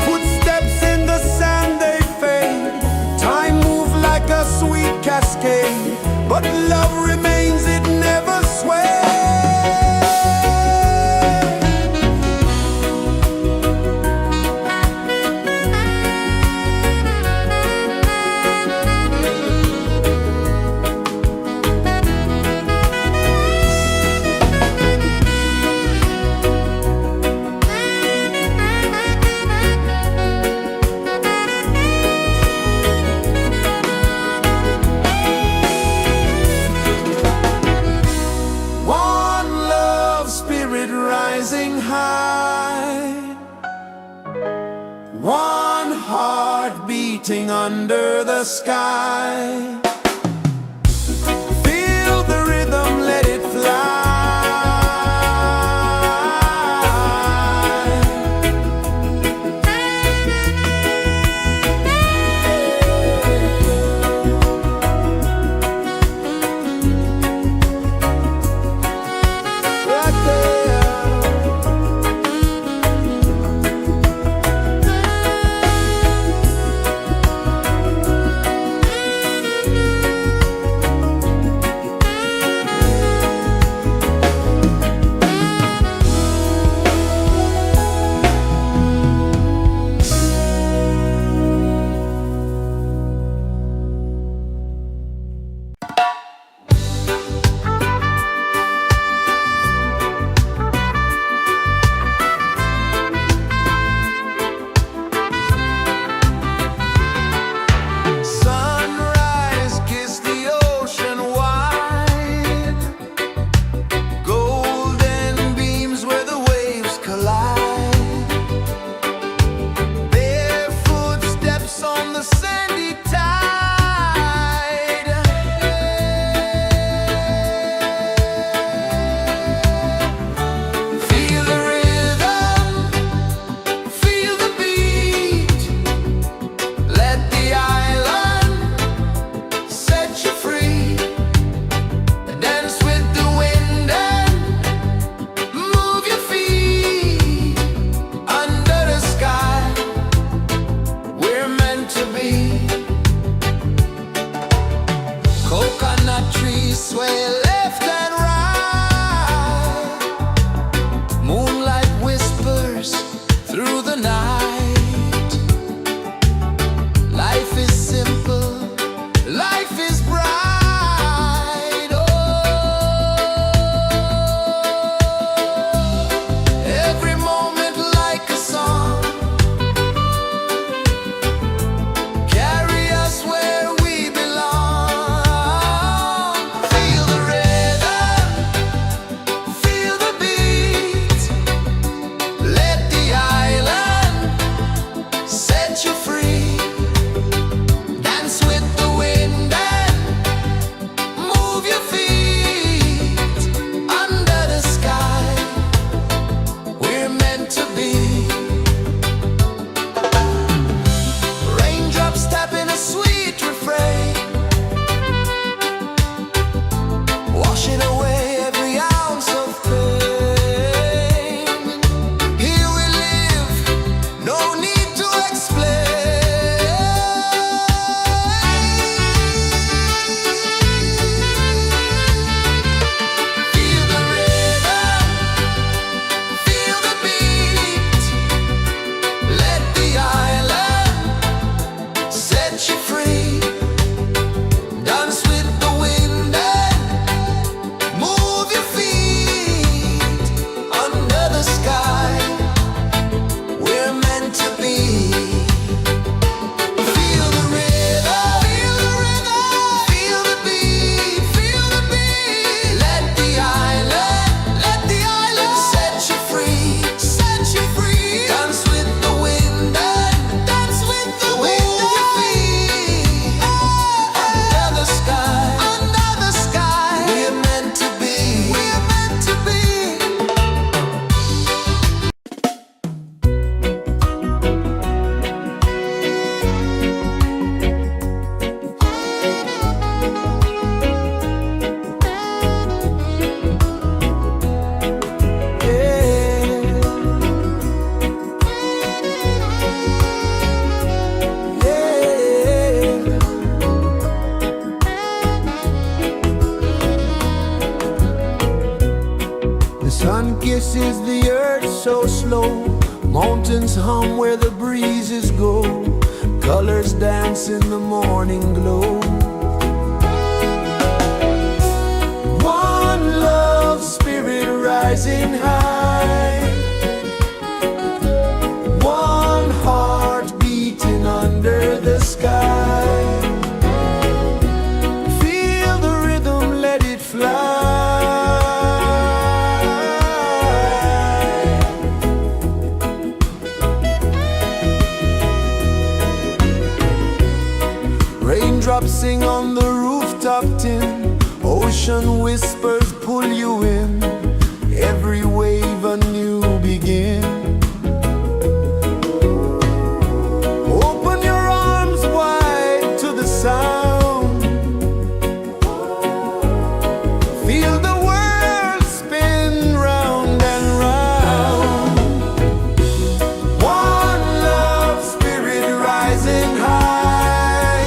Speaker 1: Footsteps in the sand, they fade, time move like a sweet cascade, but love remains, it never sways. One love spirit rising high, one heart beating under the sky. Feel the rhythm, let it fly. Right there. set you free. Dance with the wind and move your feet under the sky. We're meant to be. Feel the rhythm, feel the rhythm, feel the beat, feel the beat. Let the island set you free, set you free. Dance with the wind and dance with the wind. Move your feet under the sky, under the sky. We're meant to be, we're meant to be. The sun kisses the earth so slow. Mountains hum where the breezes go. Colors dance in the morning glow. One love spirit rising high. One heart beating under the sky. Feel the rhythm, let it fly. Raindrops sing on the rooftop tin. Ocean whispers pull you in. Every wave a new begin. Open your arms wide to the sound. Feel the world spin round and round. One love spirit rising high.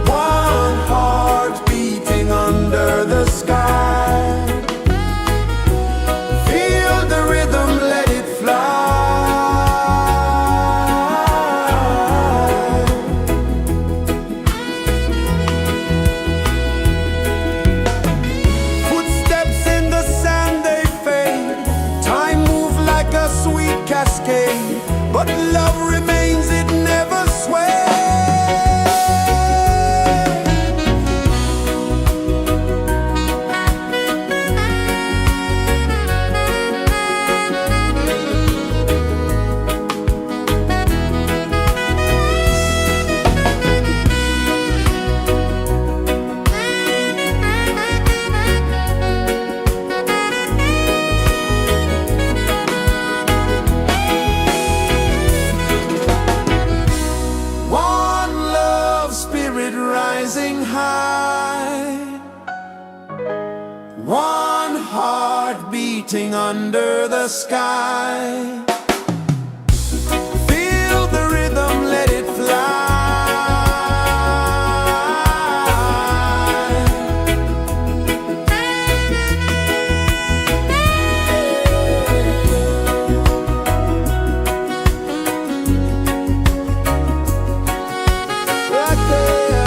Speaker 1: One heart beating under the sky. Feel the rhythm, let it fly. Footsteps in the sand, they fade. Time moves like a sweet cascade, but love remains, it never sways. One love spirit rising high. One heart beating under the sky. Feel the rhythm, let it fly. Right there.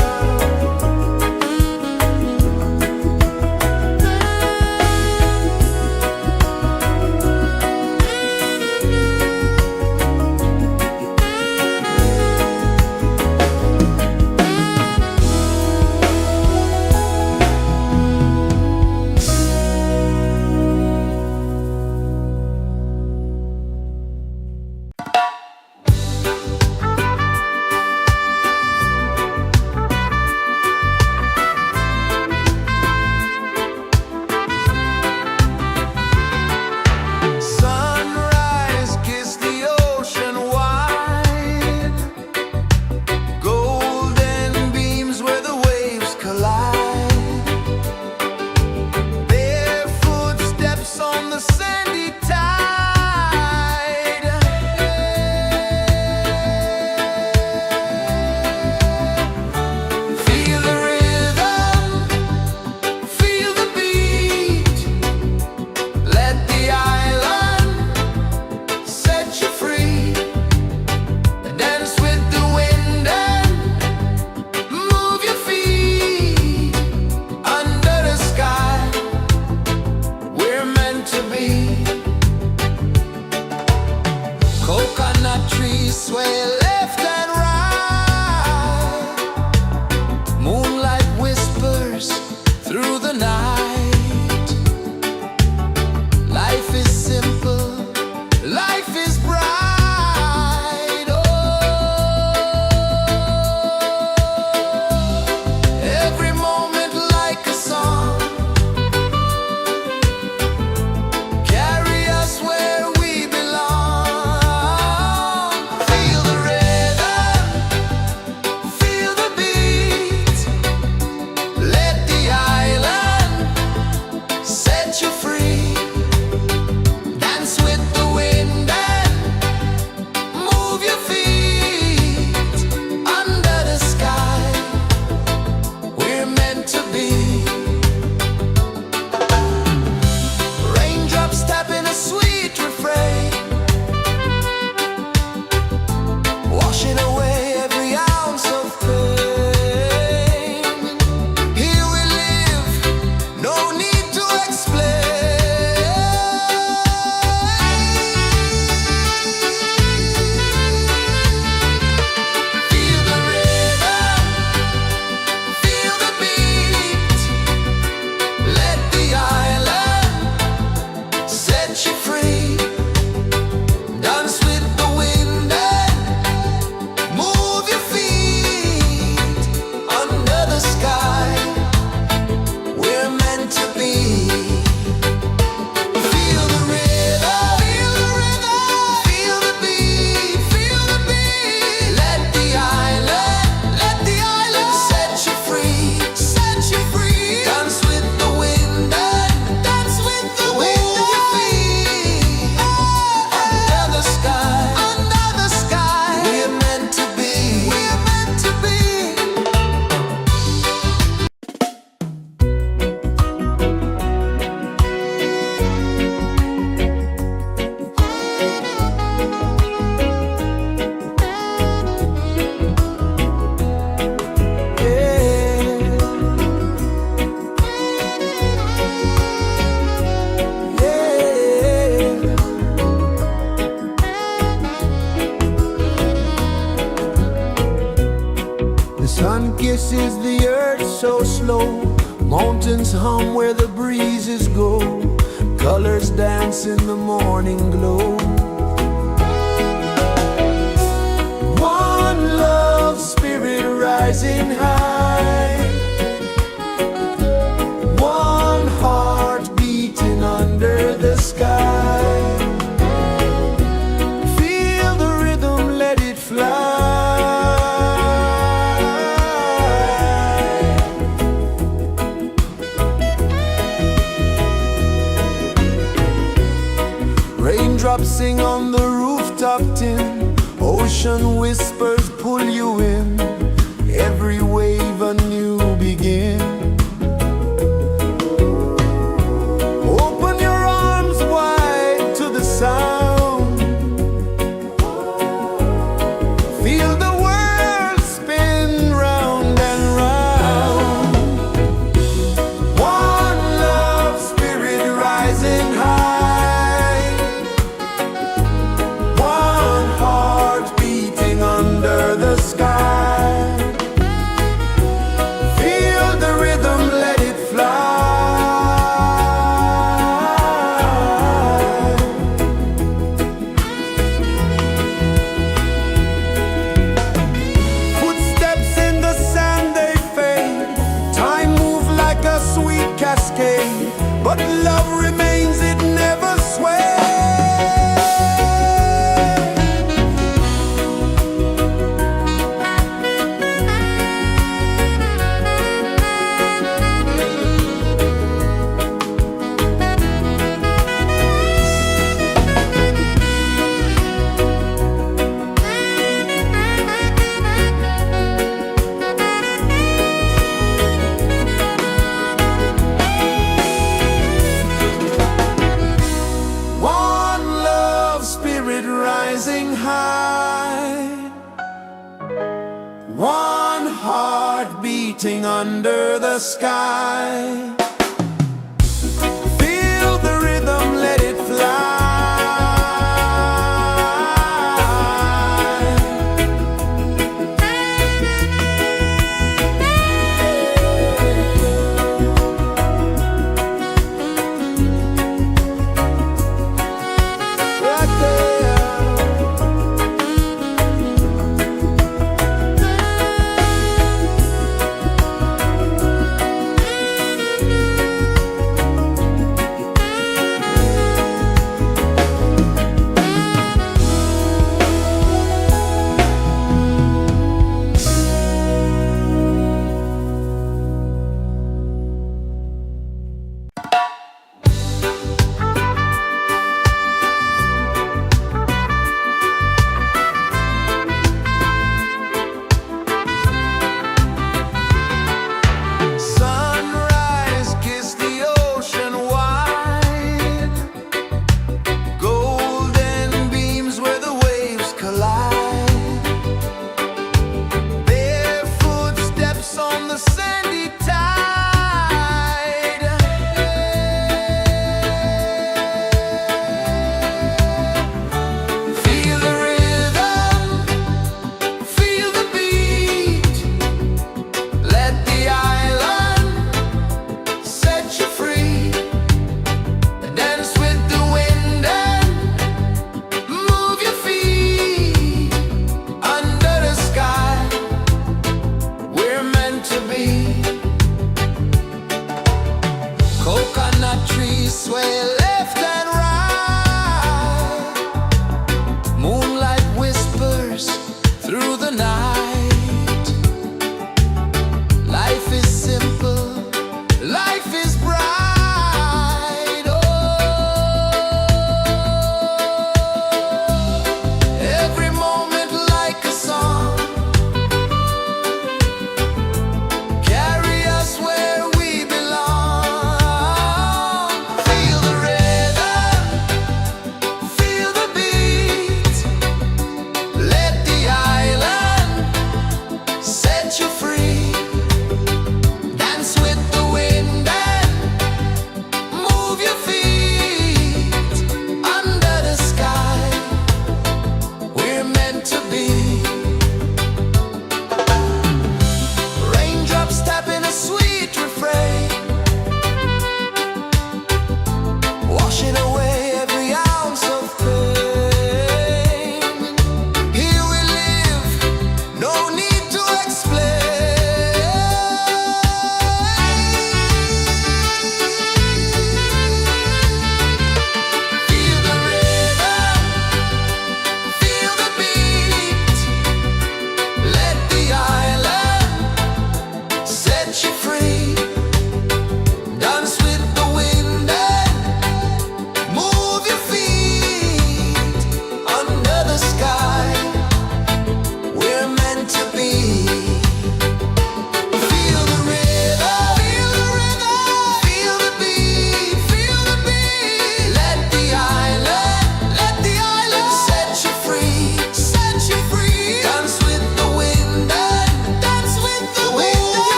Speaker 1: The sun kisses the earth so slow, mountains hum where the breezes go, colors dance in the morning glow. One love spirit rising high, one heart beating under the sky. Feel the rhythm, let it fly. Raindrops sing on the rooftop tin, ocean whispers pull you in, every wave a new begin. Open your arms wide to the sound, feel the world spin round and round. One love spirit rising high, one heart beating under the sky. Feel the rhythm, let it fly. Footsteps in the sand, they fade, time moves like a sweet cascade, but love remains, it never sways. One love spirit rising high, one heart beating under the sky. Feel the rhythm, let it fly. Right there.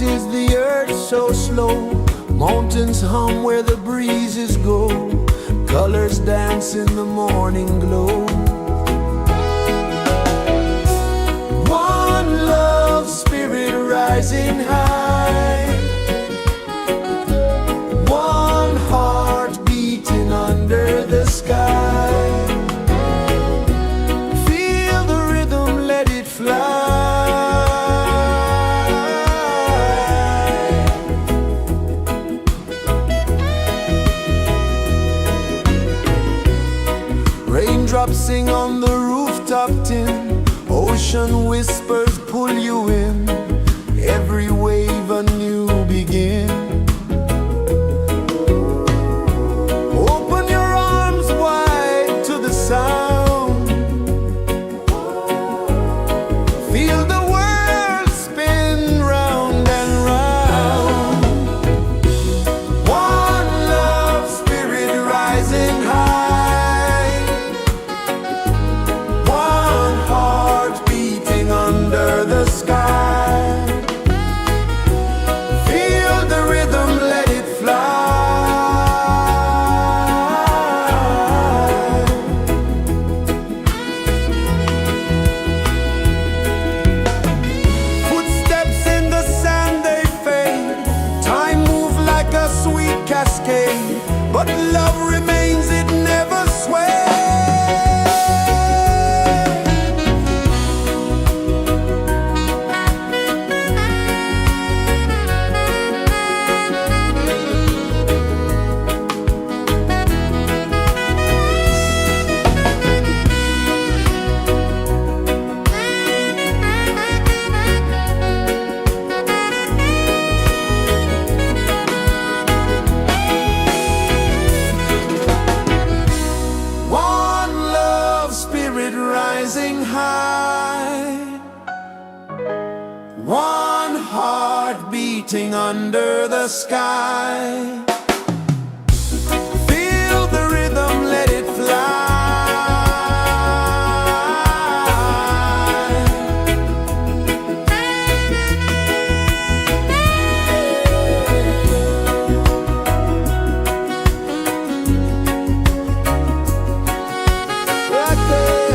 Speaker 1: is the earth so slow? Mountains hum where the breezes go. Colors dance in the morning glow. One love spirit rising high. One heart beating under the sky. Feel the rhythm, let it fly. Raindrops sing on the rooftop tin. Ocean whispers pull you in. Every wave a new begin. Open your arms wide to the sound. Feel the world spin round and round. One love spirit rising high. One heart beating under the sky. Feel the rhythm, let it fly. Footsteps in the sand, they fade. Time moves like a sweet cascade, but love remains, it never sways. One love spirit rising high. One heart beating under the sky. Feel the rhythm, let it fly. Right there.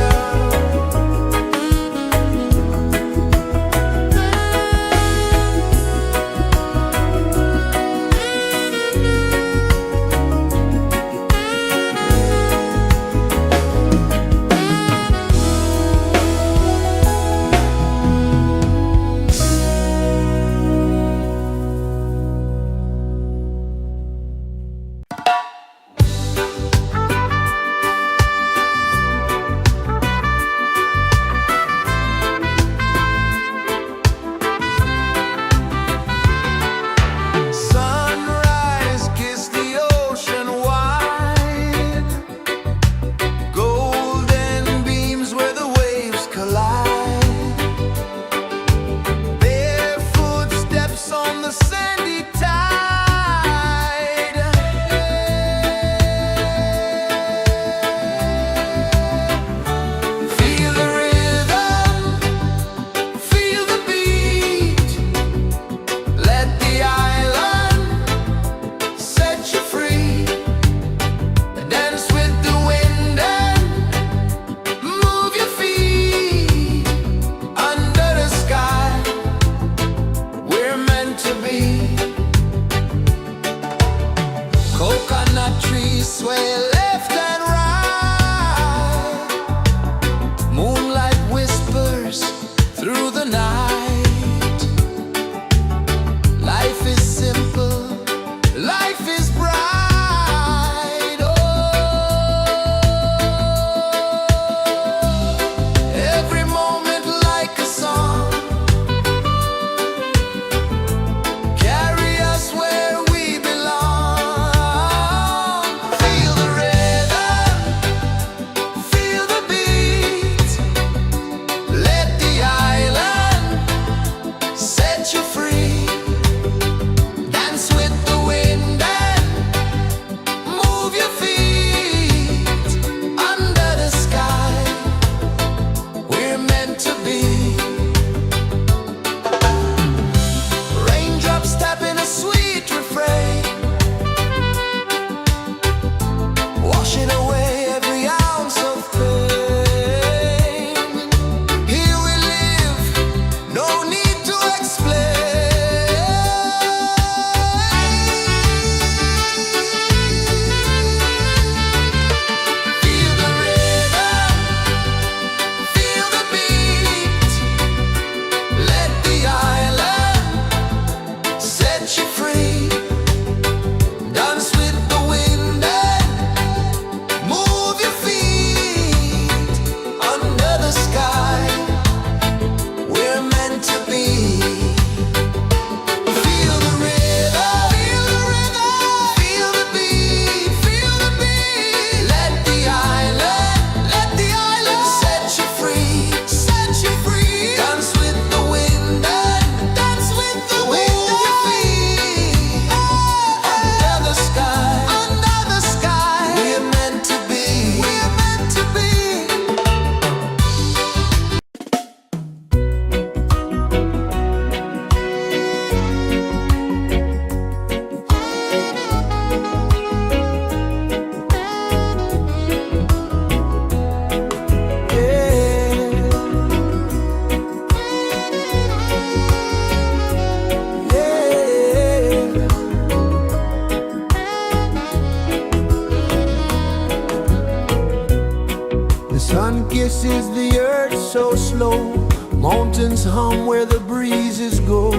Speaker 1: rejoices the earth so slow. Mountains hum where the breezes go.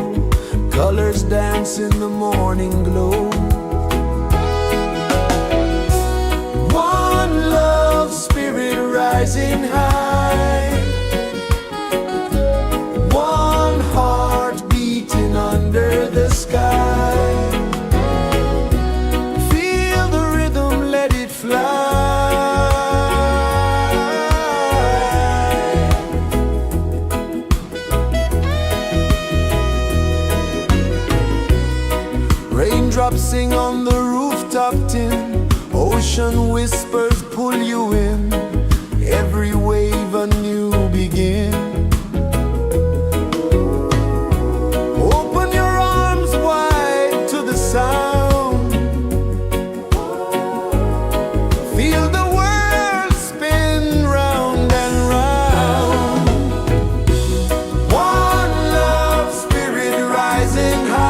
Speaker 1: Colors dance in the morning glow. One love spirit rising high. One heart beating under the sky. Feel the rhythm, let it fly. Raindrops sing on the rooftop tin. Ocean whispers pull you in. Every wave a new begin. Open your arms wide to the sound. Feel the world spin round and round. One love spirit rising high.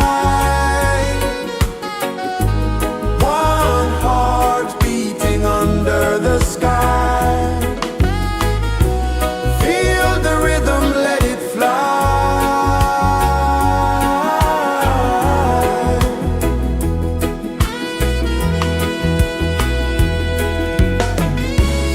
Speaker 1: One heart beating under the sky. Feel the rhythm, let it fly.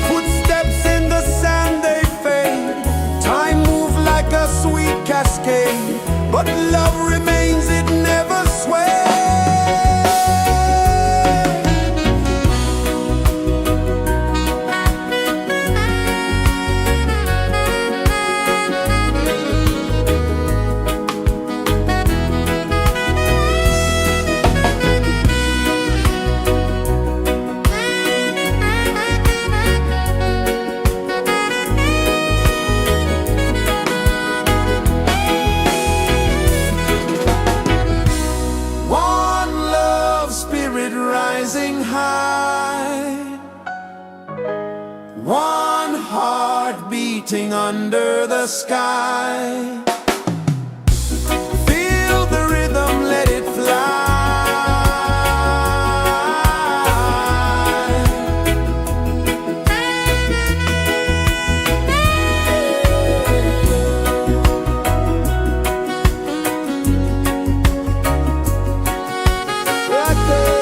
Speaker 1: Footsteps in the sand, they fade. Time moves like a sweet cascade, but love remains, it never sways. One love spirit rising high. One heart beating under the sky. Feel the rhythm, let it fly. Right there.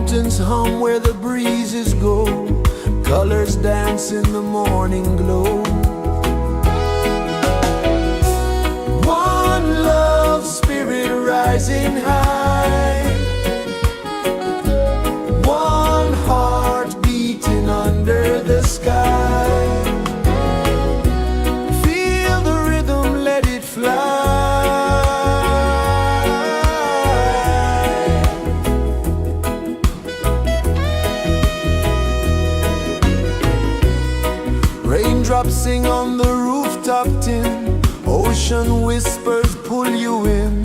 Speaker 1: mountains hum where the breezes go, colors dance in the morning glow. One love spirit rising high, one heart beating under the sky. Feel the rhythm, let it fly. Raindrops sing on the rooftop tin, ocean whispers pull you in,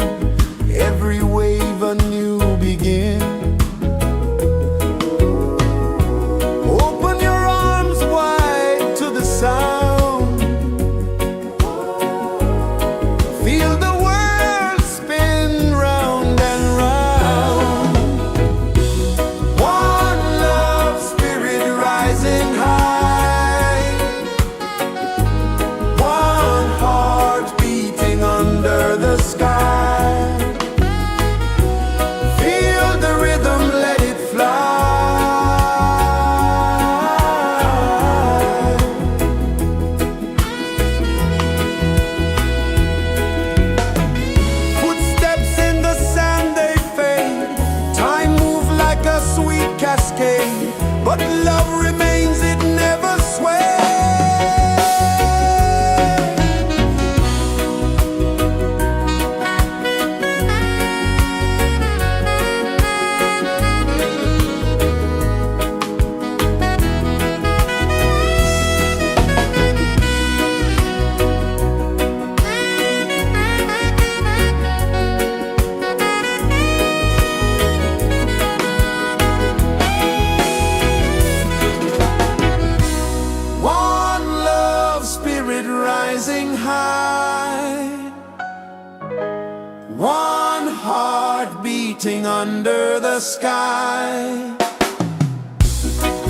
Speaker 1: every wave a new begin. Open your arms wide to the sound, feel the world spin round and round. One love spirit rising high, one heart beating under the sky. Feel the rhythm, let it fly. Footsteps in the sand, they fade. Time moves like a sweet cascade, but love remains, it never sways. One love spirit rising high, one heart beating under the sky.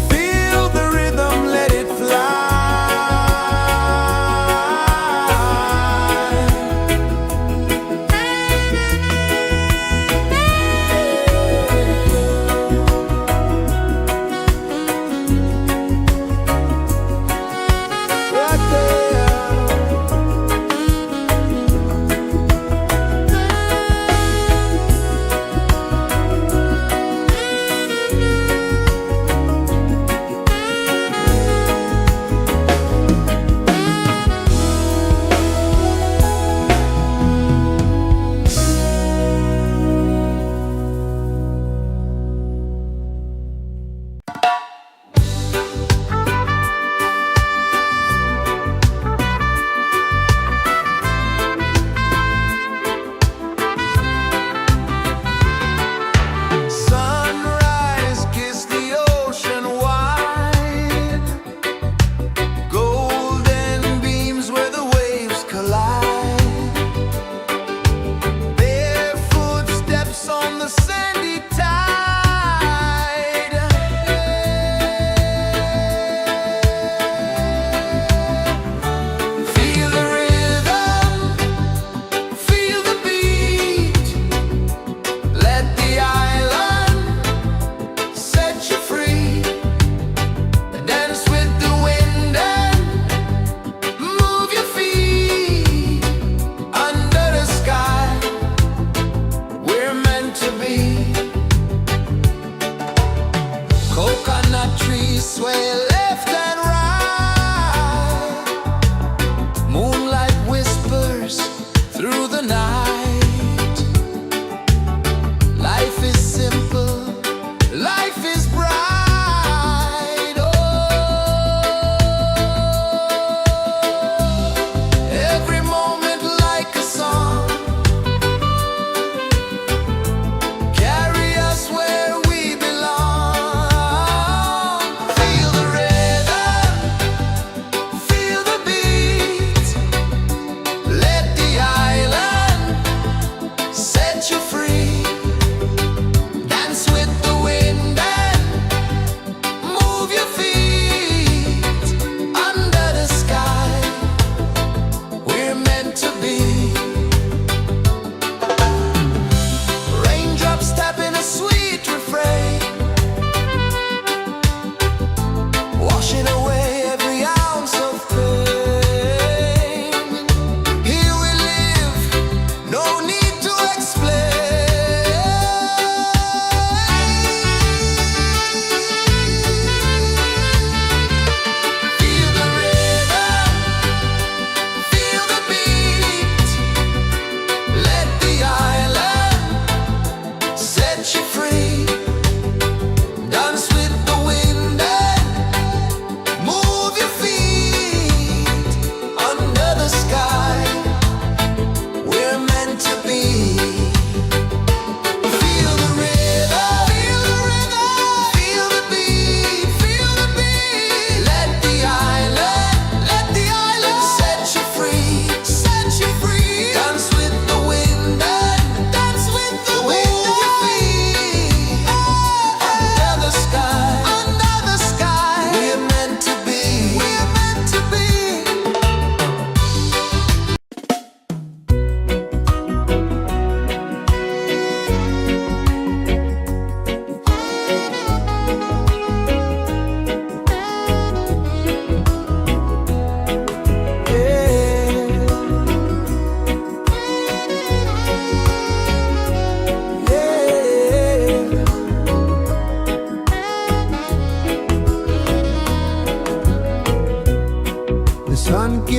Speaker 1: Feel the rhythm, let it fly. Right there.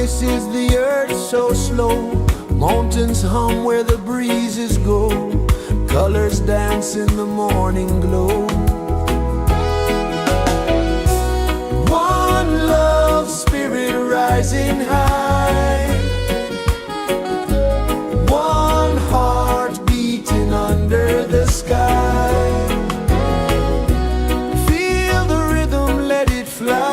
Speaker 1: kisses the earth so slow. Mountains hum where the breezes go. Colors dance in the morning glow. One love, spirit rising high. One heart beating under the sky. Feel the rhythm, let it fly.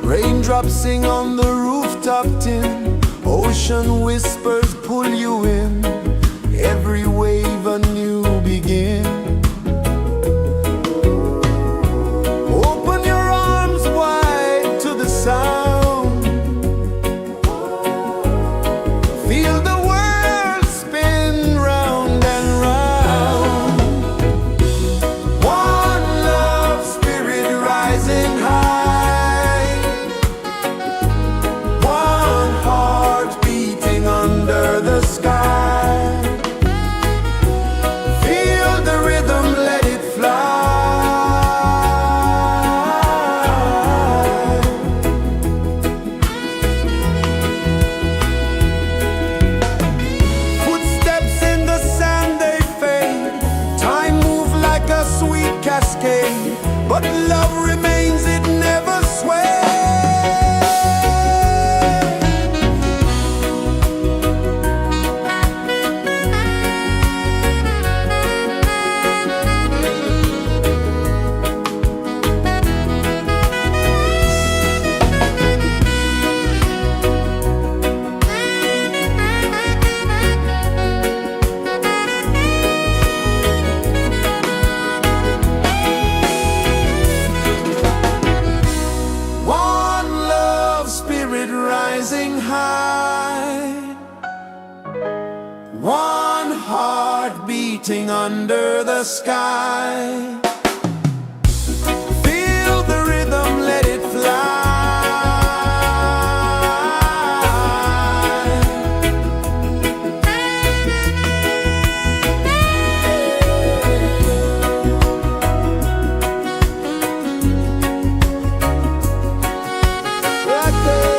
Speaker 1: Raindrops sing on the rooftop tin. Ocean whispers pull you in. Every wave a new begin. Open your arms wide to the sound. Feel the world spin round and round. One love, spirit rising high. One heart beating under the sky. Feel the rhythm, let it fly. Footsteps in the sand, they fade. Time moves like a sweet cascade, but love remains, it never sways. One love, spirit rising high. One heart beating under the sky. Feel the rhythm, let it fly. Right there.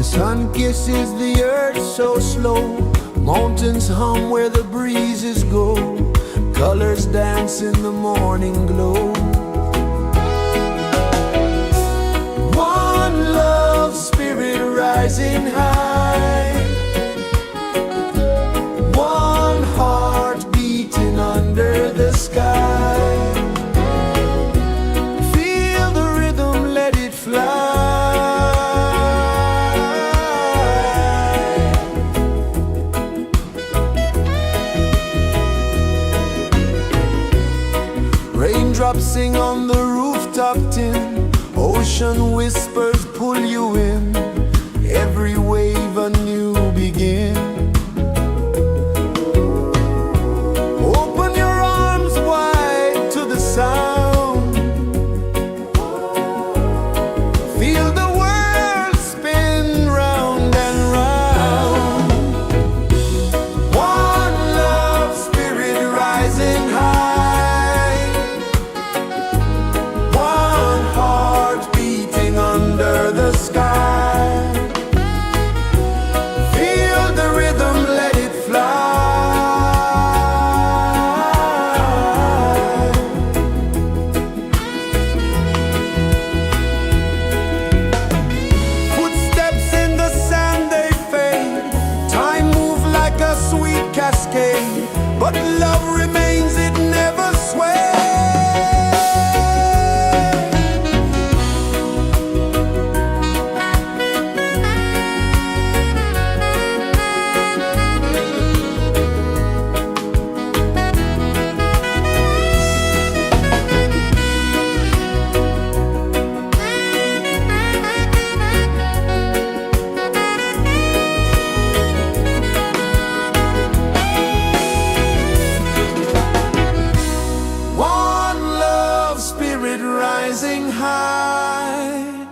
Speaker 1: The sun kisses the earth so slow, mountains hum where the breezes go, colors dance in the morning glow. One love spirit rising high, one heart beating under the sky. Feel the rhythm, let it fly. Raindrops sing on the rooftop tin, ocean whispers pull you in, every wave a new begin. Open your arms wide to the sound, feel the world spin round and round. One love spirit rising high, one heart beating under the sky. Feel the rhythm, let it fly. Footsteps in the sand, they fade, time moves like a sweet cascade, but love remains, it never sways. One love spirit rising high,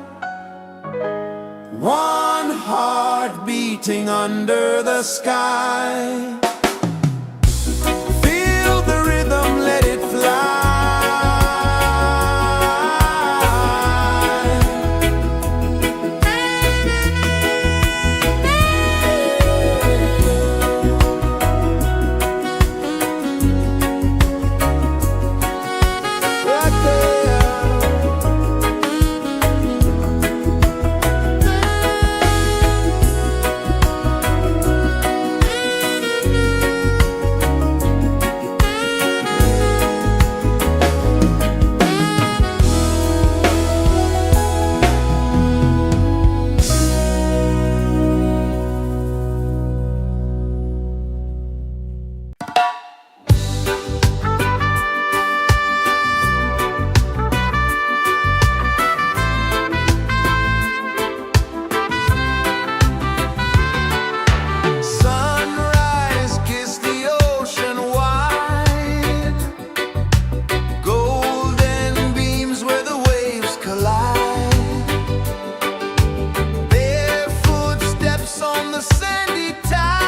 Speaker 1: one heart beating under the sky. Feel the rhythm, let it fly. Right there. Sunrise, kiss the ocean wide, golden beams where the waves collide, bare footsteps on the sandy tide.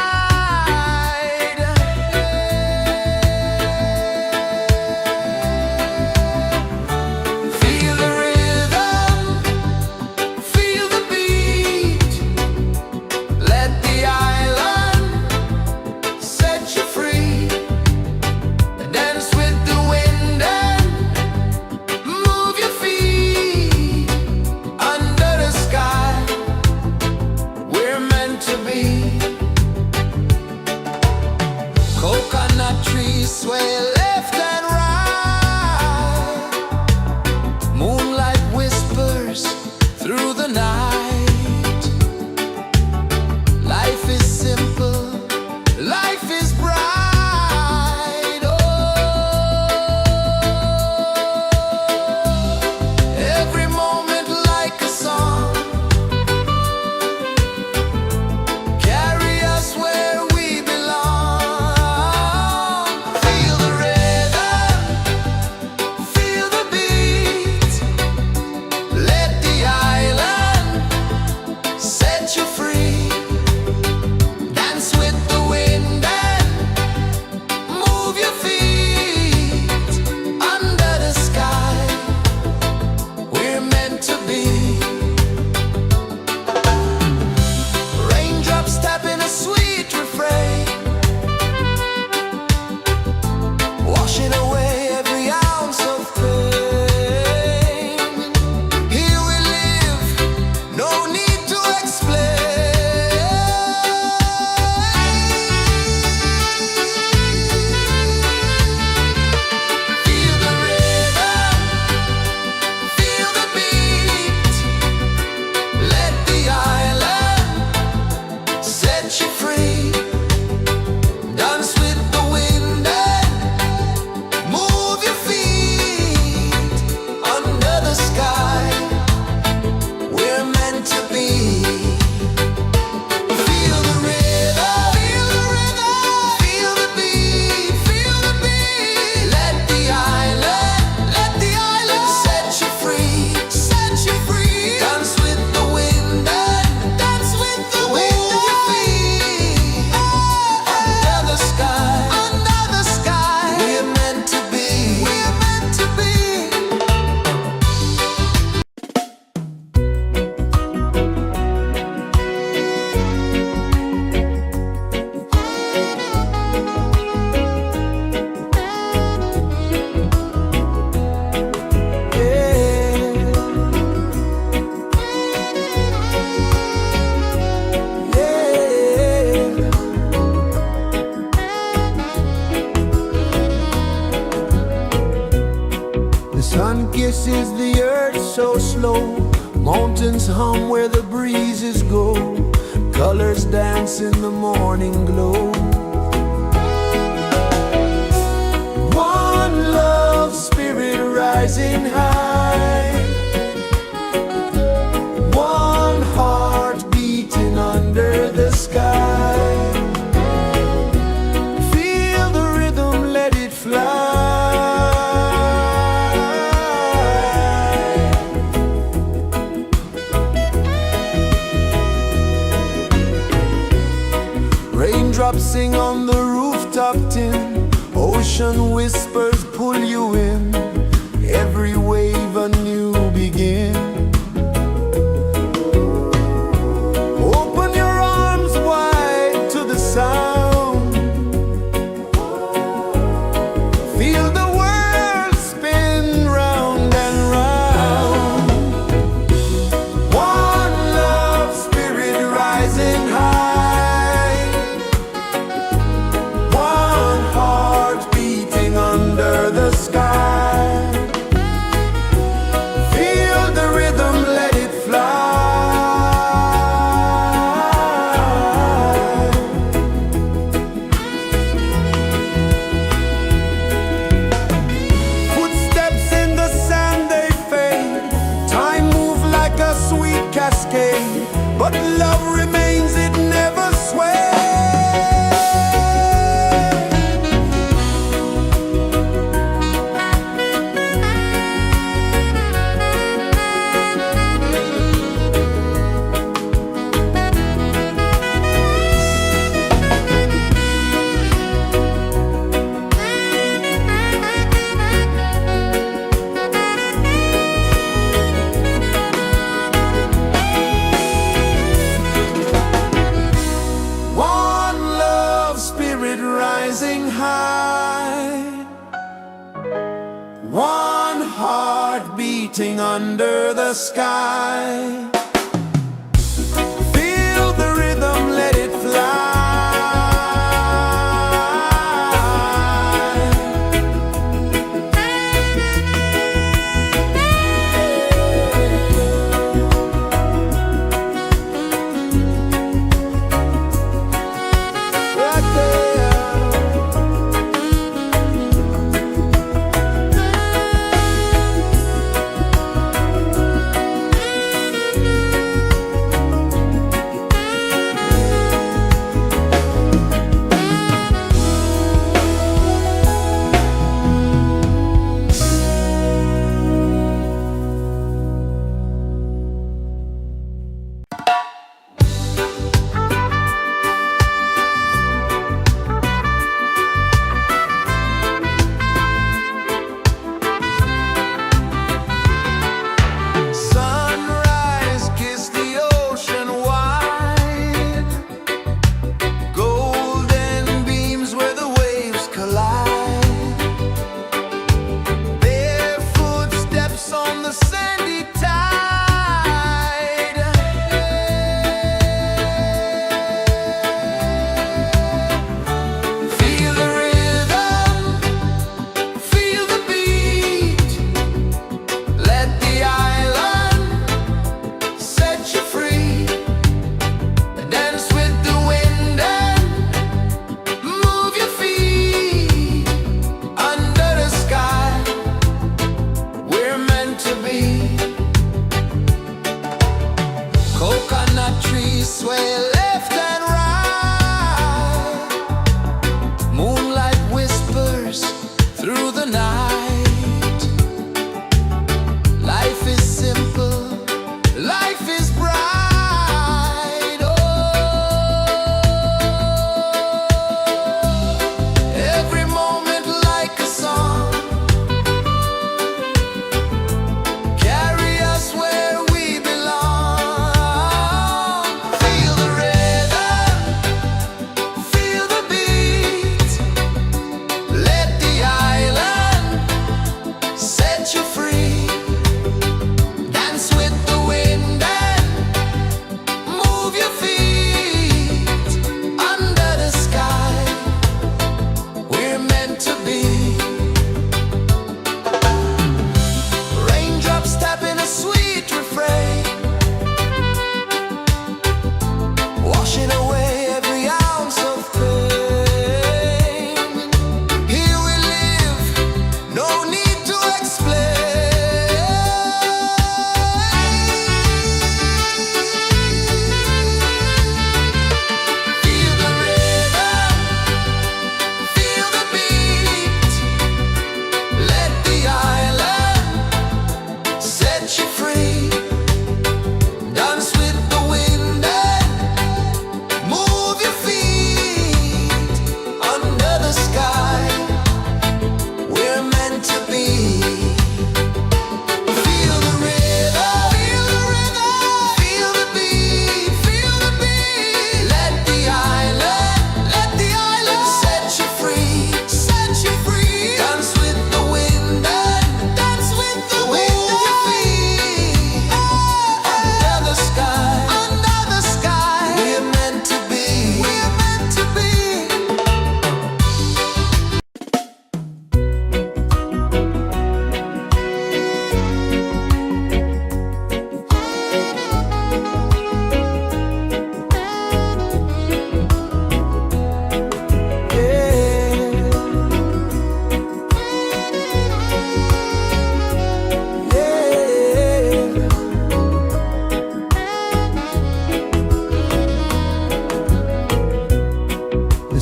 Speaker 1: Feel the rhythm, feel the beat, let the island set you free. Dance with the wind and move your feet under the sky. We're meant to be. Coconut trees sway left and right, moonlight whispers through the night. Life is simple, life is bright. Oh, every moment like a song, carry us where we belong. Feel the rhythm. is the earth so slow. Mountains hum where the breezes go. Colors dance in the morning glow. One love spirit rising high. One heart beating under the sky. Feel the rhythm, let it fly. Raindrops sing on the rooftop tin. Ocean whispers pull you in. Every wave a new begin. Open your arms wide to the sound. Feel the world spin round and round. One love spirit rising high. One heart beating under the sky. Feel the rhythm, let it fly. Footsteps in the sand, they fade. Time moves like a sweet cascade, but love remains, it never sways. One love spirit rising high. One heart beating under the sky. Feel the rhythm, let it fly. Right there.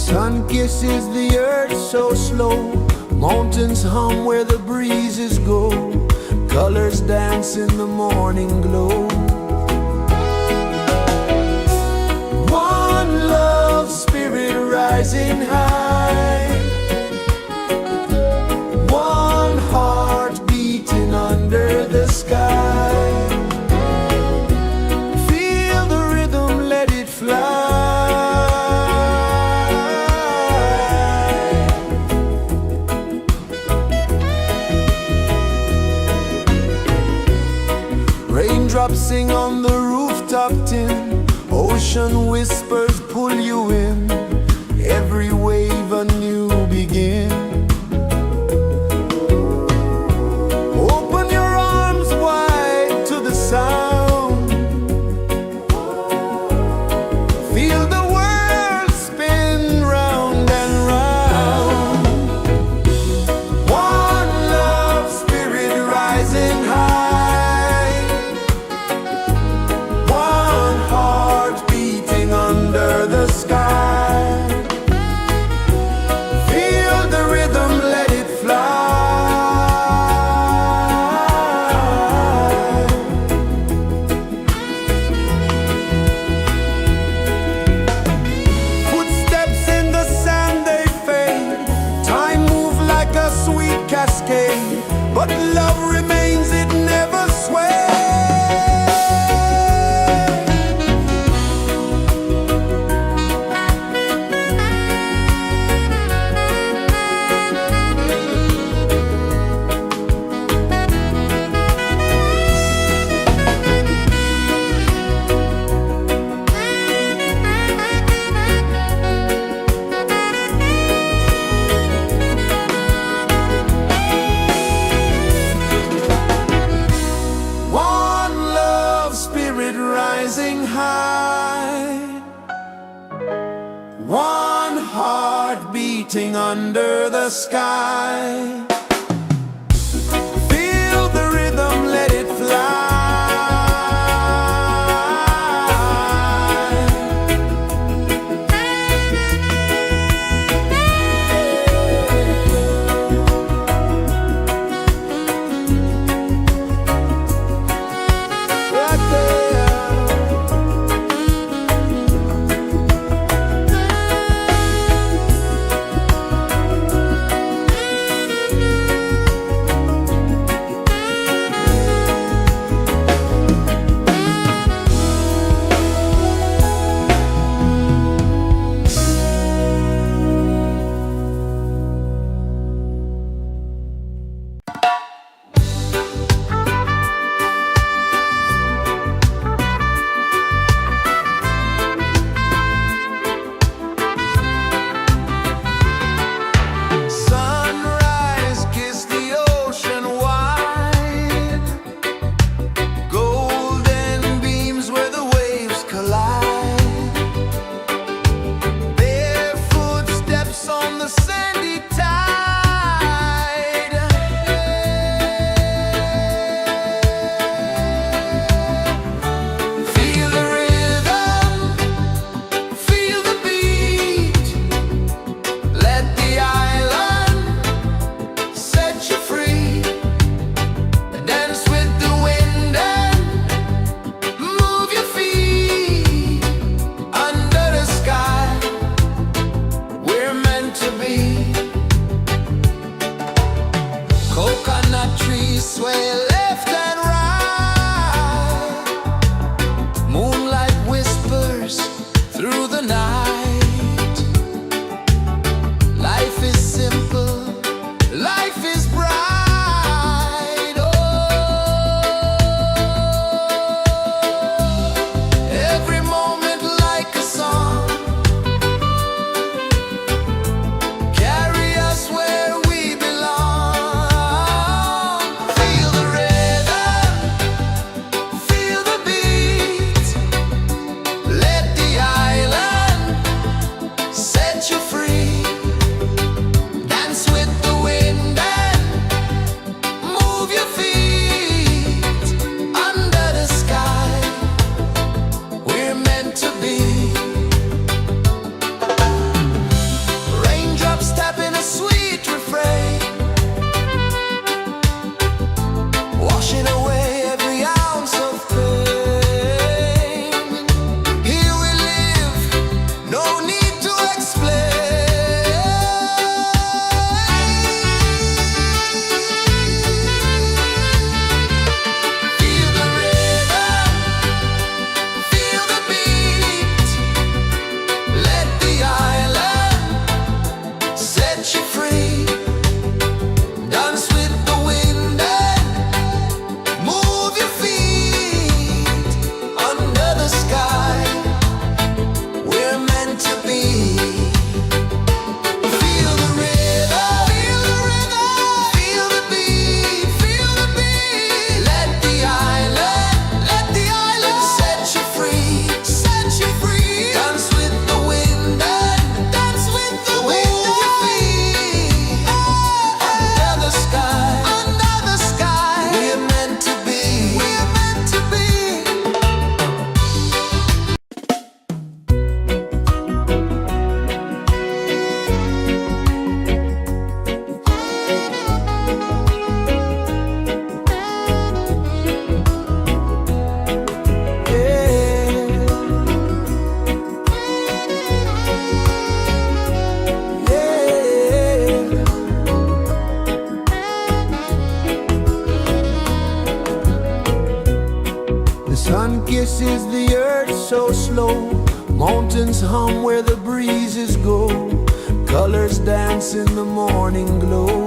Speaker 1: Sun kisses the earth so slow, mountains hum where the breezes go, colors dance in the morning glow. One love spirit rising high, one heart beating under the sky. Feel the rhythm, let it fly. Raindrops sing on the rooftop tin, ocean whispers pull you in, every wave a new begin. Open your arms wide to the sound, feel the world spin round and round. One love spirit rising high, one heart beating under the sky. Feel the rhythm, let it fly. Footsteps in the sand, they fade, time moves like a sweet cascade, but love remains, it never sways. One love spirit rising high, one heart beating under the sky. Feel the rhythm, let it fly. rejoices the earth so slow. Mountains hum where the breezes go. Colors dance in the morning glow.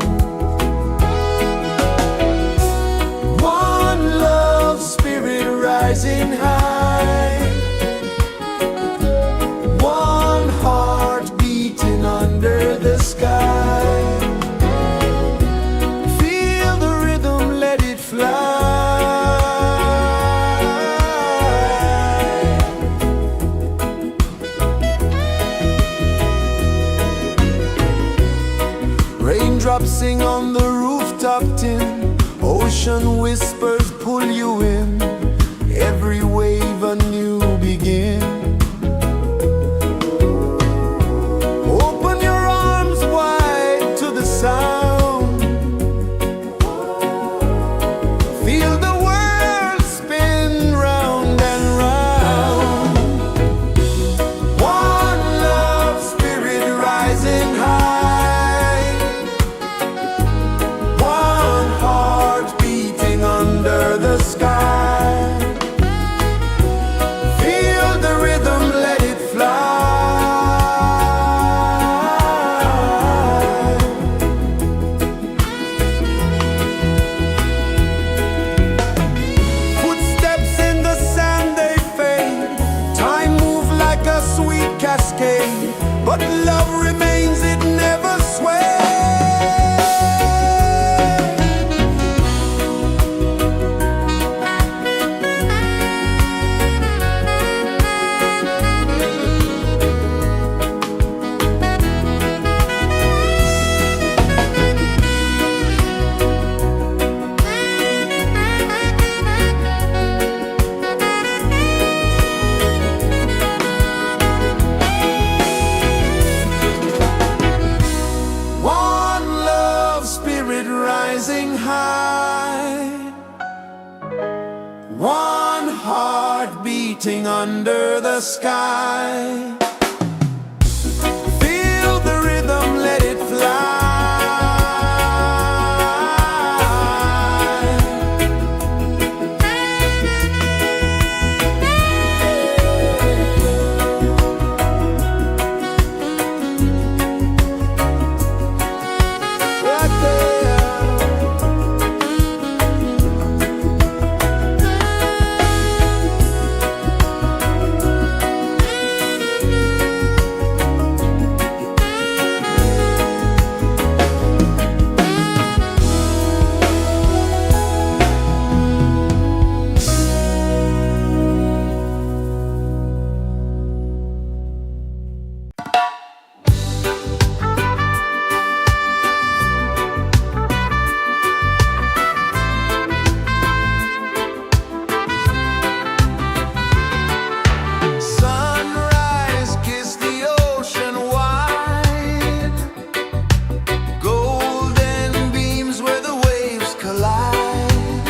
Speaker 1: One love, spirit rising high. One heart beating under the sky. Feel the rhythm, let it fly. Raindrops sing on the rooftop tin. Ocean whispers pull you in. Every wave a new begin. Open your arms wide to the sound. Feel the world spin round and round. One love, spirit rising high. One heart beating under the sky. Feel the rhythm, let it fly. Footsteps in the sand, they fade. Time moves like a sweet cascade, but love remains, it never sways. One love, spirit rising high. One heart beating under the sky. Feel the rhythm, let it fly. Right there. Sunrise, kiss the ocean wide. Golden beams where the waves collide.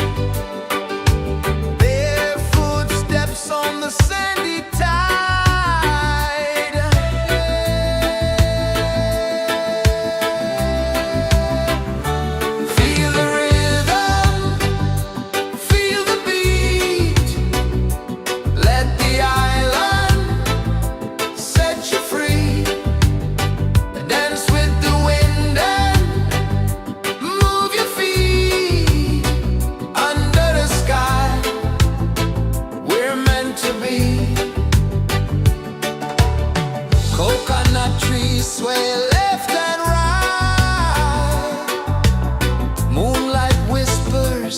Speaker 1: Bare footsteps on the sandy tide. Feel the rhythm, feel the beat. Let the island set you free. Dance with the wind and move your feet. Under the sky, we're meant to be. Coconut trees sway left and right. Moonlight whispers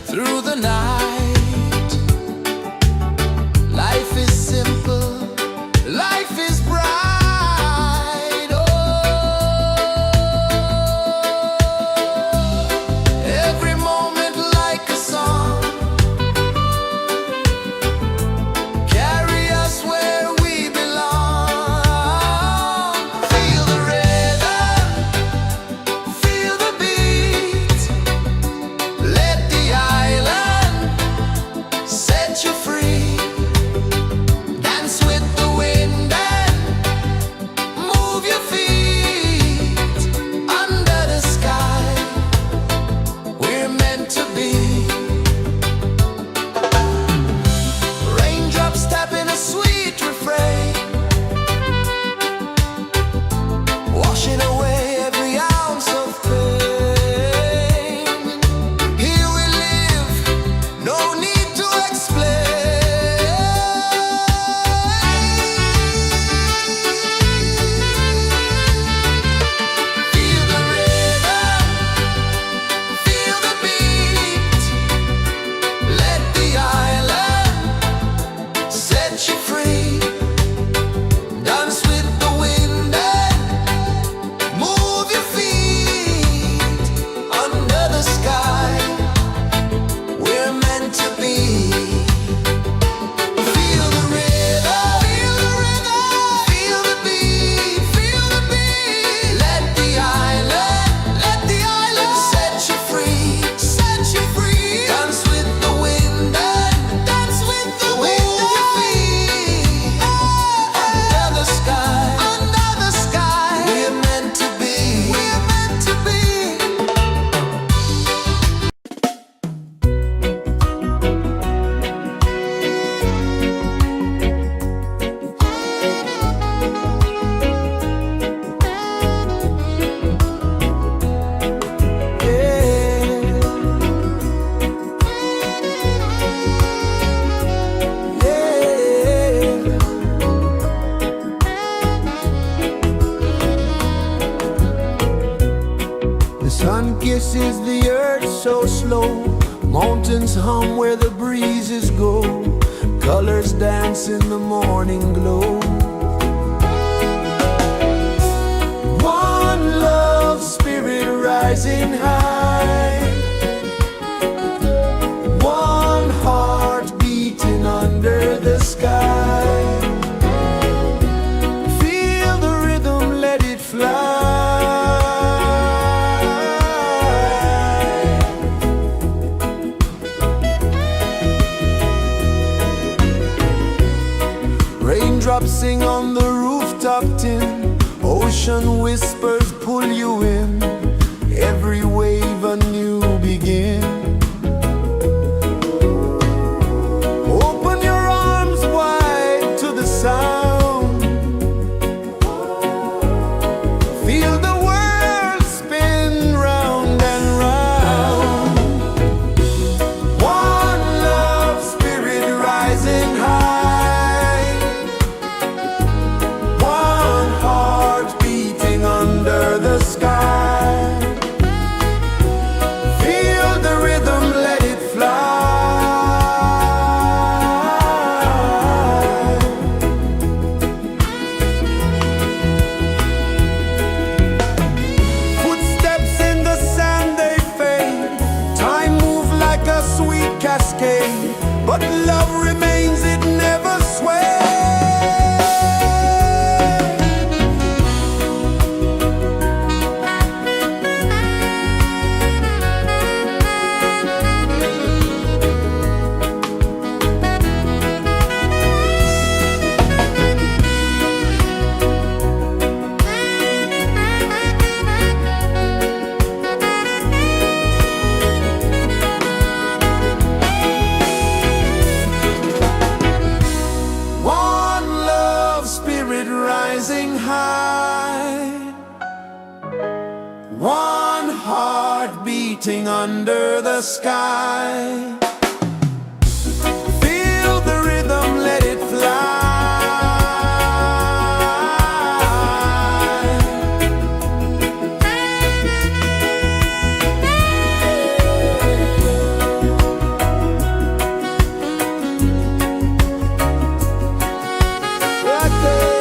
Speaker 1: through the night. Life is simple, life is bright. Oh, every moment like a song. Carry us where we belong. Feel the rhythm. kisses the earth so slow. Mountains hum where the breezes go. Colors dance in the morning glow. One love, spirit rising high. One heart beating under the sky. Feel the rhythm, let it fly. Raindrops sing on the rooftop tin. Ocean whispers pull you in. Every wave a new begin. Open your arms wide to the sound. Feel the world spin round and round. One love, spirit rising high. One heart beating under the sky. Feel the rhythm, let it fly. Footsteps in the sand, they fade. Time moves like a sweet cascade, but love remains, it never sways. One love, spirit rising high. One heart beating under the sky. Feel the rhythm, let it fly. Right there.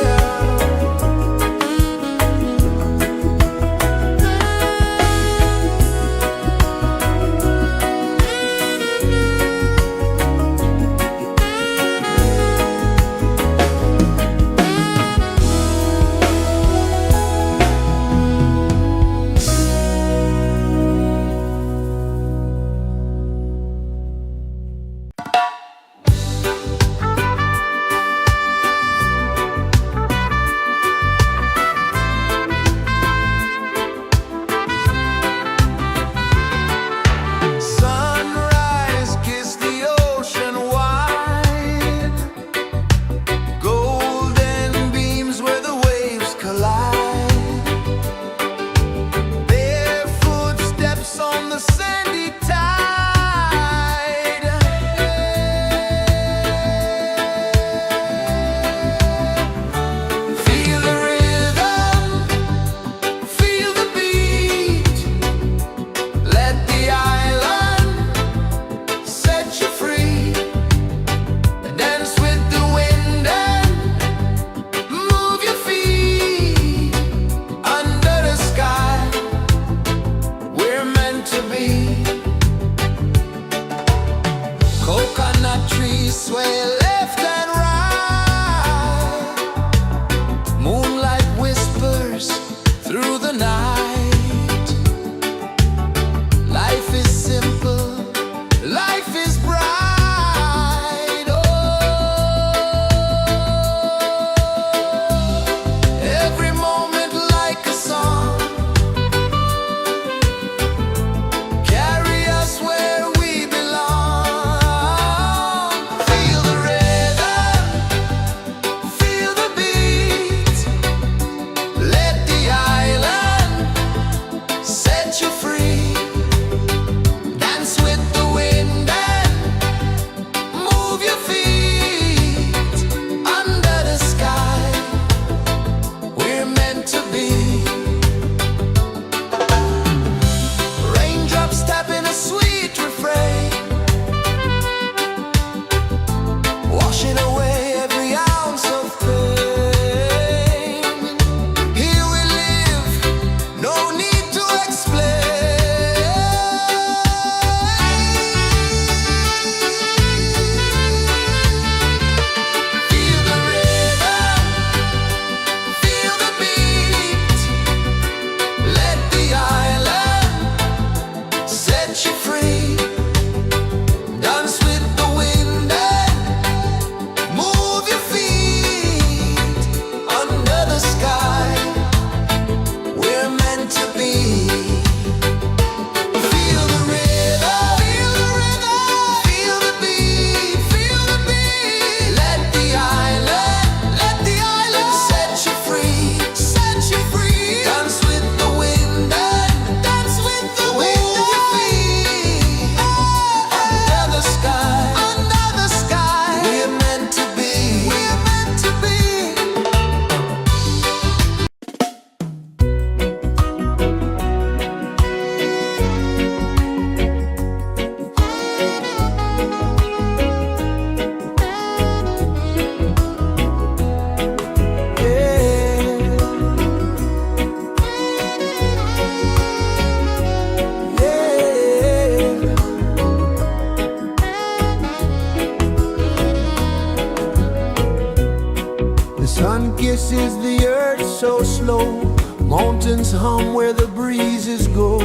Speaker 1: the earth so slow. Mountains hum where the breezes go.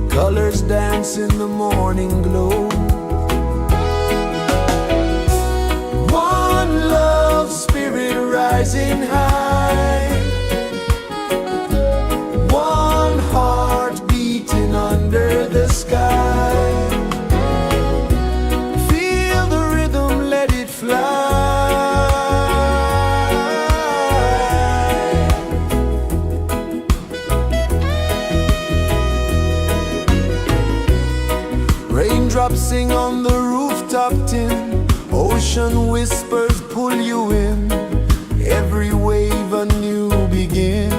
Speaker 1: Colors dance in the morning glow. One love spirit rising high. One heart beating under the sky. Feel the rhythm, let it fly. Raindrops sing on the rooftop tin. Ocean whispers pull you in. Every wave a new begin.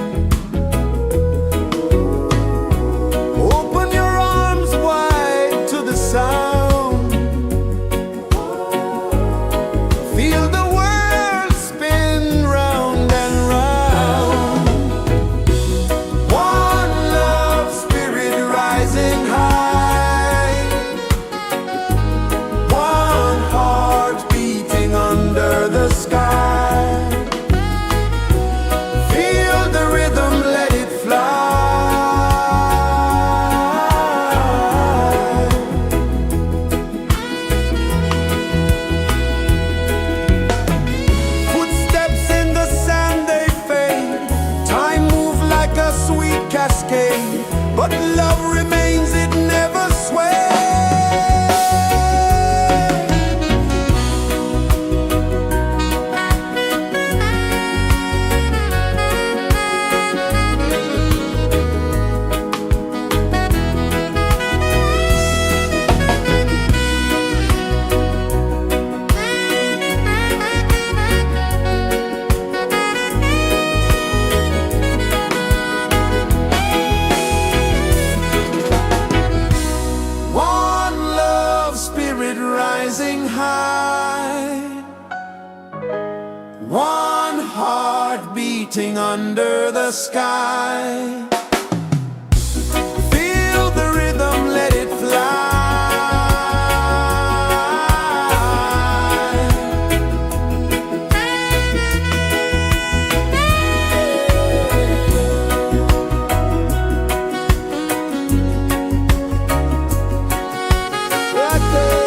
Speaker 1: Open your arms wide to the sound. Feel the world spin round and round. One love spirit rising high. One heart beating under the sky. Feel the rhythm, let it fly. Footsteps in the sand, they fade. Time moves like a sweet cascade, but love remains, it never sways. One love spirit rising high. One heart beating under the sky. Feel the rhythm, let it fly. Right there.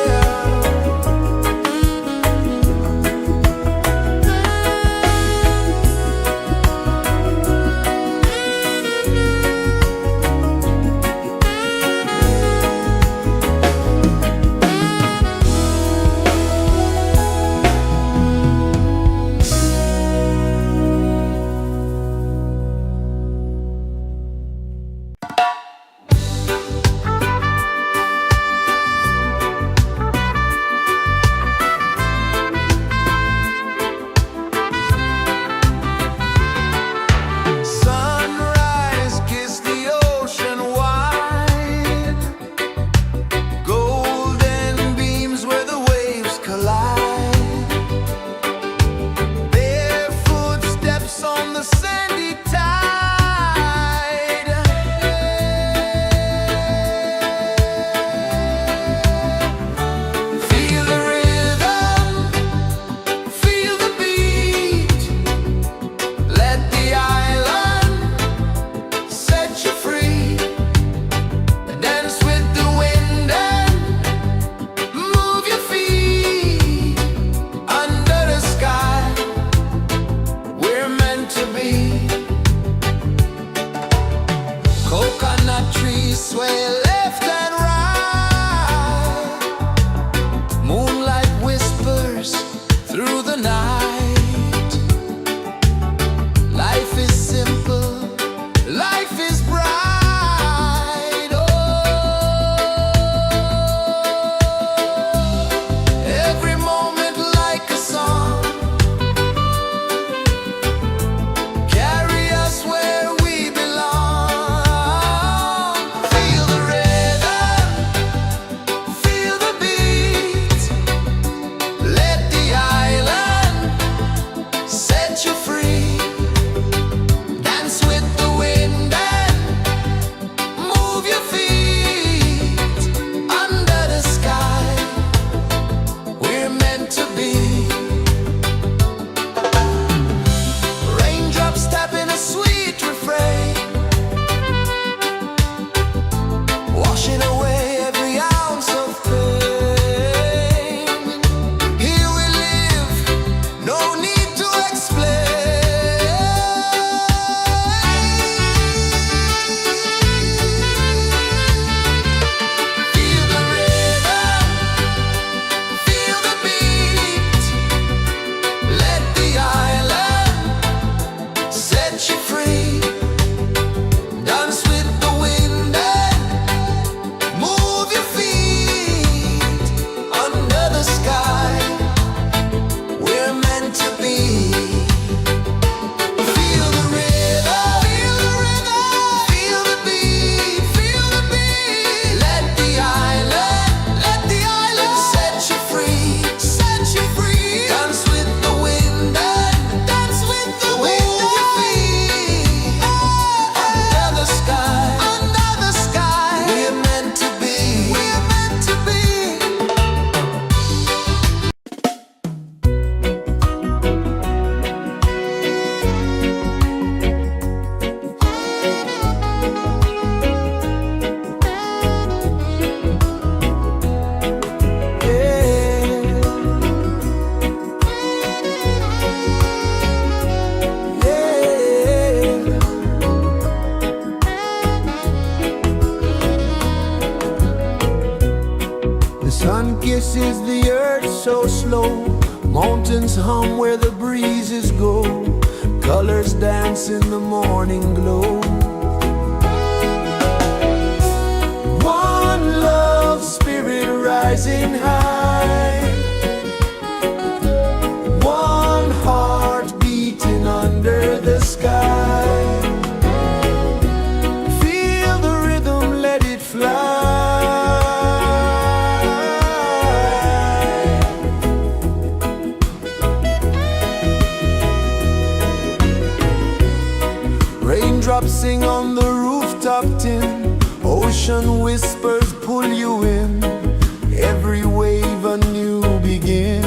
Speaker 1: is the earth so slow. Mountains hum where the breezes go. Colors dance in the morning glow. One love, spirit rising high. One heart beating under the sky. Feel the rhythm, let it fly. Raindrops sing on the rooftop tin. Ocean whispers pull you in. Every wave a new begin.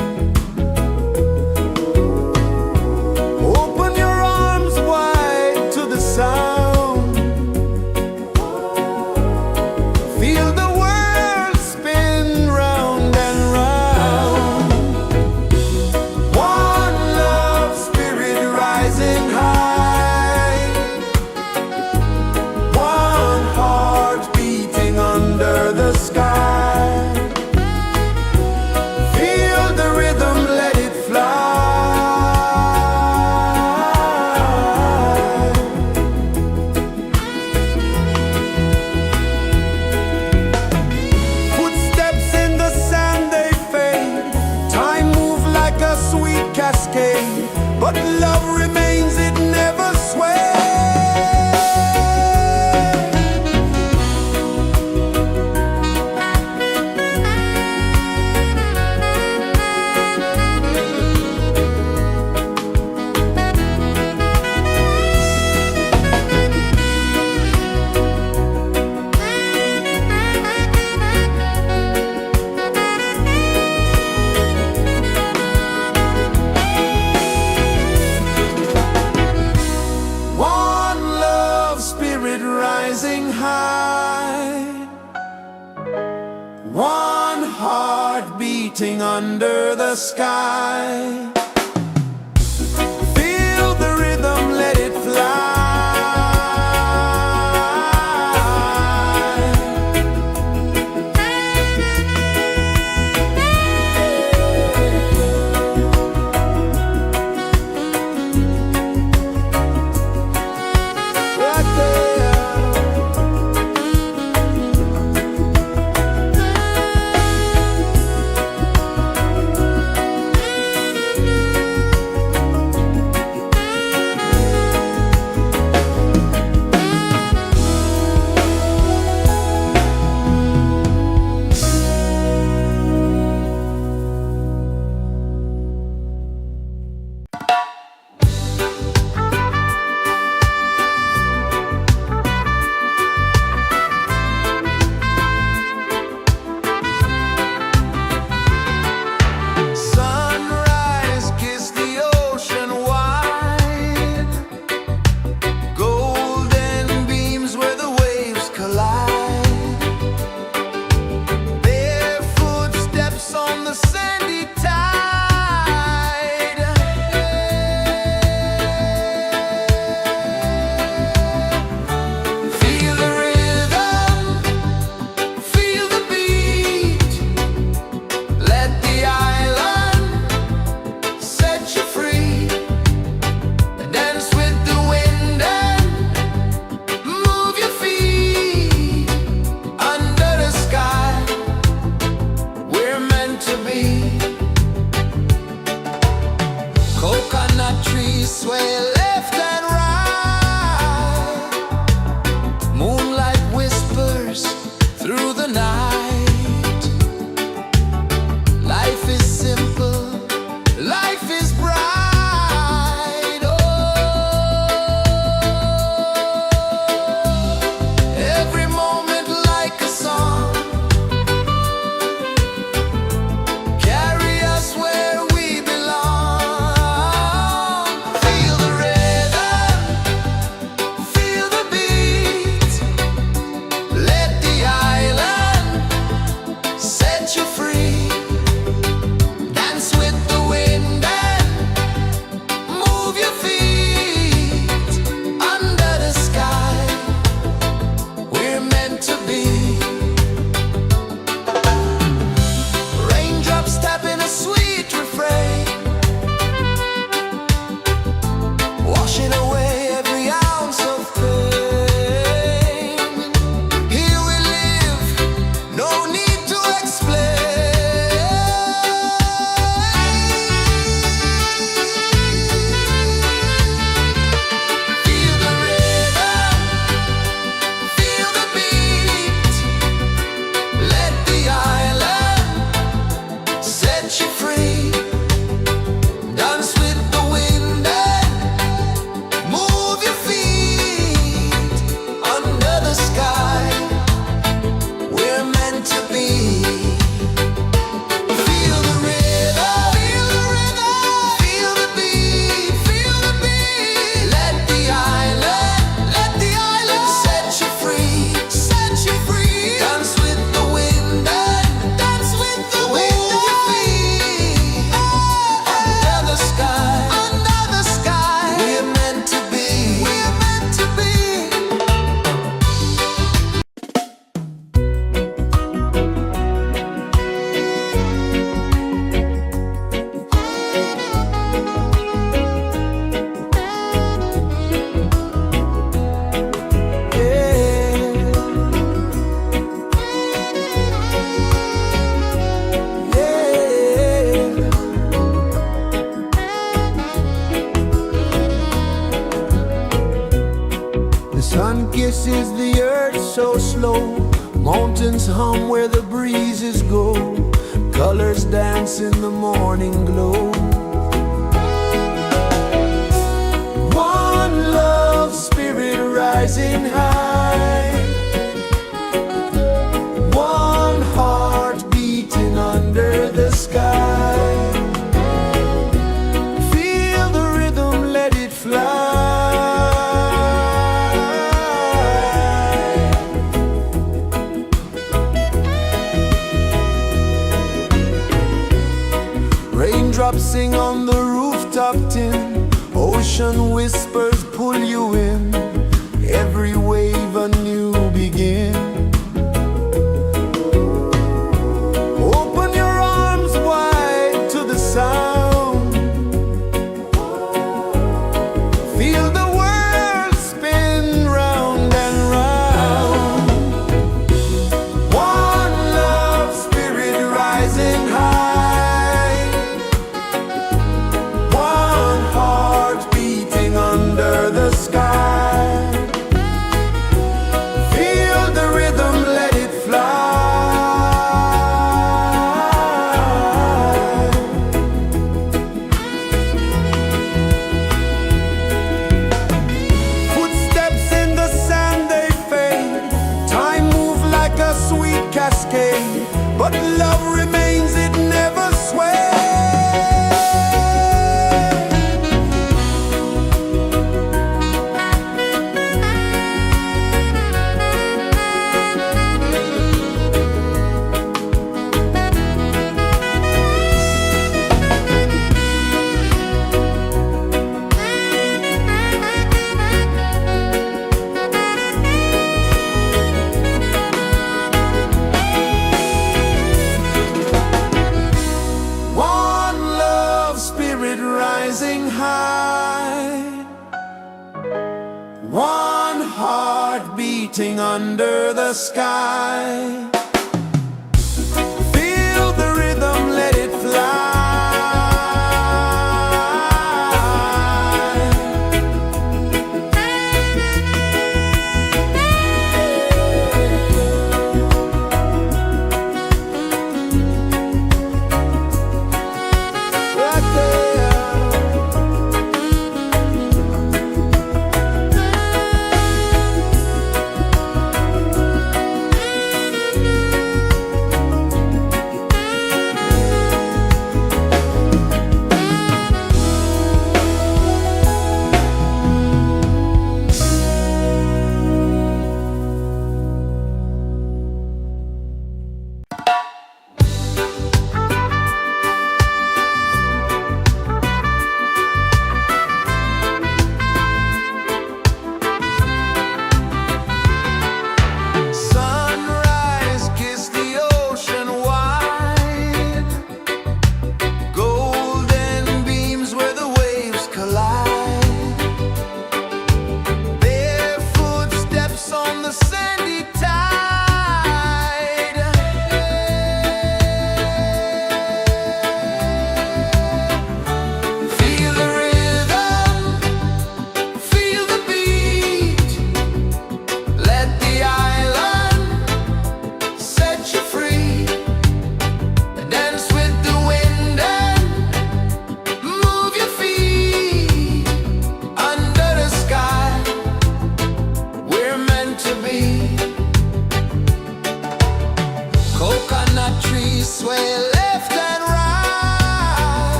Speaker 1: Open your arms wide to the sound. Feel the world spin round and round. One love, spirit rising high. One heart beating under the sky. Feel the rhythm, let it fly. Footsteps in the sand, they fade. Time moves like a sweet cascade, but love remains, it never sways. One love, spirit rising high. One heart beating under the sky. Feel the rhythm, let it fly. Right there. Sun kisses the earth so slow, mountains hum where the breezes go, colors dance in the morning glow. One love spirit rising high, one heart beating under the sky. Feel the rhythm, let it fly. Raindrops sing on the rooftop tin, ocean whispers pull you in, every wave a new begin. Open your arms wide to the sound, feel the world spin round and round. One love spirit rising high, one heart beating under the sky. Feel the rhythm, let it fly. Footsteps in the sand, they fade, time move like a sweet cascade, but love remains, it never sways. One love spirit rising high, one heart beating under the sky. Feel the rhythm, let it fly. Right there.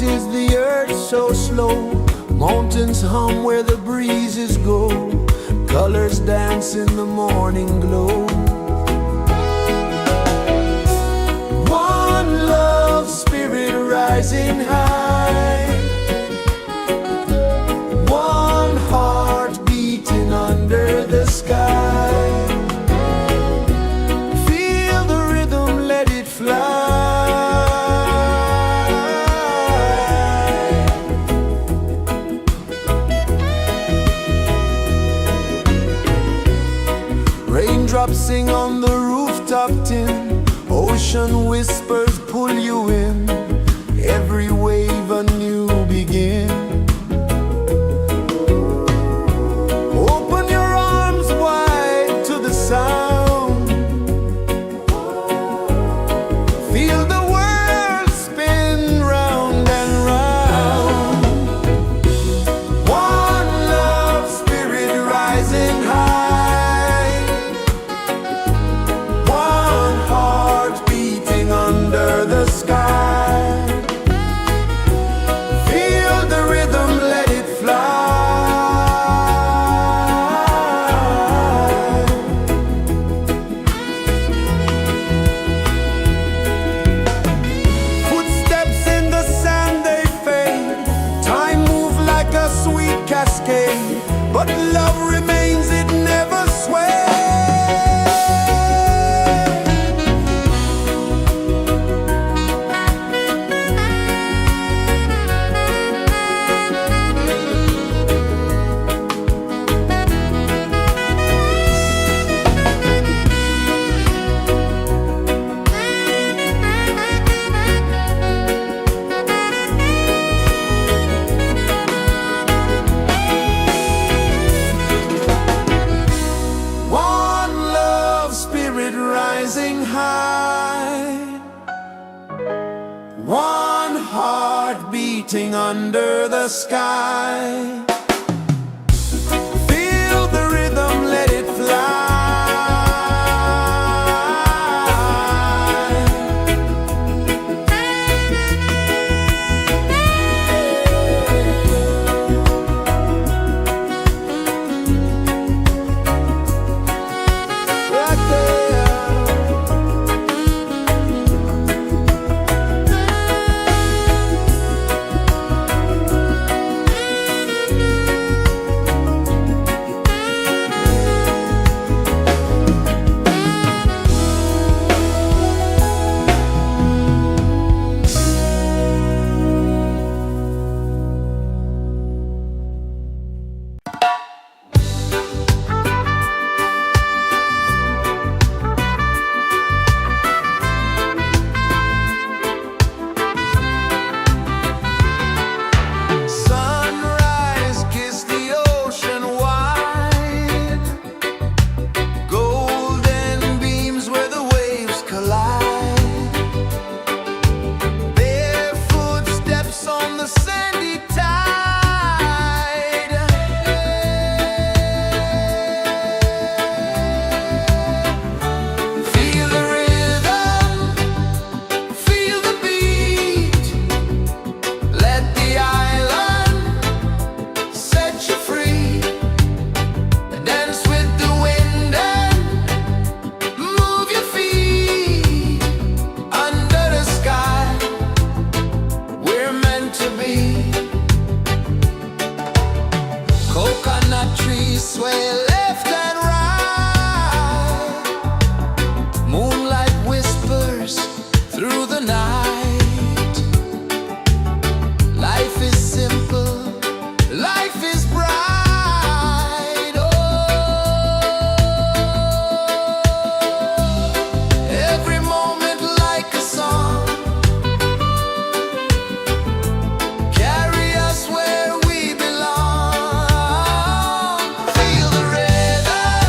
Speaker 1: pulses the earth so slow. Mountains hum where the breezes go. Colors dance in the morning glow. One love spirit rising high. One heart beating under the sky. Feel the rhythm, let it fly. Raindrops sing on the rooftop tin. Ocean whispers pull you in. Every wave a new begin. Open your arms wide to the sound. Feel the world spin round and round. One love spirit rising high. One heart beating under the sky. Feel the rhythm, let it fly. Footsteps in the sand, they fade. Time moves like a sweet cascade, but love remains, it never sways. One love spirit rising high. One heart beating under the sky. Feel the rhythm, let it fly. Right there. Sunrise, kiss the ocean wide. Golden beams where the waves collide. Barefoot steps on the sandy tide. Feel the rhythm, feel the beat. Let the island set you free. Dance with the wind and move your feet. Under the sky, we're meant to be. Coconut trees sway left and right. Moonlight whispers through the night. Life is simple, life is bright. Oh, every moment like a song. Carry us where we belong. Feel the rhythm,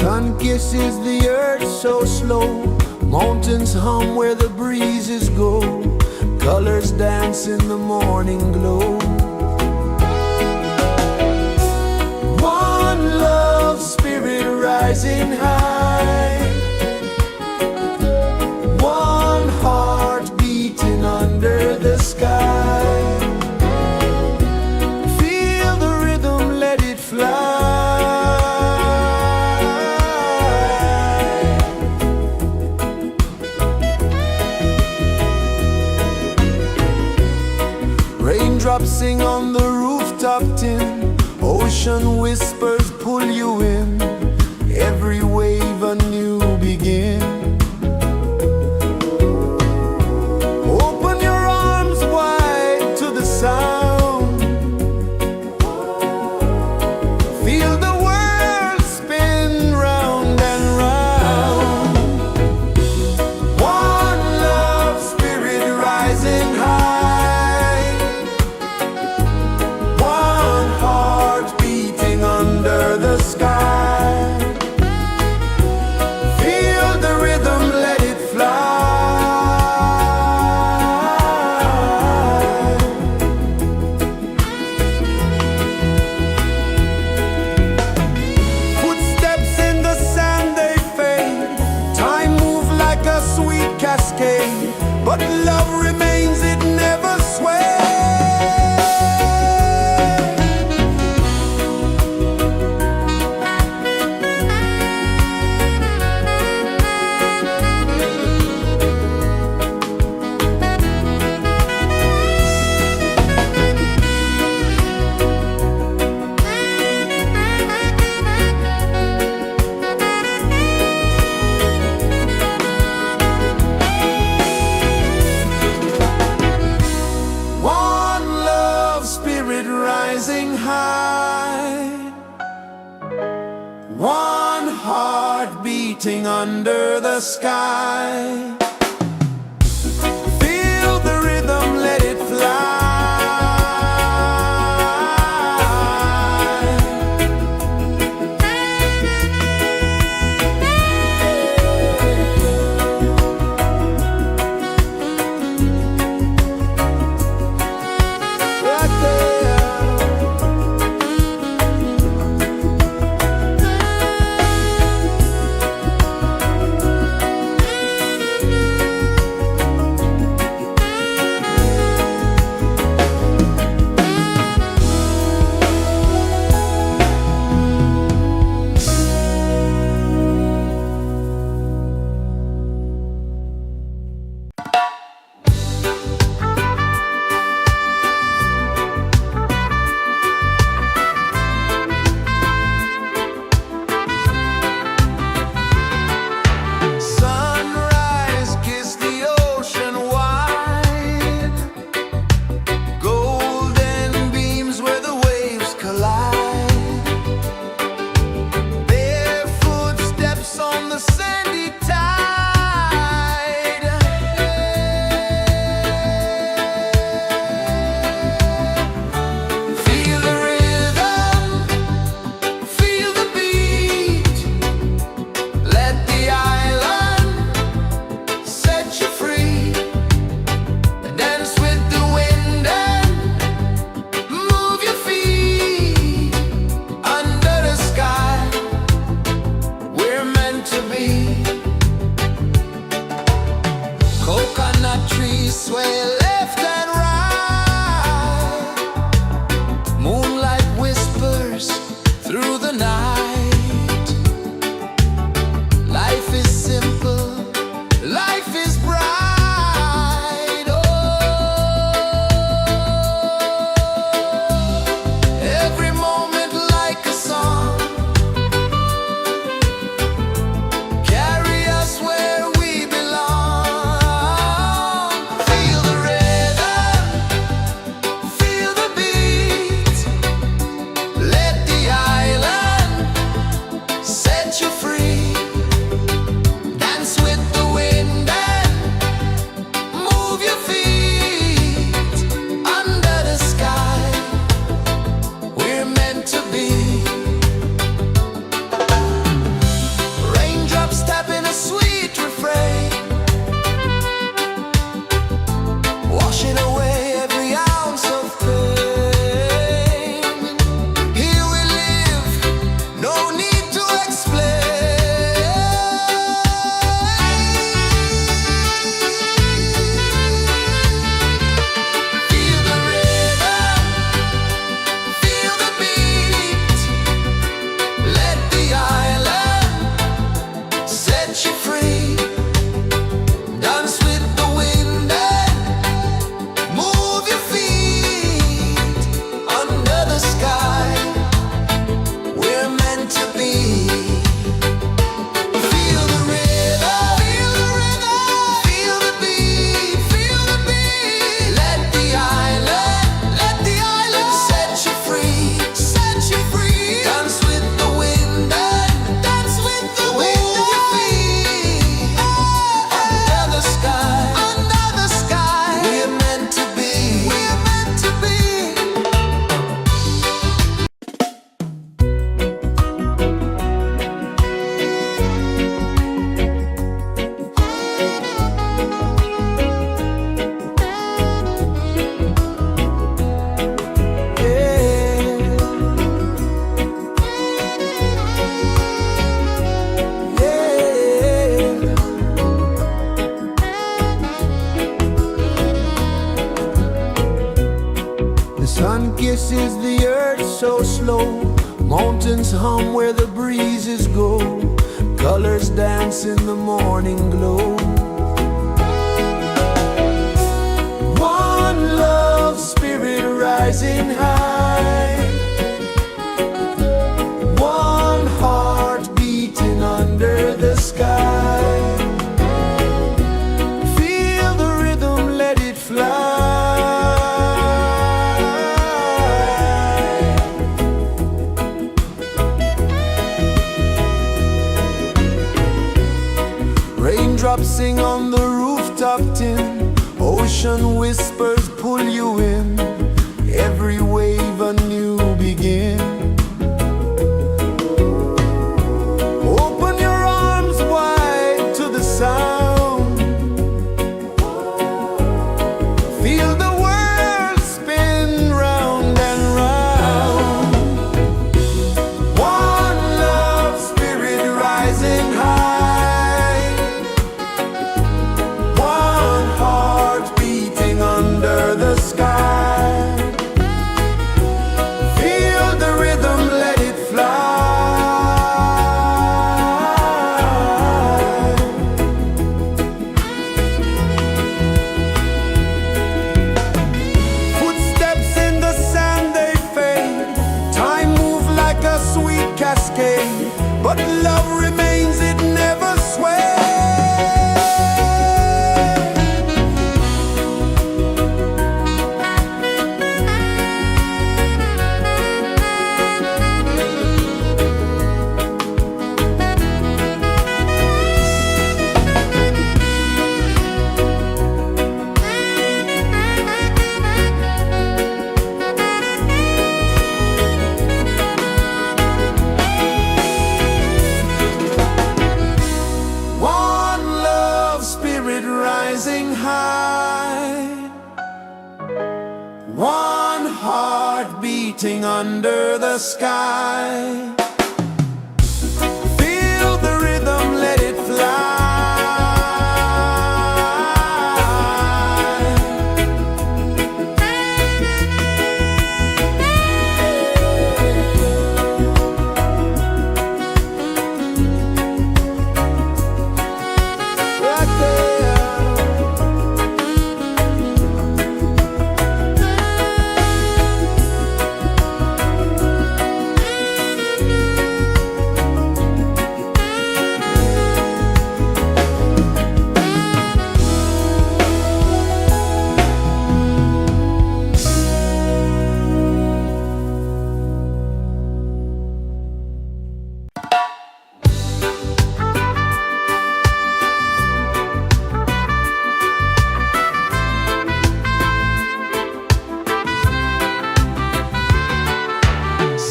Speaker 1: Sun kisses the earth so slow, mountains hum where the breezes go, colors dance in the morning glow. One love, spirit rising high, one heart beating under the sky. Feel the rhythm, let it fly. Raindrops sing on the rooftop tin, ocean whispers pull you in, every wave a new begin. Open your arms wide to the sound, feel the world spin round and round. One love, spirit rising high, one heart beating under the sky. Feel the rhythm, let it fly. Footsteps in the sand, they fade, time moves like a sweet cascade, but love remains, it never sways. One love, spirit rising high, one heart beating under the sky. Feel the rhythm, let it fly. Right there. so slow. Mountains hum where the breezes go. Colors dance in the morning glow. One love spirit rising high. One heart beating under the sky. Feel the rhythm, let it fly. Raindrops sing on the rooftop tin. Ocean whispers pull you in. Every wave a new begin. Open your arms wide to the sound. Feel the world spin round and round. One love spirit rising high. One heart beating under the sky. Feel the rhythm, let it fly. Footsteps in the sand, they fade. Time moves like a sweet cascade, but love remains, it never sways. One love spirit rising high. One heart beating under the sky. Feel the rhythm, let it fly. Right there.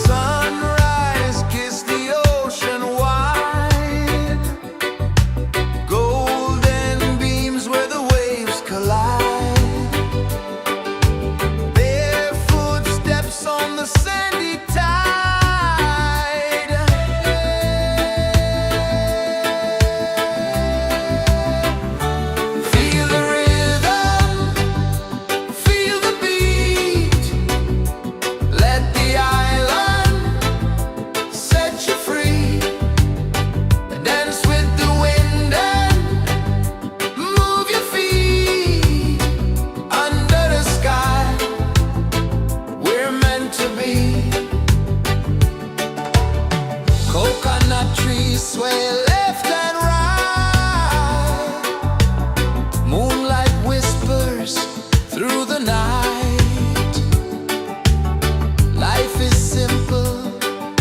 Speaker 1: Sunrise, kiss the ocean wide. Golden beams where the waves collide. Barefoot steps on the sandy tide. Feel the rhythm, feel the beat. Let the island set you free. Dance with the wind and move your feet. Under the sky, we're meant to be. Coconut trees sway left and right. Moonlight whispers through the night. Life is simple,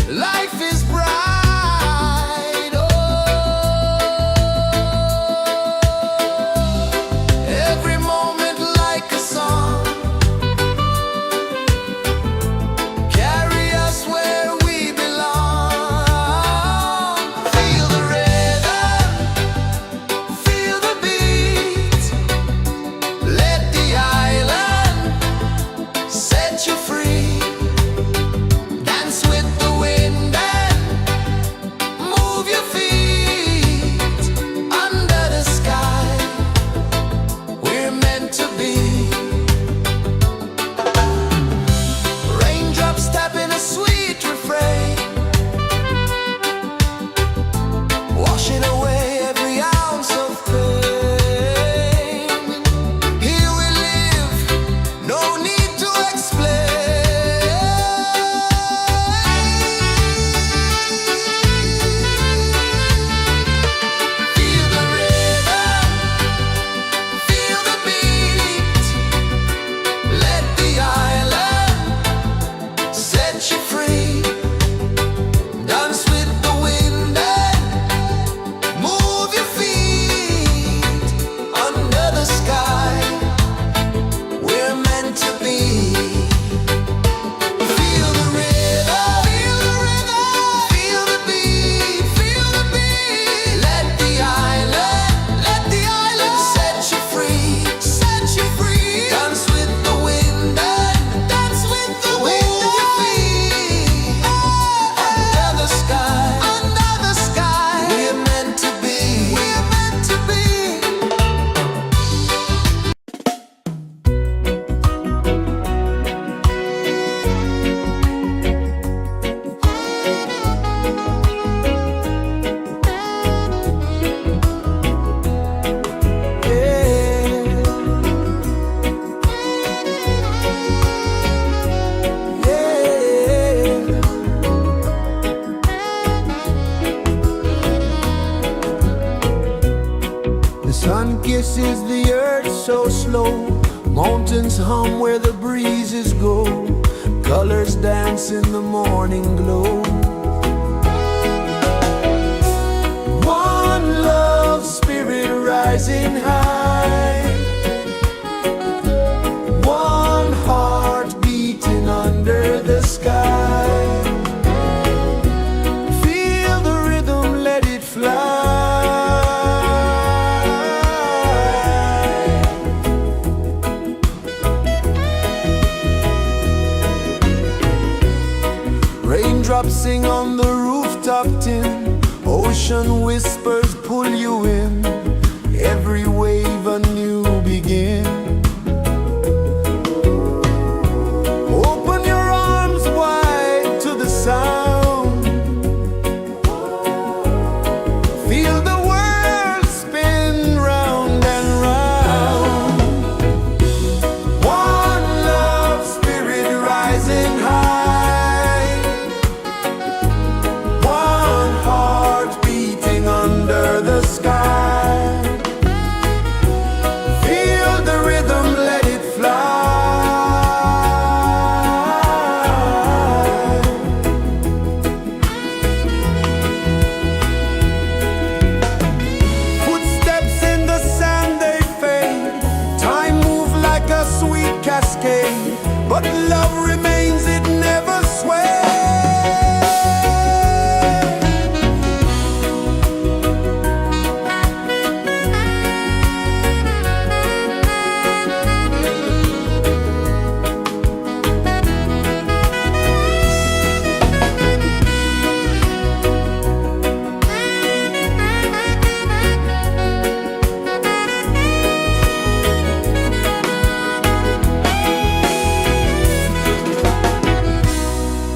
Speaker 1: life is bright. Oh, every moment like a song. Carry us where we belong. Feel the rhythm. Mountains hum where the breezes go, colors dance in the morning glow. One love spirit rising high, one heart beating under the sky. Feel the rhythm, let it fly. Raindrops sing on the rooftop tin, ocean whispers pull you in, every wave a new begin. Open your arms wide to the sound, feel the world spin round and round. One love spirit rising high, one heart beating under the sky. Feel the rhythm, let it fly. Footsteps in the sand, they fade. Time moves like a sweet cascade, but love remains, it never sways.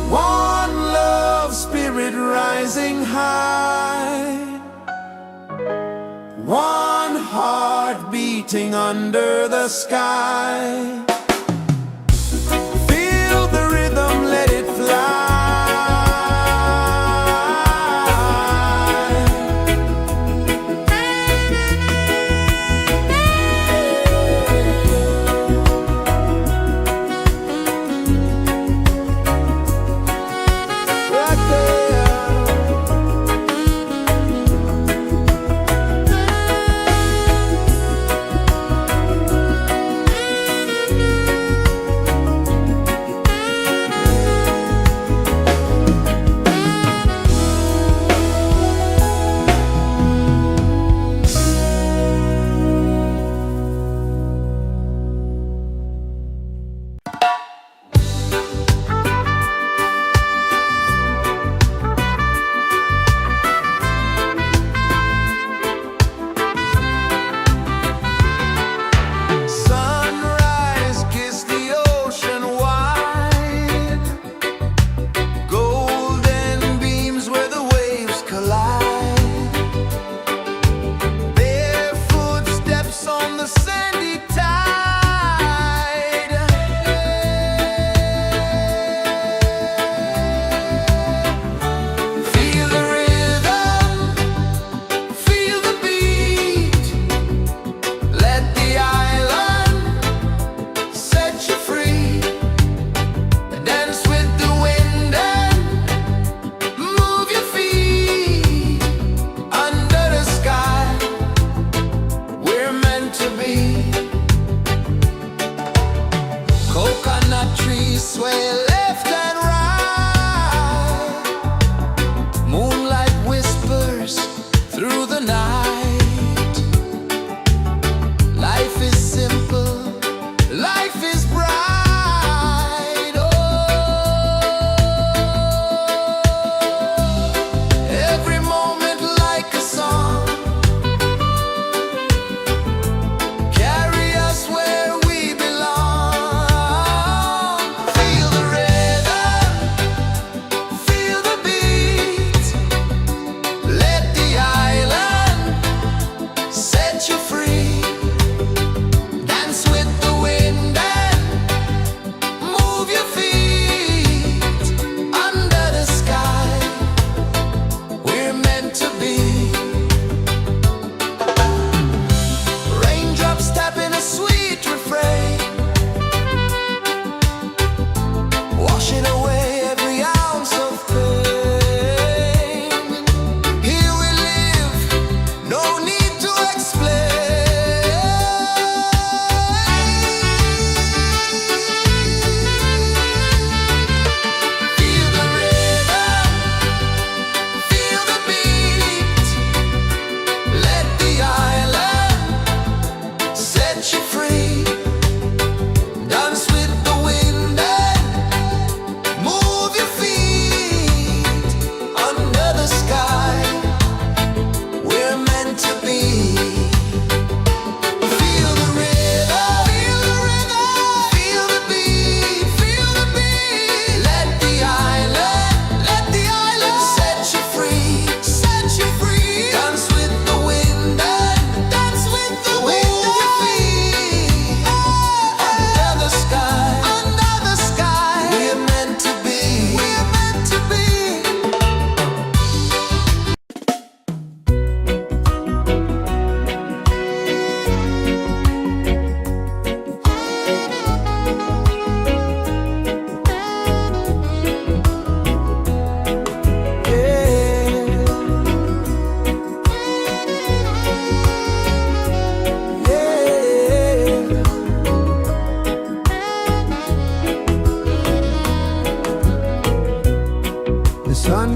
Speaker 1: One love spirit rising high, one heart beating under the sky. Feel the rhythm, let it fly. Right there.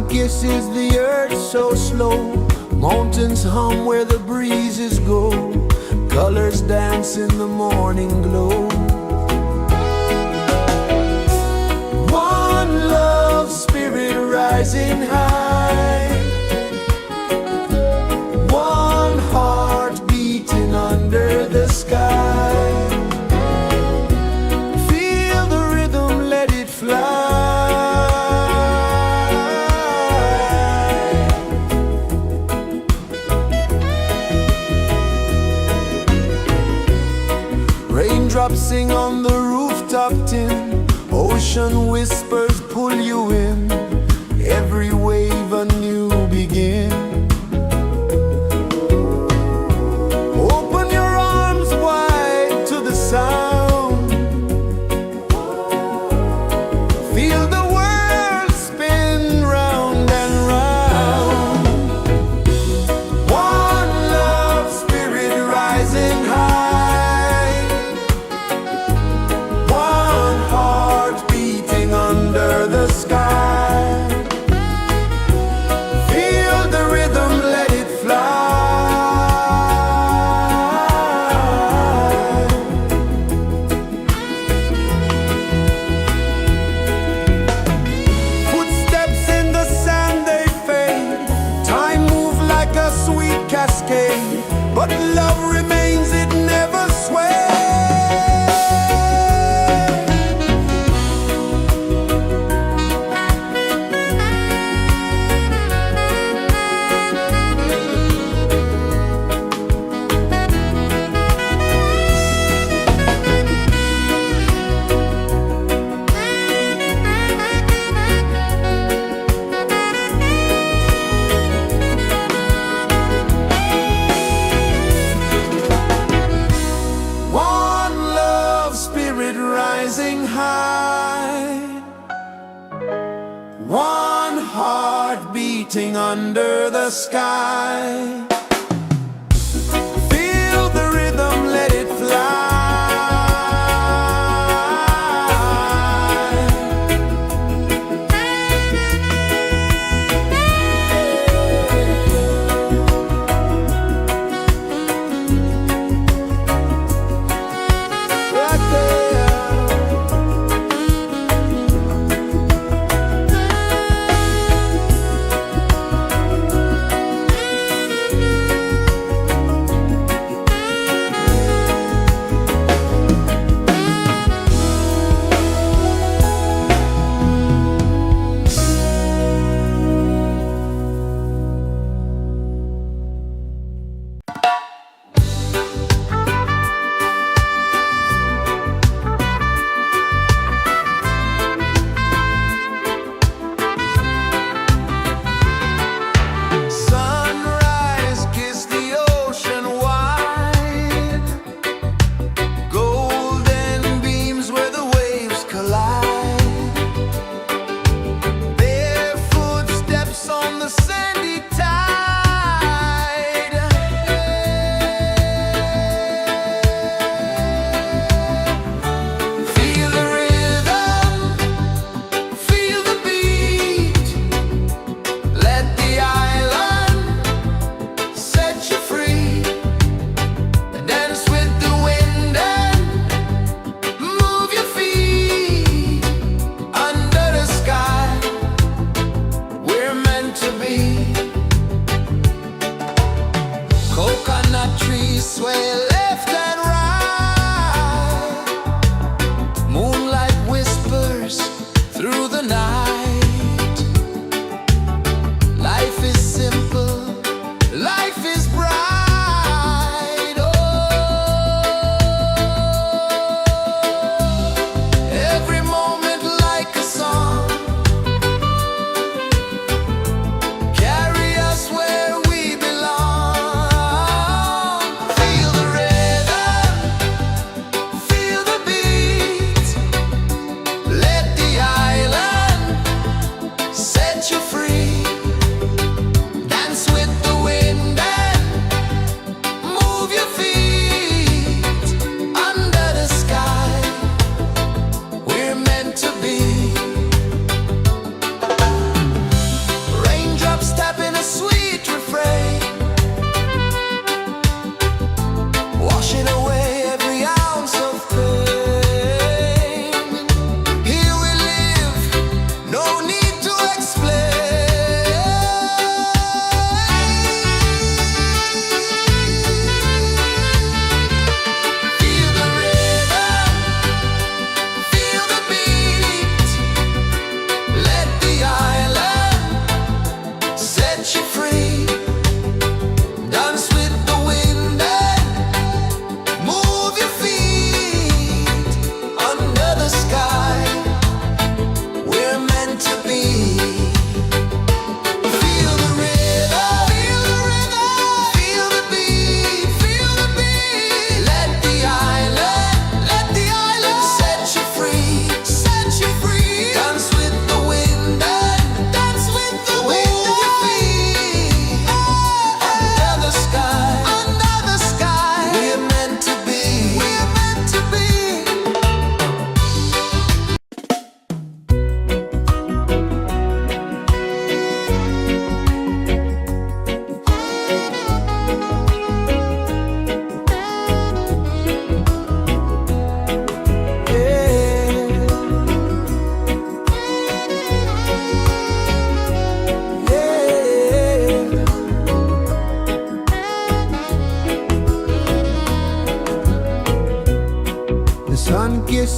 Speaker 1: sun kisses the earth so slow. Mountains hum where the breezes go. Colors dance in the morning glow. One love spirit rising high. One heart beating under the sky. Feel the rhythm, let it fly. Raindrops sing on the rooftop tin. Ocean whispers pull you in. Every wave a new begin. Open your arms wide to the sound. Feel the world spin round and round. One love spirit rising high. One heart beating under the sky. Feel the rhythm, let it fly. Footsteps in the sand, they fade. Time moves like a sweet cascade, but love remains, it never sways. One love spirit rising high. One heart beating under the sky. Feel the rhythm, let it fly. Right there.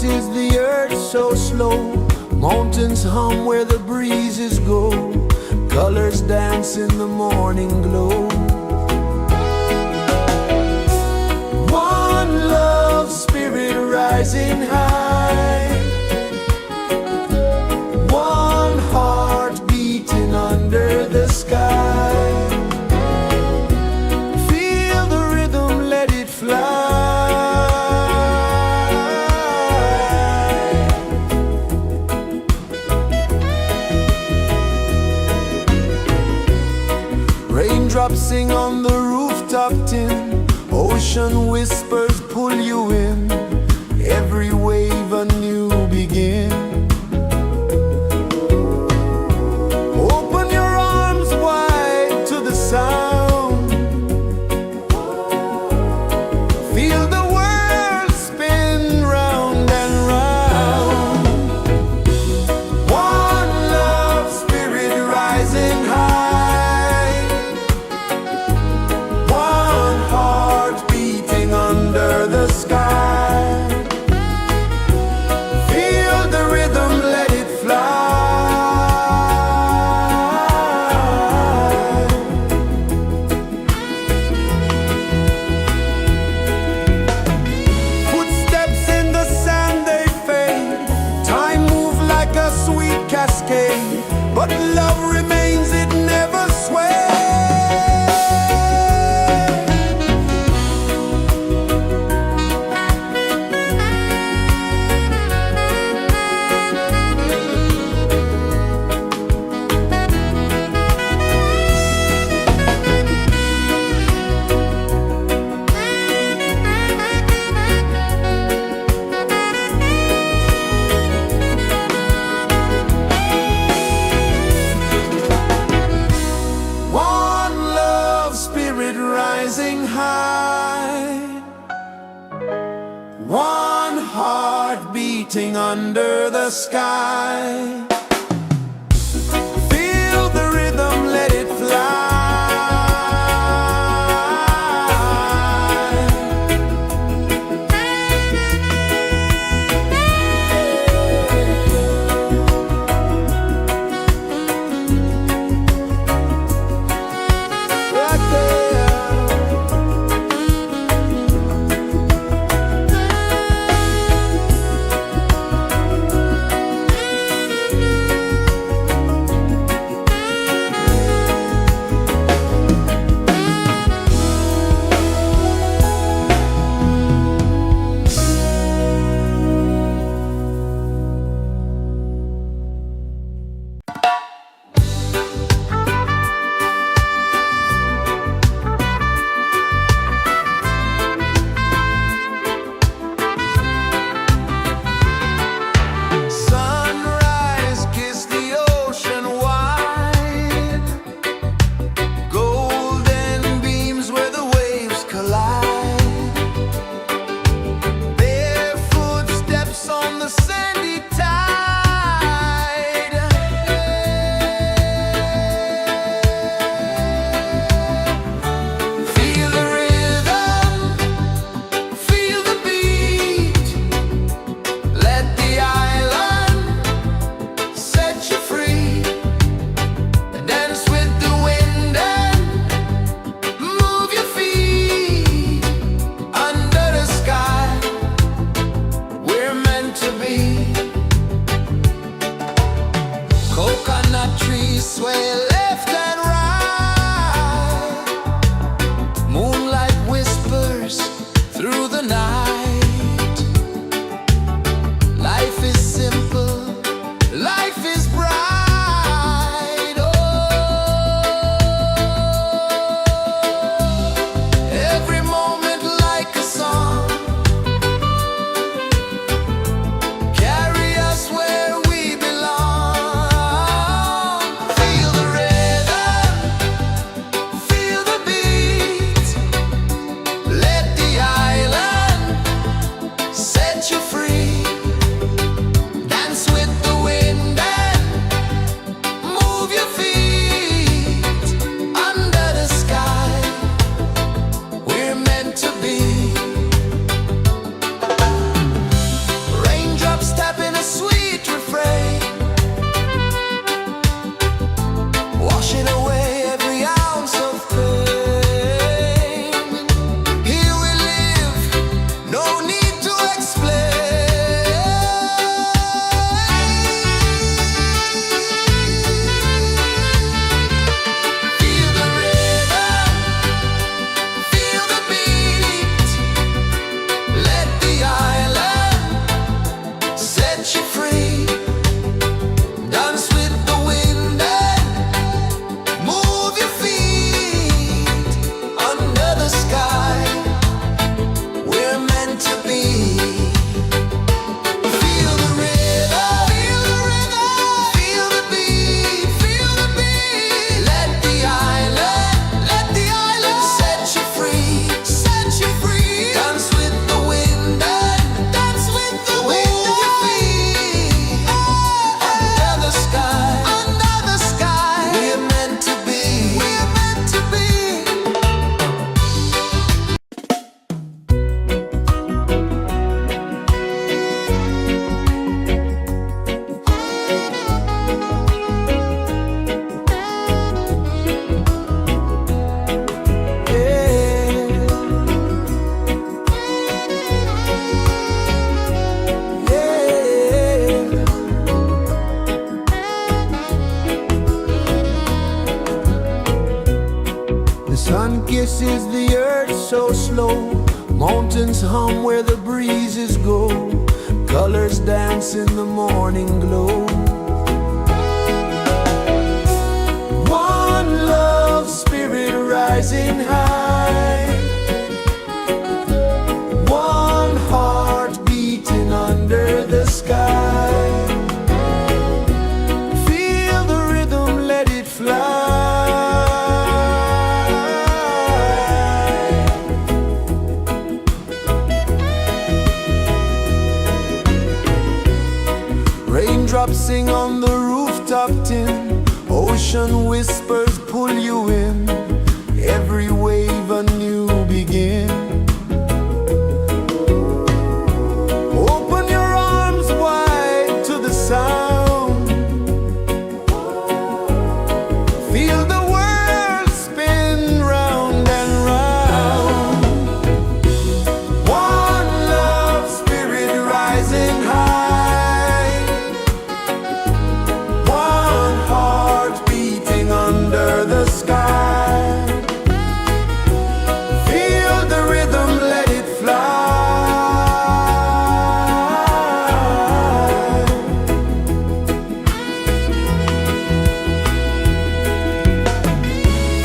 Speaker 1: pulses the earth so slow. Mountains hum where the breezes go. Colors dance in the morning glow. One love spirit rising high. One heart beating under the sky. Feel the rhythm, let it fly. Raindrops sing on the rooftop tin. Ocean whispers pull you in. Every wave a new begin. Open your arms wide to the sound. Feel the world spin round and round. One love spirit rising high. One heart beating under the sky. Feel the rhythm, let it fly. Footsteps in the sand, they fade. Time moves like a sweet cascade, but love remains, it never sways. One love spirit rising high. One heart beating under the sky. Feel the rhythm, let it fly. Right there. Sun kisses the earth so slow, mountains hum where the breezes go, colors dance in the morning glow. One love spirit rising high, one heart beating under the sky. Feel the rhythm, let it fly. Raindrops sing on the rooftop tin, ocean whispers pull you in, every wave a new begin. Open your arms wide to the sound, feel the world spin round and round. One love spirit rising high, one heart beating under the sky. Feel the rhythm, let it fly.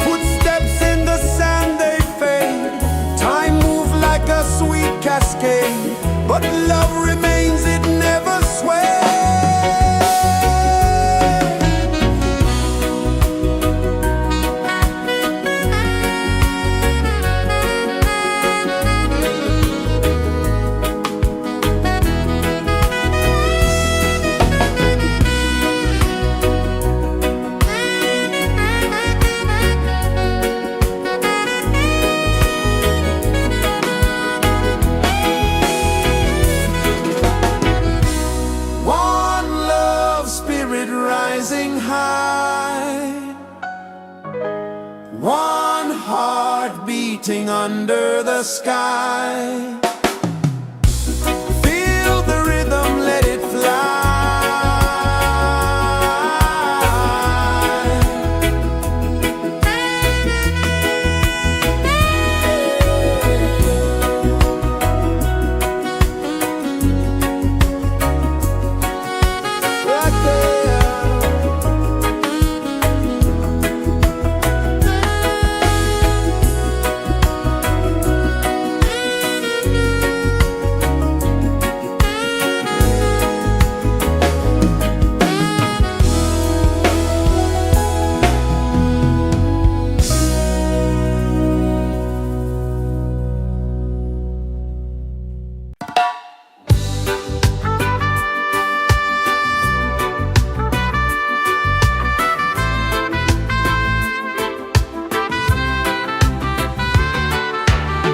Speaker 1: Footsteps in the sand, they fade. Time moves like a sweet cascade, but love remains, it never sways. One love spirit rising high, one heart beating under the sky. Feel the rhythm, let it fly. Right there.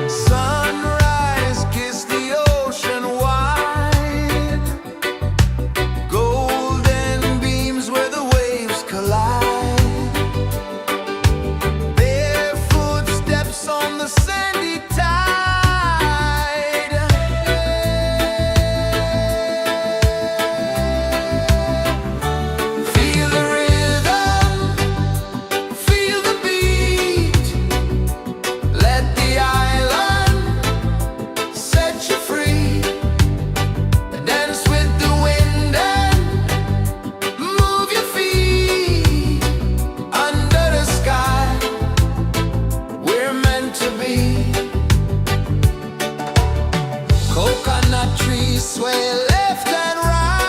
Speaker 1: Sunrise, kiss the ocean wide, golden beams where the waves collide, bare footsteps on the sandy tide. Feel the rhythm, feel the beat, let the island set you free. Dance with the wind and move your feet under the sky. We're meant to be. Coconut trees sway left and right,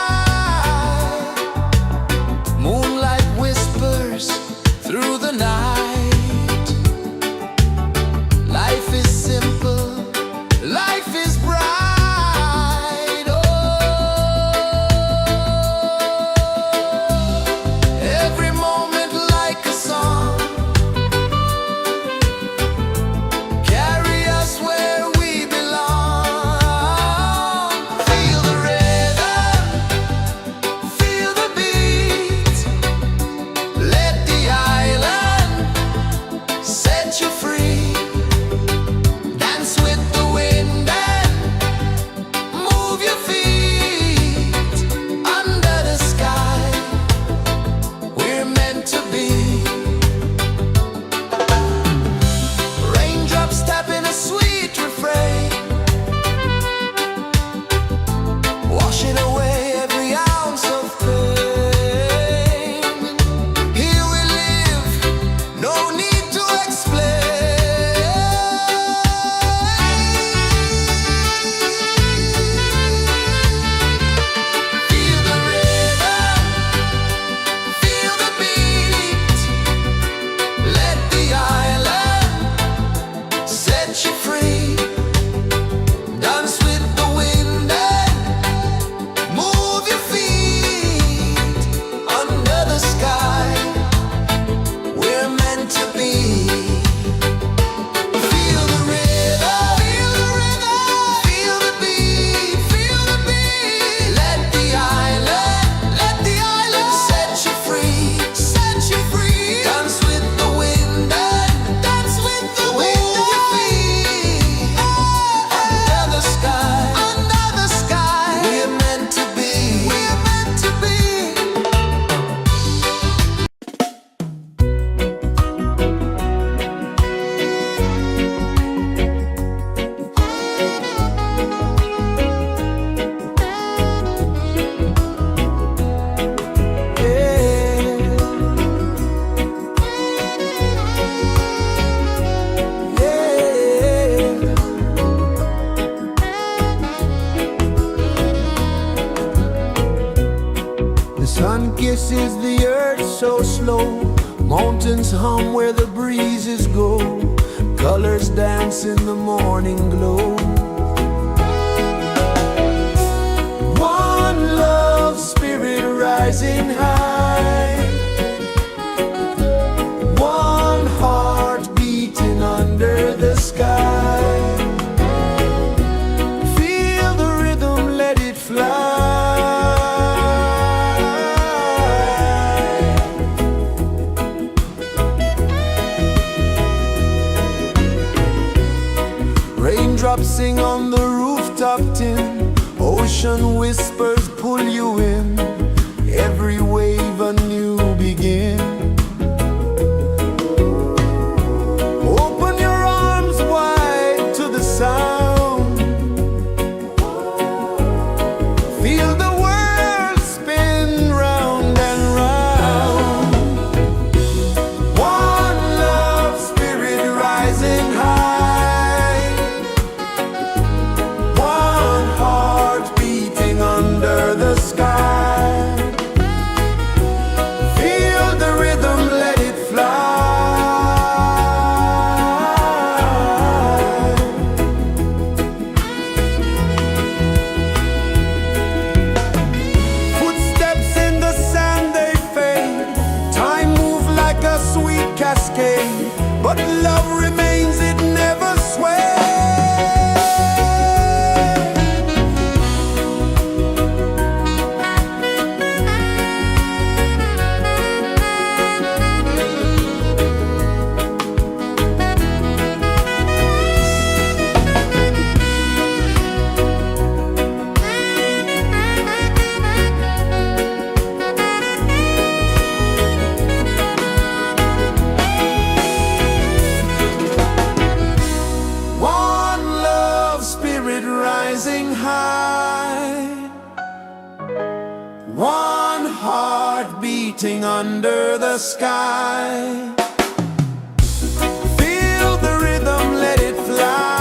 Speaker 1: moonlight whispers through the night. Life is simple, life is bright. Oh, every moment like a song, carry us where we belong. Feel the rhythm, feel the beat, let the island incense hum where the breezes go, colors dance in the morning glow. One love spirit rising high, one heart beating under the sky. Feel the rhythm, let it fly. Raindrops sing on the rooftop tin, ocean whispers pull you in, every wave a new begin. Open your arms wide to the sound, feel the world spin round and round. One love spirit rising high, one heart beating under the sky. Feel the rhythm, let it fly. Footsteps in the sand, they fade. Time moves like a sweet cascade, but love remains, it never sways. One love spirit rising high, one heart beating under the sky. Feel the rhythm, let it fly.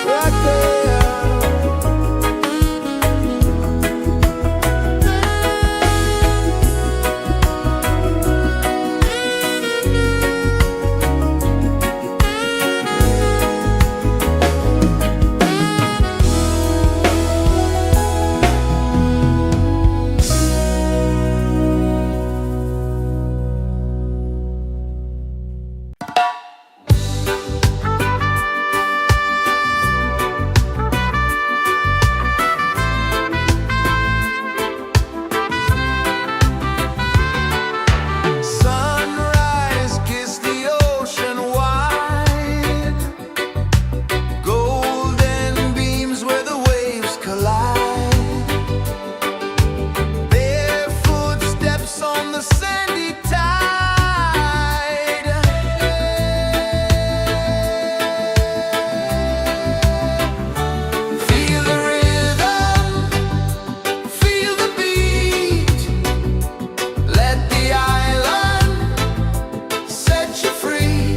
Speaker 1: Right there. Sunrise, kiss the ocean wide, golden beams where the waves collide, barefoot steps on the sandy tide. Feel the rhythm, feel the beat, let the island set you free.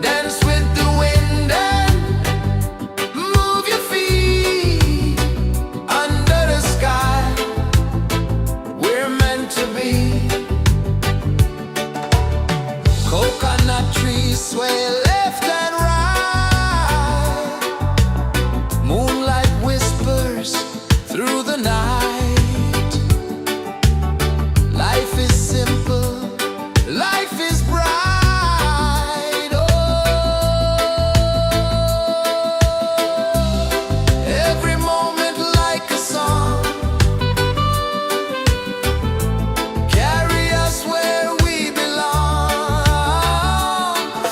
Speaker 1: Dance with the wind and move your feet. Under the sky, we're meant to be. Coconut trees sway left and right, moonlight whispers through the night. Life is simple, life is bright. Oh, every moment like a song, carry us where we belong.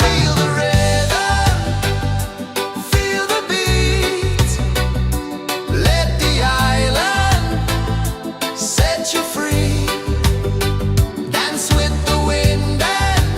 Speaker 1: Feel the rhythm, feel the beat, let the island set you free. Dance with the wind and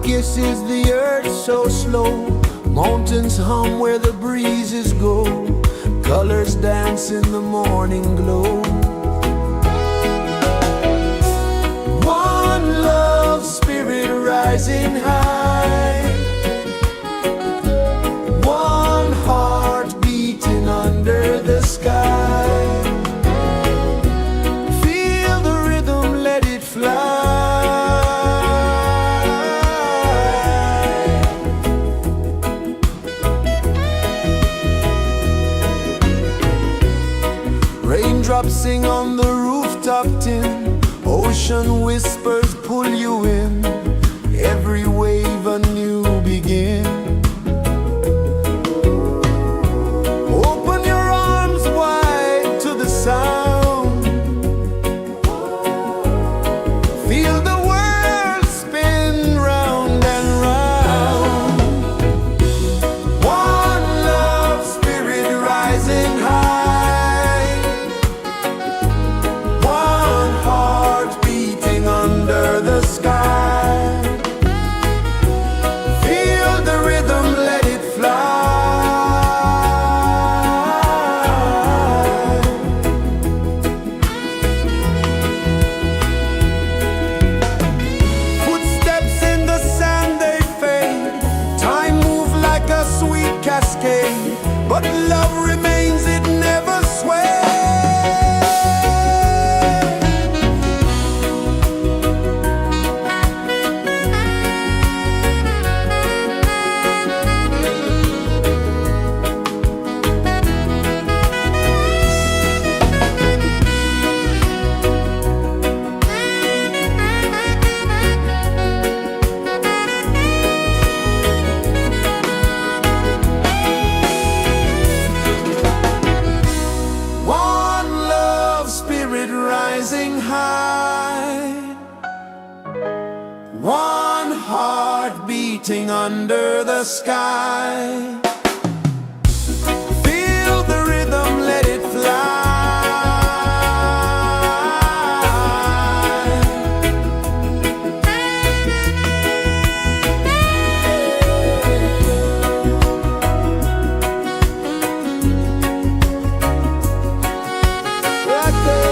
Speaker 1: kisses the earth so slow. Mountains hum where the breezes go. Colors dance in the morning glow. One love spirit rising high. One heart beating under the sky. Feel the rhythm, let it fly. Raindrops sing on the rooftop tin. Ocean whispers pull you in. Every wave a new begin. Open your arms wide to the sound. Feel the world spin round and round. One love spirit rising high. One heart beating under the sky. Feel the rhythm, let it fly. Footsteps in the sand, they fade. Time moves like a sweet cascade, but love remains, it never sways. One love spirit rising high. One heart beating under the sky. Feel the rhythm, let it fly. Right there.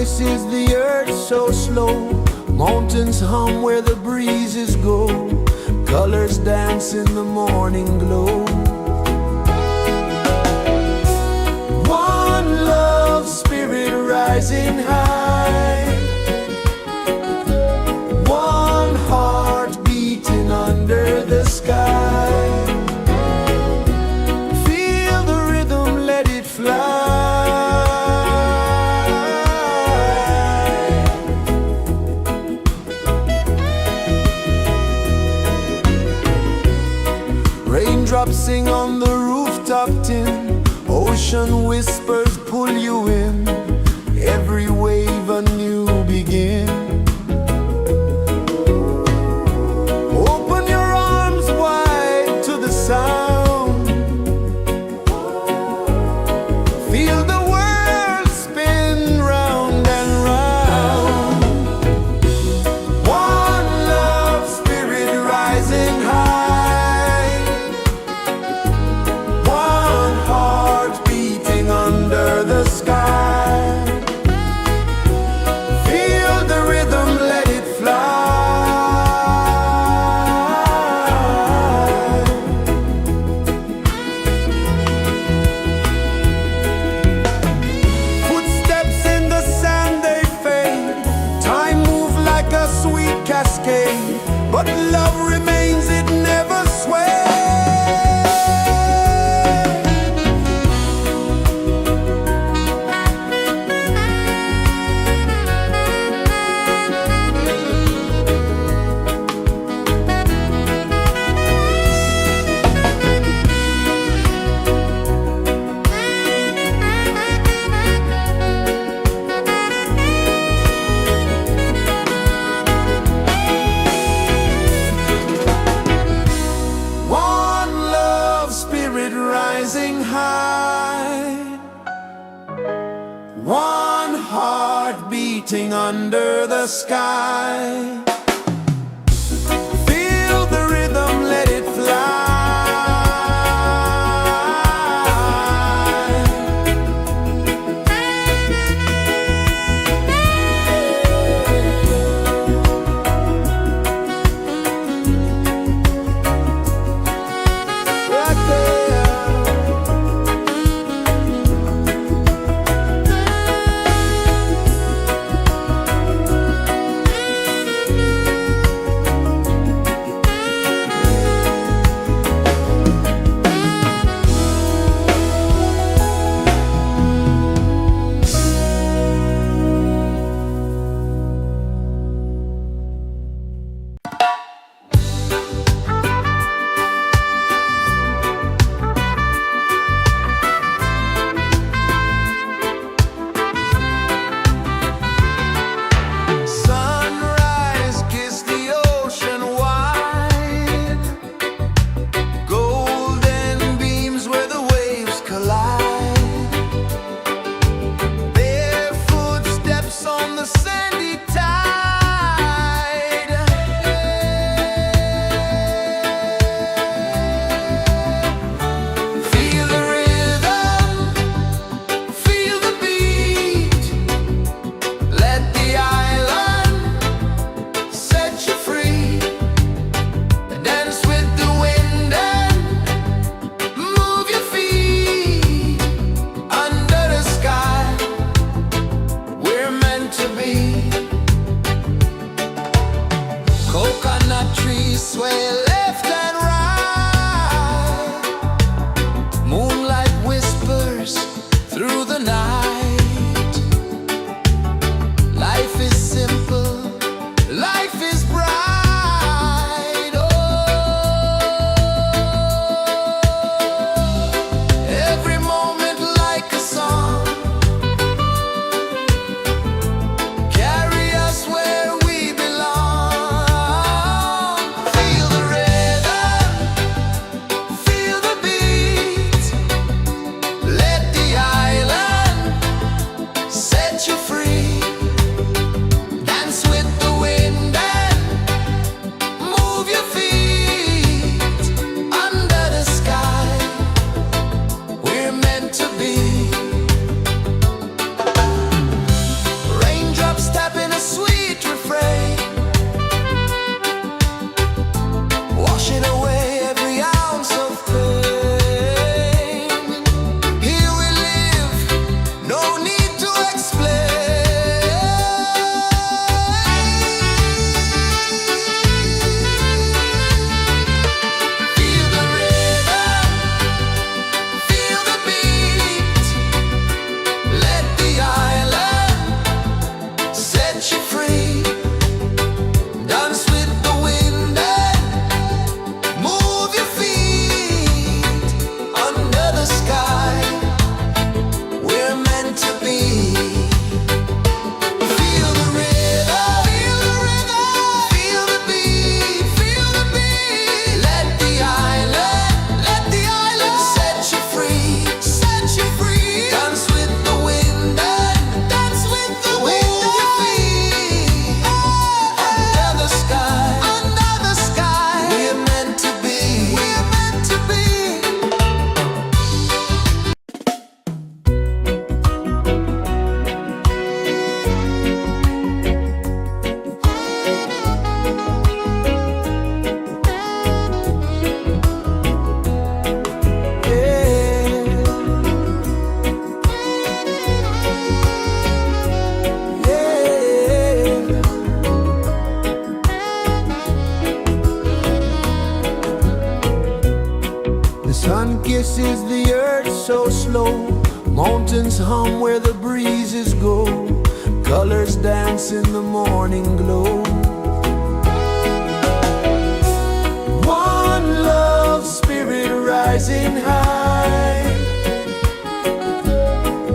Speaker 1: rejoices the earth so slow. Mountains hum where the breezes go. Colors dance in the morning glow. One love spirit rising high. One heart beating under the sky. Feel the rhythm, let it fly. Raindrops sing on the rooftop tin. Ocean whispers pull you in. Every wave a new begin. Open your arms wide to the sound. Feel the world spin round and round. One love spirit rising high. One heart beating under the sky. Feel the rhythm, let it fly. Footsteps in the sand, they fade. Time moves like a sweet cascade, but love remains, it never sways. One love spirit rising high. One heart beating under the sky. Feel the rhythm, let it fly. Right there. Sunrise, kiss the ocean wide. Golden beams where the waves collide. Barefoot steps on the sandy tide. Feel the rhythm, feel the beat. Let the island set you free. Dance with the wind and move your feet. Under the sky, we're meant to be. Coconut trees sway left and right. Moonlight whispers through the night. Life is simple, life is bright. Oh, every moment like a song. Carry us where we belong. Feel the rhythm. set you free. Dance with the wind and move your feet under the sky. We're meant to be. Feel the rhythm, feel the rhythm, feel the beat, feel the beat. Let the island set you free, set you free. Dance with the wind and dance with the wind. Move your feet under the sky, under the sky. We're meant to be, we're meant to be. The sun kisses the earth so slow. Mountains hum where the breezes go. Colors dance in the morning glow. One love spirit rising high.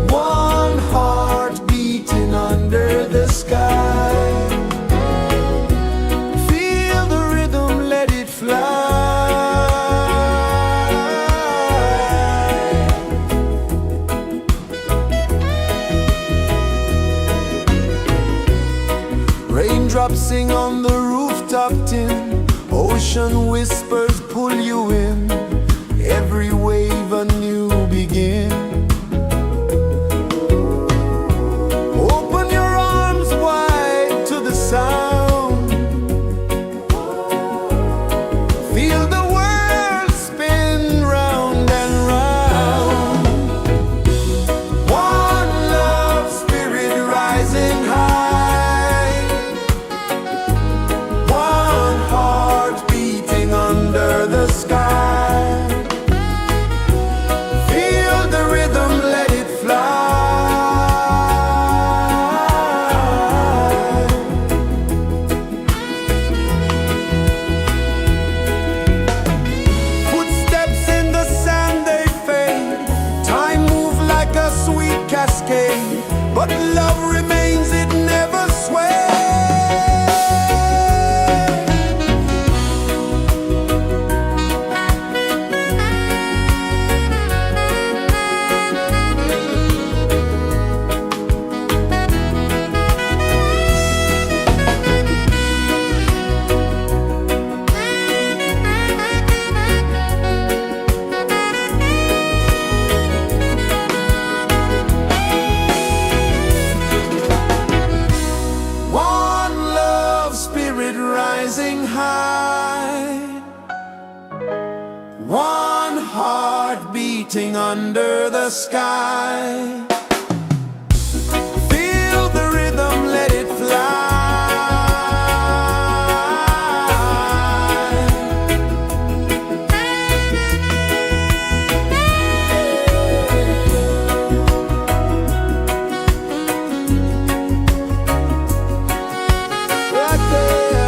Speaker 1: One heart beating under the sky. Feel the rhythm, let it fly. Raindrops sing on the rooftop tin. Ocean whispers pull you in. Every wave a new begin. Open your arms wide to the sound. Feel the world spin round and round. One love spirit rising high. One heart beating under the sky. Feel the rhythm, let it fly. Footsteps in the sand, they fade. Time moves like a sweet cascade, but love remains, it never sways. One love spirit rising high. One heart beating under the sky. Feel the rhythm, let it fly. Right there.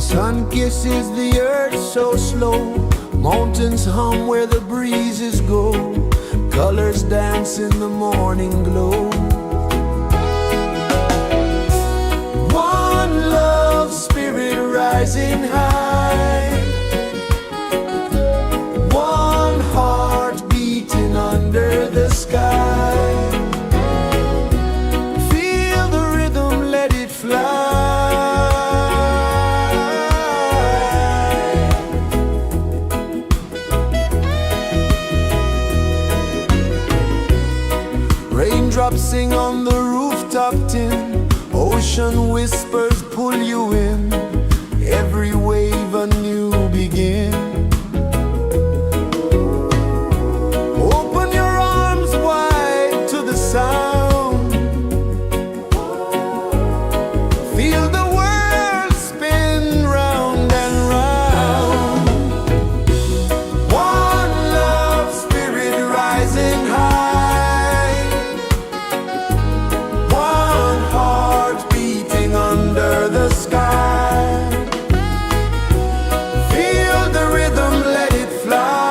Speaker 1: Sun kisses the earth so slow, mountains hum where the breezes go, colors dance in the morning glow. One love spirit rising high, one heart beating under the sky. Feel the rhythm, let it fly. Raindrops sing on the rooftop tin, ocean whispers pull you in, every wave a new begin. Open your arms wide to the sound, feel the world spin round and round. One love spirit rising high, one heart beating under the sky. Feel the rhythm, let it fly.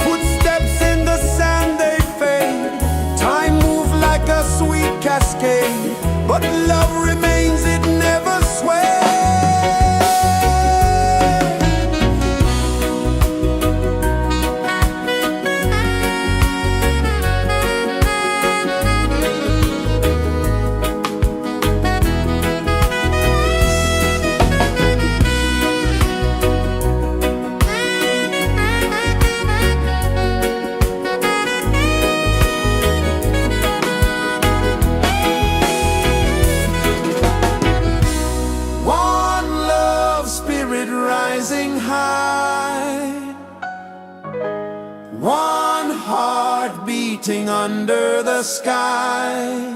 Speaker 1: Footsteps in the sand, they fade, time moves like a sweet cascade, but love remains, it never sways. One love spirit rising high, one heart beating under the sky.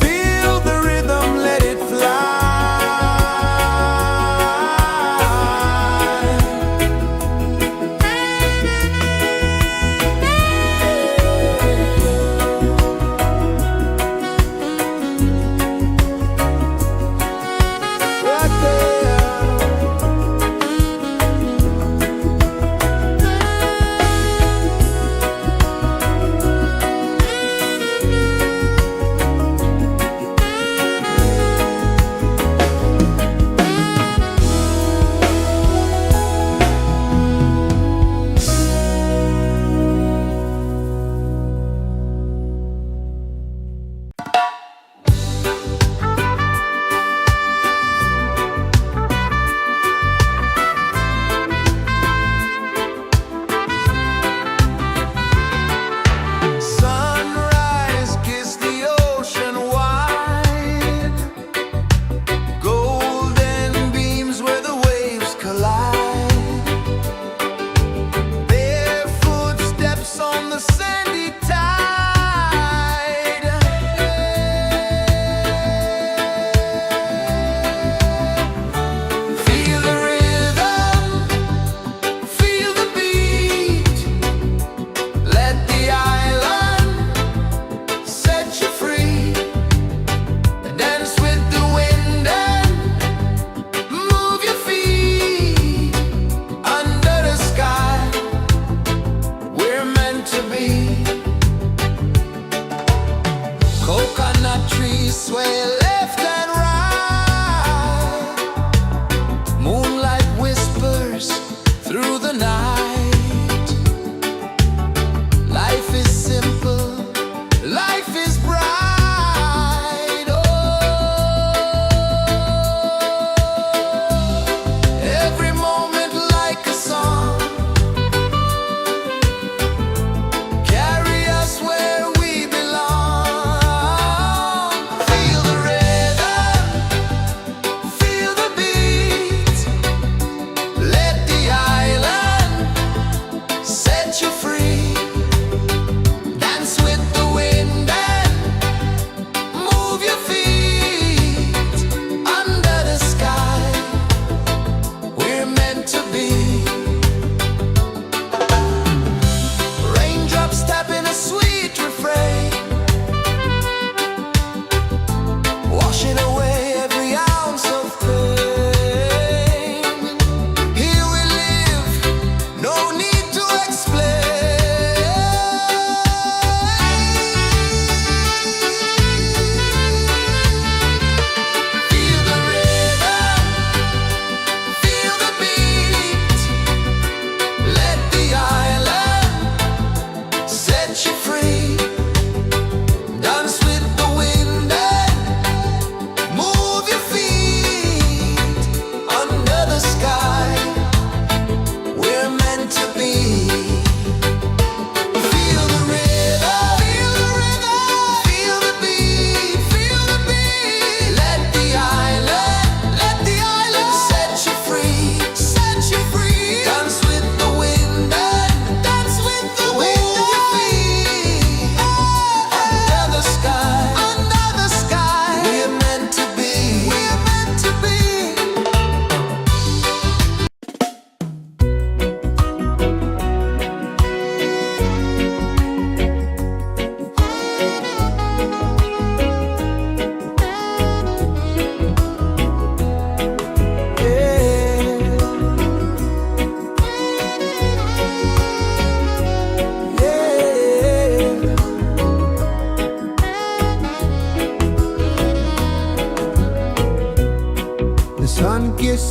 Speaker 1: Feel the rhythm, let it fly. Right there.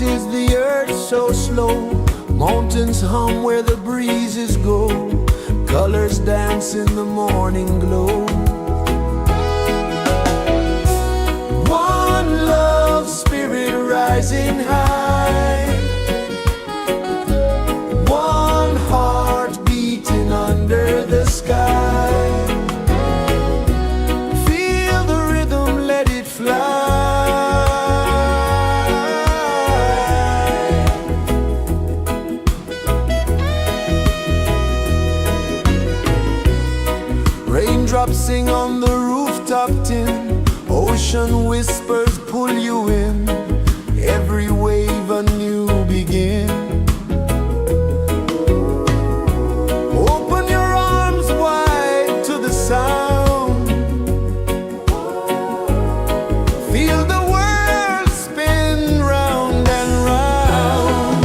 Speaker 1: is the earth so slow? Mountains hum where the breezes go. Colors dance in the morning glow. One love spirit rising high. One heart beating under the sky. Feel the rhythm, let it fly. Raindrops sing on the rooftop tin. Ocean whispers pull you in. Every wave a new begin. Open your arms wide to the sound. Feel the world spin round and round.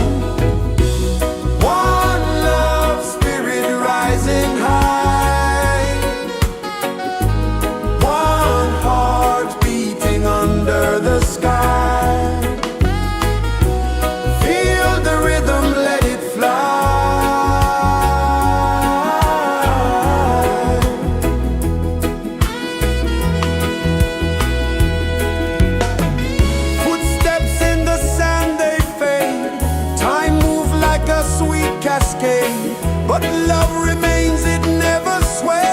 Speaker 1: One love spirit rising high. One heart beating under the sky. Feel the rhythm, let it fly. Footsteps in the sand, they fade. Time moves like a sweet cascade, but love remains, it never sways.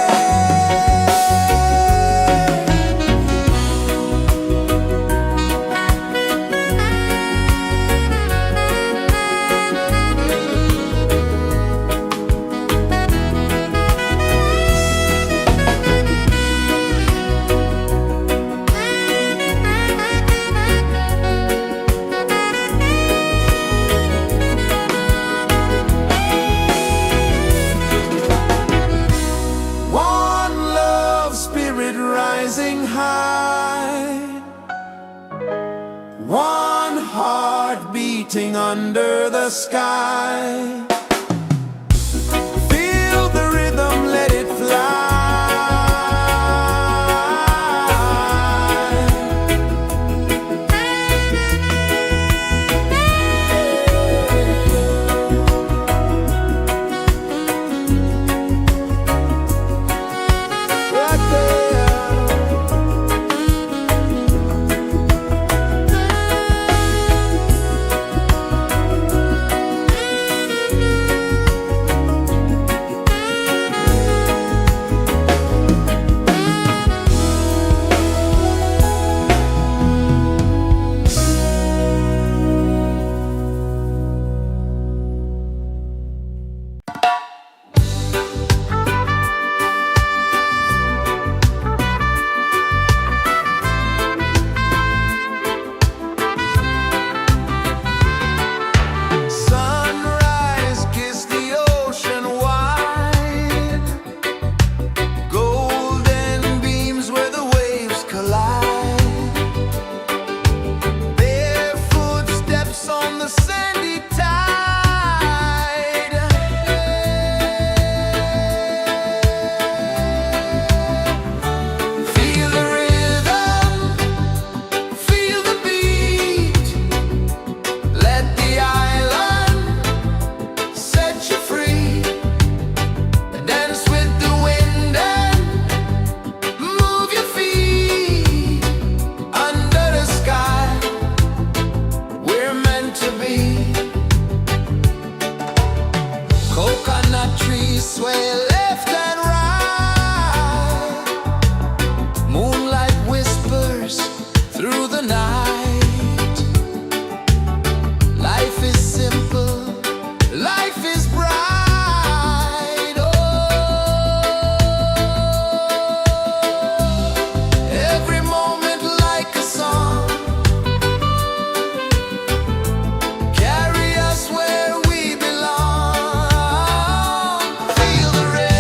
Speaker 1: One love spirit rising high. One heart beating under the sky. Feel the rhythm, let it fly. Right there. Sunrise, kiss the ocean wide. Golden beams where the waves collide. Bare footsteps on the sandy tide. Feel the rhythm, feel the beat. Let the island set you free. Dance with the wind and move your feet. Under the sky, we're meant to be. Coconut trees sway left and right. Moonlight whispers through the night. Life is simple, life is bright. Oh, every moment like a song. Carry us where we belong. Feel the rhythm.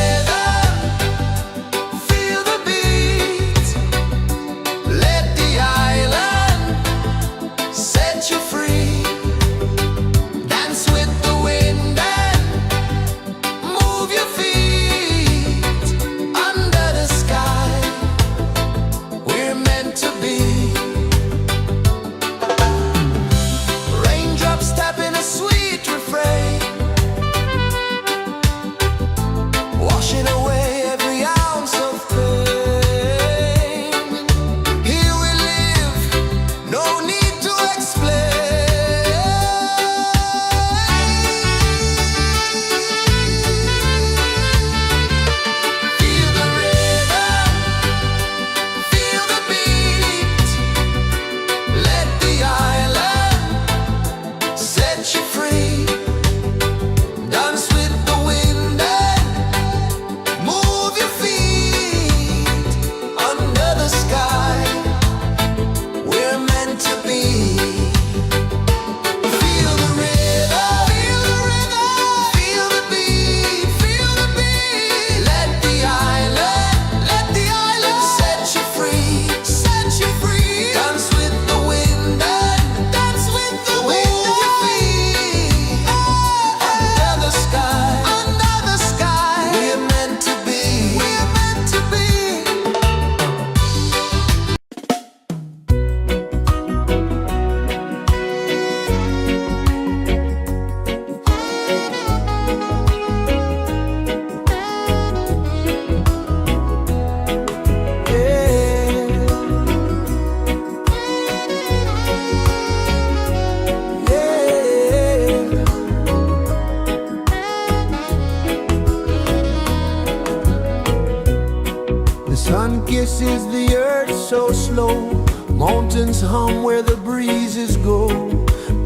Speaker 1: Sun kisses the earth so slow, mountains hum where the breezes go,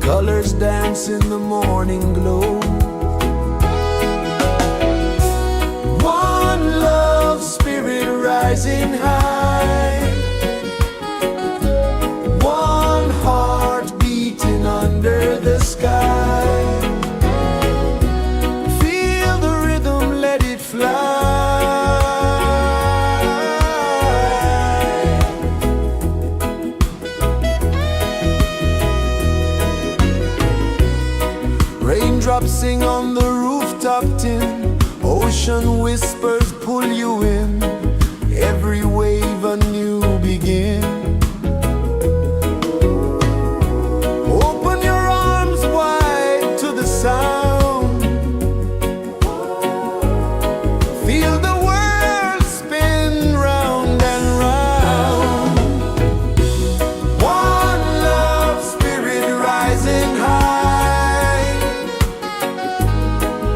Speaker 1: colors dance in the morning glow. One love spirit rising high, one heart beating under the sky. Feel the rhythm, let it fly. Raindrops sing on the rooftop tin, ocean whispers pull you in, every wave a new begin. Open your arms wide to the sound, feel the world spin round and round. One love spirit rising high,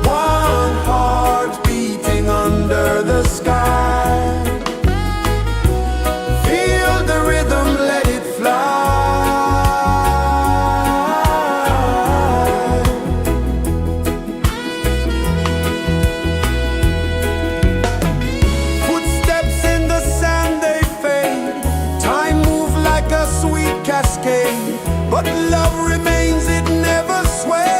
Speaker 1: one heart beating under the sky. Feel the rhythm, let it fly. Footsteps in the sand, they fade, time moves like a sweet cascade, but love remains, it never sways.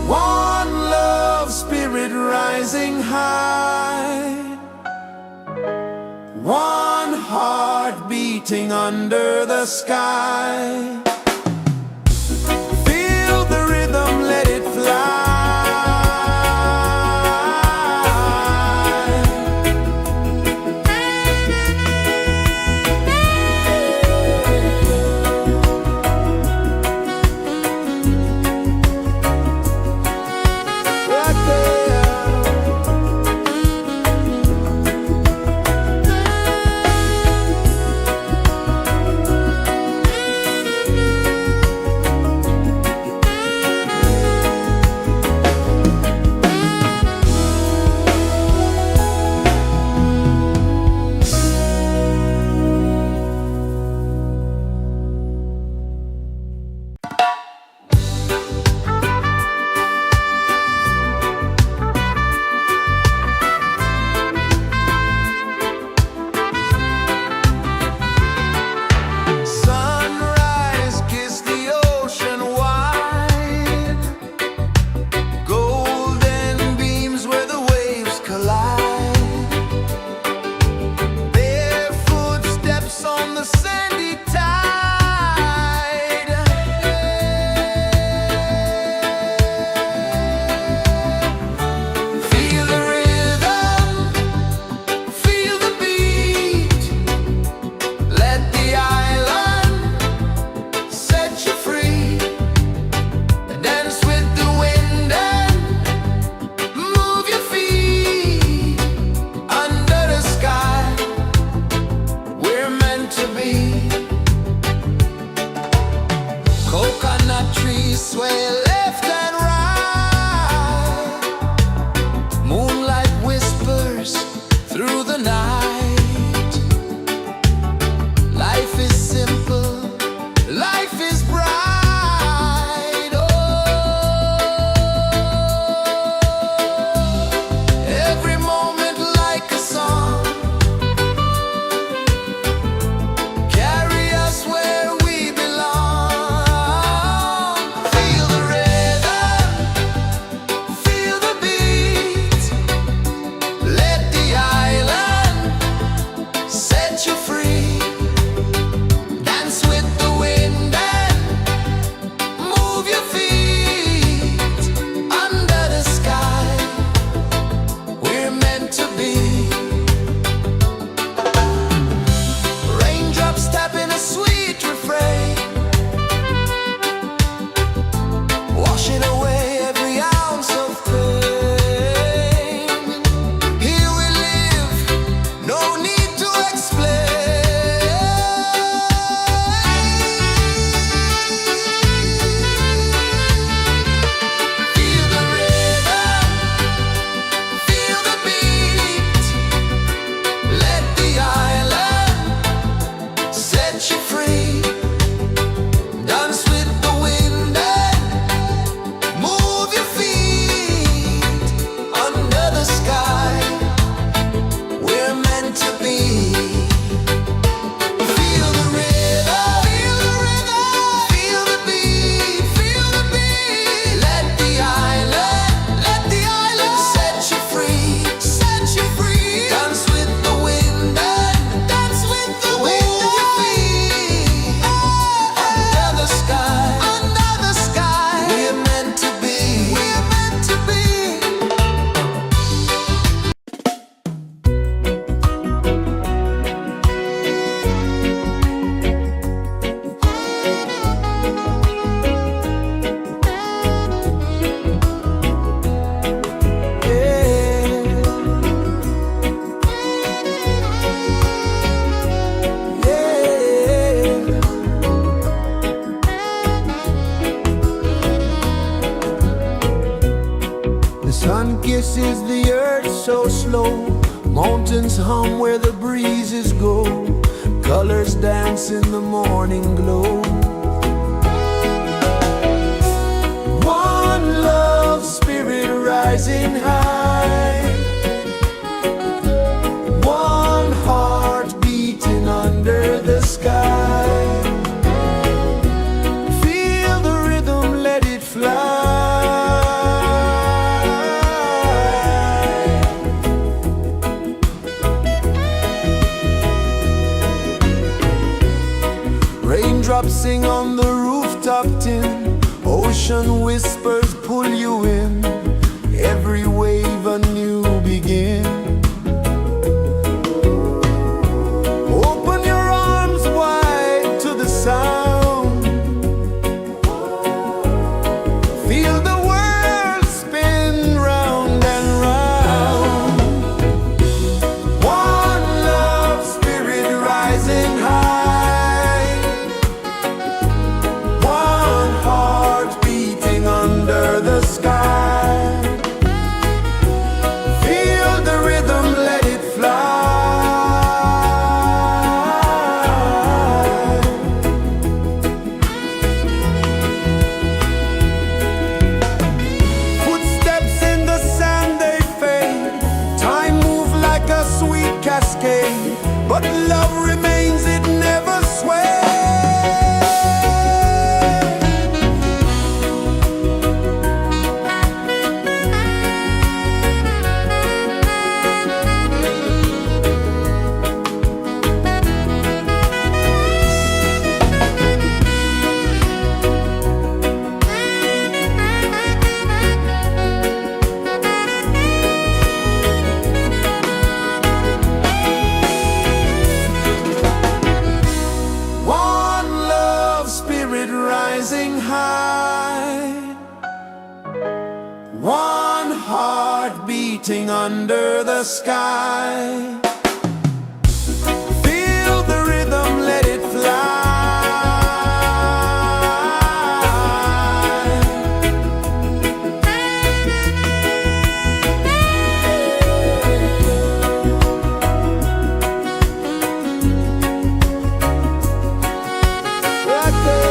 Speaker 1: One love spirit rising high, one heart beating under the sky. Feel the rhythm, let it fly. Right there. Sunrise, kiss the ocean wide, golden beams where the waves collide, barefoot steps on the sandy tide. Feel the rhythm, feel the beat, let the island set you free. Dance with the wind and move your feet under the sky. We're meant to be. Coconut trees sway left and right, moonlight whispers through the night. Life is simple, life is bright. Oh, every moment like a song, carry us where we belong. Feel the rhythm, feel the beat, let the island set you free. Dance with the wind and move your feet under the sky. We're meant to be. flow slow, mountains hum where the breezes go, colors dance in the morning glow. One love spirit rising high, one heart beating under the sky. Feel the rhythm, let it fly. Raindrops sing on the rooftop tin, ocean whispers pull you in, every wave a new begin. Open your arms wide to the sound, feel the world spin round and round. One love spirit rising high, one heart beating under the sky. Feel the rhythm, let it fly. Footsteps in the sand, they fade, time moves like a sweet cascade, but love remains, it never sways. One love spirit rising high, one heart beating under the sky. Feel the rhythm, let it fly. Right there.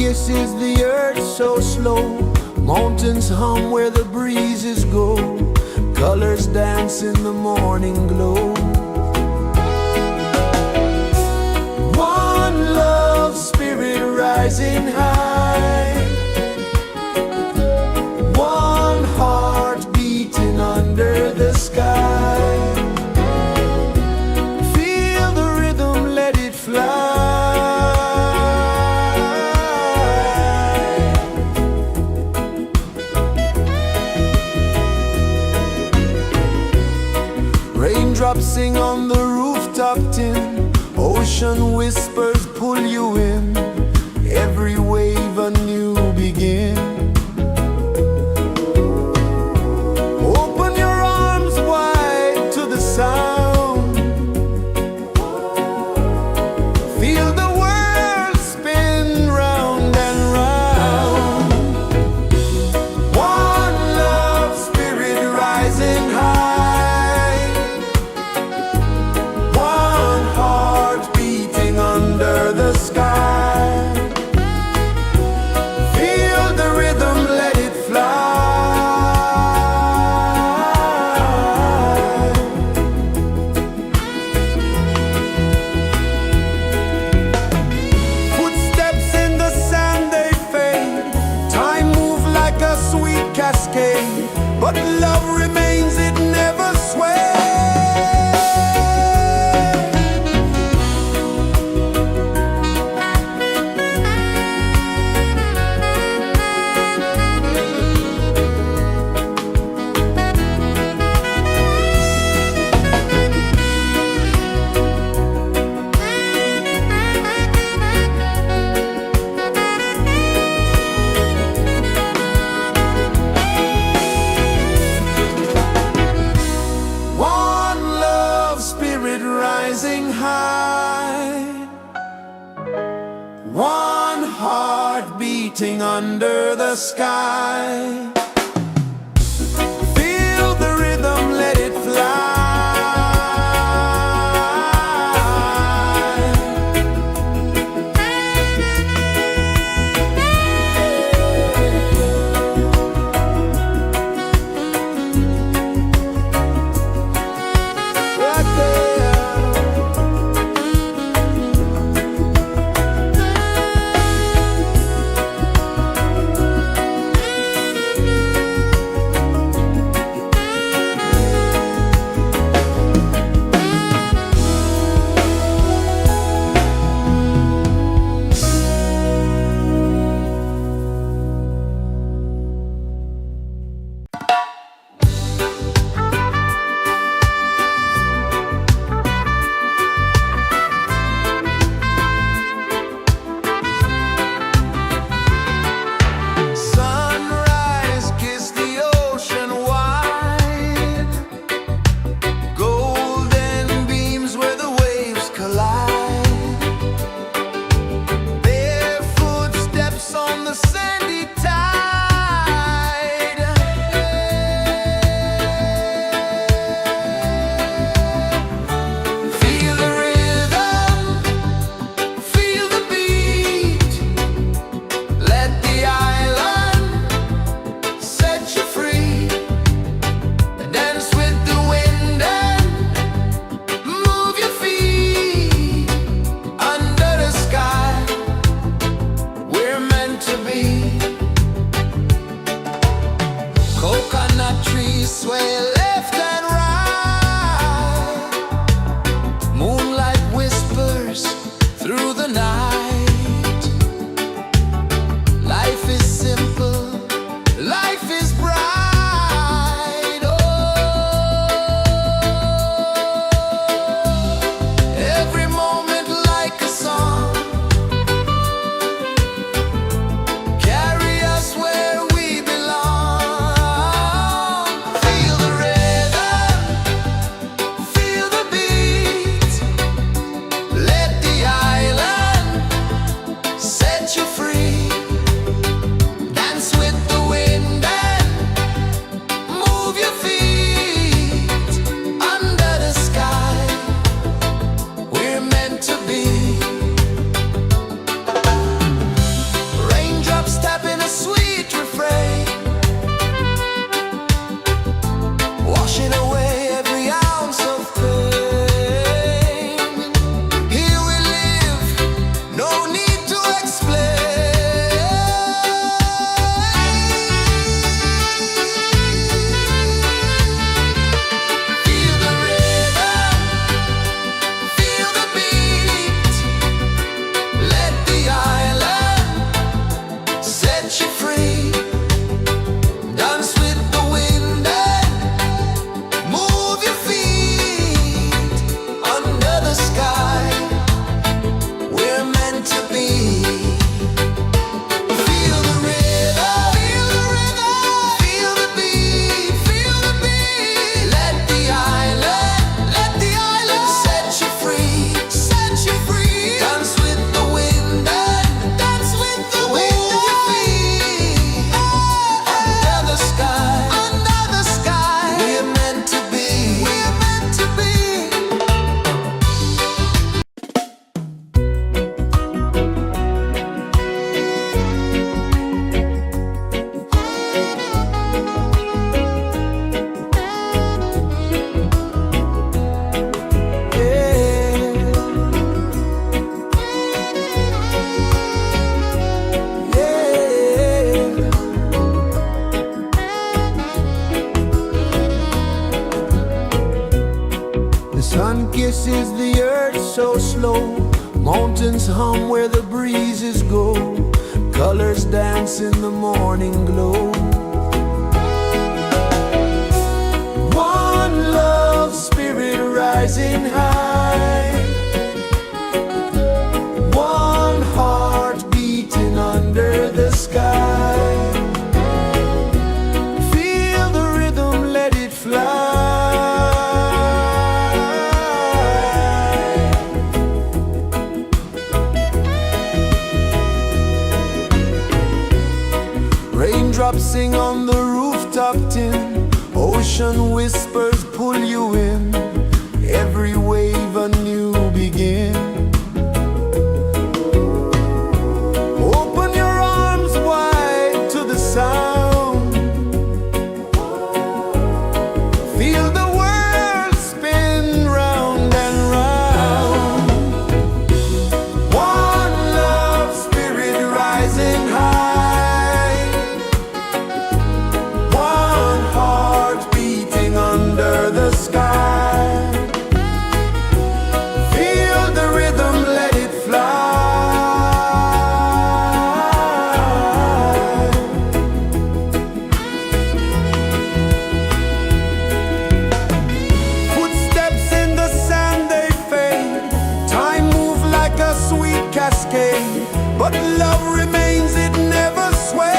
Speaker 1: kisses the earth so slow. Mountains hum where the breezes go. Colors dance in the morning glow. One love spirit rising high. One heart beating under the sky. Feel the rhythm, let it fly. Raindrops sing on the rooftop tin. Ocean whispers pull you in. Every wave a new begin. Open your arms wide to the sound. Feel the world spin round and round. One love spirit rising high. One heart beating under the sky. Feel the rhythm, let it fly. Footsteps in the sand, they fade. Time moves like a sweet cascade, but love remains, it never sways. One love spirit rising high. One heart beating under the sky. Feel the rhythm, let it fly. Right there. The sun kisses the earth so slow, mountains hum where the breezes go, colors dance in the morning glow. One love spirit rising high, one heart beating under the sky. Feel the rhythm, let it fly. Raindrops sing on the rooftop tin, ocean whispers pull you in, every wave a new begin. Open your arms wide to the sound, feel the world spin round and round. One love spirit rising high, one heart beating under the sky. Feel the rhythm, let it fly. Footsteps in the sand, they fade, time moves like a sweet cascade, but love remains, it never sways.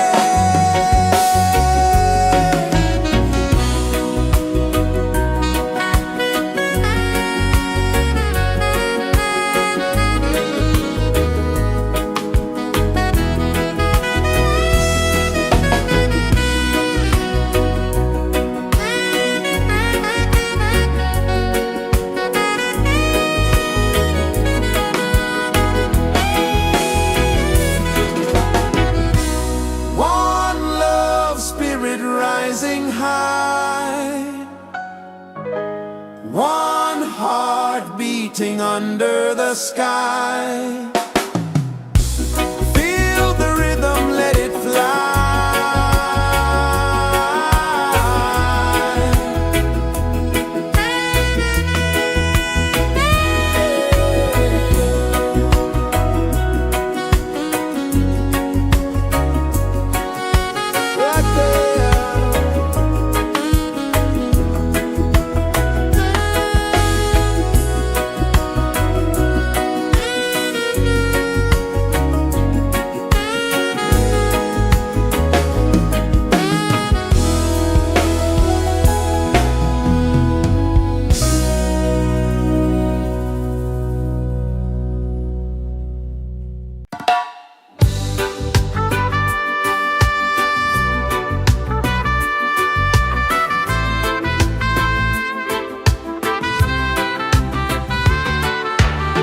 Speaker 1: One love spirit rising high, one heart beating under the sky. Feel the rhythm, let it fly. Right there.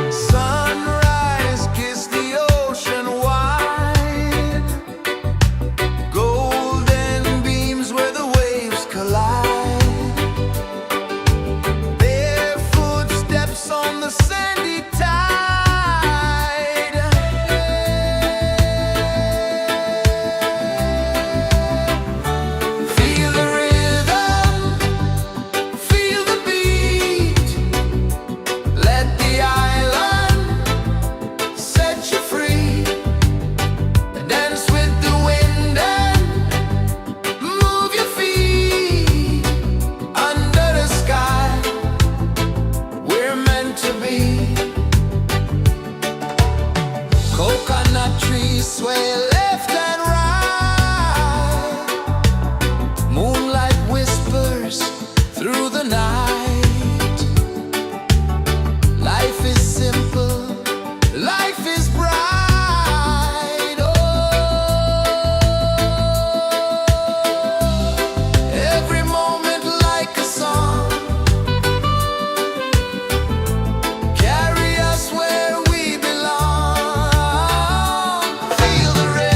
Speaker 1: Sunrise, kiss the ocean wide, golden beams where the waves collide, their footsteps on the sandy tide. Feel the rhythm, feel the beat, let the island set you free. Dance with the wind and move your feet under the sky. We're meant to be. Coconut trees sway left and right, moonlight whispers through the night. Life is simple, life is bright. Oh, every moment like a song, carry us where we belong. Feel the rhythm.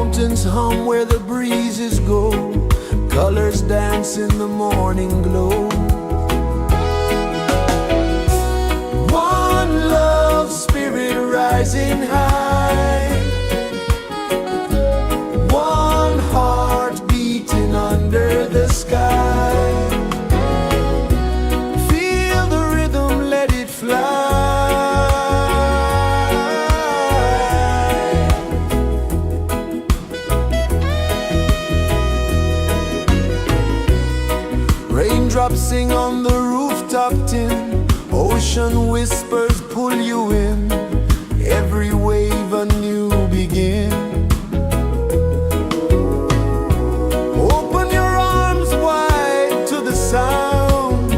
Speaker 1: Mountains hum where the breezes go, colors dance in the morning glow. One love spirit rising high, one heart beating under the sky. Feel the rhythm, let it fly. Raindrops sing on the rooftop tin, ocean whispers pull you in, every wave a new begin. Open your arms wide to the sound,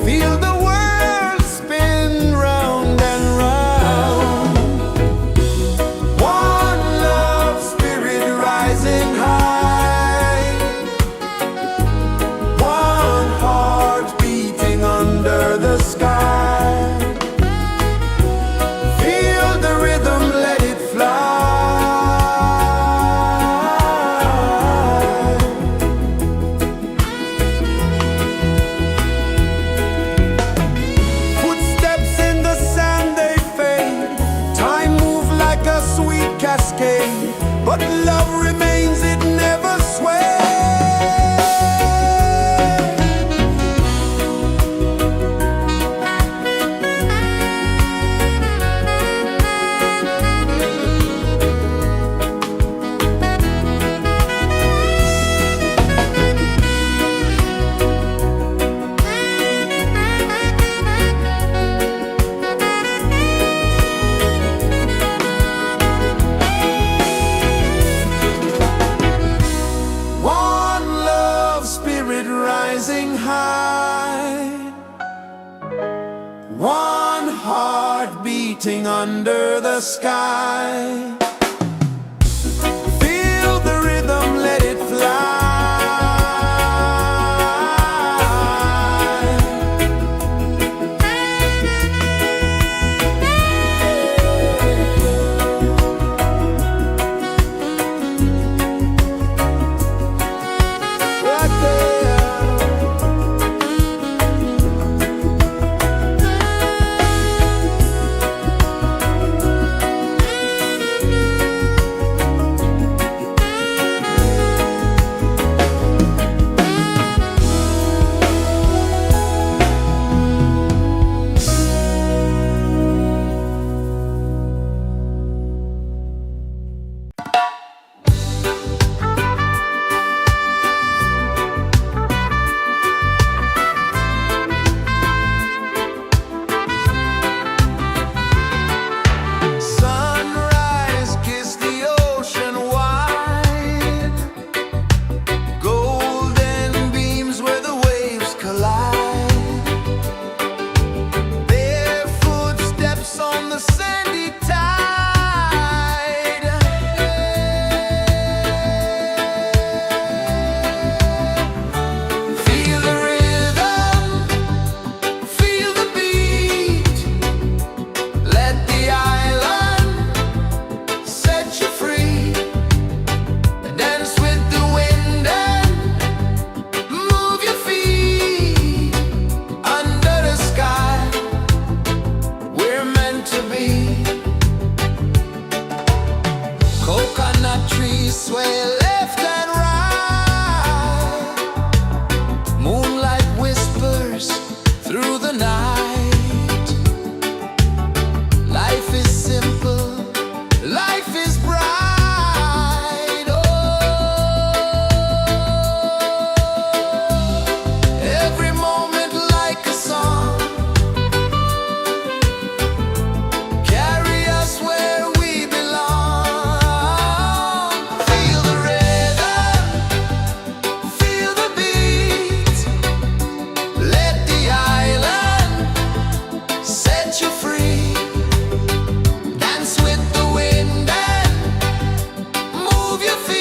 Speaker 1: feel the world spin round and round. One love spirit rising high, one heart beating under the sky. Feel the rhythm, let it fly. Footsteps in the sand, they fade. Time moves like a sweet cascade, but love remains, it never sways. One love spirit rising high, one heart beating under the sky. Feel the rhythm, let it fly. Right there. Sunrise, kiss the ocean wide, golden beams where the waves collide, bare footsteps on the sandy tide. Feel the rhythm, feel the beat, let the island set you free. Dance with the wind and move your feet. Under the sky, we're meant to be. Coconut trees sway left and right, moonlight whispers through the night. Life is simple, life is bright. Oh, every moment like a song, carry us where we belong. Feel the rhythm, feel the beat, let the island set you free. Dance with the wind and move your feet.